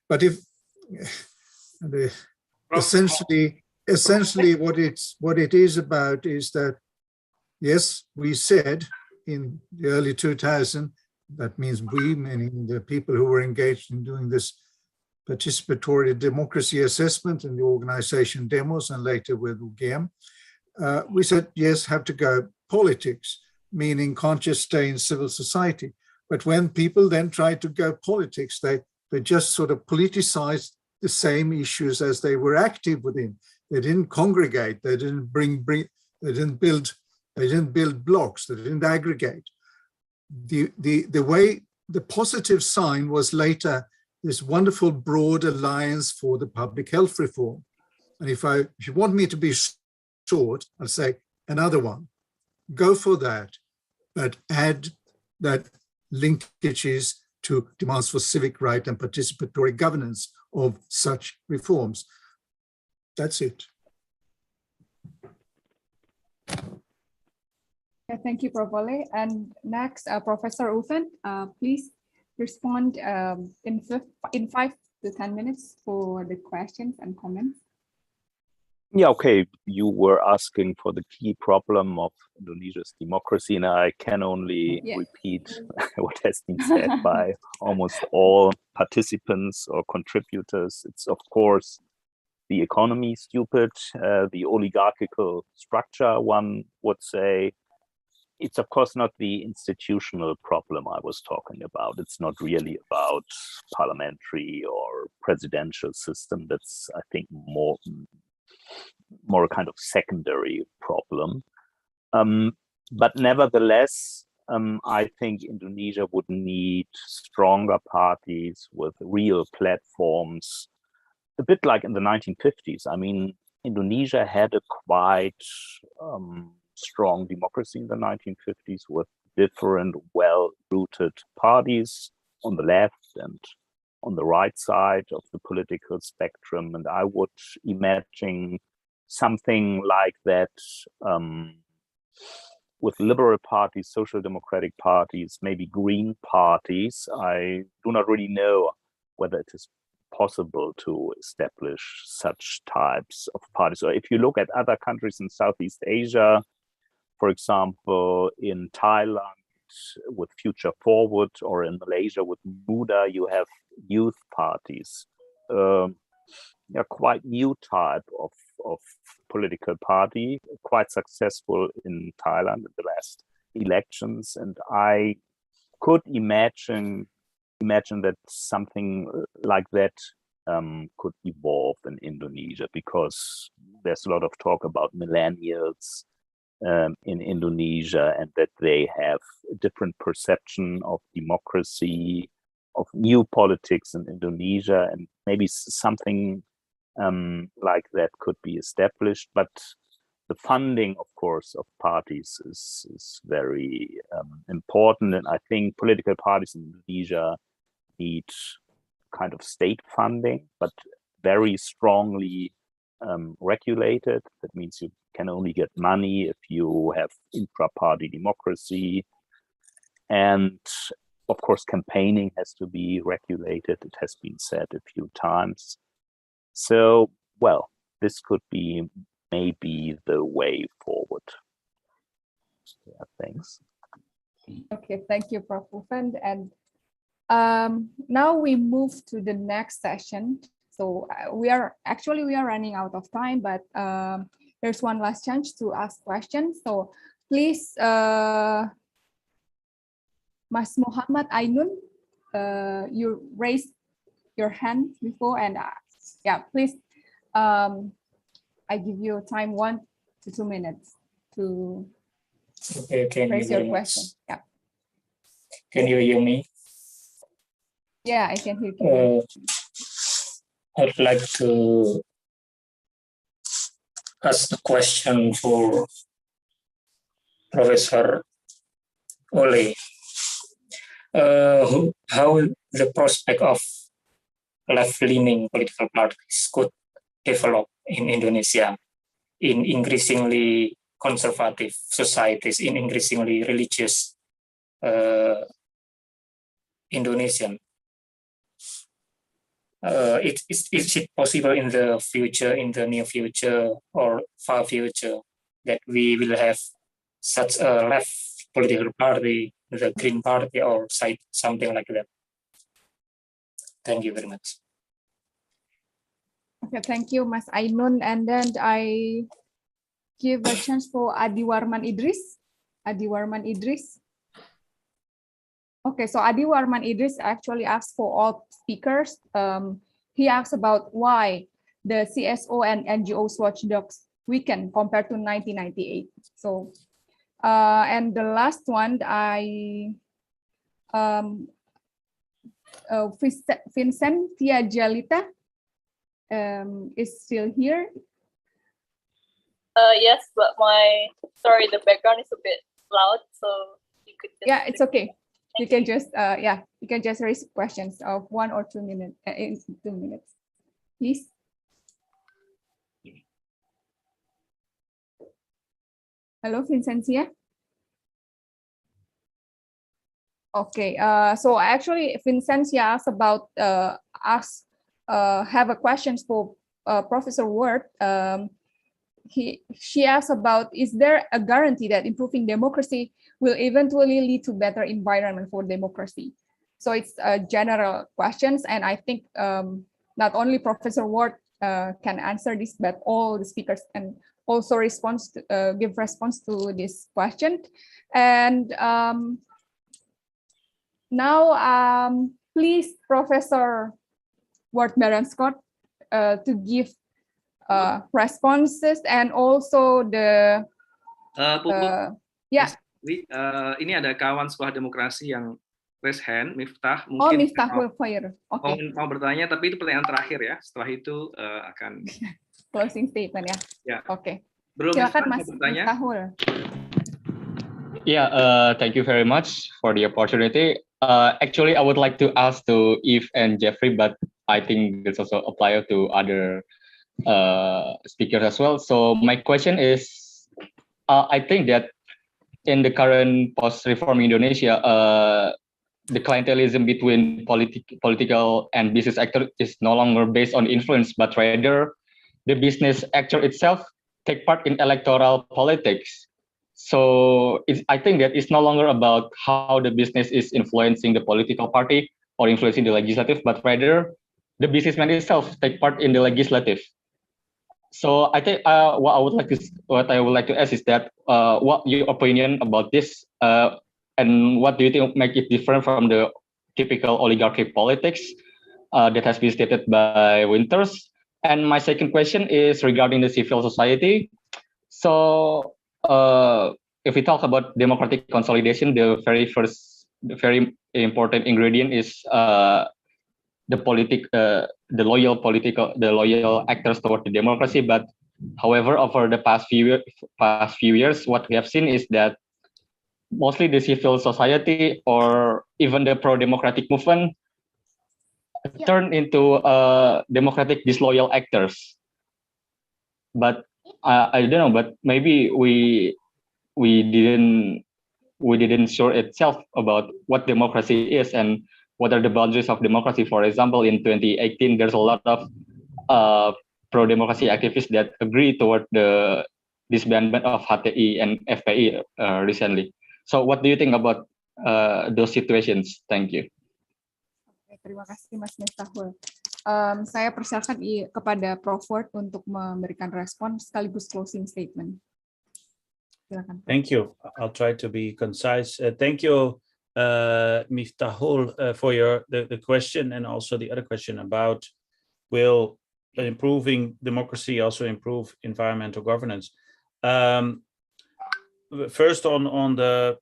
But if essentially what it is about is that, yes, we said in the early 2000s, that means we, meaning the people who were engaged in doing this participatory democracy assessment in the organization DEMOS and later with UGM, we said, yes, have to go politics, meaning can't just stay in civil society. But when people then tried to go politics, they just sort of politicized the same issues as they were active within. They didn't congregate, they didn't they didn't build blocks, they didn't aggregate. The positive sign was later this wonderful broad alliance for the public health reform. And if you want me to be short, I'll say another one. Go for that, but add that linkages to demands for civic right and participatory governance of such reforms. That's it. Okay, thank you, Prof. Oleh. And next, Professor Uffen, please respond in 5 to 10 minutes for the questions and comments. Yeah, okay. You were asking for the key problem of Indonesia's democracy, and I can only repeat what has been said by almost all participants or contributors. It's, of course, the economy stupid, the oligarchical structure, one would say. It's, of course, not the institutional problem I was talking about. It's not really about parliamentary or presidential system. That's, I think, more a kind of secondary problem. But nevertheless, I think Indonesia would need stronger parties with real platforms, a bit like in the 1950s. I mean, Indonesia had a quite strong democracy in the 1950s with different well-rooted parties on the left and on the right side of the political spectrum. And I would imagine something like that with liberal parties, social democratic parties, maybe green parties. I do not really know whether it is possible to establish such types of parties. Or if you look at other countries in Southeast Asia, for example, in Thailand with Future Forward, or in Malaysia with Muda, you have youth parties. Quite new type of political party, quite successful in Thailand in the last elections. And I could imagine that something like that could evolve in Indonesia, because there's a lot of talk about millennials in Indonesia, and that they have a different perception of democracy, of new politics in Indonesia, and maybe something like that could be established. But the funding, of course, of parties is very important, and I think political parties in Indonesia need kind of state funding, but very strongly regulated. That means you can only get money if you have intra-party democracy. And of course, campaigning has to be regulated. It has been said a few times. So, well, this could be maybe the way forward. Yeah, thanks. Okay, thank you, Prof. Uffen. And now we move to the next session. So we are running out of time, but there's one last chance to ask questions. So please, Mas Muhammad Ainun, you raised your hand before, and yeah, please, I give you time 1 to 2 minutes to raise your question. Yeah. Can you hear me? Yeah, I can hear you. I'd like to ask the question for Professor Ole. How the prospect of left-leaning political parties could develop in Indonesia, in increasingly conservative societies, in increasingly religious Indonesian. Is it possible in the future, in the near future or far future, that we will have such a left political party, the Green Party, or something like that? Thank you very much. Okay, thank you, Mas Ainun. And then I give a chance for Adi Warman Idris. Adi Warman Idris. Okay, so Adi Warman Idris actually asked for all speakers. He asked about why the CSO and NGOs watchdogs weakened compared to 1998. So, and the last one, Vincent Tiajalita is still here. Yes, but sorry, the background is a bit loud, so you could just... Yeah, it's okay. You can just you can just raise questions of 1 or 2 minutes in 2 minutes, please. Hello, Vincentia. Okay, so actually Vincentia asked about have a question for Professor Ward. She asked about, is there a guarantee that improving democracy will eventually lead to better environment for democracy? So it's general questions, and I think not only Professor Ward can answer this, but all the speakers can also give response to this question. And now, please, Professor Ward Scott, to give responses and also the ini ada kawan Sekolah Demokrasi yang raise hand, Miftah. Mungkin Miftah will fire. Okay. Mau bertanya, tapi itu pertanyaan terakhir ya. Setelah itu akan closing statement ya. Ya. Oke. Belum silakan Mas Miftahul. Yeah, thank you very much for the opportunity. Actually, I would like to ask to Eve and Jeffrey, but I think this also applies to other speakers as well. So my question is, I think that in the current post-reform Indonesia, the clientelism between political and business actors is no longer based on influence, but rather the business actor itself take part in electoral politics. So I think that it's no longer about how the business is influencing the political party or influencing the legislative, but rather the businessman itself take part in the legislative. So I think what I would like to ask is that what your opinion about this, and what do you think make it different from the typical oligarchy politics that has been stated by Winters? And my second question is regarding the civil society. So if we talk about democratic consolidation, the very important ingredient is the loyal actors toward the democracy. But however, over the past few years, what we have seen is that mostly the civil society or even the pro-democratic movement turn into democratic disloyal actors. But I don't know, but maybe we didn't sure itself about what democracy is and what are the boundaries of democracy. For example, in 2018, there's a lot of pro-democracy activists that agree toward the disbandment of HTI and FPI recently. So what do you think about those situations? Thank you. Terima kasih Mas Miftahul. Saya persilakan kepada Prof. Ward untuk memberikan respon sekaligus closing statement. Silakan. Thank you. I'll try to be concise. Thank you, Miftahul, for the question and also the other question about will improving democracy also improve environmental governance. First, on the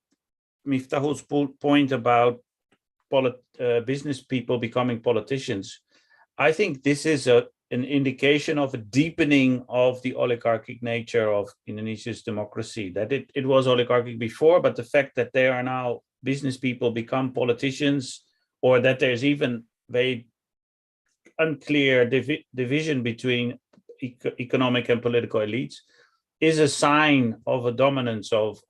Miftahul's point about business people becoming politicians, I think this is an indication of a deepening of the oligarchic nature of Indonesia's democracy. That it was oligarchic before, but the fact that they are now business people become politicians, or that there's even very unclear division between economic and political elites, is a sign of a dominance of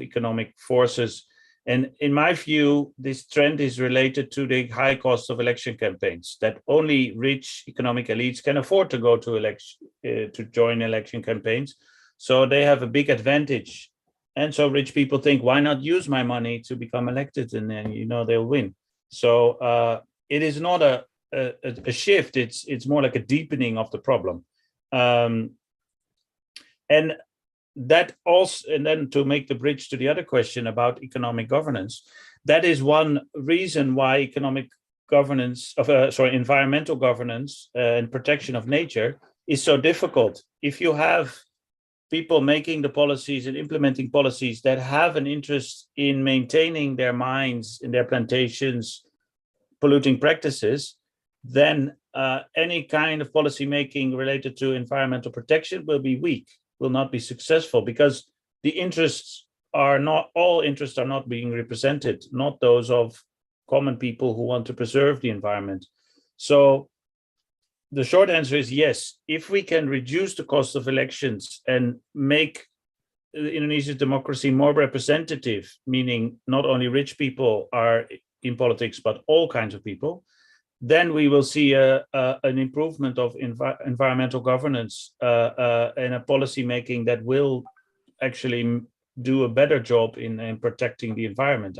economic forces. And in my view, this trend is related to the high cost of election campaigns, that only rich economic elites can afford to go to join election campaigns. So they have a big advantage. And so rich people think, why not use my money to become elected, and then, you know, they'll win. So it is not a shift, it's more like a deepening of the problem. And that also, and then to make the bridge to the other question about economic governance, that is one reason why environmental governance and protection of nature is so difficult. If you have people making the policies and implementing policies that have an interest in maintaining their mines and their plantations, polluting practices, then any kind of policy making related to environmental protection will be weak, will not be successful, because the interests are not, all interests are not being represented, not those of common people who want to preserve the environment. So the short answer is yes. If we can reduce the cost of elections and make Indonesia's democracy more representative, meaning not only rich people are in politics, but all kinds of people, then we will see an improvement of environmental governance and a policy making that will actually do a better job in protecting the environment.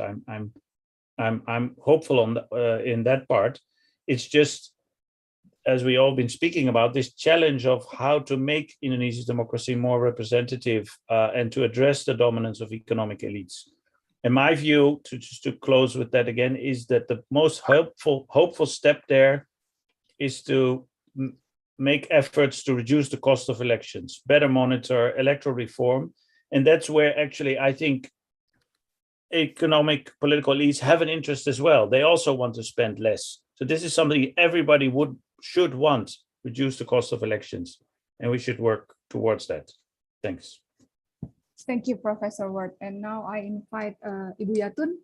I'm hopeful on in that part. It's just, as we all been speaking about, this challenge of how to make Indonesia's democracy more representative and to address the dominance of economic elites. And my view, just to close with that again, is that the most hopeful step there is to make efforts to reduce the cost of elections, better monitor electoral reform. And that's where actually I think economic political elites have an interest as well. They also want to spend less. So this is something everybody should want, reduce the cost of elections. And we should work towards that. Thanks. Thank you, Professor Ward. And now I invite Ibu Yatun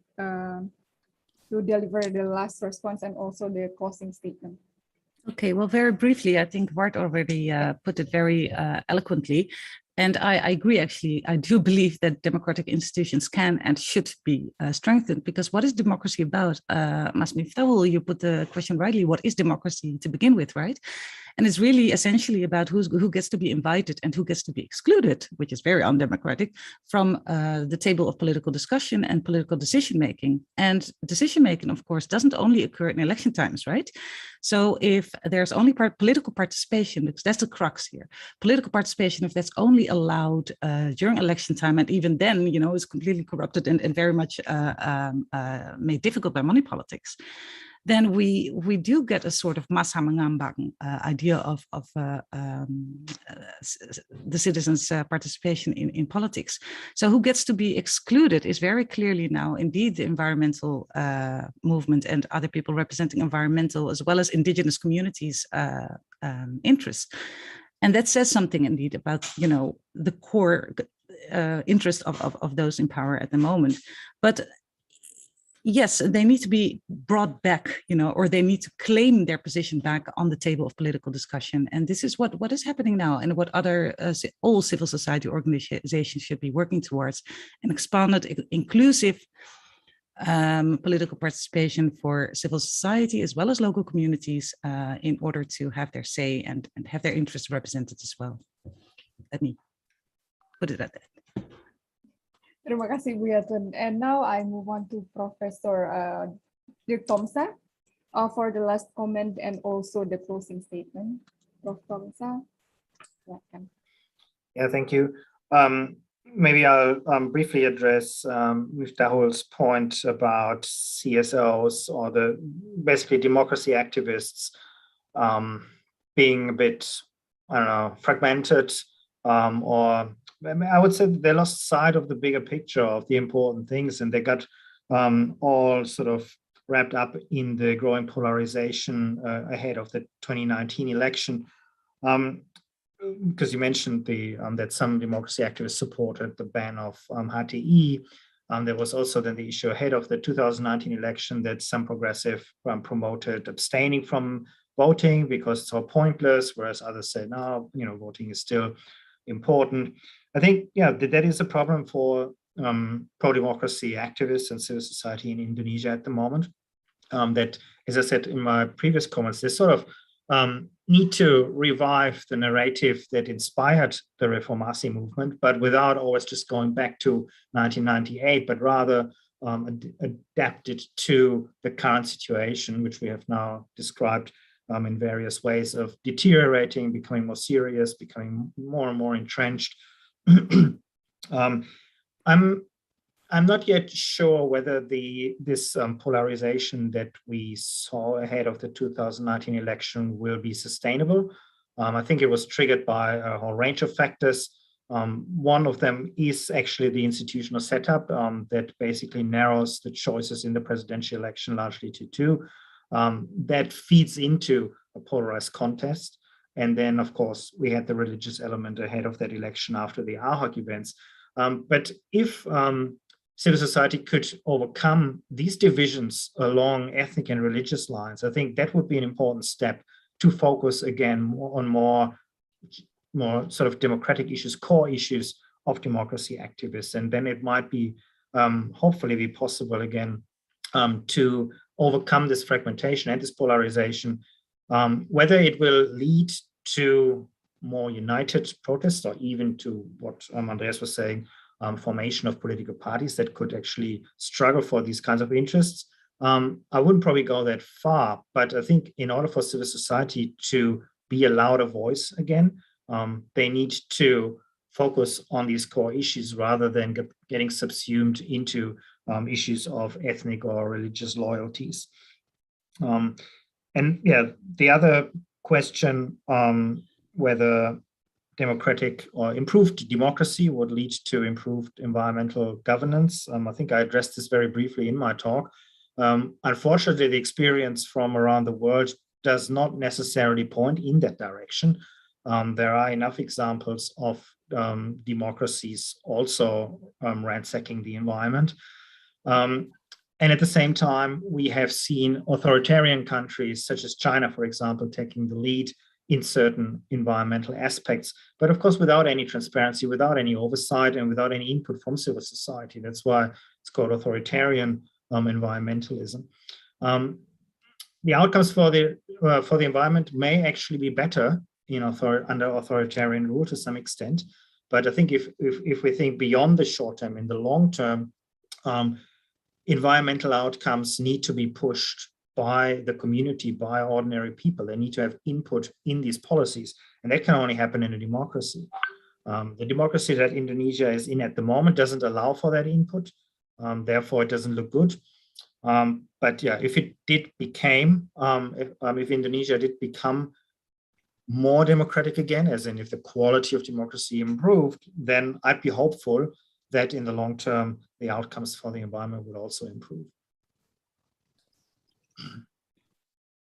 to deliver the last response and also the closing statement. Okay, well, very briefly, I think Ward already put it very eloquently. And I agree, actually. I do believe that democratic institutions can and should be strengthened, because what is democracy about? Mas Miftahul, you put the question rightly, what is democracy to begin with, right? And it's really essentially about who gets to be invited and who gets to be excluded, which is very undemocratic, from the table of political discussion and political decision-making. And decision-making, of course, doesn't only occur in election times, right? So if there's only political participation, because that's the crux here, political participation, if that's only allowed during election time, and even then, you know, is completely corrupted and very much made difficult by money politics, then we do get a sort of massa mengambang idea of the citizens' participation in politics. So who gets to be excluded is very clearly now indeed the environmental movement and other people representing environmental as well as indigenous communities' interests. And that says something indeed about, you know, the core interest of those in power at the moment. But yes, they need to be brought back, you know, or they need to claim their position back on the table of political discussion. And this is what is happening now, and what other all civil society organizations should be working towards: an expanded, inclusive political participation for civil society as well as local communities in order to have their say and have their interests represented as well. Let me put it at that. Terima kasih, Bu Yatun. And now I move on to Professor Dirk Tomsa for the last comment and also the closing statement. Prof. Tomsa, welcome. Yeah, thank you. Maybe I'll briefly address Miftahul's point about CSOs, or the basically democracy activists being a bit, I don't know, fragmented or I would say they lost sight of the bigger picture of the important things, and they got all sort of wrapped up in the growing polarization ahead of the 2019 election. Because you mentioned that some democracy activists supported the ban of HTI. There was also then the issue ahead of the 2019 election that some progressive promoted abstaining from voting because it's all pointless, whereas others said, no, voting is still important. I think, that is a problem for pro-democracy activists and civil society in Indonesia at the moment. That, as I said in my previous comments, they sort of need to revive the narrative that inspired the Reformasi movement, but without always just going back to 1998, but rather adapt it to the current situation, which we have now described in various ways of deteriorating, becoming more serious, becoming more and more entrenched. I'm not yet sure whether this polarization that we saw ahead of the 2019 election will be sustainable. I think it was triggered by a whole range of factors. One of them is actually the institutional setup that basically narrows the choices in the presidential election largely to two. That feeds into a polarized contest. And then, of course, we had the religious element ahead of that election after the Ahok events. But if civil society could overcome these divisions along ethnic and religious lines, I think that would be an important step to focus again on more sort of democratic issues, core issues of democracy activists. And then it might be, hopefully be possible again to overcome this fragmentation and this polarization. Whether it will lead to more united protests or even to what Andreas was saying, formation of political parties that could actually struggle for these kinds of interests. I wouldn't probably go that far, but I think in order for civil society to be a louder voice again, they need to focus on these core issues rather than getting subsumed into issues of ethnic or religious loyalties. And yeah, the other question, whether democratic or improved democracy would lead to improved environmental governance. I think I addressed this very briefly in my talk. Unfortunately, the experience from around the world does not necessarily point in that direction. There are enough examples of democracies also ransacking the environment. And at the same time, we have seen authoritarian countries such as China, for example, taking the lead in certain environmental aspects, but of course, without any transparency, without any oversight, and without any input from civil society. That's why it's called authoritarian environmentalism. The outcomes for the environment may actually be better under authoritarian rule to some extent, but I think if we think beyond the short term, in the long term, environmental outcomes need to be pushed by the community, by ordinary people. They need to have input in these policies, and that can only happen in a democracy. The democracy that Indonesia is in at the moment doesn't allow for that input, therefore it doesn't look good. But yeah, if it did become, if Indonesia did become more democratic again, as in if the quality of democracy improved, then I'd be hopeful that in the long term, the outcomes for the environment would also improve.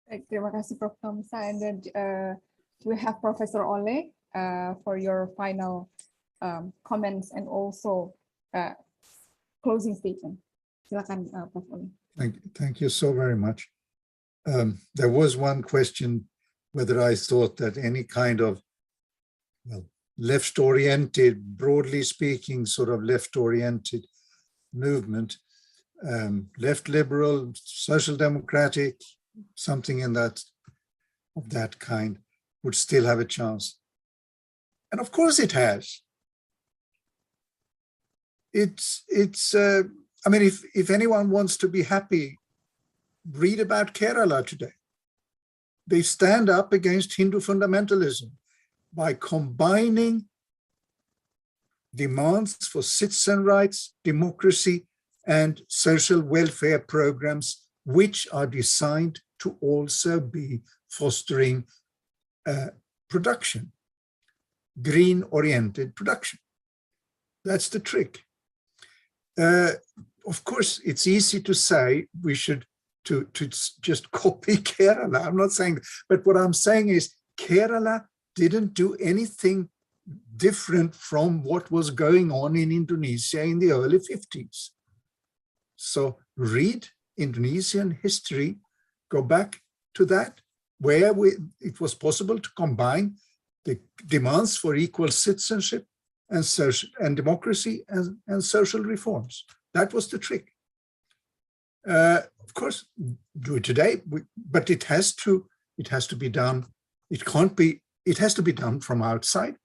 Baik, terima kasih Prof. Tomsa. And then we have Professor Ole for your final comments and also closing statement. Silakan, Prof. Ole. Thank you so very much. There was one question whether I thought that any kind of, well, left-oriented, broadly speaking, sort of left-oriented movement, left liberal, social democratic, something in that of that kind, would still have a chance. And of course it has. I mean, if anyone wants to be happy, read about Kerala today. They stand up against Hindu fundamentalism by combining demands for citizen rights, democracy, and social welfare programs, which are designed to also be fostering production. green-oriented production. That's the trick. Of course, it's easy to say we should to just copy Kerala. I'm not saying that, but what I'm saying is Kerala didn't do anything different from what was going on in Indonesia in the early 50s. So read Indonesian history, go back to that, where it was possible to combine the demands for equal citizenship and social and democracy and social reforms. That was the trick. Of course, do it today, but it has to be done. It has to be done from outside.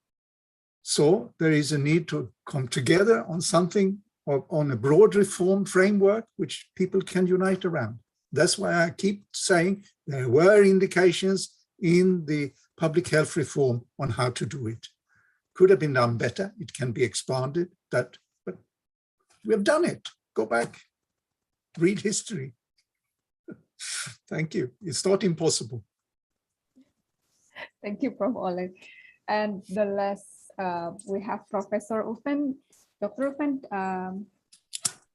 So there is a need to come together on something, or on a broad reform framework which people can unite around. That's why I keep saying there were indications in the public health reform on how to do it. Could have been done better. It can be expanded, but we have done it. Go back, read history. Thank you. It's not impossible. Thank you, Prof. Oleg. And the last, we have Professor Uffen. Dr. Uffen,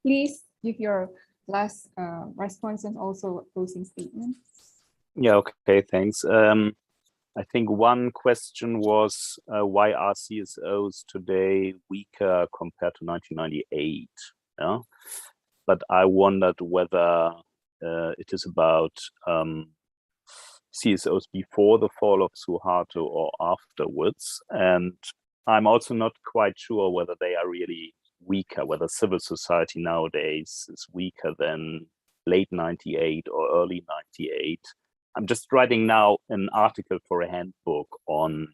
please give your last response and also closing statement. Yeah, okay, thanks. I think one question was why are CSOs today weaker compared to 1998? Yeah? But I wondered whether it is about CSOs before the fall of Suharto or afterwards. And I'm also not quite sure whether they are really weaker, whether civil society nowadays is weaker than late 98 or early 98. I'm just writing now an article for a handbook on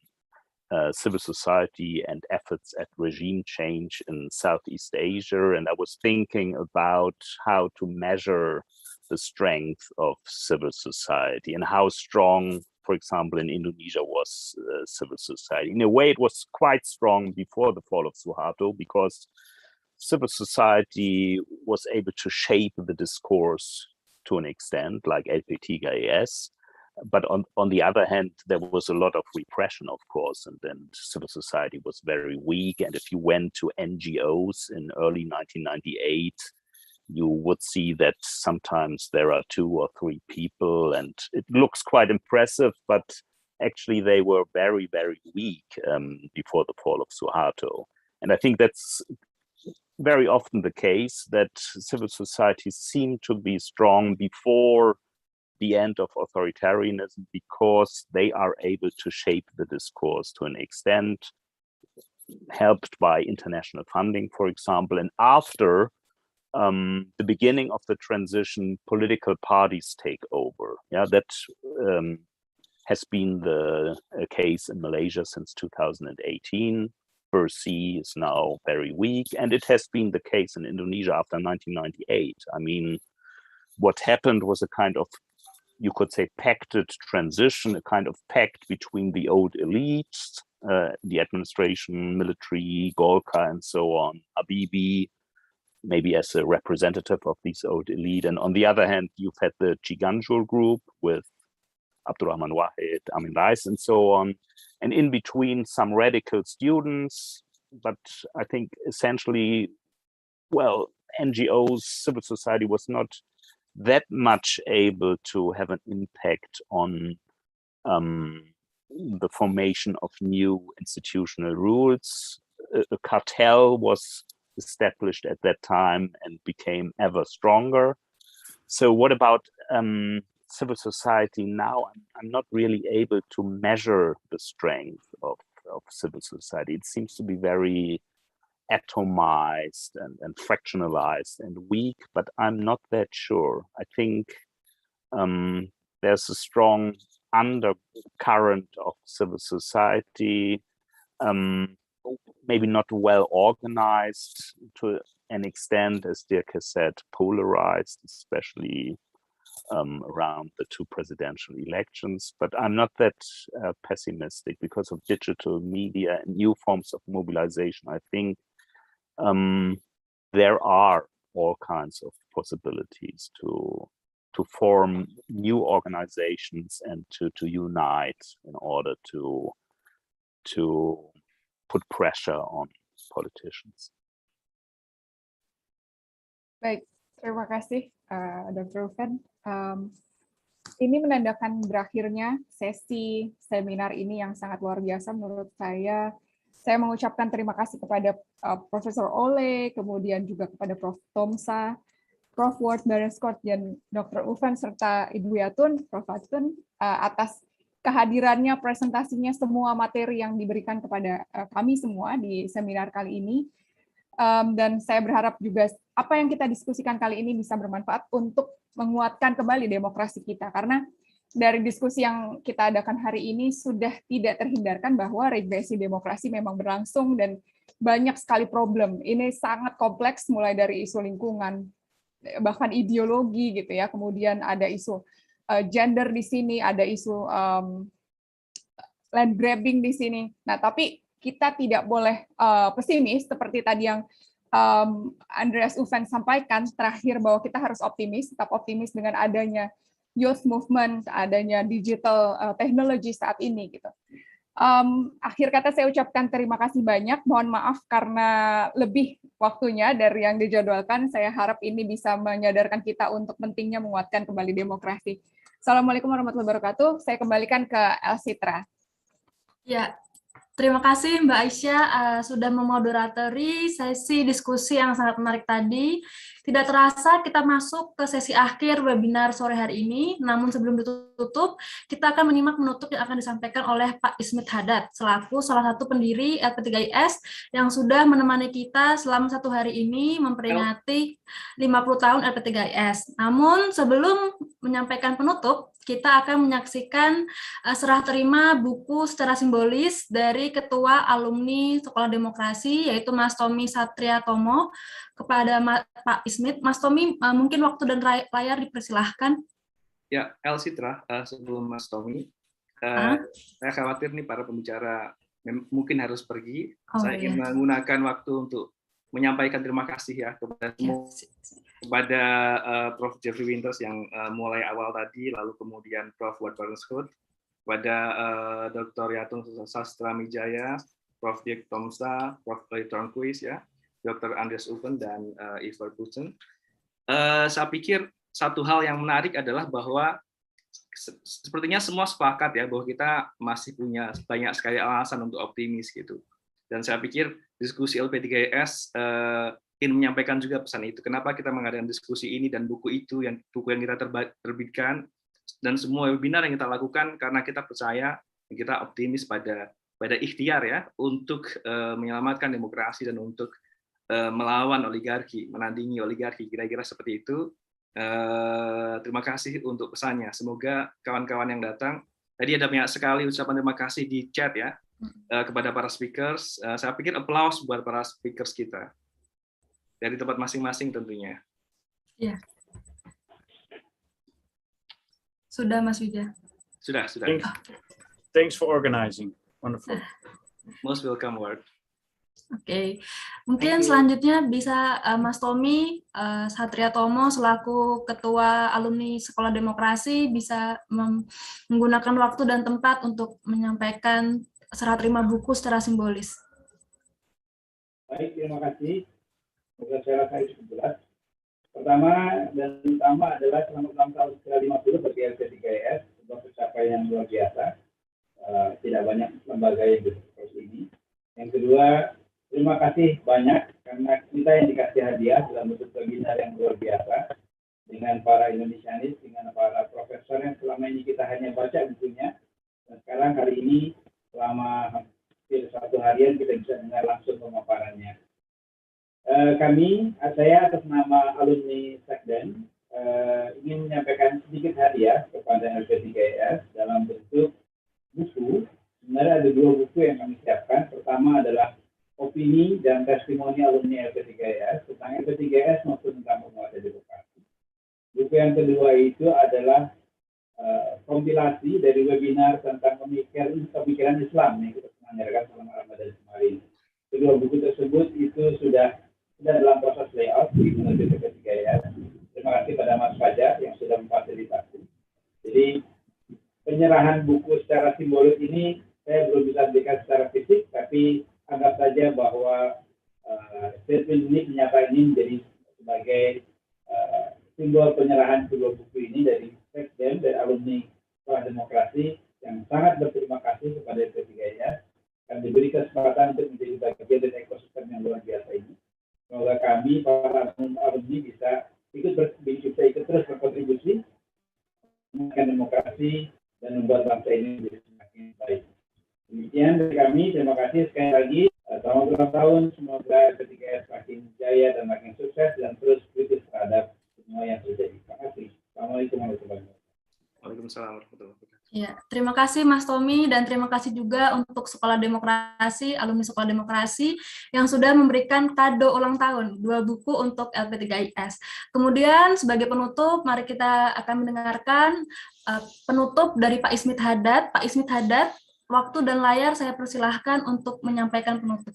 civil society and efforts at regime change in Southeast Asia. And I was thinking about how to measure the strength of civil society and how strong, for example, in Indonesia was civil society. In a way, it was quite strong before the fall of Suharto because civil society was able to shape the discourse to an extent, like LPTKS. But on the other hand, there was a lot of repression, of course, and then civil society was very weak. And if you went to NGOs in early 1998, you would see that sometimes there are 2 or 3 people, and it looks quite impressive, but actually they were very, very weak before the fall of Suharto. And I think that's very often the case, that civil societies seem to be strong before the end of authoritarianism because they are able to shape the discourse to an extent, helped by international funding, for example. And after the beginning of the transition, political parties take over. Yeah, that has been the case in Malaysia since 2018. Percy is now very weak, and it has been the case in Indonesia after 1998. I mean, what happened was a kind of, you could say, pacted transition, a kind of pact between the old elites, the administration, military, Golkar, and so on, Habibie, maybe as a representative of this old elite. And on the other hand, you've had the Ciganjur group with Abdurrahman Wahid, Amin Rais, and so on. And in between, some radical students, but I think essentially, well, NGOs, civil society was not that much able to have an impact on the formation of new institutional rules. A cartel was established at that time and became ever stronger. So what about civil society now? I'm not really able to measure the strength of civil society. It seems to be very atomized and fractionalized and weak, but I'm not that sure. I think there's a strong undercurrent of civil society, maybe not well organized to an extent, as Dirk has said, polarized, especially around the 2 presidential elections. But I'm not that pessimistic because of digital media and new forms of mobilization. I think there are all kinds of possibilities to form new organizations and to unite in order to put pressure on politicians. Baik, terima kasih Dr. Ufen. Ini menandakan berakhirnya sesi seminar ini yang sangat luar biasa menurut saya. Saya mengucapkan terima kasih kepada Profesor Ole, kemudian juga kepada Prof. Tomsa, Prof. Ward Berescott, dan Dr. Ufen, serta Ibu Yatun, Prof. Atun, atas kehadirannya, presentasinya, semua materi yang diberikan kepada kami semua di seminar kali ini. Dan saya berharap juga apa yang kita diskusikan kali ini bisa bermanfaat untuk menguatkan kembali demokrasi kita, karena dari diskusi yang kita adakan hari ini sudah tidak terhindarkan bahwa regresi demokrasi memang berlangsung dan banyak sekali problem. Ini sangat kompleks, mulai dari isu lingkungan, bahkan ideologi gitu ya, kemudian ada isu gender di sini, ada isu land grabbing di sini. Nah, tapi kita tidak boleh pesimis seperti tadi yang Andreas Ufen sampaikan terakhir, bahwa kita harus optimis, tetap optimis dengan adanya youth movement, adanya digital technology saat ini gitu. Akhir kata saya ucapkan terima kasih banyak. Mohon maaf karena lebih waktunya dari yang dijadwalkan. Saya harap ini bisa menyadarkan kita untuk pentingnya menguatkan kembali demokrasi. Assalamualaikum warahmatullahi wabarakatuh. Saya kembalikan ke Elsitra. Ya, terima kasih Mbak Aisyah sudah memoderatori sesi diskusi yang sangat menarik tadi. Tidak terasa kita masuk ke sesi akhir webinar sore hari ini, namun sebelum ditutup, kita akan menyimak penutup yang akan disampaikan oleh Pak Ismit Haddad, selaku salah satu pendiri LP3IS yang sudah menemani kita selama 1 hari ini memperingati 50 tahun LP3IS. Namun sebelum menyampaikan penutup, kita akan menyaksikan serah terima buku secara simbolis dari Ketua Alumni Sekolah Demokrasi, yaitu Mas Tommy Satriatomo, kepada Pak Ismit. Mas Tommy, mungkin waktu dan layar dipersilahkan. Ya, Elsitra, sebelum Mas Tommy, saya khawatir nih para pembicara mungkin harus pergi. Saya ingin menggunakan waktu untuk menyampaikan terima kasih ya kepada semua, kepada Prof. Jeffrey Winters yang mulai awal tadi, lalu kemudian Prof. Ward Berescott, kepada Dr. Yatun Sastramijaya, Prof. Dirk Tomsa, Prof. Tronquist, ya, Dr. Andreas Ufen, dan Ivar Bussen. Saya pikir satu hal yang menarik adalah bahwa sepertinya semua sepakat ya bahwa kita masih punya banyak sekali alasan untuk optimis gitu. Dan saya pikir diskusi LP3IS ingin menyampaikan juga pesan itu. Kenapa kita mengadakan diskusi ini dan buku yang kita terbitkan dan semua webinar yang kita lakukan, karena kita percaya, kita optimis pada ikhtiar ya untuk menyelamatkan demokrasi dan untuk melawan oligarki, menandingi oligarki, kira-kira seperti itu. Terima kasih untuk pesannya. Semoga kawan-kawan yang datang, tadi ada banyak sekali ucapan terima kasih di chat ya, kepada para speakers. Saya pikir applause buat para speakers kita dari tempat masing-masing tentunya. Ya. Sudah Mas Widya. Sudah. Thanks for organizing. Wonderful. Most welcome, Ward. Oke, mungkin selanjutnya bisa Mas Tommy Satriatomo selaku Ketua Alumni Sekolah Demokrasi bisa menggunakan waktu dan tempat untuk menyampaikan serah terima buku secara simbolis. Baik, terima kasih. Saya rasa itu jelas. Pertama dan utama adalah selamat ulang tahun ke-50 bagi LP3IS, sebuah pencapaian yang luar biasa. Tidak banyak lembaga yang seperti ini. Yang kedua, terima kasih banyak karena kita yang dikasih hadiah dalam bentuk webinar yang luar biasa dengan para Indonesianis, dengan para profesor yang selama ini kita hanya baca bukunya, dan sekarang hari ini selama hampir 1 harian kita bisa dengar langsung pemaparannya. Saya atas nama alumni Sekden ingin menyampaikan sedikit hadiah kepada LP3IS dalam bentuk buku. Sebenarnya ada 2 buku yang kami siapkan. Pertama adalah opini dan testimoni alumni LP3IS tentang LP3IS maupun tentang penguatan demokrasi. Buku yang kedua itu adalah kompilasi dari webinar tentang pemikiran Islam yang kita menyelenggarakan selama Ramadan kemarin. Kedua buku tersebut itu sudah dalam proses layout di menuju LP3IS. Terima kasih pada Mas Fajar yang sudah memfasilitasi. Jadi penyerahan buku secara simbolis ini saya belum bisa berikan secara fisik, tapi akan anggap saja bahwa statement ini, pernyataan ini menjadi sebagai simbol penyerahan kedua buku ini dari Sekjen dan alumni Sekolah Demokrasi yang sangat berterima kasih kepada LP3IS dan diberi kesempatan untuk menjadi bagian dari ekosistem yang luar biasa ini. Semoga kami para alumni bisa ikut terus berkontribusi meningkatkan demokrasi dan membuat bangsa ini menjadi semakin baik. Demikian dari kami, terima kasih sekali lagi. Selamat ulang tahun, semoga LP3IS makin jaya dan makin sukses dan terus kritis terhadap semua yang terjadi. Terima kasih. Assalamualaikum warahmatullahi wabarakatuh. Waalaikumsalam warahmatullahi wabarakatuh. Ya, terima kasih Mas Tommy dan terima kasih juga untuk Sekolah Demokrasi, alumni Sekolah Demokrasi yang sudah memberikan kado ulang tahun 2 buku untuk LP3IS. Kemudian sebagai penutup, mari kita akan mendengarkan penutup dari Pak Ismit Haddad. Pak Ismit Haddad, waktu dan layar saya persilahkan untuk menyampaikan penutup.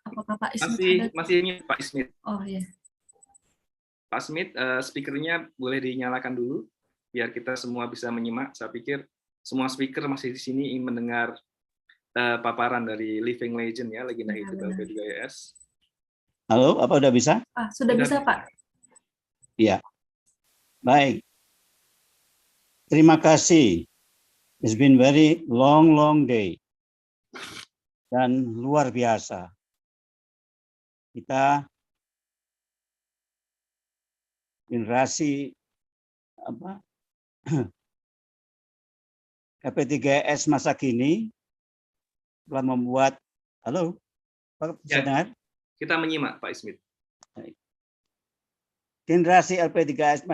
Apakah Pak Ismit Haddad? Masih ini Pak Ismit. Oh iya. Pak Smith, speakernya boleh dinyalakan dulu, biar kita semua bisa menyimak. Saya pikir semua speaker masih di sini ingin mendengar paparan dari Living Legend ya, legenda hidup LP3IS. Halo, apa udah bisa? Sudah bisa, Pak. Iya. Baik. Terima kasih. It's been very long day. Dan luar biasa. Kita generasi LP3IS masa kini telah membuat, halo, bisa dengar? Kita menyimak Pak Ismit. Generasi LP3IS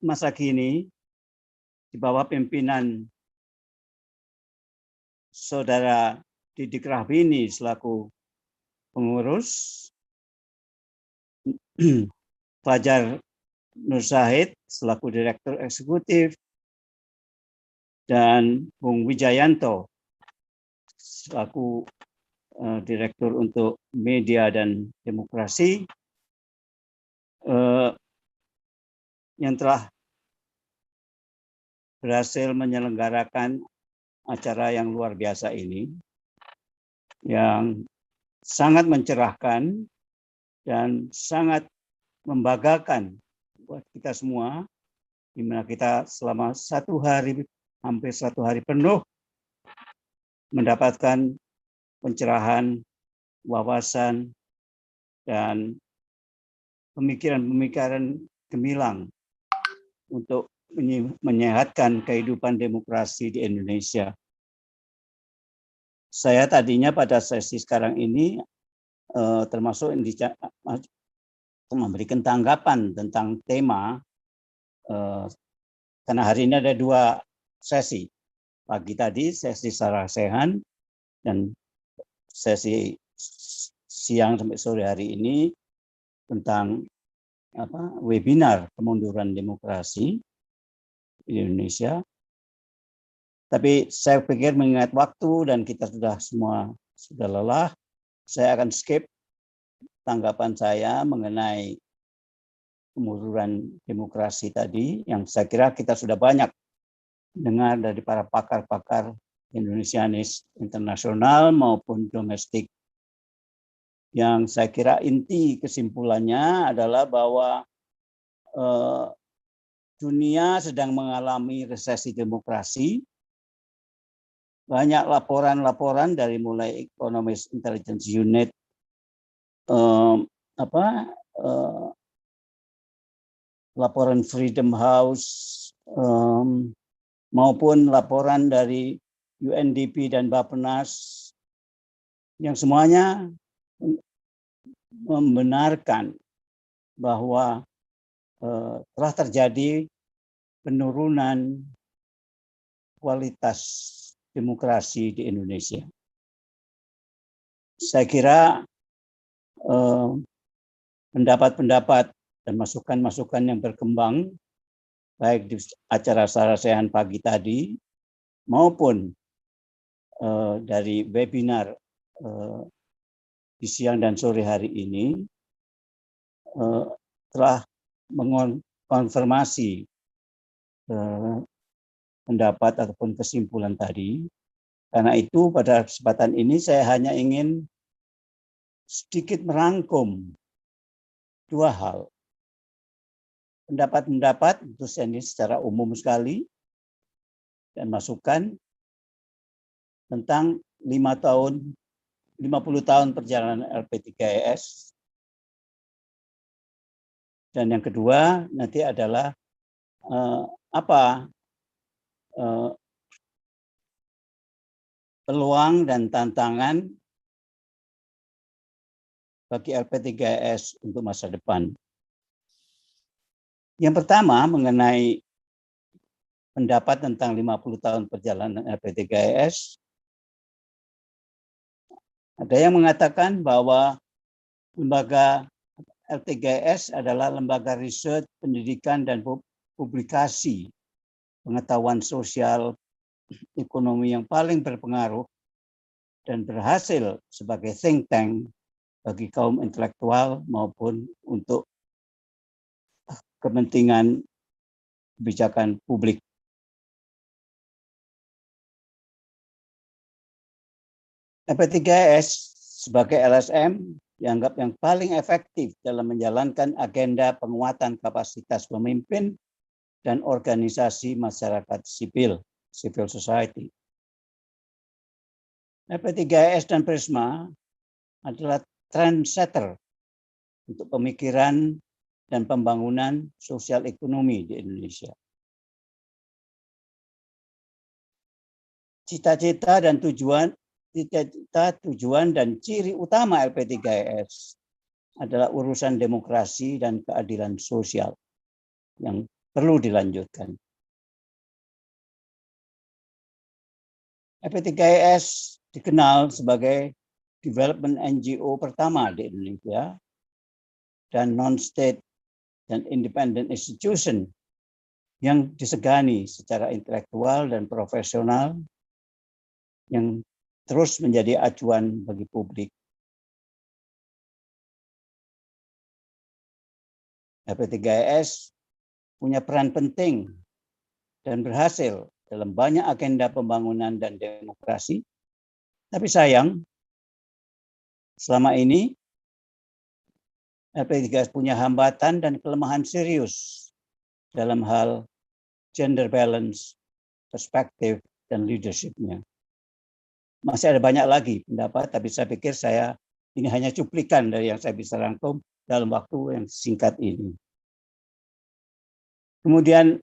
masa kini di bawah pimpinan Saudara Didik Rahbini selaku pengurus, Fajar Nur Zahid selaku Direktur Eksekutif, dan Bung Wijayanto selaku Direktur untuk Media dan Demokrasi yang telah berhasil menyelenggarakan acara yang luar biasa ini, yang sangat mencerahkan dan sangat membanggakan buat kita semua, di mana kita selama hampir satu hari penuh mendapatkan pencerahan, wawasan, dan pemikiran-pemikiran gemilang untuk menyehatkan kehidupan demokrasi di Indonesia. Saya tadinya pada sesi sekarang ini termasuk memberikan tanggapan tentang tema, karena hari ini ada 2 sesi. Pagi tadi sesi sarasehan dan sesi siang sampai sore hari ini tentang webinar Kemunduran Demokrasi di Indonesia. Tapi saya pikir mengingat waktu dan kita sudah lelah, saya akan skip tanggapan saya mengenai kemunduran demokrasi tadi, yang saya kira kita sudah banyak dengar dari para pakar-pakar Indonesianis internasional maupun domestik, yang saya kira inti kesimpulannya adalah bahwa dunia sedang mengalami resesi demokrasi. Banyak laporan-laporan dari mulai Economist Intelligence Unit, laporan Freedom House, maupun laporan dari UNDP dan Bappenas, yang semuanya membenarkan bahwa telah terjadi penurunan kualitas demokrasi di Indonesia. Saya kira pendapat-pendapat dan masukan-masukan yang berkembang baik di acara sarasehan pagi tadi maupun dari webinar di siang dan sore hari ini telah mengkonfirmasi pendapat ataupun kesimpulan tadi. Karena itu pada kesempatan ini saya hanya ingin sedikit merangkum dua hal. Pendapat-pendapat itu ini secara umum sekali dan masukan tentang 50 tahun perjalanan LP3IS. Dan yang kedua nanti adalah peluang dan tantangan bagi LP3IS untuk masa depan. Yang pertama mengenai pendapat tentang 50 tahun perjalanan LP3IS. Ada yang mengatakan bahwa lembaga LP3IS adalah lembaga riset, pendidikan, dan publikasi pengetahuan sosial ekonomi yang paling berpengaruh dan berhasil sebagai think tank bagi kaum intelektual maupun untuk kepentingan kebijakan publik. LP3IS sebagai LSM dianggap yang paling efektif dalam menjalankan agenda penguatan kapasitas pemimpin dan organisasi masyarakat sipil, civil society. LP3IS dan Prisma adalah trendsetter untuk pemikiran dan pembangunan sosial ekonomi di Indonesia. Cita-cita, tujuan dan ciri utama LP3IS adalah urusan demokrasi dan keadilan sosial yang perlu dilanjutkan. LP3IS dikenal sebagai development NGO pertama di Indonesia dan non-state dan independent institution yang disegani secara intelektual dan profesional yang terus menjadi acuan bagi publik. LP3IS punya peran penting dan berhasil dalam banyak agenda pembangunan dan demokrasi. Tapi sayang, selama ini LP3IS punya hambatan dan kelemahan serius dalam hal gender balance, perspektif, dan leadership-nya. Masih ada banyak lagi pendapat, tapi saya pikir ini hanya cuplikan dari yang saya bisa rangkum dalam waktu yang singkat ini. Kemudian,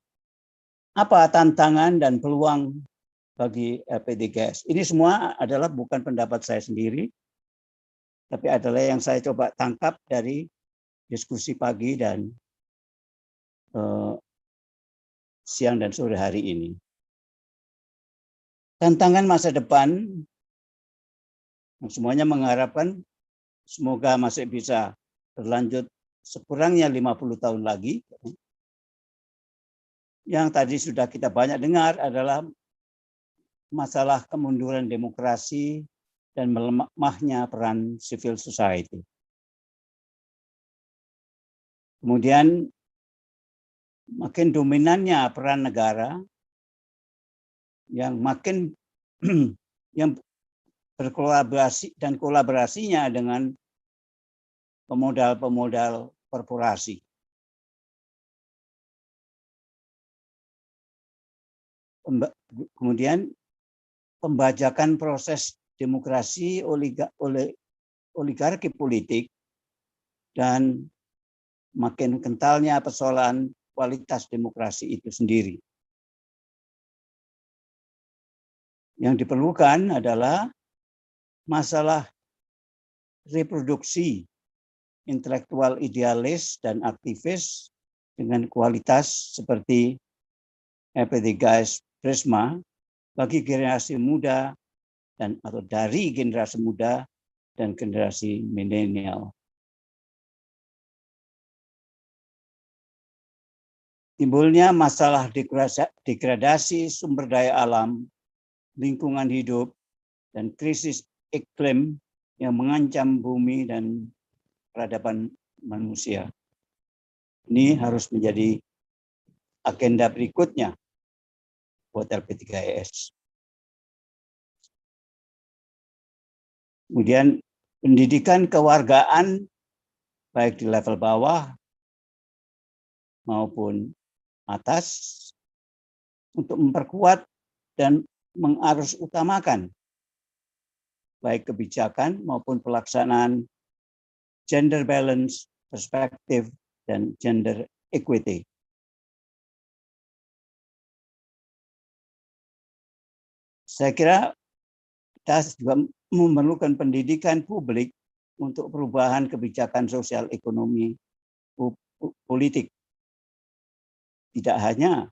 apa tantangan dan peluang bagi LP3IS? Ini semua adalah bukan pendapat saya sendiri, tapi adalah yang saya coba tangkap dari diskusi pagi dan siang dan sore hari ini. Tantangan masa depan, semuanya mengharapkan semoga masih bisa berlanjut sekurangnya 50 tahun lagi. Yang tadi sudah kita banyak dengar adalah masalah kemunduran demokrasi dan melemahnya peran civil society. Kemudian makin dominannya peran negara yang makin yang berkolaborasi dan kolaborasinya dengan pemodal-pemodal korporasi. Kemudian pembajakan proses demokrasi oleh oligarki politik dan makin kentalnya persoalan kualitas demokrasi itu sendiri. Yang diperlukan adalah masalah reproduksi intelektual idealis dan aktivis dengan kualitas seperti LP3IS Prisma bagi generasi muda atau dari generasi muda dan generasi milenial. Timbulnya masalah degradasi sumber daya alam, lingkungan hidup, dan krisis iklim yang mengancam bumi dan peradaban manusia. Ini harus menjadi agenda berikutnya buat LP3IS. Kemudian pendidikan kewargaan baik di level bawah maupun atas untuk memperkuat dan mengarus utamakan baik kebijakan maupun pelaksanaan gender balance, perspektif, dan gender equity. Saya kira kita juga memerlukan pendidikan publik untuk perubahan kebijakan sosial ekonomi politik. Tidak hanya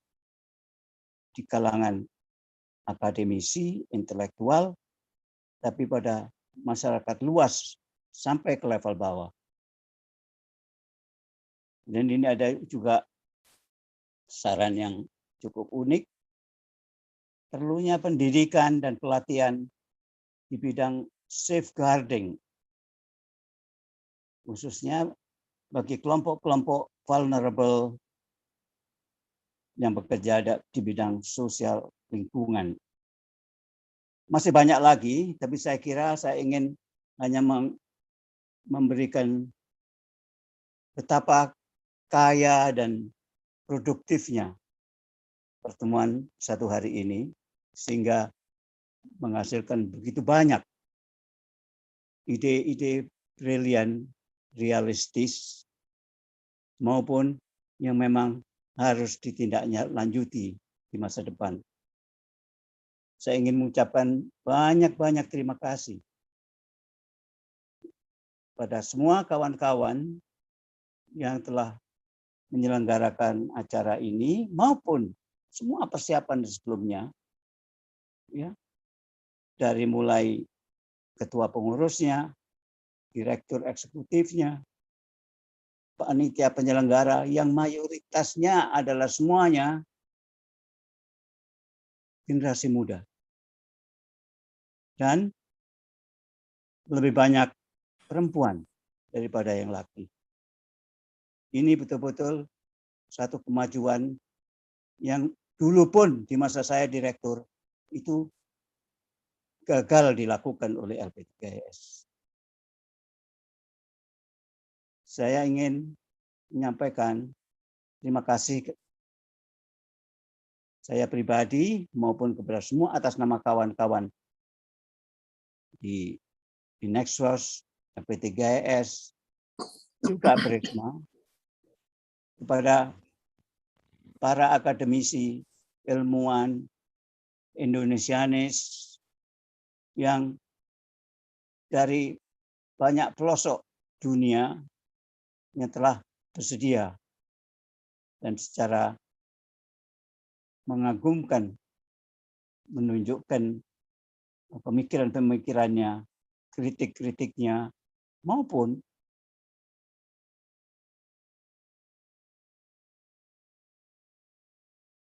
di kalangan akademisi, intelektual, tapi pada masyarakat luas sampai ke level bawah. Dan ini ada juga saran yang cukup unik, perlunya pendidikan dan pelatihan di bidang safeguarding, khususnya bagi kelompok-kelompok vulnerable yang bekerja di bidang sosial lingkungan. Masih banyak lagi, tapi saya kira saya ingin hanya memberikan betapa kaya dan produktifnya pertemuan satu hari ini, sehingga menghasilkan begitu banyak ide-ide brilian, realistis, maupun yang memang harus ditindaklanjuti di masa depan. Saya ingin mengucapkan banyak-banyak terima kasih pada semua kawan-kawan yang telah menyelenggarakan acara ini maupun semua persiapan sebelumnya, ya, dari mulai ketua pengurusnya, direktur eksekutifnya, panitia penyelenggara yang mayoritasnya adalah semuanya generasi muda dan lebih banyak perempuan daripada yang laki. Ini betul-betul satu kemajuan yang dulu pun di masa saya direktur itu gagal dilakukan oleh LP3IS. Saya ingin menyampaikan terima kasih saya pribadi maupun kepada semua atas nama kawan-kawan di Nexus, LP3IS, juga Prisma, kepada para akademisi, ilmuwan, Indonesianis yang dari banyak pelosok dunia yang telah bersedia dan secara mengagumkan menunjukkan pemikiran-pemikirannya, kritik-kritiknya, maupun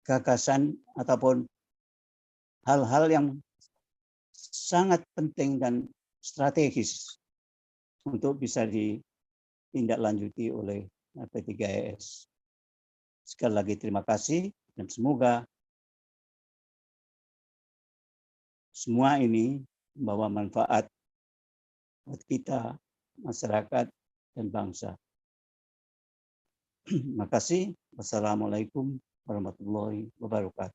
gagasan ataupun hal-hal yang sangat penting dan strategis untuk bisa ditindaklanjuti oleh LP3IS. Sekali lagi terima kasih dan semoga semua ini membawa manfaat buat kita, masyarakat, dan bangsa. Terima kasih. Wassalamualaikum warahmatullahi wabarakatuh.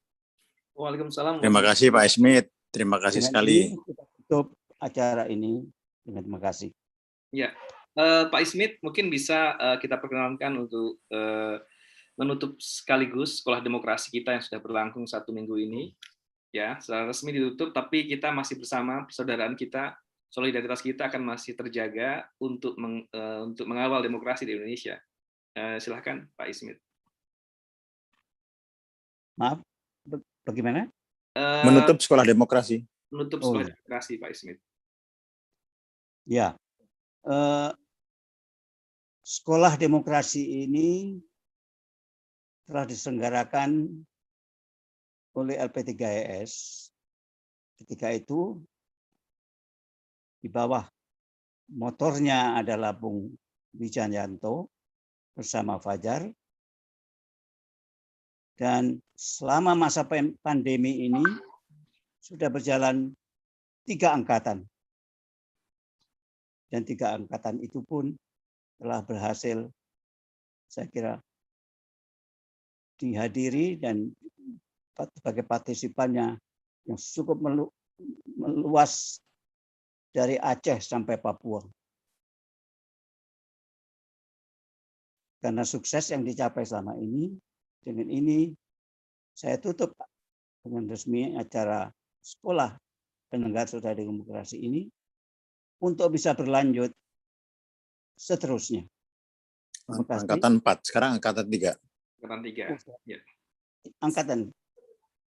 Waalaikumsalam. Terima kasih Pak Smith. Terima kasih Dengan sekali. ini kita tutup acara ini dengan terima kasih. Ya, Pak Smith mungkin bisa kita perkenalkan untuk menutup sekaligus Sekolah Demokrasi kita yang sudah berlangsung 1 minggu ini. Ya, secara resmi ditutup, tapi kita masih bersama persaudaraan kita, solidaritas kita akan masih terjaga untuk mengawal demokrasi di Indonesia. Silahkan Pak Smith. Maaf, bagaimana? Menutup Sekolah Demokrasi. Menutup Sekolah Demokrasi, Pak Smith. Ya, Sekolah Demokrasi ini telah diselenggarakan oleh LP3IS. Ketika itu di bawah motornya adalah Bung Wijanyanto bersama Fajar. Dan selama masa pandemi ini sudah berjalan 3 angkatan. Dan 3 angkatan itu pun telah berhasil, saya kira, dihadiri dan sebagai partisipannya yang cukup meluas dari Aceh sampai Papua. Karena sukses yang dicapai selama ini, dengan ini saya tutup dengan resmi acara Sekolah Penyelenggara Sosial Demokrasi ini untuk bisa berlanjut seterusnya. Angkatan 4, sekarang angkatan 3. Angkatan 3. Ya. Angkatan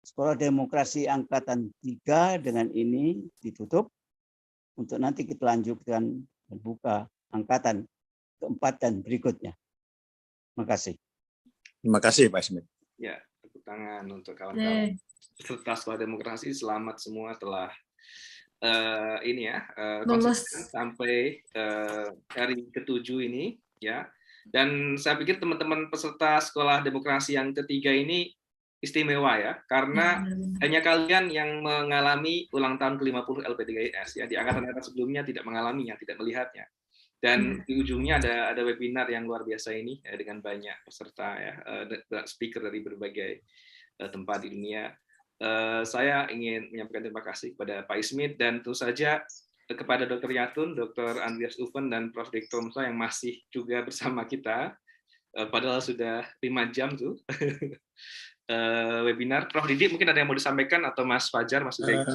Sekolah Demokrasi angkatan 3 dengan ini ditutup untuk nanti kita lanjutkan dan buka angkatan keempat dan berikutnya. Terima kasih. Terima kasih Pak Smith. Ya, tepuk tangan untuk kawan-kawan peserta Sekolah Demokrasi. Selamat semua telah konsisten sampai hari ke-7 ini, ya. Dan saya pikir teman-teman peserta Sekolah Demokrasi yang ketiga ini istimewa ya, karena hanya kalian yang mengalami ulang tahun ke-50 LP3IS ya. Di angkatan-angkatan sebelumnya tidak mengalaminya, tidak melihatnya. Dan di ujungnya ada webinar yang luar biasa ini ya, dengan banyak peserta ya, speaker dari berbagai tempat di dunia. Saya ingin menyampaikan terima kasih kepada Pak Smith dan tentu saja kepada Dr. Yatun, Dr. Andreas Uven, dan Prof. Dr. Musa yang masih juga bersama kita. Padahal sudah 5 jam tuh webinar. Prof. Didi mungkin ada yang mau disampaikan atau Mas Fajar, Mas Wijaya?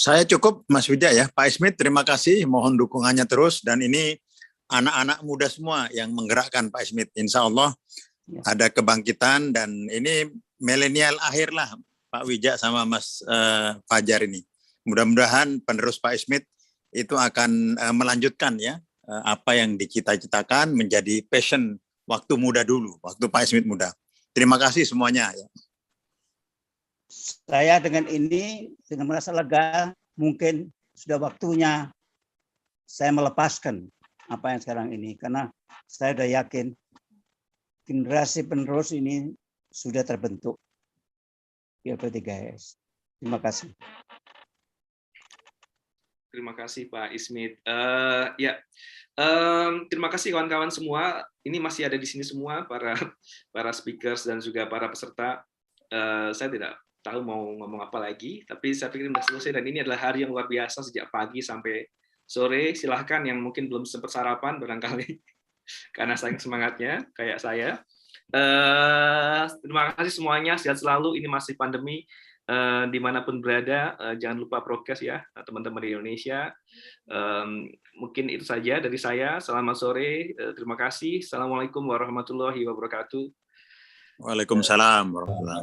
Saya cukup Mas Wijaya ya. Pak Smith terima kasih, mohon dukungannya terus, dan ini anak-anak muda semua yang menggerakkan Pak Smith. Insya Allah ada kebangkitan dan ini milenial akhir lah Pak Wijaya sama Mas Fajar ini. Mudah-mudahan penerus Pak Smith itu akan melanjutkan ya apa yang dicita-citakan menjadi passion waktu muda dulu, waktu Pak Smith muda. Terima kasih semuanya ya. Saya dengan ini dengan merasa lega, mungkin sudah waktunya saya melepaskan apa yang sekarang ini, karena saya sudah yakin generasi penerus ini sudah terbentuk di LP3IS. Terima kasih. Terima kasih Pak Smith. Terima kasih kawan-kawan semua. Ini masih ada di sini semua para speakers dan juga para peserta. Saya tidak tahu mau ngomong apa lagi, tapi saya pikir sudah selesai dan ini adalah hari yang luar biasa sejak pagi sampai sore. Silahkan yang mungkin belum sempat sarapan barangkali karena saking semangatnya kayak saya. Terima kasih semuanya, sehat selalu. Ini masih pandemi, dimanapun berada, jangan lupa prokes ya teman-teman di Indonesia. Mungkin itu saja dari saya. Selamat sore, terima kasih. Assalamualaikum warahmatullahi wabarakatuh. Waalaikumsalam warahmatullahi wabarakatuh.